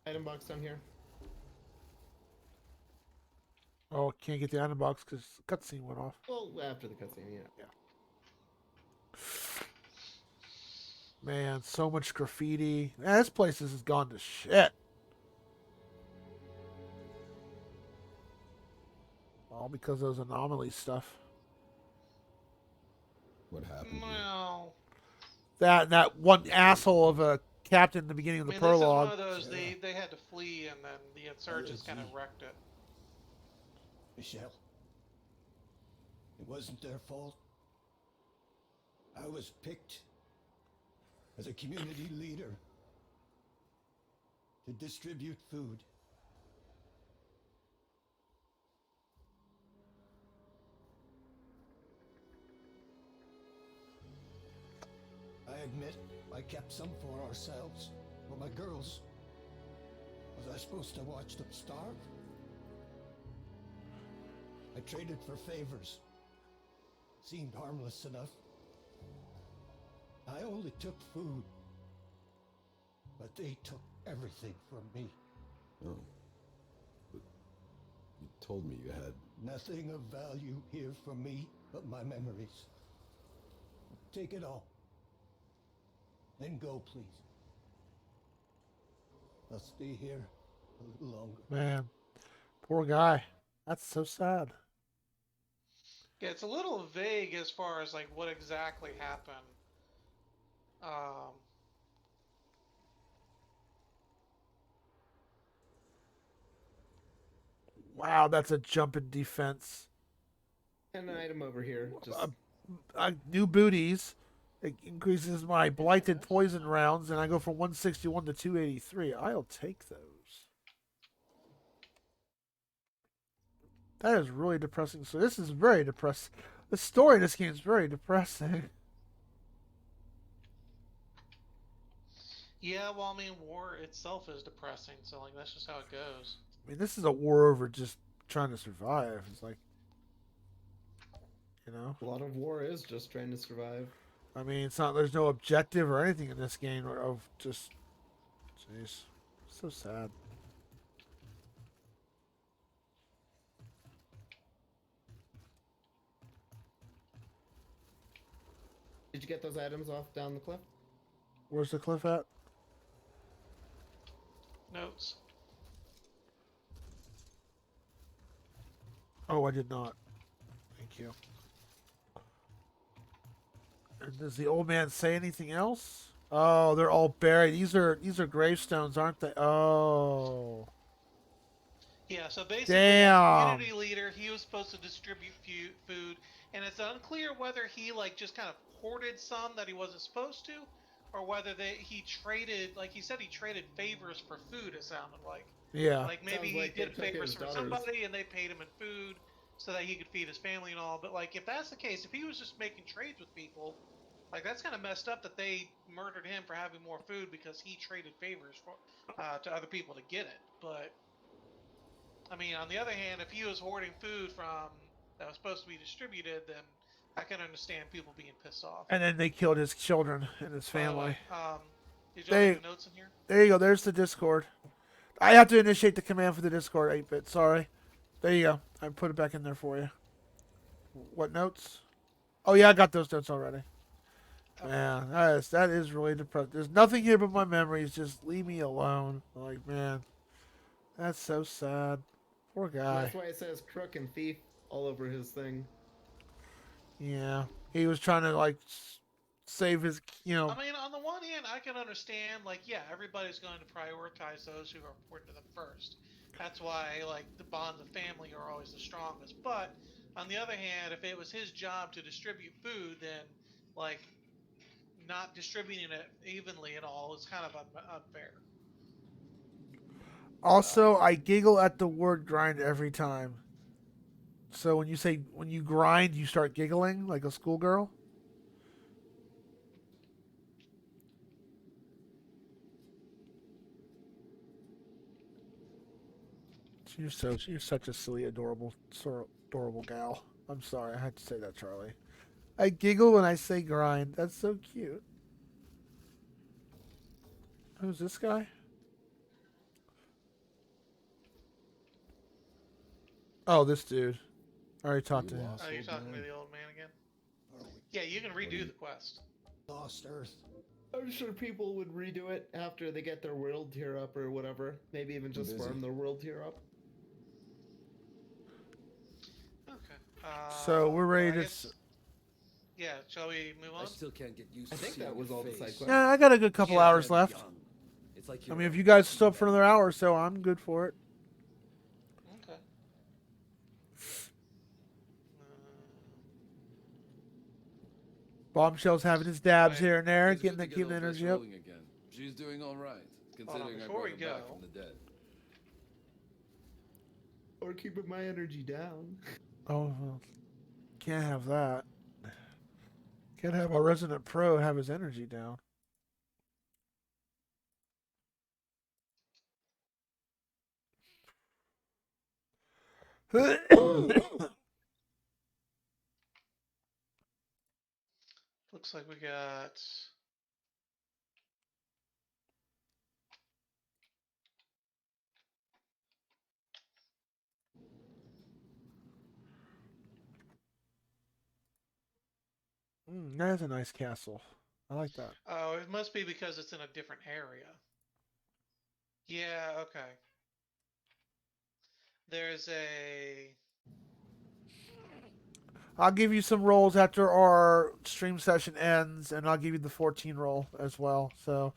Item box down here. Oh, can't get the item box because the cutscene went off. Well, after the cutscene, yeah. Man, so much graffiti. Man, this place has gone to shit. All because of those anomaly stuff. What happened? Well, that one asshole of a captain in the beginning of the prologue. This is one of those they had to flee and then the insurgents kind of wrecked it. Michelle, it wasn't their fault. I was picked as a community leader to distribute food. I admit I kept some for ourselves, but my girls, was I supposed to watch them starve? I traded for favors. Seemed harmless enough. I only took food, but they took everything from me. Oh. But you told me you had... Nothing of value here for me but my memories. Take it all. Then go, please. I'll stay here a little longer. Man, poor guy. That's so sad. Yeah, it's a little vague as far as like what exactly happened. Wow, that's a jump in defense. And an item over here. Just New booties. It increases my blighted poison rounds, and I go from 161 to 283. I'll take those. That is really depressing. So this is very depressing. The story in this game is very depressing. Yeah, well, I mean, war itself is depressing, so like that's just how it goes. I mean, this is a war over just trying to survive. It's like, you know, a lot of war is just trying to survive. I mean, it's not. There's no objective or anything in this game of just. Jeez, so sad. Did you get those items off down the cliff? Where's the cliff at? Notes. Oh, I did not. Thank you. And does the old man say anything else? Oh, they're all buried. These are gravestones, aren't they? Oh. Yeah, so basically, Damn. community leader, he was supposed to distribute food, and it's unclear whether he like just kind of hoarded some that he wasn't supposed to, or whether he traded, like he said, he traded favors for food. It sounded like. Yeah. Like maybe he did favors for somebody, and they paid him in food so that he could feed his family and all. But like, if that's the case, if he was just making trades with people, like that's kind of messed up that they murdered him for having more food because he traded favors for to other people to get it. But I mean, on the other hand, if he was hoarding food from that was supposed to be distributed, then I can understand people being pissed off. And then they killed his children and his family. Did y'all have notes in here? There you go. There's the Discord. I have to initiate the command for the Discord, 8-bit. Sorry. There you go. I put it back in there for you. What notes? Oh, yeah, I got those notes already. Man, that is really depressing. There's nothing here but my memories. Just leave me alone. Like, man, that's so sad. Poor guy. That's why it says crook and thief all over his thing. Yeah, he was trying to like save his, I mean, on the one hand, I can understand, like, yeah, everybody's going to prioritize those who are important to them first. That's why, like, the bonds of family are always the strongest. But on the other hand, if it was his job to distribute food, then like not distributing it evenly at all is kind of unfair. Also, I giggle at the word grind every time. So when you grind, you start giggling like a schoolgirl. You're such a silly, adorable gal. I'm sorry, I had to say that, Charlie. I giggle when I say grind. That's so cute. Who's this guy? Oh, this dude. I already talked to him. Oh, you're talking to the old man again? Yeah, you can redo the quest. Lost Earth. I'm sure people would redo it after they get their world tier up or whatever. Maybe even just farm their world tier up. Okay. So we're ready to. Yeah, shall we move on? I still can't get used to I think that was all the side quests. Yeah, I got a good couple hours left. It's like I mean, if you guys stop for another hour or so, I'm good for it. Okay. Bombshell's having his dabs here and there, keeping the energy up. Again. She's doing all right, considering I brought her back from the dead. Or keeping my energy down. Oh, well, can't have that. Can't have our resident pro have his energy down. Looks like we got. That is a nice castle. I like that. Oh, it must be because it's in a different area. Yeah, okay. There's a. I'll give you some rolls after our stream session ends, and I'll give you the 14 roll as well. So,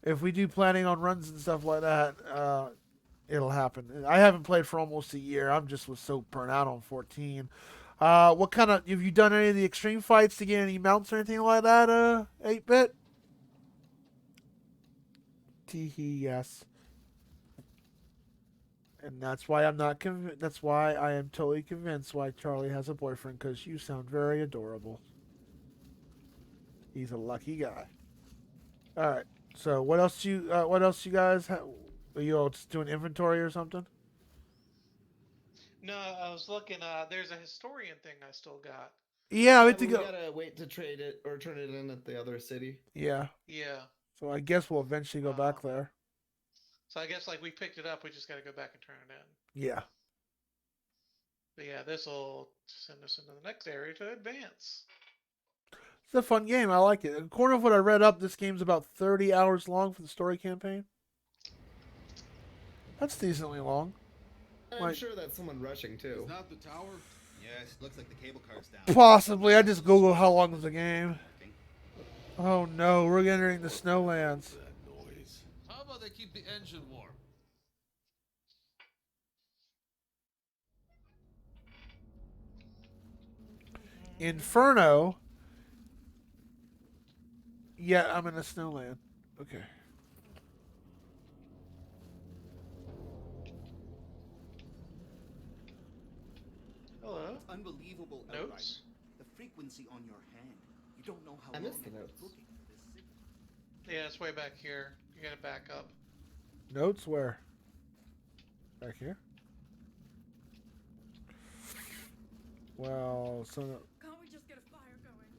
if we do planning on runs and stuff like that, it'll happen. I haven't played for almost a year. I'm just was so burnt out on 14. What kind of have you done any of the extreme fights to get any mounts or anything like that? 8-bit. Teehee, yes. And that's why I'm not convinced. That's why I am totally convinced why Charlie has a boyfriend, because you sound very adorable. He's a lucky guy. All right. So what else you guys have? Are you all just doing inventory or something? No, I was looking. There's a historian thing I still got. Yeah, I have to We go. gotta wait to trade it or turn it in at the other city. Yeah. Yeah. So I guess we'll eventually go back there. So I guess like we picked it up, we just got to go back and turn it in. Yeah. But yeah, this will send us into the next area to advance. It's a fun game. I like it. According to what I read up, this game's about 30 hours long for the story campaign. That's decently long. I'm sure that's someone rushing too. Is that the tower? Yes, looks like the cable car's down. Possibly. I just Googled how long is the game. Oh no, we're entering the Snowlands. How about they keep the engine warm? Inferno. Yeah, I'm in a snowland. Okay. Hello. It's unbelievable, Notes? Outrider. The frequency on your hand. You don't know how I long missed the I've been notes. looking for this signal. Yeah, it's way back here. You gotta back up. Notes where? Back here? Well, so Can't we just get a fire going?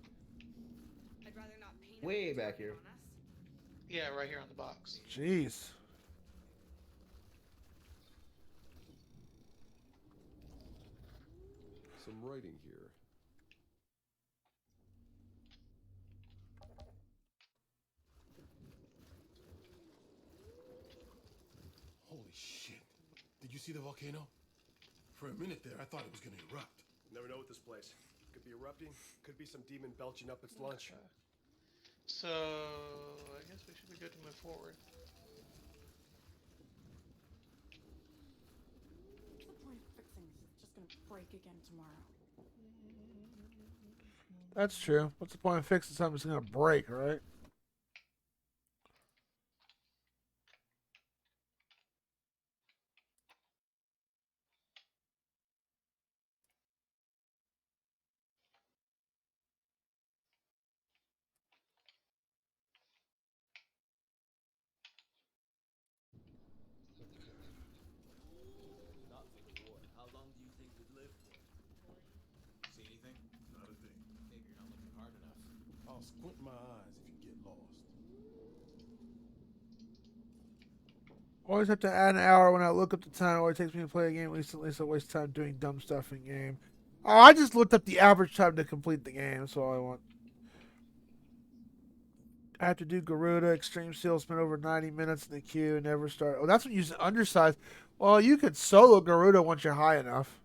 I'd rather not paint Way back here. on us. Yeah, right here on the box. jeez. Some writing here. Holy shit. Did you see the volcano? For a minute there, I thought it was gonna erupt. Never know with this place. Could be erupting, could be some demon belching up its lunch. So, I guess we should be good to move forward. What's the point of fixing this? It's just gonna break again tomorrow. That's true. What's the point of fixing something that's going to break, right? Not for the war. How long do you think you'd live for? See anything? Not a thing. Maybe you're not looking hard enough. I'll squint my eyes if you get lost. Always have to add an hour when I look up the time. It always takes me to play a game recently, so I waste time doing dumb stuff in game. Oh, I just looked up the average time to complete the game. That's all I want. I have to do Garuda, Extreme Seal, spend over 90 minutes in the queue, and never start. Oh, that's when you use undersized. Well, you could solo Garuda once you're high enough.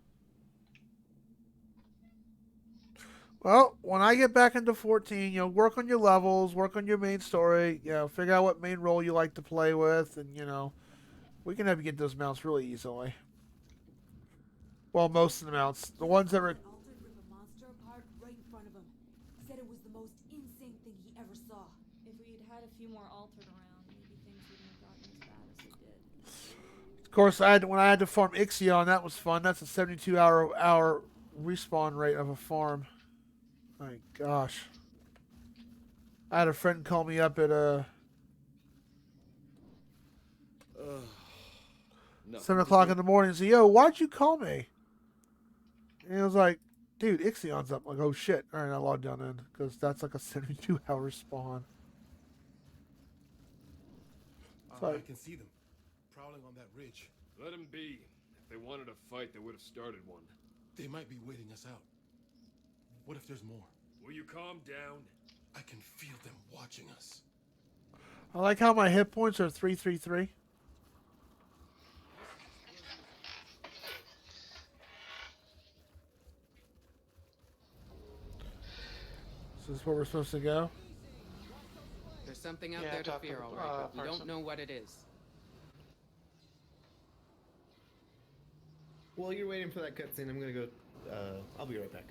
Well, when I get back into 14, work on your levels, work on your main story, figure out what main role you like to play with, and, we can have you get those mounts really easily. Well, most of the mounts. The ones that were... Altered rip a monster apart right in front of him. Said it was the most insane thing he ever saw. If we had had a few more altered around, maybe things wouldn't have gotten as bad as they did. Of course, when I had to farm Ixion, that was fun. That's a 72-hour respawn rate of a farm. My gosh. I had a friend call me up at 7 o'clock in the morning and say, yo, why'd you call me? And he was like, dude, Ixion's up. I'm like, oh shit. All right, I logged on in because that's like a 72-hour spawn. I can see them, prowling on that ridge. Let them be. If they wanted a fight, they would have started one. They might be waiting us out. What if there's more? Will you calm down? I can feel them watching us. I like how my hit points are 333. Is this where we're supposed to go? There's something out Yeah, there to talk to fear, the, all right, but we person. don't know what it is. While you're waiting for that cutscene, I'm gonna go. I'll be right back.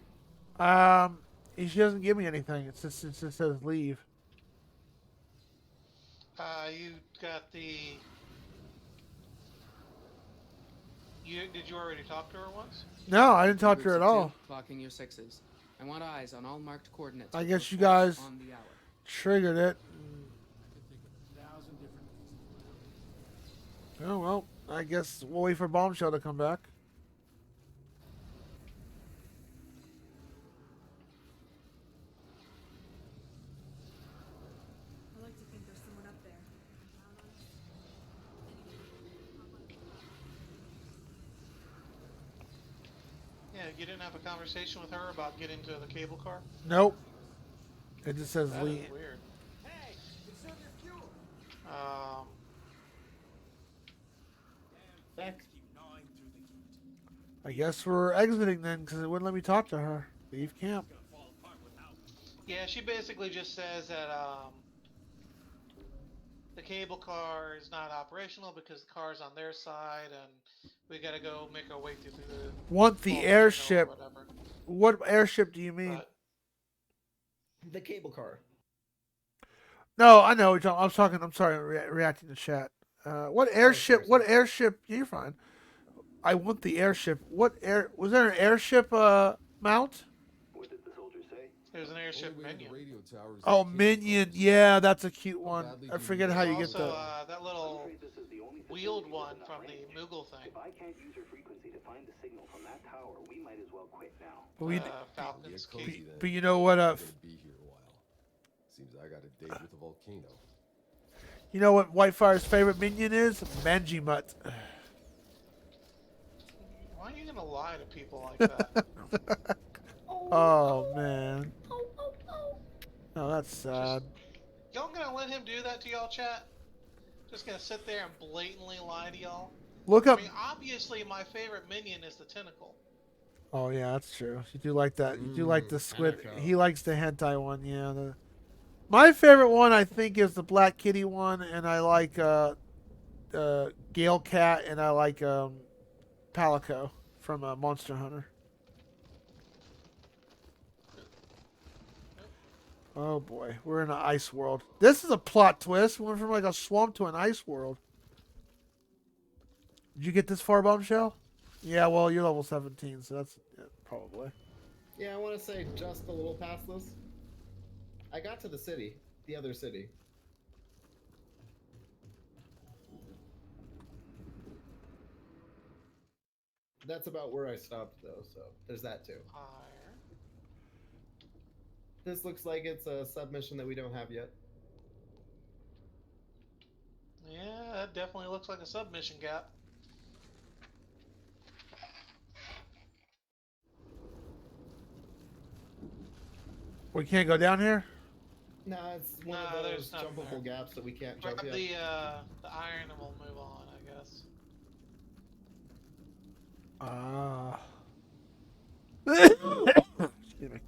She doesn't give me anything. It just says leave. You got the... Did you already talk to her once? No, I didn't talk to her at all. Clocking your sixes. I want eyes on all marked coordinates. I with guess those you flags guys on the hour. triggered it. Oh, well, I guess we'll wait for Bombshell to come back. I like to think there's someone up there. Yeah, you didn't have a conversation with her about getting to the cable car? Nope. It just says That leave. is weird. Hey, conserve your fuel. Back. I guess we're exiting then because it wouldn't let me talk to her. Leave camp. Yeah, she basically just says that the cable car is not operational because the car's on their side, and we gotta go make our way through the Want the volcano airship? or whatever. What airship do you mean? But The cable car. No, I know. I was talking. I'm sorry, reacting to chat. What airship? sorry. What airship? You're fine. I want the airship. What air? Was there an airship mount? What did the soldier say? there's an airship Only way to the minion. radio tower is Oh, the cable minion. cars. Yeah, that's a cute one. badly I do you forget need how that? you get Also, the. that I'm little afraid this is the only wheeled facility one within from our the range. Moogle thing. If I can't use your frequency to find the signal from that tower, we might as well quit now. Falcon's Get cozy key. then. But you know what? I'm gonna be here a while. Seems I got a date with the volcano. You know what Whitefire's favorite minion is? Manjimut. Why are you gonna lie to people like that? Oh man. Oh, that's sad. Y'all gonna let him do that to y'all, chat? Just gonna sit there and blatantly lie to y'all? Look I up. mean, obviously, my favorite minion is the tentacle. Oh yeah, that's true. You do like that. You do like the squid. Hanako. He likes the hentai one. Yeah. My favorite one, I think, is the Black Kitty one, and I like Gale Cat, and I like Palico from Monster Hunter. Oh boy, we're in an ice world. This is a plot twist. We went from like a swamp to an ice world. Did you get this far, Bombshell? Yeah, well, you're level 17, so that's probably. Yeah, I want to say just a little past this. I got to the city, the other city. That's about where I stopped, though, so there's that too. Higher. This looks like it's a submission that we don't have yet. Yeah, that definitely looks like a submission gap. We can't go down here? No, it's one No, of there's those nothing jumpable there. gaps that we can't Grab jump yet. the iron and we'll move on, I guess. Ah. Excuse me.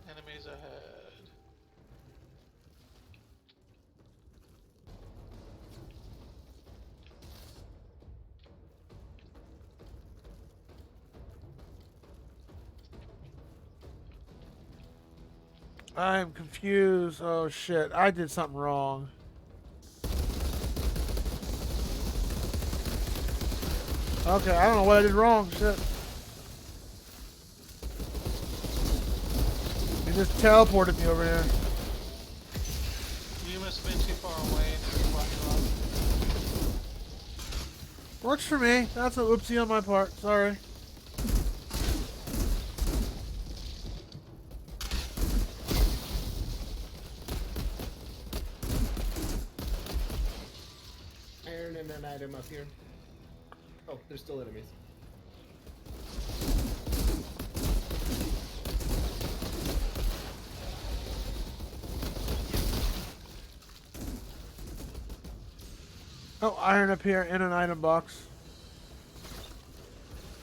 Enemies ahead. I am confused. Oh shit, I did something wrong. Okay, I don't know what I did wrong. Shit. You just teleported me over here. You must have been too far away and you brought you up. Works for me. That's a oopsie on my part. Sorry. Iron and an item up here. Oh, there's still enemies. Oh, iron up here in an item box.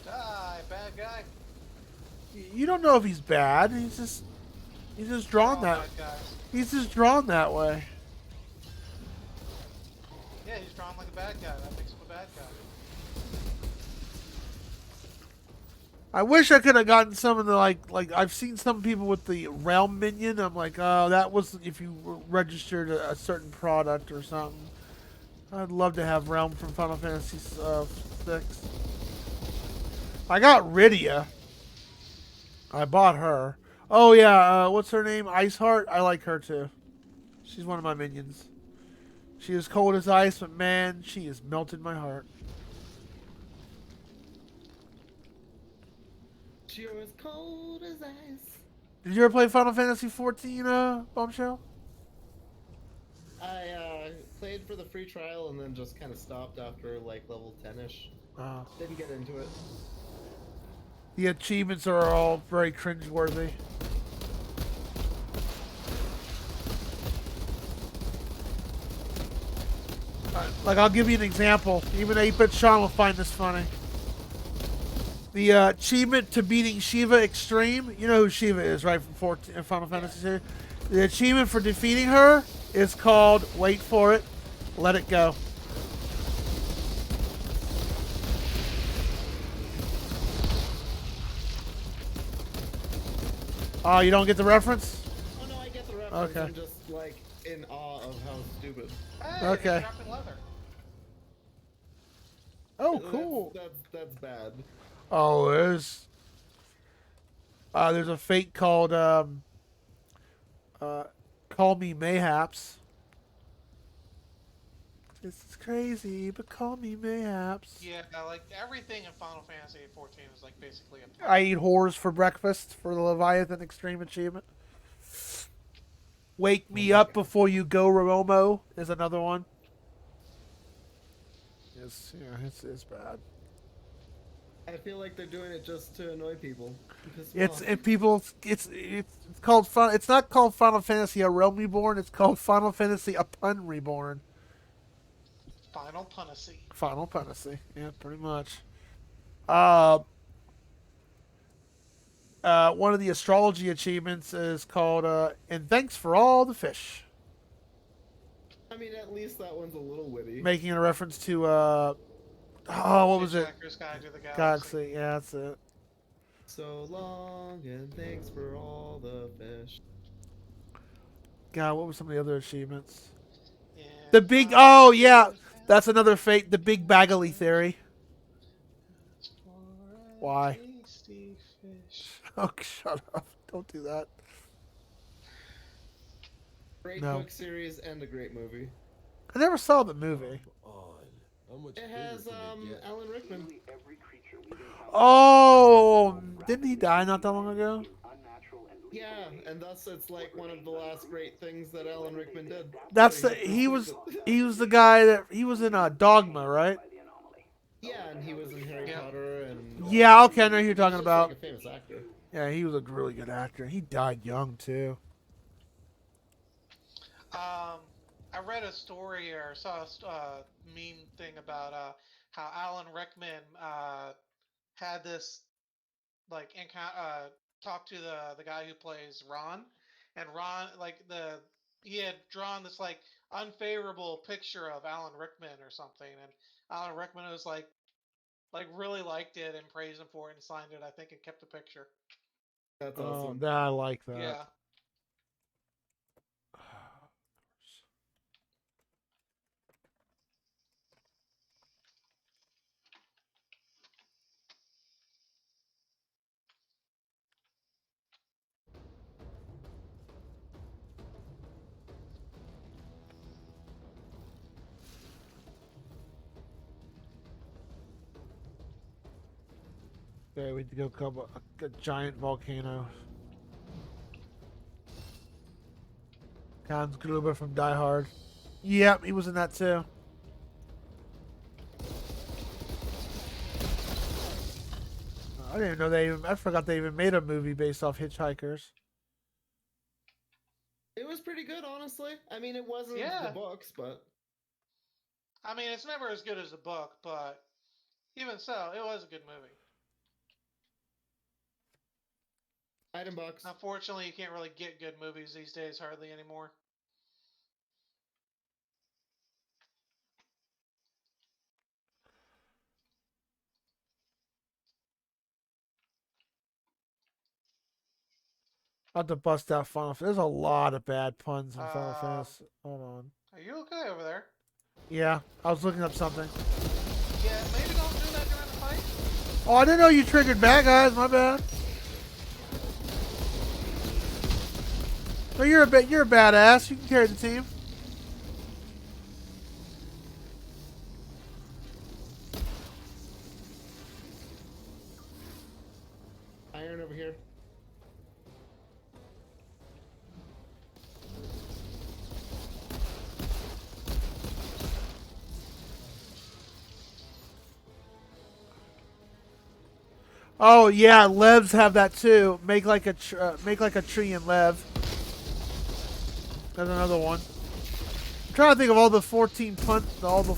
Die, bad guy. You don't know if he's bad. He's just drawn All that. bad guys. He's just drawn that way. Yeah, he's drawn like a bad guy. That makes him a bad guy. I wish I could have gotten some of the like I've seen some people with the realm minion. I'm like, oh, that was if you registered a certain product or something. I'd love to have realm from Final Fantasy VI. I got Rydia. I bought her. Oh yeah, what's her name? Iceheart. I like her too. She's one of my minions. She is cold as ice, but man, she has melted my heart. She was cold as ice. Did you ever play Final Fantasy 14, Bombshell? I played for the free trial and then just kind of stopped after like level 10ish. Didn't get into it. The achievements are all very cringeworthy. Like, I'll give you an example. Even 8-bit Sean will find this funny. The achievement to beating Shiva Extreme. You know who Shiva is, right? From Final Fantasy series. The achievement for defeating her is called, wait for it, Let It Go. Oh, you don't get the reference? Oh no, I get the reference. Okay. I'm just like in awe of how stupid. Hey, Okay. it's dropping leather. Oh, cool. That's bad. Oh, there's a fate called Call Me Mayhaps. This is crazy, but call me Mayhaps. Yeah, like everything in Final Fantasy 14 is like basically a. I eat whores for breakfast for the Leviathan Extreme Achievement. Wake me up before you go, Romo is another one. It's bad. I feel like they're doing it just to annoy people. It's called fun. It's not called Final Fantasy: A Realm Reborn. It's called Final Fantasy: A Pun Reborn. Final Punacy. Final Fantasy. Yeah, pretty much. One of the astrology achievements is called "And Thanks for All the Fish." I mean, at least that one's a little witty. Making a reference to what was it? Hitchhiker's Guide to the Galaxy. Yeah, that's it. So long and thanks for all the fish. God, what were some of the other achievements? Yeah, The big. Oh yeah, that's another fate. The Big Baggly Theory. Why? Tasty fish. Oh, shut up! Don't do that. Great No. book series and a great movie. I never saw the movie. How much It has Alan Rickman. Oh, didn't he die not that long ago? Yeah, and thus it's like one of the last great things that Alan Rickman did. He was the guy that he was in Dogma, right? Yeah, and he was in Harry Potter and. Yeah, okay, I know who you're talking he's just, about. like, a famous actor. Yeah, he was a really good actor. He died young too. I read a story or saw a meme thing about how Alan Rickman had this like talk to the guy who plays Ron, and Ron he had drawn this like unfavorable picture of Alan Rickman or something, and Alan Rickman was like really liked it and praised him for it and signed it, I think, and kept the picture. That's Oh, awesome. I like that. Yeah. Okay, we need to go cover a giant volcano. Hans Gruber from Die Hard. Yep, he was in that too. I didn't even know I forgot they even made a movie based off Hitchhikers. It was pretty good, honestly. I mean, it wasn't the books, but. I mean, it's never as good as the book, but even so, it was a good movie. Item box. Unfortunately, you can't really get good movies these days hardly anymore. I'll have to bust out Final Fantasy. There's a lot of bad puns in Final Fantasy. Hold on. Are you okay over there? Yeah, I was looking up something. Yeah, maybe don't do that during the fight. Oh, I didn't know you triggered bad guys. My bad. No, you're a badass. You can carry the team. Iron over here. Oh yeah, Levs have that too. Make like a tree in Lev. There's another one. I'm trying to think of all the 14 fortresses.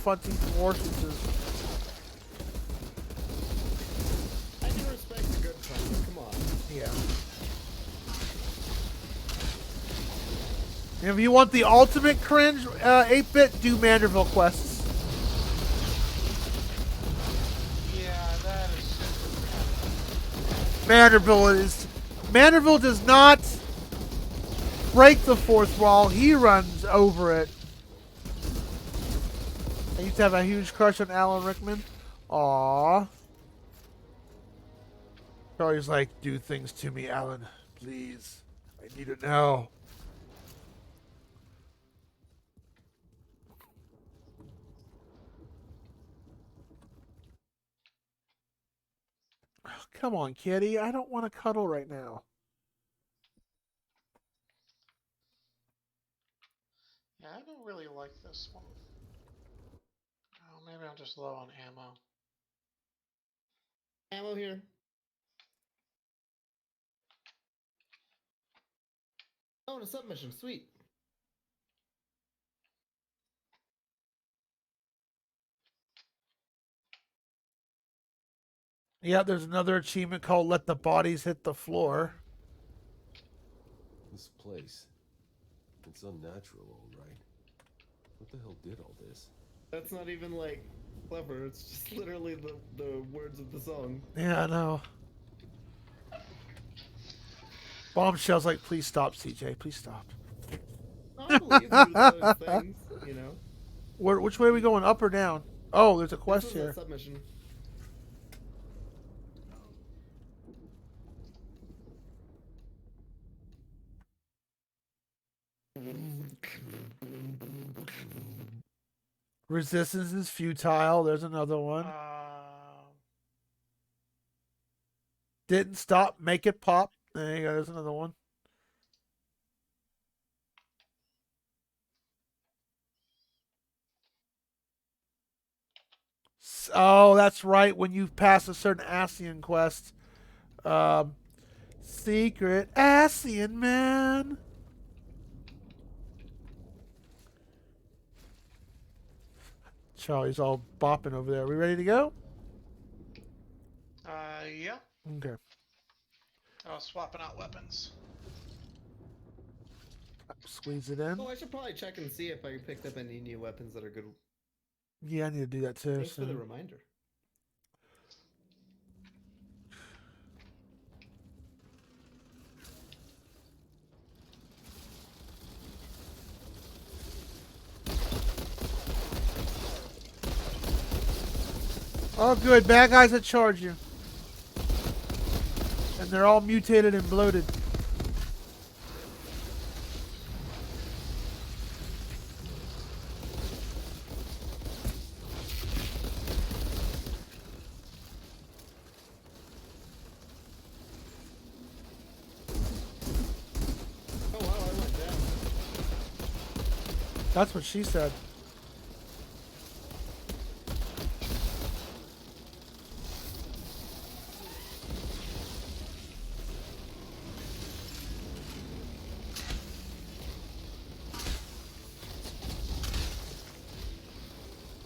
I do respect a good fun. Come on. Yeah. And if you want the ultimate cringe 8-bit, do Manderville quests. Yeah, that is super Manderville does not break the fourth wall. He runs over it. I used to have a huge crush on Alan Rickman. Aww. Charlie's like, do things to me, Alan. Please. I need it now. Oh, come on, kitty. I don't want to cuddle right now. Yeah, I don't really like this one. Oh, maybe I'm just low on ammo. Ammo here. Oh, and a submission. Sweet. Yeah, there's another achievement called Let the Bodies Hit the Floor. This place. It's unnatural, all right. What the hell did all this? That's not even like clever. It's just literally the words of the song. Yeah, I know. Bombshell's like, please stop, CJ. Please stop. I believe those things, you know. Which way are we going? Up or down? Oh, there's a quest This was here. a submission. Resistance is futile. There's another one. Didn't stop. Make it pop. There you go. There's another one. Oh, that's right. When you pass a certain Ascian quest. Secret Ascian man. Charlie's all bopping over there. Are we ready to go? Yeah. Okay. I was swapping out weapons. Squeeze it in. Oh, I should probably check and see if I picked up any new weapons that are good. Yeah, I need to do that too. Thanks for the reminder. Oh, good. Bad guys that charge you. And they're all mutated and bloated. Oh, wow, I went down. That's what she said.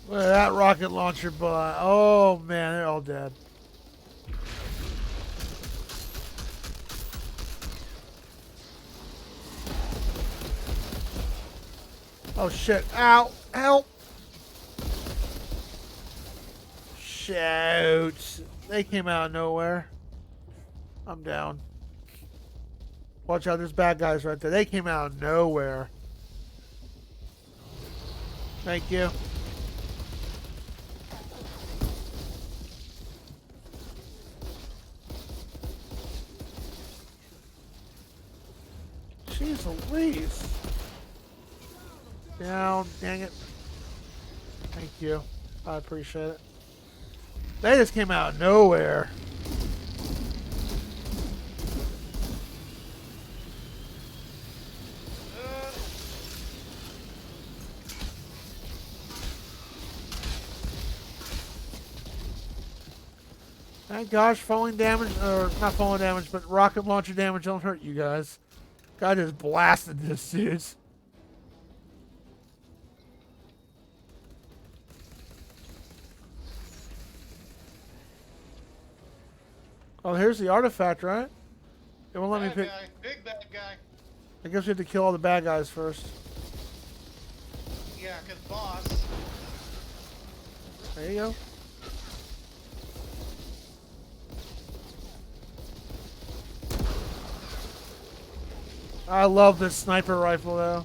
Look at that rocket launcher bot. Oh man, they're all dead. Oh shit. Ow. Help. Shoot. They came out of nowhere. I'm down. Watch out, there's bad guys right there. They came out of nowhere. Thank you. Jeez Louise. Down. Dang it. Thank you. I appreciate it. They just came out of nowhere. Thank gosh, falling damage, or not falling damage, but rocket launcher damage don't hurt you guys. God just blasted this dudes. Oh, here's the artifact, right? It won't let me Bad pick. guy. Big bad guy. I guess we have to kill all the bad guys first. Yeah, because boss. There you go. I love this sniper rifle, though.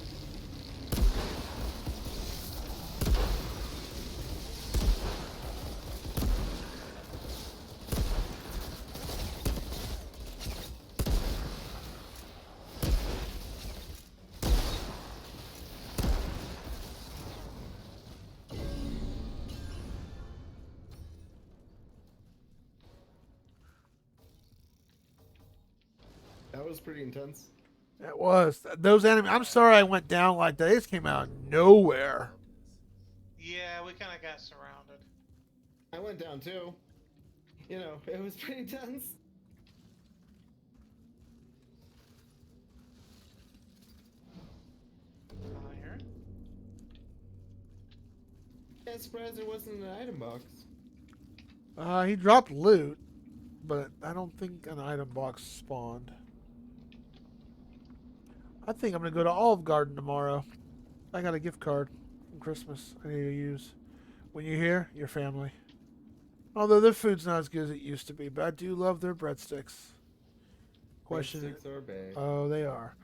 That was pretty intense. It was. Those enemies, I'm sorry I went down like that. They just came out of nowhere. Yeah, we kind of got surrounded. I went down too. You know, it was pretty intense. Fire. Yeah, surprised there wasn't an item box. He dropped loot, but I don't think an item box spawned. I think I'm going to go to Olive Garden tomorrow. I got a gift card from Christmas I need to use. When you're here, your family. Although their food's not as good as it used to be, but I do love their breadsticks. Breadsticks are bad. Oh, they are.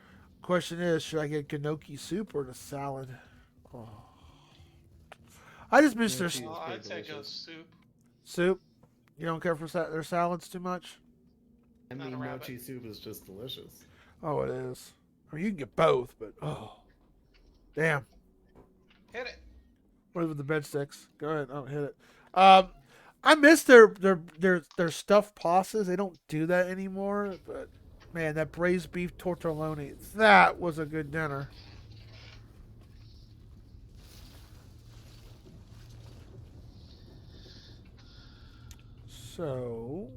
Question is, should I get gnocchi soup or the salad? Oh. I just miss their Oh, I'd say go soup. soup. You don't care for their salads too much? I mean, mochi soup is just delicious. Oh, it is. I mean, you can get both, but oh, damn. Hit it. What with the breadsticks? Go ahead. Oh, hit it. I miss their stuffed pastas. They don't do that anymore. But man, that braised beef tortelloni, that was a good dinner. So,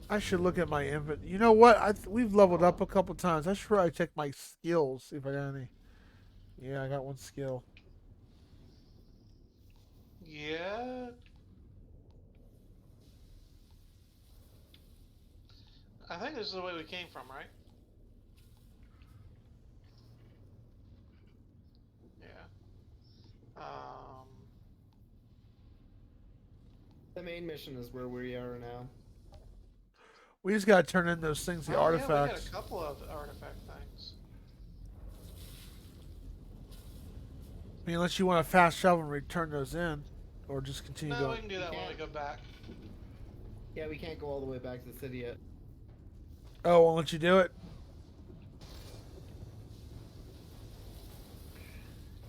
I should look at my inventory. You know what? We've leveled up a couple times. I should probably check my skills, see if I got any. Yeah, I got one skill. Yeah. I think this is the way we came from, right? Yeah. The main mission is where we are now. We just gotta turn in those things, the artifacts. Yeah, we got a couple of artifact things. I mean, unless you want to fast travel and return those in, or just continue No, going. we can do that when we go back. Yeah, we can't go all the way back to the city yet. Oh, won't let you do it?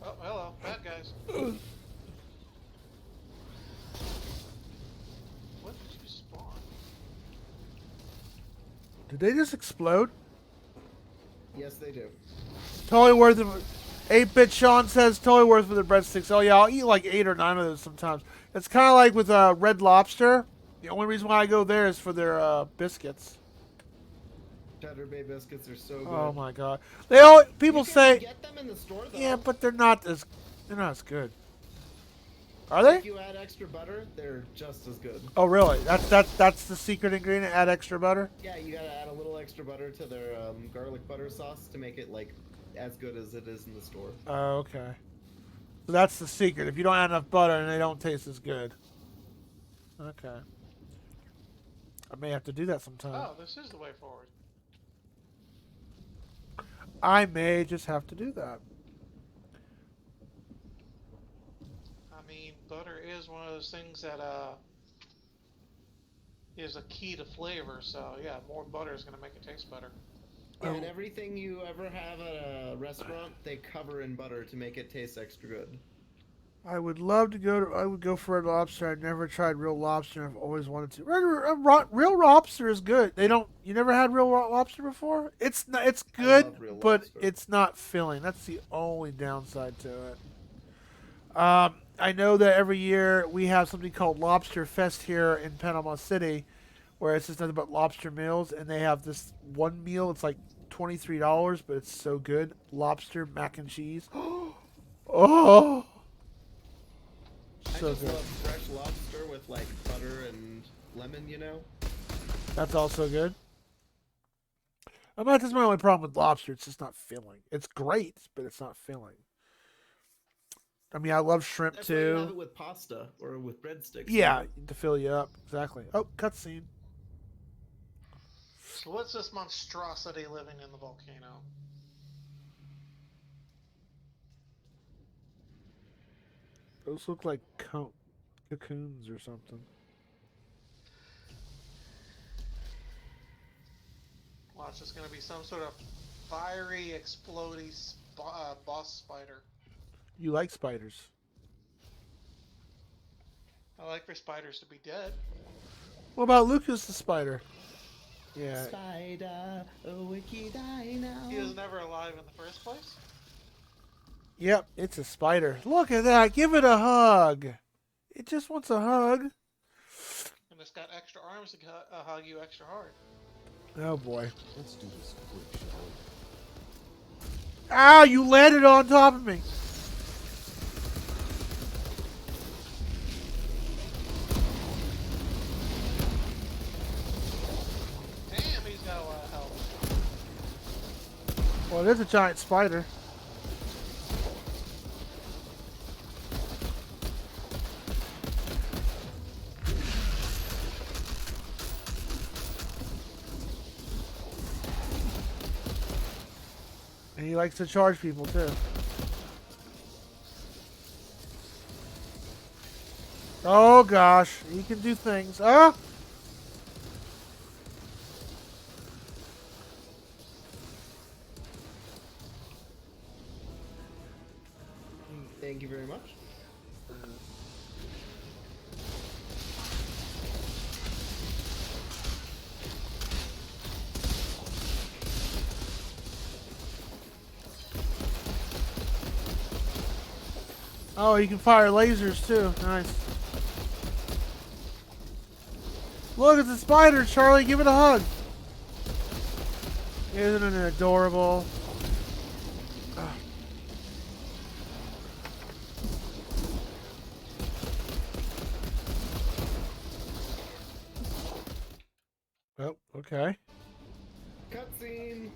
Oh, hello, bad guys. What did you spawn? Did they just explode? Yes, they do. Totally worth it. 8-bit Sean says totally worth it for the breadsticks. Oh yeah, I'll eat like 8 or 9 of those sometimes. It's kind of like with Red Lobster. The only reason why I go there is for their biscuits. Cheddar Bay biscuits are so good. Oh my god, they all people You can say. get them in the store though. Yeah, but they're not as good. Are they? If you add extra butter, they're just as good. Oh really? That's the secret ingredient. Add extra butter. Yeah, you gotta add a little extra butter to their garlic butter sauce to make it like as good as it is in the store. Oh, okay. So that's the secret. If you don't add enough butter, and they don't taste as good. Okay. I may have to do that sometime. Oh, this is the way forward. I may just have to do that. I mean, butter is one of those things that is a key to flavor. So yeah, more butter is gonna make it taste better. Yeah, and everything you ever have at a restaurant, they cover in butter to make it taste extra good. I would love to go to. I would go for Red Lobster. I've never tried real lobster. I've always wanted to. Real lobster is good. They don't. You never had real lobster before? It's not. It's good, but it's not filling. That's the only downside to it. I know that every year we have something called Lobster Fest here in Panama City, where it's just nothing but lobster meals, and they have this one meal. It's like $23, but it's so good. Lobster mac and cheese. Oh. I So just good. love fresh lobster with like butter and lemon, you know? That's also good. That's my only problem with lobster. It's just not filling. It's great, but it's not filling. I mean, I love shrimp That's why you have too. it with pasta or with breadsticks. Yeah, you know? to fill you up. Exactly. Oh, cutscene. So what's this monstrosity living in the volcano? Those look like cocoons or something. Well, it's just going to be some sort of fiery, exploding boss spider. You like spiders. I like for spiders to be dead. What about Lucas the spider? Yeah. Spider, a wicked eye now. He was never alive in the first place. Yep, it's a spider. Look at that. Give it a hug. It just wants a hug. And it's got extra arms to hug you extra hard. Oh boy. Let's do this quick, shall we? Ow, you landed on top of me. Damn, he's got a lot of health. Well, it is a giant spider. And he likes to charge people too. Oh gosh, he can do things. Ah! Thank you very much. Oh, you can fire lasers too. Nice. Look, it's a spider, Charlie. Give it a hug. Isn't it adorable? Ah. Oh, okay. Cutscene.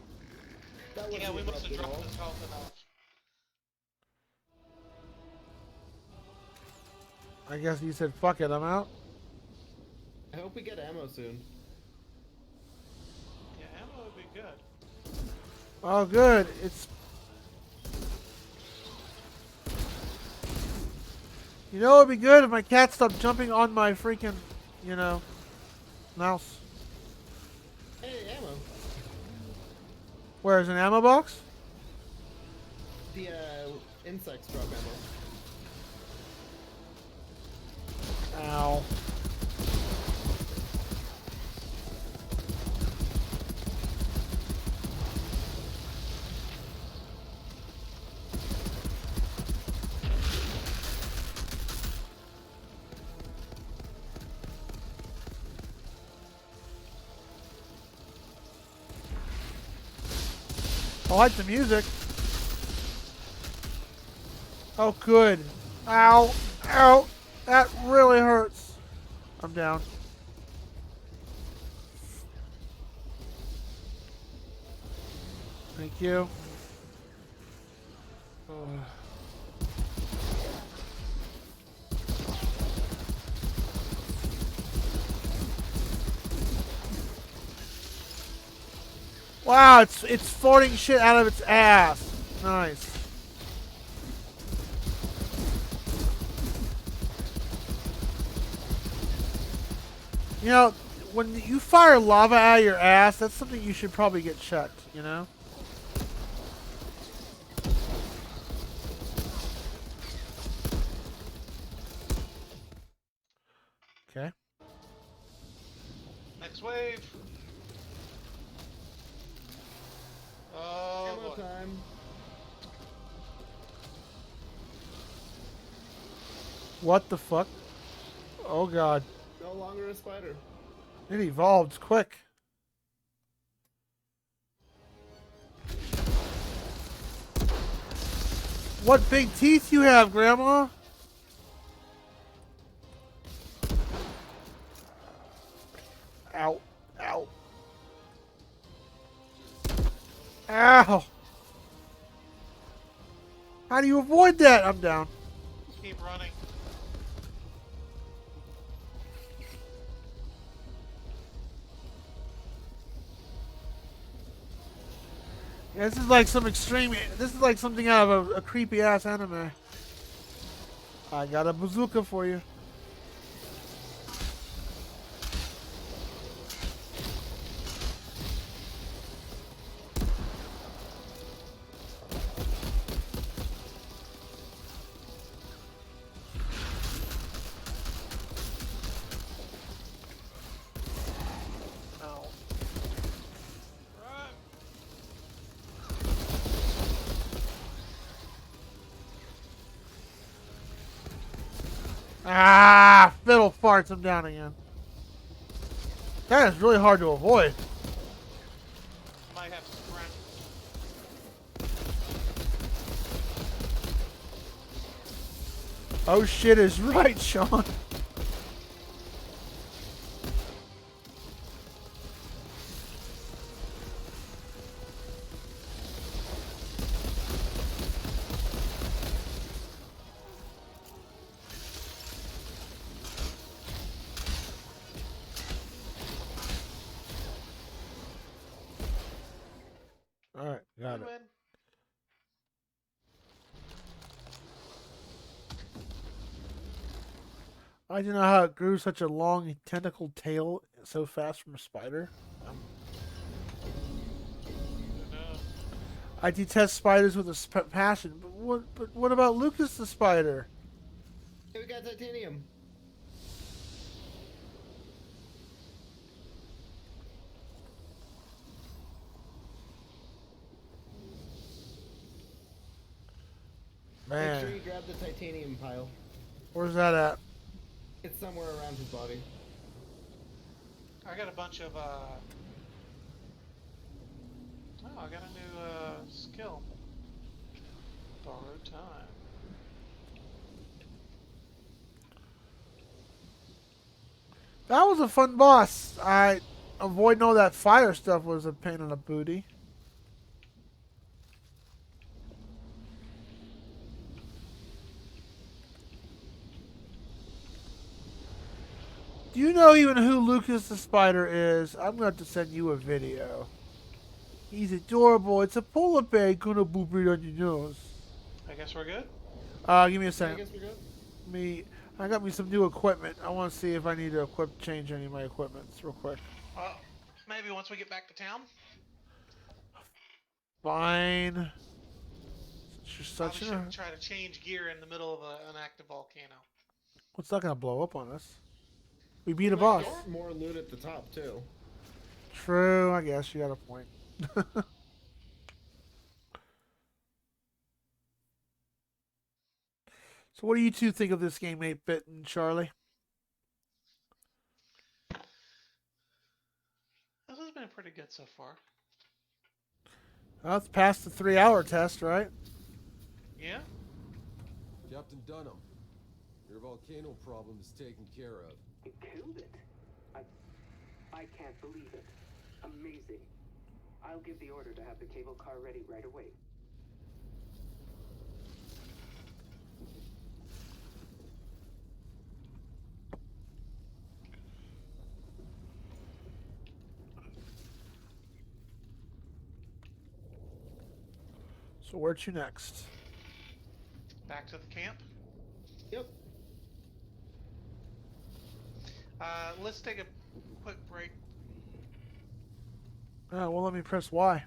That Yeah, we must have abrupt at dropped all. his health enough. I guess you said, fuck it, I'm out. I hope we get ammo soon. Yeah, ammo would be good. Oh, good. It's... You know, it'd be good if my cat stopped jumping on my freaking, you know, mouse. Hey, ammo. Where's an ammo box? The insects drop ammo. Ow. I like the music. Oh, good. Ow. Ow. That really hurts. I'm down. Thank you. Wow, it's farting shit out of its ass. Nice. You know, when you fire lava out of your ass, that's something you should probably get checked, you know? Okay. Next wave. Oh Ammo boy. time. What the fuck? Oh god. No longer a spider. It evolved quick. What big teeth you have, Grandma? Ow. Ow. Ow. How do you avoid that? I'm down. Keep running. Yeah, this is like some extreme. This is like something out of a creepy ass anime. I got a bazooka for you. Ow. Ah, fiddle farts. I'm down again. That is really hard to avoid. Might have to sprint. Oh shit is right, Sean. Alright, got it. Win. I didn't know how it grew such a long tentacled tail so fast from a spider. I detest spiders with a passion, but what about Lucas the spider? Hey, we got titanium. Man. Make sure you grab the titanium pile. Where's that at? It's somewhere around his body. I got a bunch of oh, I got a new skill. Borrowed time. That was a fun boss. Avoiding all that fire stuff was a pain in the booty. Do you know even who Lucas the Spider is? I'm going to have to send you a video. He's adorable. It's a polar bear gonna boop it on your nose. I guess we're good. Give me a I second. guess we're good. I got me some new equipment. I want to see if I need to change any of my equipment real quick. Maybe once we get back to town. Fine. You're Probably such shouldn't try to change gear in the middle of an active volcano. What's not gonna blow up on us? We beat a Might boss. get more loot at the top too. True, I guess you got a point. So what do you two think of this game, 8-Bit and Charlie? This has been pretty good so far. Well, it's past the 3-hour test, right? Yeah. Captain Dunham, your volcano problem is taken care of. You killed it. I can't believe it. Amazing. I'll give the order to have the cable car ready right away. So where to next? Back to the camp. Yep. Let's take a quick break. Well, let me press Y.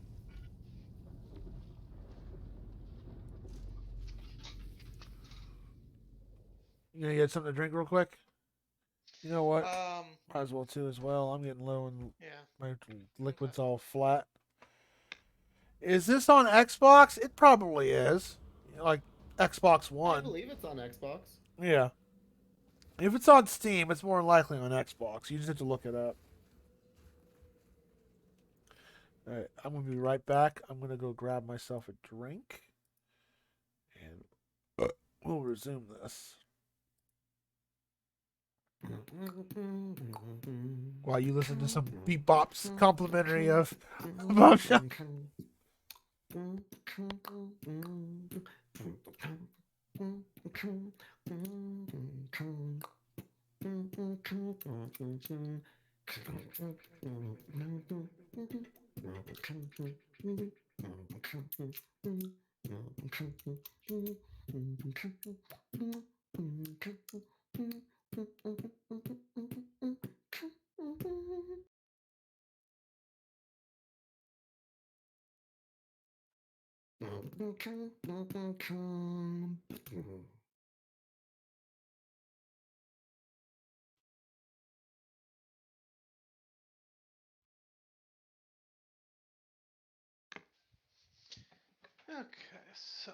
You gonna get something to drink real quick? You know what? Um, Might as well too as well. I'm getting low and yeah. my liquid's all flat. Is this on Xbox? It probably is. Like Xbox I One. believe it's on Xbox. Yeah. If it's on Steam, it's more likely on Xbox. You just have to look it up. Alright, I'm going to be right back. I'm going to go grab myself a drink. And we'll resume this. While you listen to some beatbops complimentary of Bombshell. Okay, so.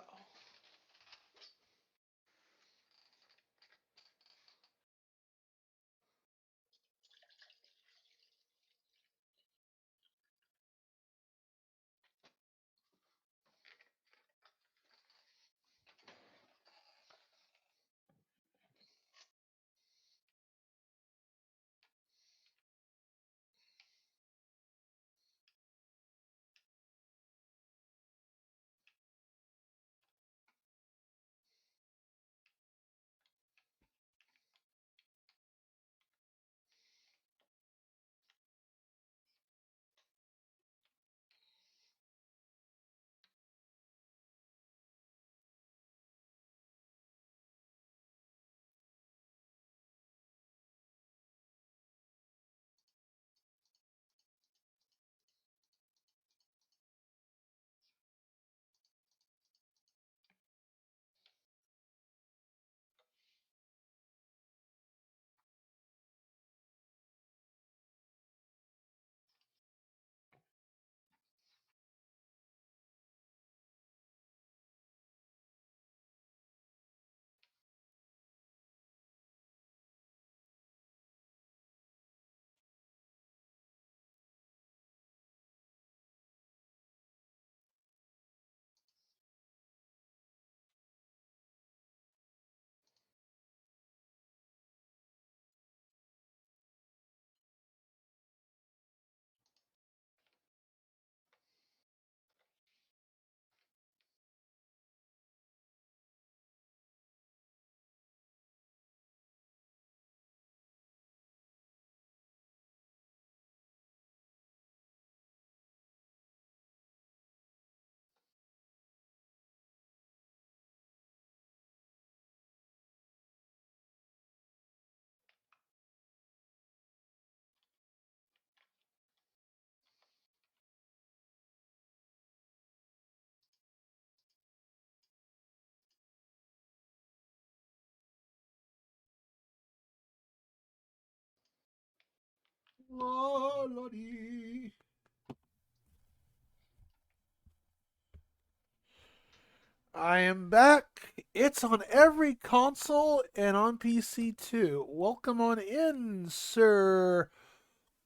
I am back. It's on every console and on PC too. Welcome on in, Sir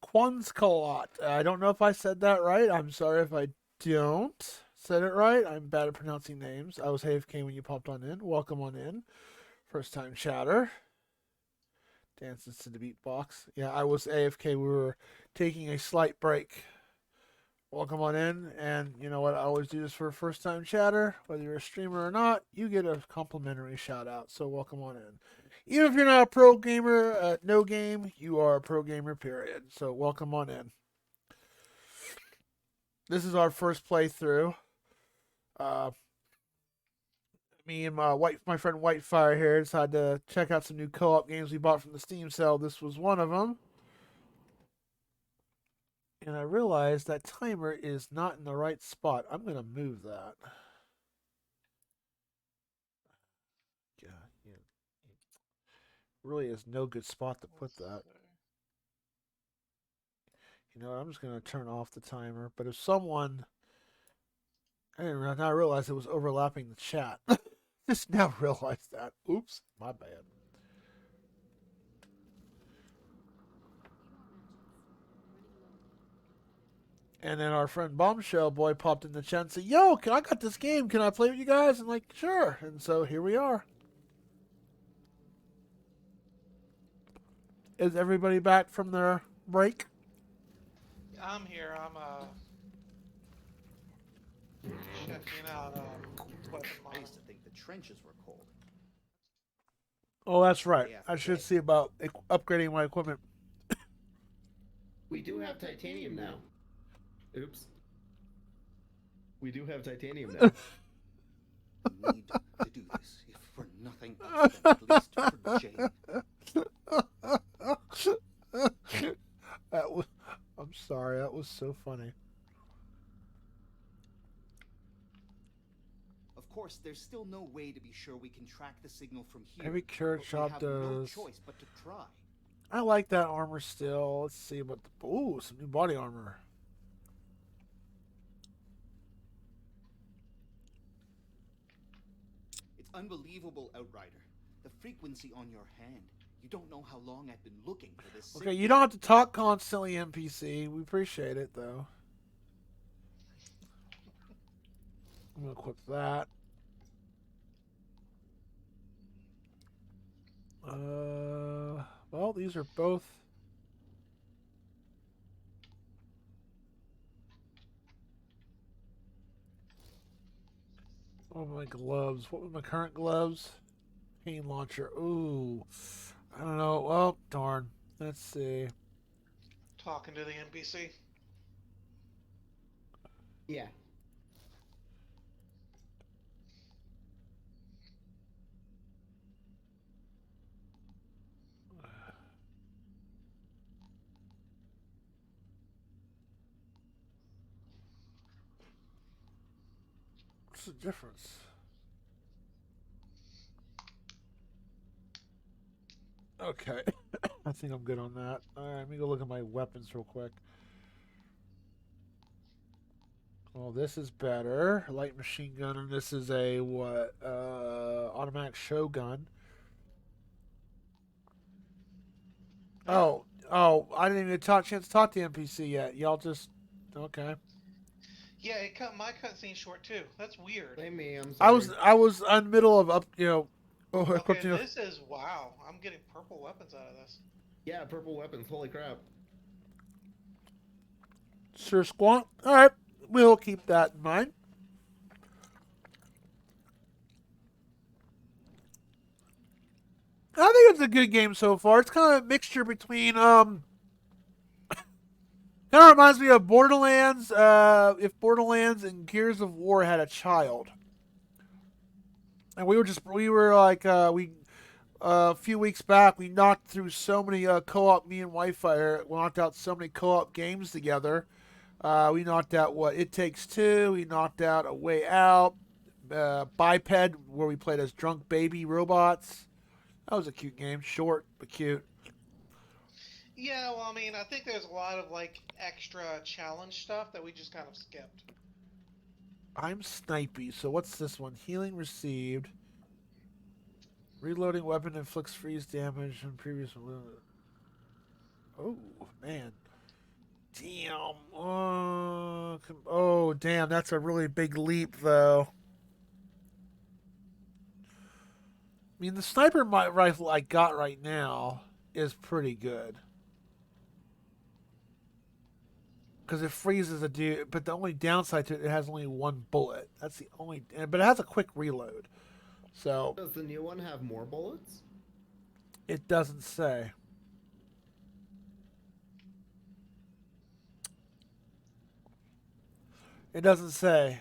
Quonscolot. I don't know if I said that right. I'm sorry if I don't said it right. I'm bad at pronouncing names. I was AFK when you popped on in. Welcome on in. First time chatter. Dances to the beatbox. Yeah, I was AFK. We were taking a slight break. Welcome on in, and you know what? I always do this for a first time chatter. Whether you're a streamer or not, you get a complimentary shout out. So welcome on in. Even if you're not a pro gamer, no game, you are a pro gamer, period. So welcome on in. This is our first playthrough. Me and my friend Whitefire here decided to check out some new co-op games we bought from the Steam sale. This was one of them. And I realized that timer is not in the right spot. I'm going to move that. Yeah. Really is no good spot to put that. You know what, I'm just going to turn off the timer. But if someone... I didn't now realize it was overlapping the chat. Just now realized that. Oops, my bad. And then our friend Bombshellboy popped in the chat and said, "Yo, I got this game. Can I play with you guys?" And like, sure. And so here we are. Is everybody back from their break? I'm here. I'm checking out weapon I monitor. used to think the trenches were cold. Oh, that's right. I should see about upgrading my equipment. We do have titanium now. Oops. We do have titanium now. We need to do this, if for nothing else, then at least for Jane. That was, I'm sorry, that was so funny. Of course, there's still no way to be sure we can track the signal from here. Every carrot but shop we have does. no choice but to try. I like that armor still. Let's see what the... Ooh, some new body armor. It's unbelievable, Outrider. The frequency on your hand. You don't know how long I've been looking for this Okay, signal. you don't have to talk constantly, NPC. We appreciate it, though. I'm going to equip that. Well, these are both... Oh, my gloves. What were my current gloves? Pain launcher. Ooh. I don't know. Well, darn. Let's see. Talking to the NPC. Yeah. What's the difference? Okay. I think I'm good on that. Alright, let me go look at my weapons real quick. Well, this is better. Light machine gun, and this is a, what, automatic shotgun. Oh, I didn't even get a chance to talk to the NPC yet. Y'all just... Okay. Yeah, it cut my cutscene short too. That's weird. Blame me, I'm sorry. I was in the middle of up, you know... Okay, this is... Wow. I'm getting purple weapons out of this. Yeah, purple weapons. Holy crap. Sir Squonk. Alright, we'll keep that in mind. I think it's a good game so far. It's kind of a mixture between, kind of reminds me of Borderlands, if Borderlands and Gears of War had a child. And we were like, a few weeks back, we knocked through so many co-op, me and Whitefire, we knocked out so many co-op games together. We knocked out, It Takes Two, we knocked out A Way Out, Biped, where we played as drunk baby robots. That was a cute game. Short, but cute. Yeah, well, I mean, I think there's a lot of, like, extra challenge stuff that we just kind of skipped. I'm snipey, so what's this one? Healing received. Reloading weapon inflicts freeze damage and previous... Oh, man. Damn. Oh, damn, that's a really big leap, though. I mean, the sniper rifle I got right now is pretty good. Because it freezes a dude, but the only downside to it, it has only one bullet. That's the only... But it has a quick reload. So... Does the new one have more bullets? It doesn't say. It doesn't say.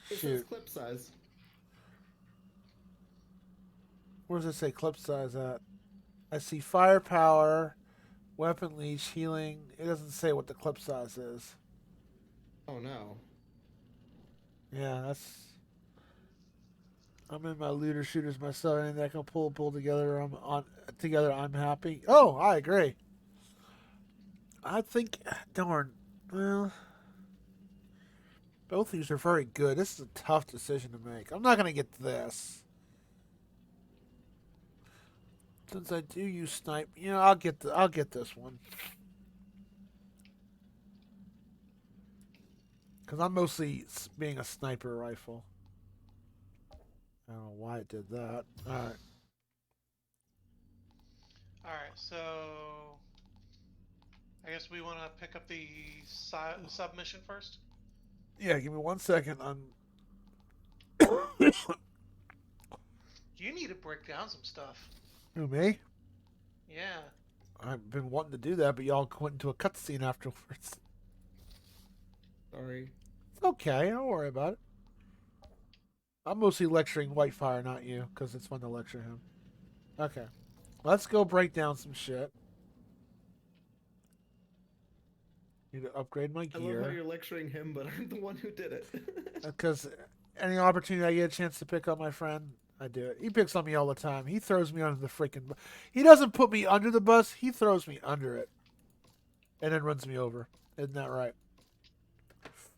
It says clip size. Where does it say clip size at? I see firepower, weapon leash, healing. It doesn't say what the clip size is. Oh no. Yeah, that's... I'm in my looter shooters myself. Anything I can pull together, I'm happy. Oh, I agree. I think, darn, well, both of these are very good. This is a tough decision to make. I'm not gonna get this. Since I do use snipe, I'll get this one. Because I'm mostly being a sniper rifle. I don't know why it did that. Alright. Alright, so I guess we want to pick up the submission first. Yeah, give me 1 second. You need to break down some stuff. Who, me? Yeah. I've been wanting to do that, but y'all went into a cutscene afterwards. Sorry. It's okay. Don't worry about it. I'm mostly lecturing Whitefire, not you, because it's fun to lecture him. Okay. Let's go break down some shit. Need to upgrade my gear. I love how you're lecturing him, but I'm the one who did it. Because any opportunity I get a chance to pick up my friend, I do it. He picks on me all the time. He throws me under the freaking bus. He doesn't put me under the bus. He throws me under it. And then runs me over. Isn't that right?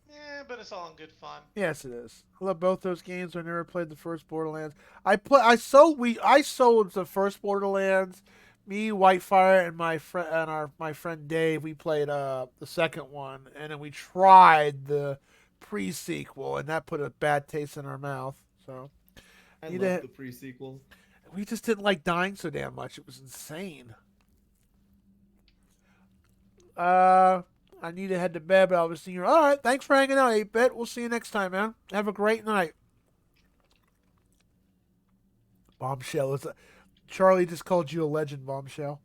Yeah, but it's all in good fun. Yes, it is. I love both those games. I never played the first Borderlands. I sold the first Borderlands. Me, Whitefire, and my friend Dave. We played the second one, and then we tried the pre-sequel, and that put a bad taste in our mouth. So I love the pre-sequel. We just didn't like dying so damn much. It was insane. I need to head to bed, but I was seeing you. All right, thanks for hanging out, 8-Bit. We'll see you next time, man. Have a great night. Bombshell. Charlie just called you a legend, Bombshell.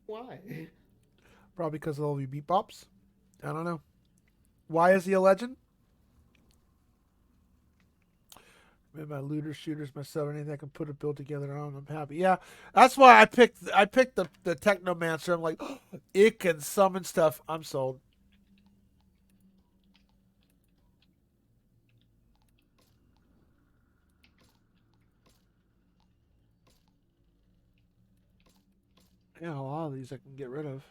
Why? Probably because of all your beat bops. I don't know. Why is he a legend? Maybe my looter shooters myself, anything I can put a build together on, I'm happy. Yeah, that's why I picked the Techomancer. I'm like, it can summon stuff. I'm sold. Yeah, a lot of these I can get rid of.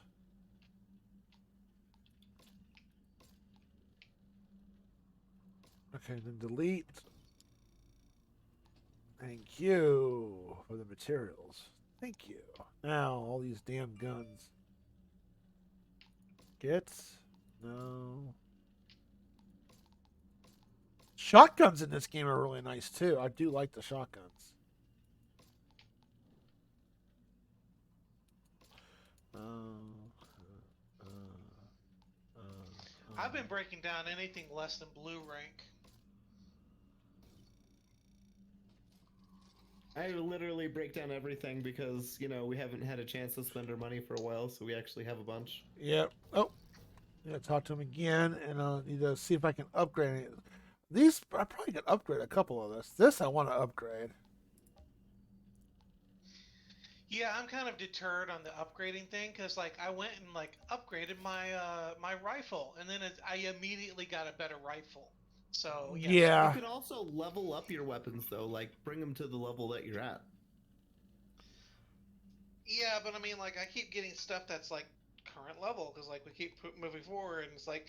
Okay, then delete. Thank you for the materials. Thank you. Now, all these damn guns. Get? No. Shotguns in this game are really nice, too. I do like the shotguns. I've been breaking down anything less than blue rank. I literally break down everything because, we haven't had a chance to spend our money for a while, so we actually have a bunch. Yep. Oh. Yeah, talk to him again, and I'll need to see if I can upgrade it. These, I probably can upgrade a couple of this. This I want to upgrade. Yeah, I'm kind of deterred on the upgrading thing because, I went and upgraded my my rifle, and then I immediately got a better rifle. So yeah. You can also level up your weapons though, bring them to the level that you're at. Yeah, but I mean, I keep getting stuff that's current level because we keep moving forward, and it's I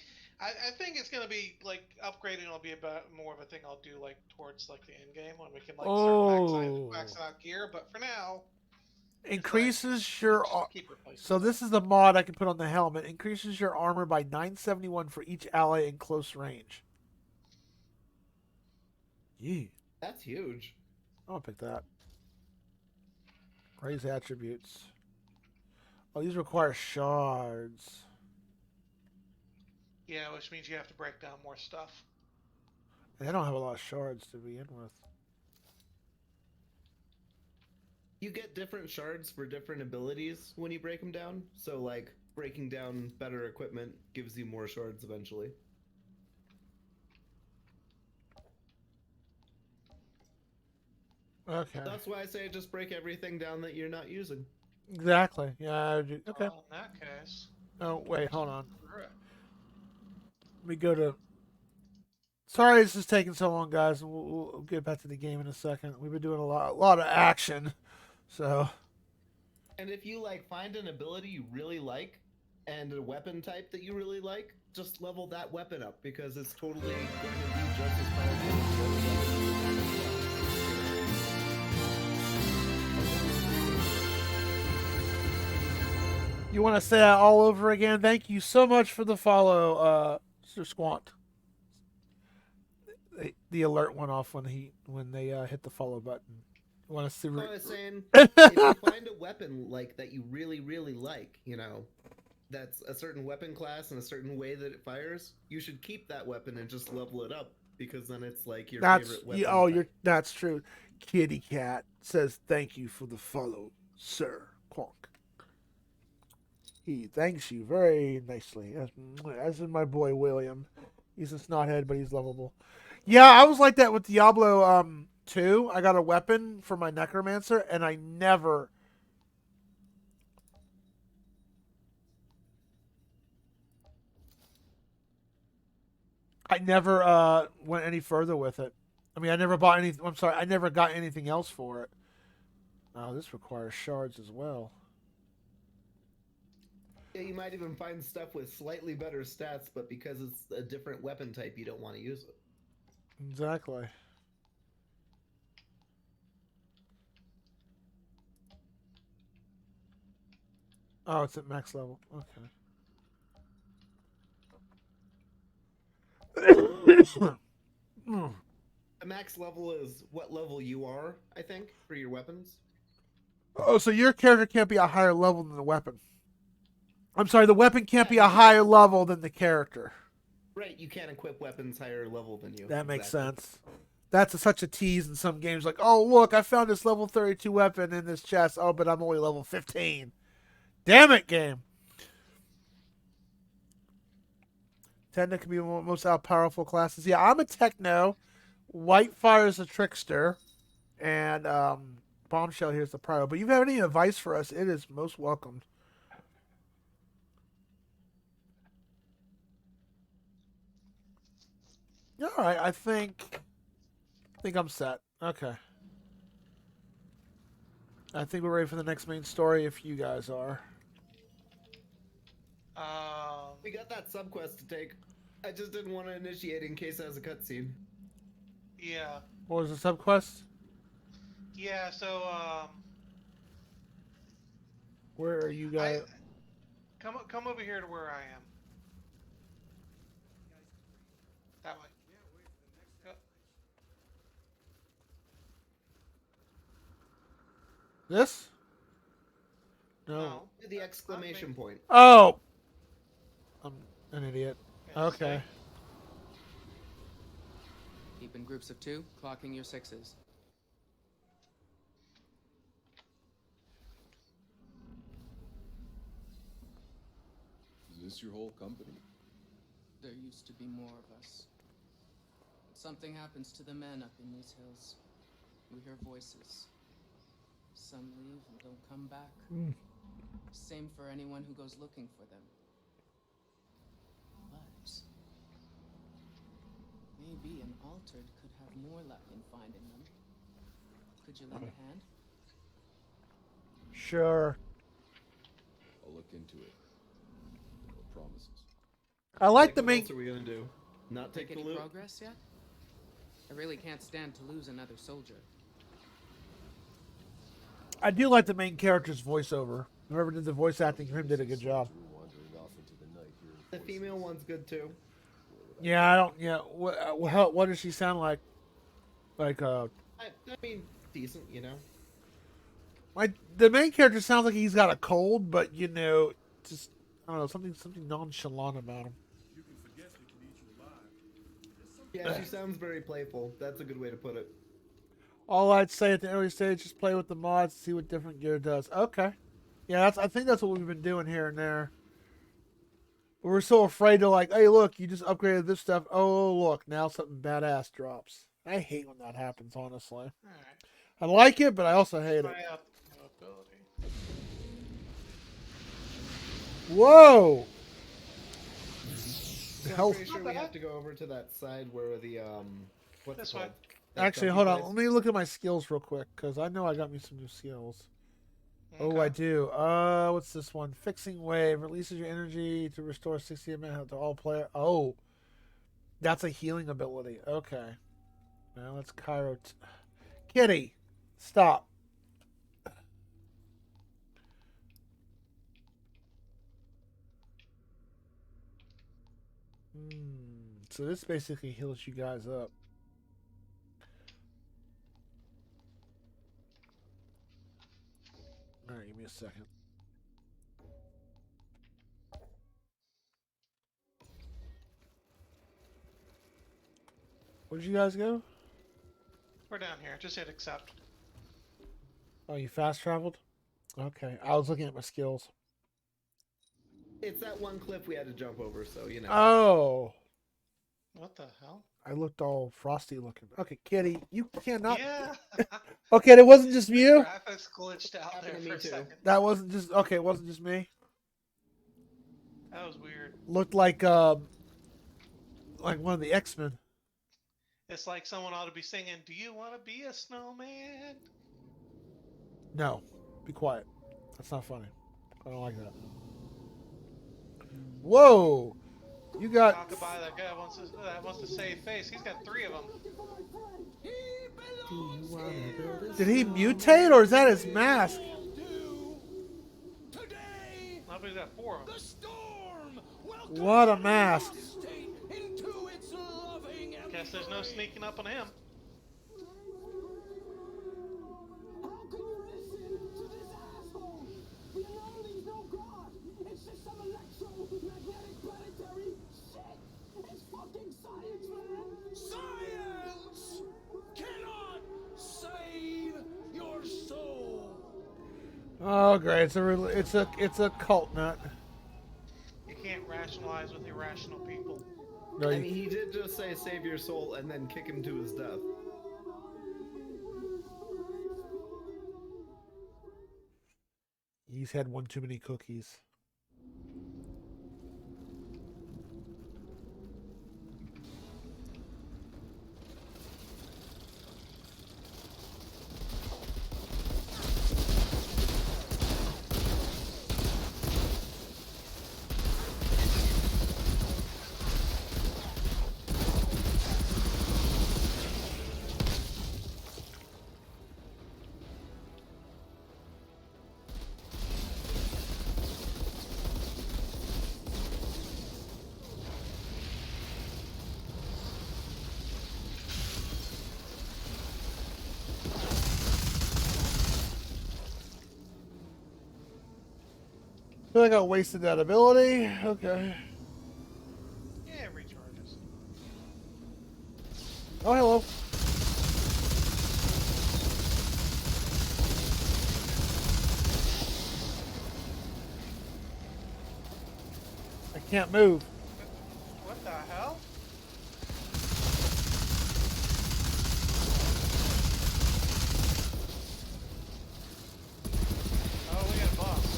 think it's gonna be upgrading will be about more of a thing I'll do towards the end game when we can start maxing out gear. But for now. Increases your... So this is the mod I can put on the helmet. Increases your armor by 971 for each ally in close range. Yeah. That's huge. I'll pick that. Raise attributes. Oh, these require shards. Yeah, which means you have to break down more stuff. And I don't have a lot of shards to begin with. You get different shards for different abilities when you break them down. So, breaking down better equipment gives you more shards eventually. Okay. That's why I say just break everything down that you're not using. Exactly. Yeah. Okay. In that case. Oh, wait. Hold on. Let me go to Sorry this is taking so long, guys. We'll get back to the game in a second. We've been doing a lot of action, so. And if you like find an ability you really like and a weapon type that you really like, just level that weapon up because it's totally going to be just as powerful as the other weapon. You want to say that all over again? Thank you so much for the follow, Mr. Squant. The alert went off when they hit the follow button. You want to see? I was saying, if you find a weapon like that you really like, you know, that's a certain weapon class and a certain way that it fires, you should keep that weapon and just level it up because then it's like your favorite weapon. That's true. Kitty Cat says thank you for the follow, Sir Quonk. He thanks you very nicely, as in my boy William. He's a snothead, but he's lovable. Yeah, I was like that with Diablo 2. I got a weapon for my Necromancer, and I never went any further with it. I mean, I never bought any. I'm sorry, I never got anything else for it. Oh, this requires shards as well. Yeah, you might even find stuff with slightly better stats, but because it's a different weapon type, you don't want to use it. Exactly. Oh, it's at max level. Okay. The max level is what level you are, I think, for your weapons. Oh, so your character can't be a higher level than the weapon. I'm sorry, the weapon can't be a higher level than the character. Right, you can't equip weapons higher level than you. That makes sense. That's such a tease in some games. Like, oh, look, I found this level 32 weapon in this chest. Oh, but I'm only level 15. Damn it, game. Techno can be one of the most powerful classes. Yeah, I'm a Techno. Whitefire is a Trickster. And Bombshell here's the Prio. But if you have any advice for us, it is most welcomed. All right, I think I'm set. Okay. I think we're ready for the next main story if you guys are. We got that subquest to take. I just didn't want to initiate in case it has a cutscene. Yeah. What was the subquest? Yeah, so where are you guys? Come over here to where I am. That way. Go. This? No. The exclamation point. Oh! I'm an idiot. Okay. Keep in groups of 2, clocking your 6s. Is this your whole company? There used to be more of us. Something happens to the men up in these hills. We hear voices. Some leave and don't come back. Same for anyone who goes looking for them. But maybe an altered could have more luck in finding them. Could you lend a hand? Sure. I'll look into it. No promises. I like the main. What else are we gonna do? Not take the any loot? progress yet? I really can't stand to lose another soldier. I do like the main character's voiceover. Whoever did the voice acting for him did a good job. The female one's good too. Yeah, I don't. Yeah, what does she sound like? Like I mean, decent, you know. The main character sounds like he's got a cold, but you know, just I don't know, something nonchalant about him. Yeah, she sounds very playful. That's a good way to put it. All I'd say at the early stage is play with the mods, see what different gear does. Okay. Yeah, I think that's what we've been doing here and there. We're so afraid to like, hey, look, you just upgraded this stuff. Oh, look, now something badass drops. I hate when that happens, honestly. I like it, but I also hate it. Ability. Whoa! So Health. I'm pretty sure we have to go over to that side where the what's This it called? way. That Actually, junkie hold on. place. Let me look at my skills real quick, because I know I got me some new skills. Oh, I Okay. do. What's this one? Fixing wave releases your energy to restore 60 minutes to all player. Oh, that's a healing ability. Okay. Now let's Cairo. Kitty, stop. So this basically heals you guys up. All right, give me a second. Where'd you guys go? We're down here. Just hit accept. Oh, you fast traveled? Okay. I was looking at my skills. It's that one cliff we had to jump over, so you know. Oh. What the hell? I looked all frosty looking. Okay, Kitty, you cannot. Yeah. Okay, it wasn't just you? Graphics glitched out Happened there to me for a too. second. That wasn't just. Okay, it wasn't just me? That was weird. Looked like one of the X-Men. It's like someone ought to be singing, "Do you want to be a snowman?" No. Be quiet. That's not funny. I don't like that. Whoa! You got. Talk about that guy that wants to save face. He's got 3 of them. Did he mutate or is that his mask? Nope, he's got 4 of them. What a mask. Guess there's no sneaking up on him. Science cannot save your soul. Oh, great! It's a cult nut. You can't rationalize with irrational people. No, I mean, he did just say save your soul and then kick him to his death. He's had one too many cookies. I feel like I wasted that ability. Okay. Yeah, it recharges. Oh, hello. I can't move. What the hell? Oh, we got a boss.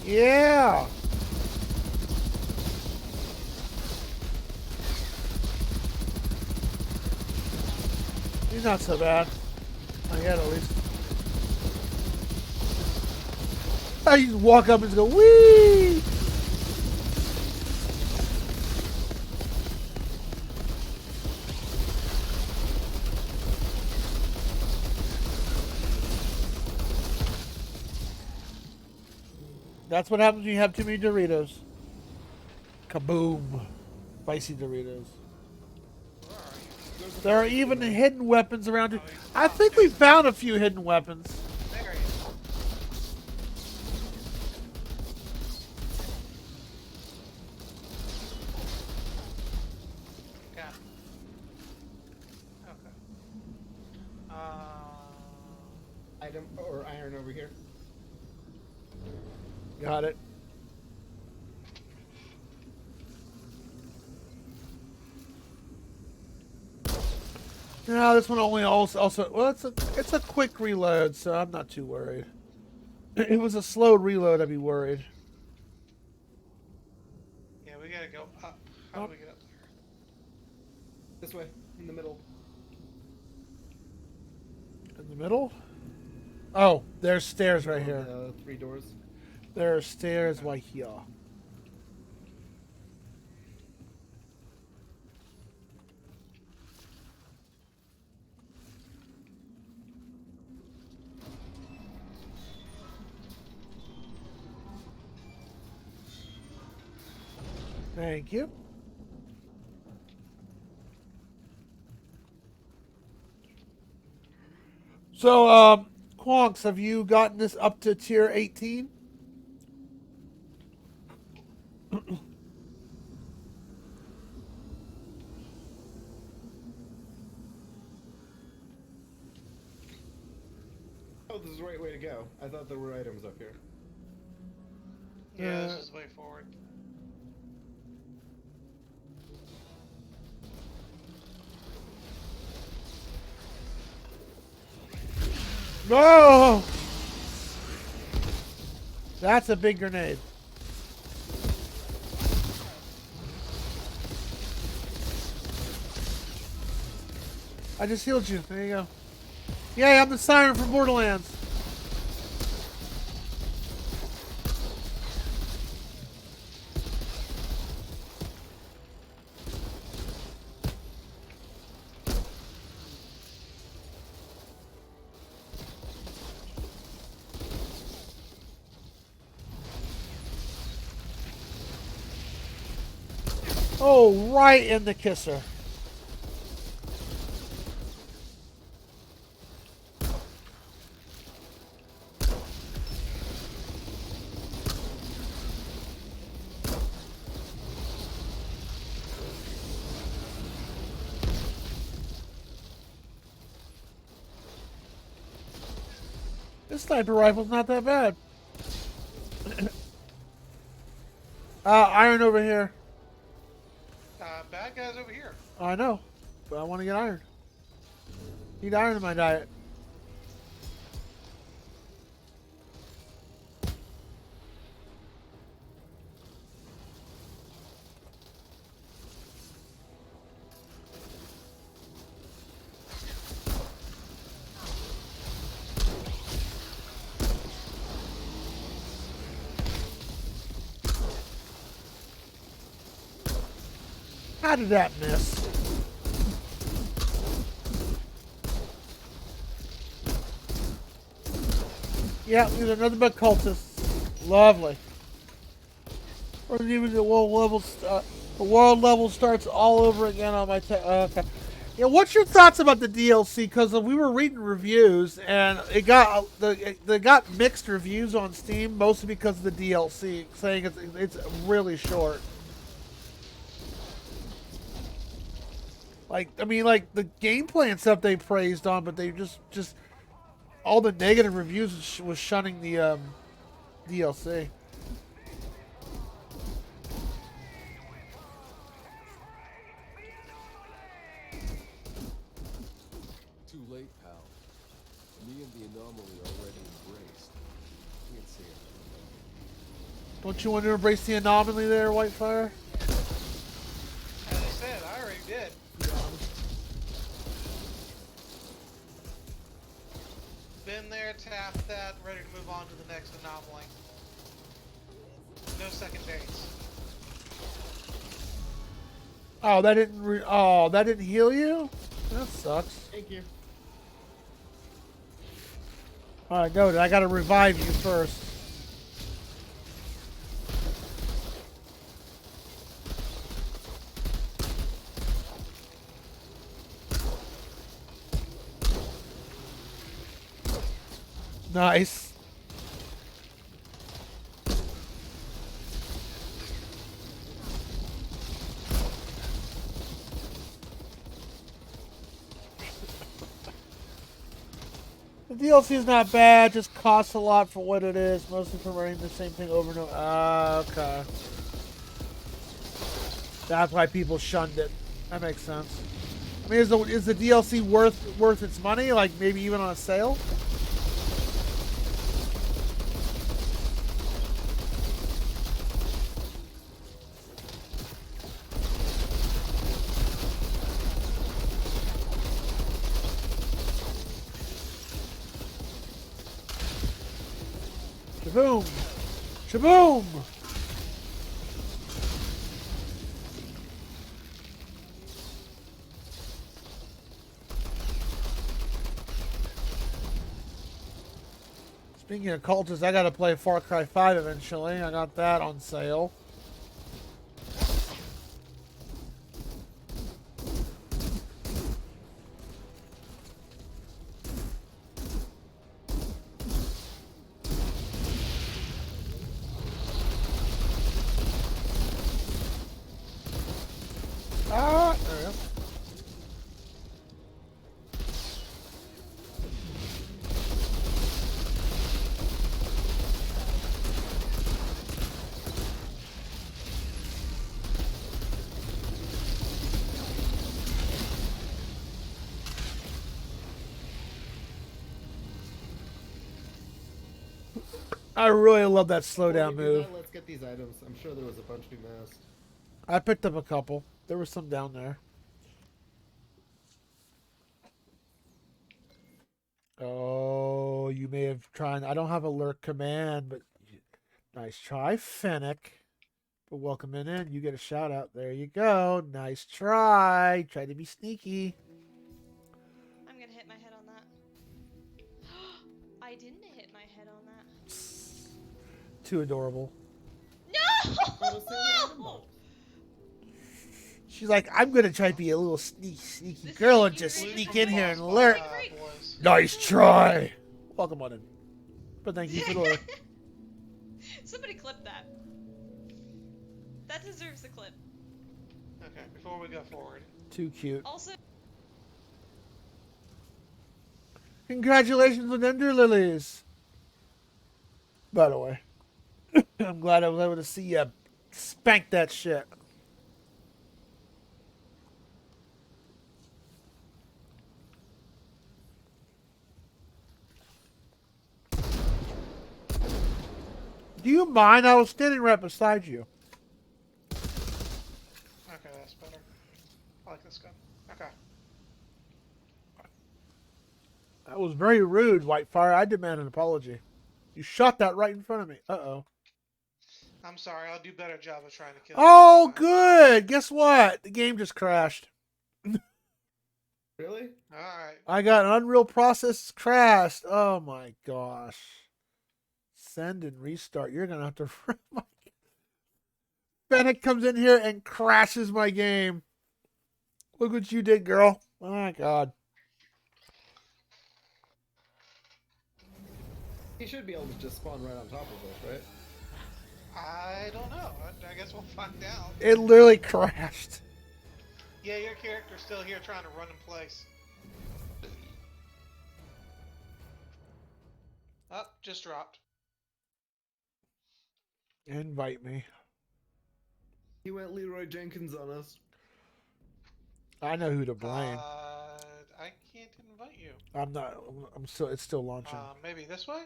Yeah. He's not so bad. Not yet, at least. I just walk up and just go, wee! That's what happens when you have too many Doritos. Kaboom. Spicy Doritos. There are even hidden weapons around here. I think we found a few hidden weapons. There he is. Yeah. Okay. Item or iron over here. Got it. No, this one only also well, it's a quick reload, so I'm not too worried. If it was a slow reload, I'd be worried. Yeah, we gotta go up. How do we get up there? This way, in the middle. In the middle? Oh, there's stairs right here. 3 doors. There are stairs right here. Thank you. So, Quonks, have you gotten this up to tier 18? Oh, this is the right way to go. I thought there were items up here. Yeah, this is the way forward. No! That's a big grenade. I just healed you. There you go. Yay, I'm the siren from Borderlands. Oh, right in the kisser. This sniper rifle's not that bad. Iron over here. Bad guys over here. I know, but I want to get iron. Need iron in my diet. How did that miss? Yeah, these are nothing but cultists. Lovely. Or even the world level starts all over again on my okay. Yeah, what's your thoughts about the DLC? Because we were reading reviews and they got mixed reviews on Steam, mostly because of the DLC, saying it's really short. Like, I mean, like, the gameplay and stuff they praised on, but they just all the negative reviews was shunning the DLC. Too late, pal. Me and the anomaly already embraced. Can't say it. Don't you want to embrace the anomaly there, Whitefire? As I said, I already did. Been there, tapped that, ready to move on to the next anomaly. No second dates. Oh, that didn't heal you? That sucks. Thank you. Alright, noted. I gotta revive you first. Nice. The DLC is not bad, just costs a lot for what it is, mostly for running the same thing over and over. Okay. That's why people shunned it. That makes sense. I mean, is the DLC worth its money? Like maybe even on a sale? Shaboom! Shaboom! Speaking of cultists, I gotta play Far Cry 5 eventually. I got that on sale. Ah, there we go. I really love that slowdown move. Let's get these items. I'm sure there was a bunch we missed. I picked up a couple. There was some down there. Oh, you may have tried. I don't have a lurk command, but nice try, Fennec. But welcome in. You get a shout out. There you go. Nice try. Try to be sneaky. I'm gonna hit my head on that. I didn't hit my head on that. Too adorable. No! She's like, I'm gonna try to be a little sneaky girl and just sneak in here and lurk. Nice try. Welcome on in. But thank you for the lurk. Somebody clip that. That deserves a clip. Okay, before we go forward. Too cute. Also, Congratulations on Ender Lilies. By the way, I'm glad I was able to see you spank that shit. Do you mind? I was standing right beside you. Okay, that's better. I like this gun. Okay. That was very rude, Whitefire. I demand an apology. You shot that right in front of me. Uh-oh. I'm sorry. I'll do a better job of trying to kill you. Oh, good. Guess what? The game just crashed. Really? Alright. I got an Unreal Process crashed. Oh, my gosh. Send and restart. You're going to have to... Fennec comes in here and crashes my game. Look what you did, girl. Oh, my God. He should be able to just spawn right on top of us, right? I don't know. I guess we'll find out. It literally crashed. Yeah, your character's still here trying to run in place. Oh, just dropped. Invite me. He went Leroy Jenkins on us. I know who to blame. I can't invite you. I'm not. I'm still. It's still launching. Maybe this way?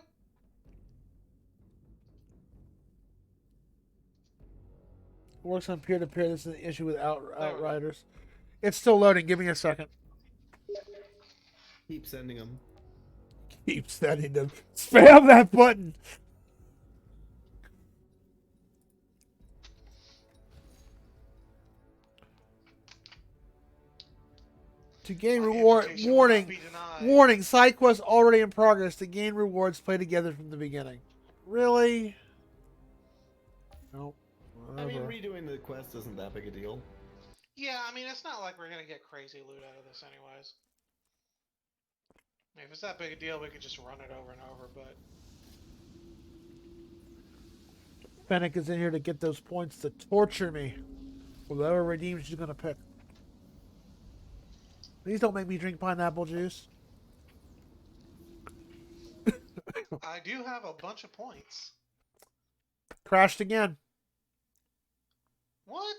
Works on peer-to-peer. This is an issue with OutRiders. It's still loading. Give me a second. Keep sending them. Keep sending them. Spam that button. To gain reward, warning, side quest already in progress. To gain rewards, play together from the beginning. Really? Nope. I mean, redoing the quest isn't that big a deal. Yeah, I mean, it's not like we're gonna get crazy loot out of this anyways. If it's that big a deal, we could just run it over and over, but... Fennec is in here to get those points to torture me. Whoever redeems, she's gonna pick. Please don't make me drink pineapple juice. I do have a bunch of points. Crashed again. What?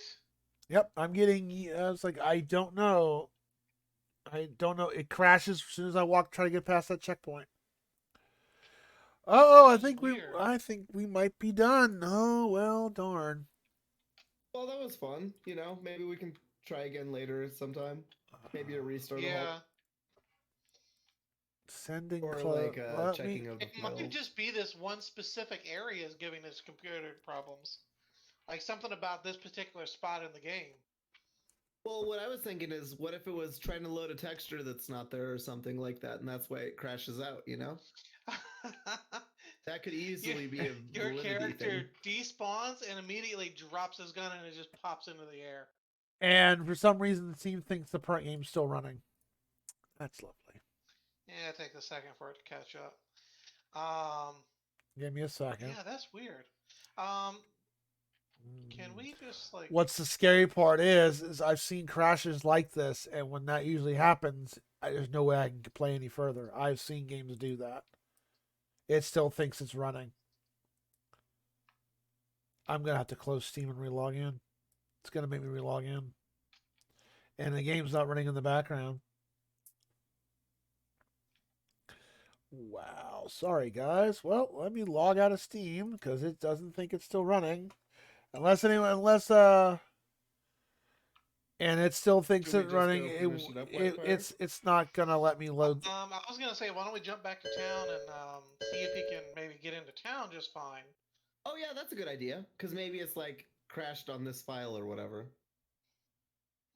Yep, I'm getting. It's like I don't know. I don't know. It crashes as soon as I try to get past that checkpoint. Oh, I think we might be done. Oh well, darn. Well, that was fun. You know, maybe we can try again later sometime. Maybe a restart. Yeah. Sending Or clothes. like checking of the It might files. just be this one specific area is giving this computer problems. Like something about this particular spot in the game. Well, what I was thinking is, what if it was trying to load a texture that's not there or something like that, and that's why it crashes out, you know? That could easily be a Your validity character thing. despawns and immediately drops his gun and it just pops into the air. And for some reason, the team thinks the part game's still running. That's lovely. Yeah, it takes a second for it to catch up. Give me a second. Yeah, that's weird. Can we just like? What's the scary part is I've seen crashes like this, and when that usually happens, there's no way I can play any further. I've seen games do that. It still thinks it's running. I'm gonna have to close Steam and relog in. It's gonna make me relog in, and the game's not running in the background. Wow, sorry guys. Well, let me log out of Steam because it doesn't think it's still running. And it still thinks it's running. It's not gonna let me load. I was gonna say, why don't we jump back to town and see if he can maybe get into town just fine. Oh yeah, that's a good idea. Because maybe it's like crashed on this file or whatever.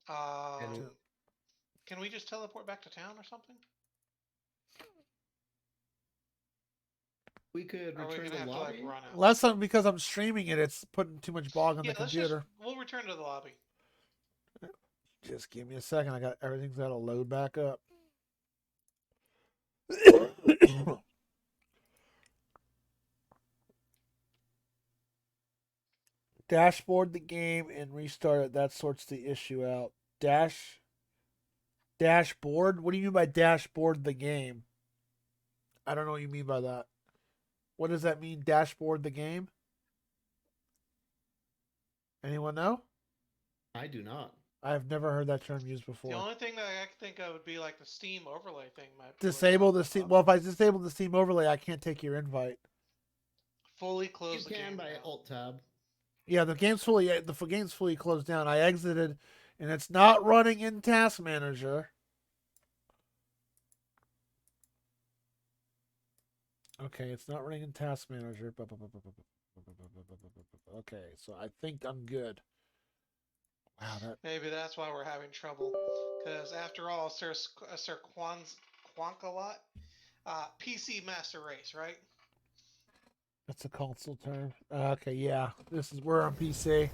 Can we just teleport back to town or something? We could return to the lobby. Less than because I'm streaming it, it's putting too much bog on the computer. We'll return to the lobby. Just give me a second. I got everything's got to load back up. Dashboard the game and restart it. That sorts the issue out. Dashboard? What do you mean by dashboard the game? I don't know what you mean by that. What does that mean, dashboard the game? Anyone know? I do not. I've never heard that term used before. The only thing that I could think of would be like the Steam overlay thing. Disable the Steam. Well, if I disable the Steam overlay, I can't take your invite. Fully close the game. You can by Alt Tab. Yeah, the game's fully closed down. I exited, and it's not running in Task Manager. Okay, it's not running in Task Manager. Okay, so I think I'm good. Wow, maybe that's why we're having trouble. Because after all, Sir Quonkalot, PC Master Race, right? That's a console term. Okay, yeah, we're on PC.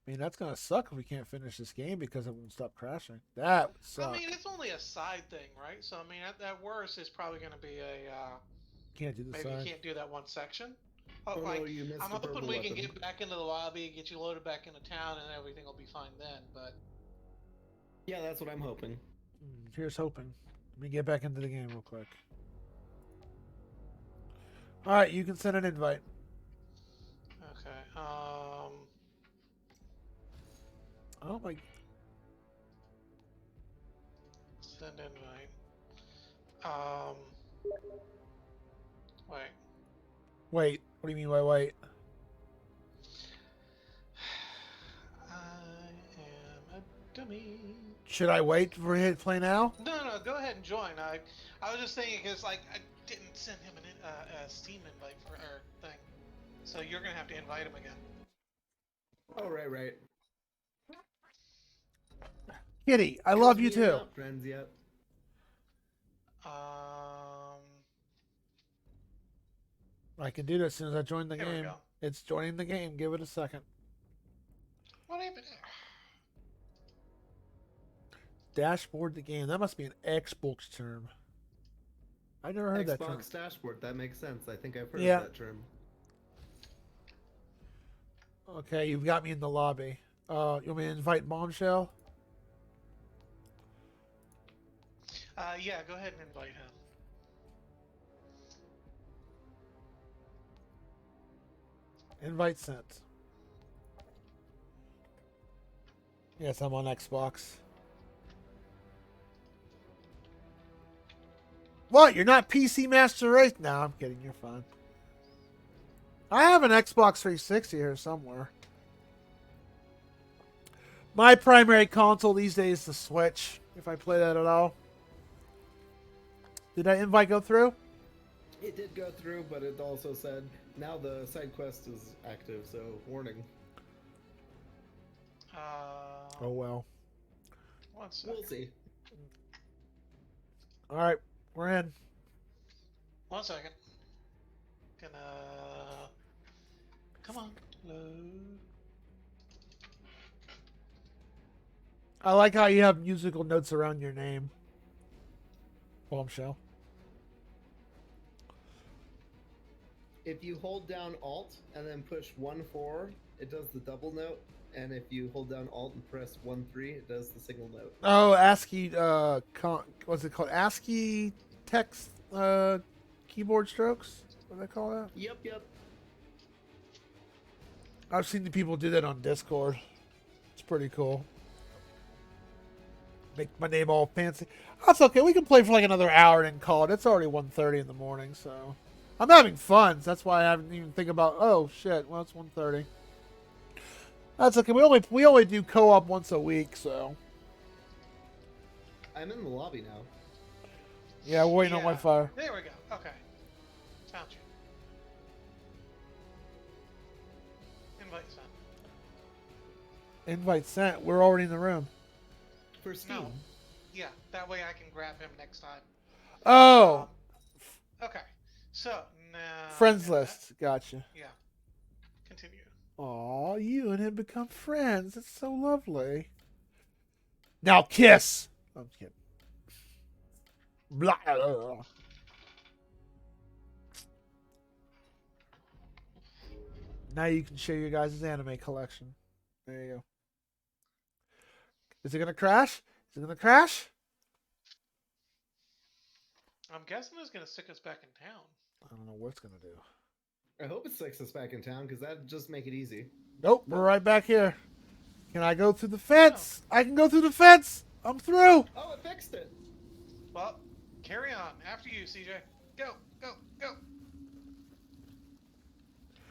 I mean, that's gonna suck if we can't finish this game because it won't stop crashing. That would suck. I mean, it's only a side thing, right? So I mean, at worst, it's probably gonna be a. Can't do the maybe side. you can't do that one section. Oh, no, you missed I'm the hoping purple we can weapon. get back into the lobby, get you loaded back into town, and everything will be fine then. But yeah, that's what I'm hoping. Here's hoping. Let me get back into the game real quick. All right, you can send an invite. Okay. Oh my. Send invite. Wait. Wait. What do you mean by wait? I am a dummy. Should I wait for him to play now? No, go ahead and join. I was just thinking because like I didn't send him a Steam invite for our thing, so you're gonna have to invite him again. Oh right. Kitty, I love you too. Not friends yet. I can do that as soon as I join the There we game. go. It's joining the game. Give it a second. What happened? Dashboard the game. That must be an Xbox term. I never heard that term. Xbox dashboard. That makes sense. I think I've heard Yeah. of that term. Okay, you've got me in the lobby. You want me to invite Bombshell? Yeah, go ahead and invite him. Invite sent. Yes, I'm on Xbox. What? You're not PC Master Race? No, I'm kidding. You're fine. I have an Xbox 360 here somewhere. My primary console these days is the Switch, if I play that at all. Did that invite go through? It did go through, but it also said now the side quest is active, so warning. Oh well. One second. We'll see. All right, we're in. 1 second. Gonna. Come on, load. I like how you have musical notes around your name. Bombshell. If you hold down Alt and then push 1-4, it does the double note. And if you hold down Alt and press 1-3, it does the single note. Oh, ASCII. What's it called? ASCII text keyboard strokes. What do they call that? Yep. I've seen the people do that on Discord. It's pretty cool. Make my name all fancy. That's okay. We can play for like another hour and then call it. It's already 1:30 in the morning, so I'm having fun. So that's why I haven't even think about. Oh shit! Well, it's 1:30. That's okay. We only do co-op once a week, so. I'm in the lobby now. Yeah, we're waiting on Whitefire. There we go. Okay. Found you. Invite sent. Invite sent. We're already in the room. For Steam. No. Yeah, that way I can grab him next time. Oh. Okay. So now. Friends list. Gotcha. Yeah. Continue. Aw, you and him become friends. It's so lovely. Now kiss. I'm kidding. Blah. Now you can share your guys' anime collection. There you go. Is it gonna crash? Is it gonna crash? I'm guessing it's gonna stick us back in town. I don't know what it's gonna do. I hope it sticks us back in town, because that'd just make it easy. Nope, we're right back here. Can I go through the fence? No. I can go through the fence. I'm through. Oh, it fixed it. Well, carry on. After you, CJ. Go.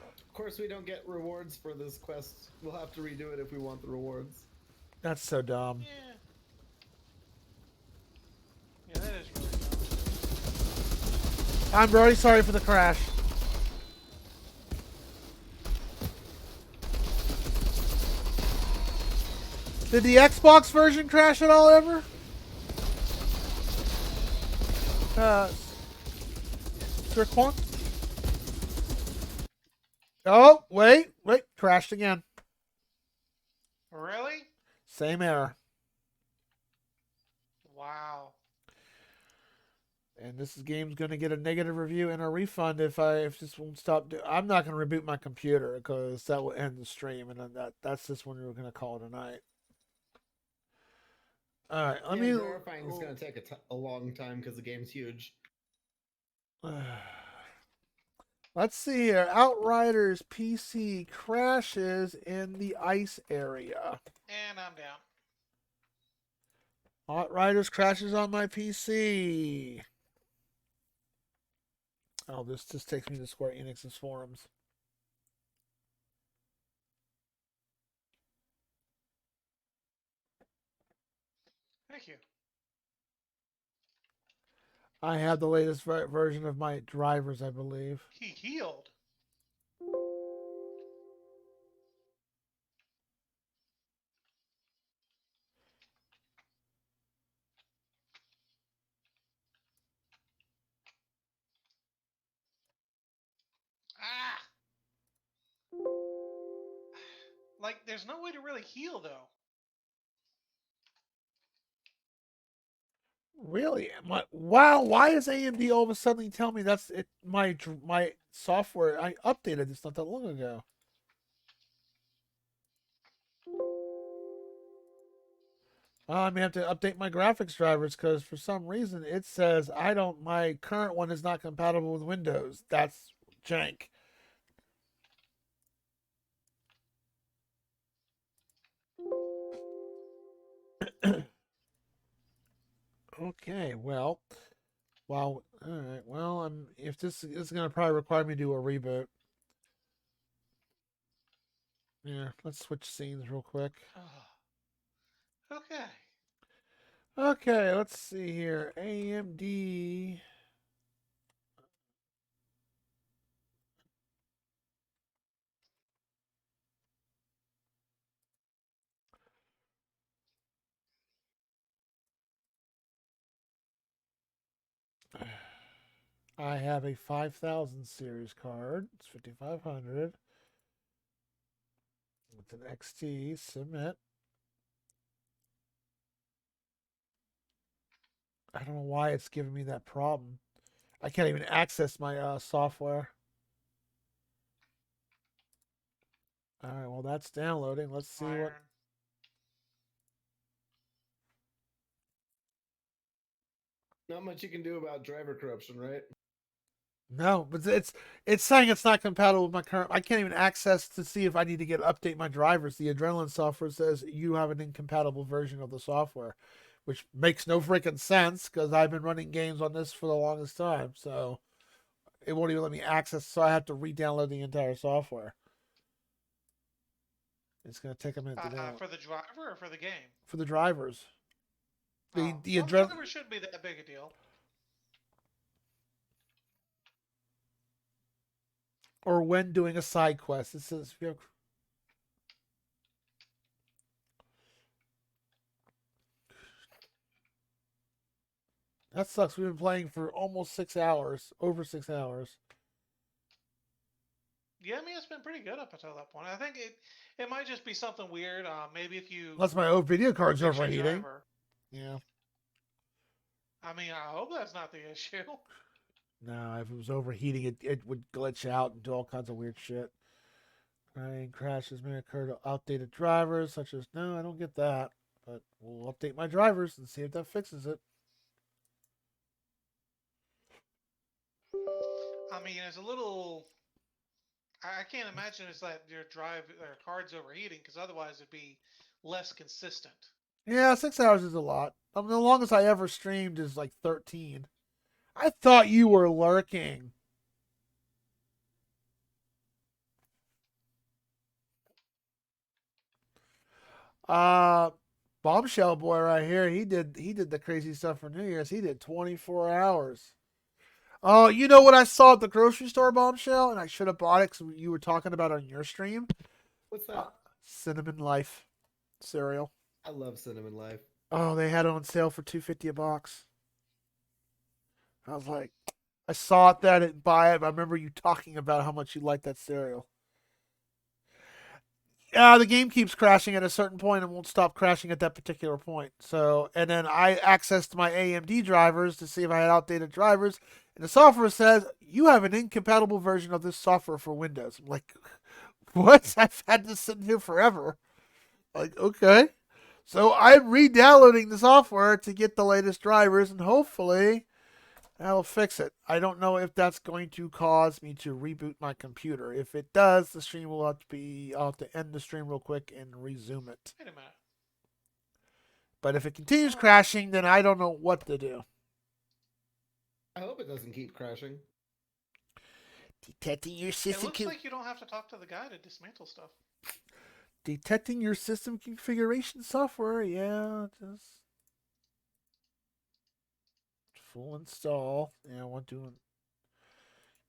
Of course, we don't get rewards for this quest. We'll have to redo it if we want the rewards. That's so dumb. Yeah, that is really dumb. I'm very sorry for the crash. Did the Xbox version crash at all ever? Sir Quant? Oh, wait, crashed again. Really? Same error. Wow. And this game's going to get a negative review and a refund if this won't stop. I'm not going to reboot my computer because that will end the stream, and that's just when we're going to call it a night. All right, let me. Verifying is going to take a long time because the game's huge. Let's see here. OutRiders PC crashes in the ice area. And I'm down. OutRiders crashes on my PC. Oh, this just takes me to Square Enix's forums. Thank you. I have the latest version of my drivers, I believe. He healed. Ah! Like, there's no way to really heal, though. Really? Wow, why is AMD all of a sudden telling me that's it? My software, I updated this not that long ago. I may have to update my graphics drivers because for some reason it says my current one is not compatible with Windows. That's jank. Okay, well, all right. Well, if this is going to probably require me to do a reboot. Yeah, let's switch scenes real quick. Okay. Okay, let's see here. AMD. I have a 5000 series card. It's 5500. With an XT. Submit. I don't know why it's giving me that problem. I can't even access my software. All right, well, that's downloading. Let's see what. Not much you can do about driver corruption, right? No, but it's saying it's not compatible with my current. I can't even access to see if I need to update my drivers. The Adrenaline software says you have an incompatible version of the software, which makes no freaking sense because I've been running games on this for the longest time. So it won't even let me access. So I have to re-download the entire software. It's gonna take a minute to download. For the driver or for the game? For the drivers. The well, Adrenaline driver shouldn't be that big a deal. or when doing a side quest. It says that sucks. We've been playing for almost 6 hours, over 6 hours. Yeah, I mean it's been pretty good up until that point. I think it might just be something weird. Maybe if you Unless my old video card's fix your overheating. driver. Yeah. I mean, I hope that's not the issue. No, if it was overheating, it would glitch out and do all kinds of weird shit. Crashes may occur to outdated drivers, such as no, I don't get that. But we'll update my drivers and see if that fixes it. I mean, it's a little. I can't imagine it's that your card's overheating because otherwise it'd be less consistent. Yeah, 6 hours is a lot. I mean, the longest I ever streamed is like 13. I thought you were lurking. Bombshellboy right here. He did the crazy stuff for New Year's. He did 24 hours. Oh, you know what I saw at the grocery store, Bombshell, and I should have bought it because you were talking about it on your stream. What's that? Cinnamon Life cereal. I love Cinnamon Life. Oh, they had it on sale for $2.50 a box. I was like, I saw it there, I didn't buy it, but I remember you talking about how much you like that cereal. The game keeps crashing at a certain point and won't stop crashing at that particular point. So, and then I accessed my AMD drivers to see if I had outdated drivers, and the software says you have an incompatible version of this software for Windows. I'm like, what? I've had this sitting here forever. Like, okay. So I'm re-downloading the software to get the latest drivers, and hopefully that'll fix it. I don't know if that's going to cause me to reboot my computer. If it does, the stream will have to be. I'll have to end the stream real quick and resume it. Wait a minute. But if it continues crashing, then I don't know what to do. I hope it doesn't keep crashing. Detecting your system. It looks like you don't have to talk to the guy to dismantle stuff. Detecting your system configuration software. Yeah, just full install. Yeah, I want to.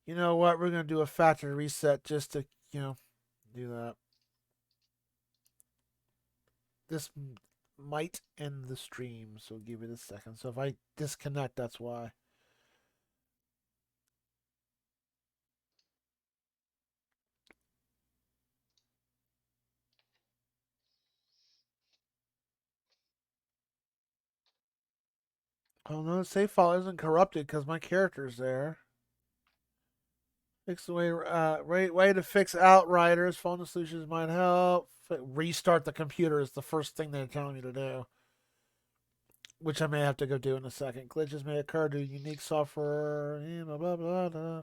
You know what? We're gonna do a factory reset just to do that. This might end the stream, so give it a second. So if I disconnect, that's why. Oh no, the save file isn't corrupted because my character's there. Fix the way to fix Outriders. Phone solutions might help. Restart the computer is the first thing they're telling me to do, which I may have to go do in a second. Glitches may occur due to unique software. Blah blah blah blah.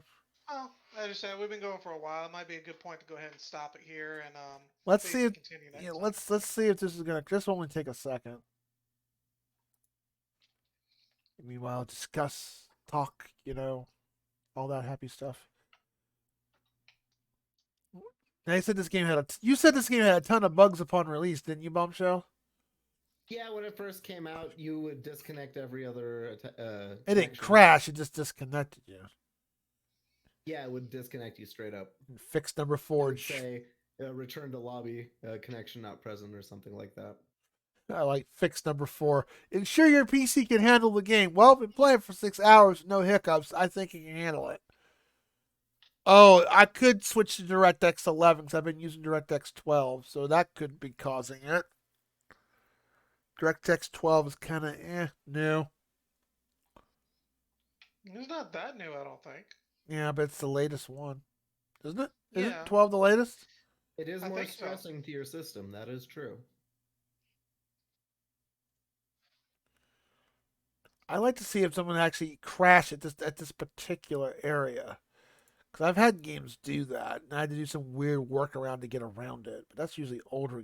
Well, I just said we've been going for a while. It might be a good point to go ahead and stop it here and Let's see if continue next time. let's see if this is gonna just only take a second. Meanwhile, discuss, talk, all that happy stuff. Now you said this game had a ton of bugs upon release, didn't you, Bombshell? Yeah, when it first came out, you would disconnect every other. It didn't connection. crash. It just disconnected you. Yeah, it would disconnect you straight up. Fix number It 4. would say return to lobby, connection not present, or something like that. I like fix number 4. Ensure your PC can handle the game. Well, been playing for 6 hours, no hiccups. I think it can handle it. Oh, I could switch to DirectX 11 because I've been using DirectX 12, so that could be causing it. DirectX 12 is kind of new. It's not that new, I don't think. Yeah, but it's the latest one, isn't it? Yeah. Isn't 12 the latest? It is I more think so. stressing to your system. That is true. I like to see if someone actually crashed at this particular area. Because I've had games do that, and I had to do some weird workaround to get around it. But that's usually older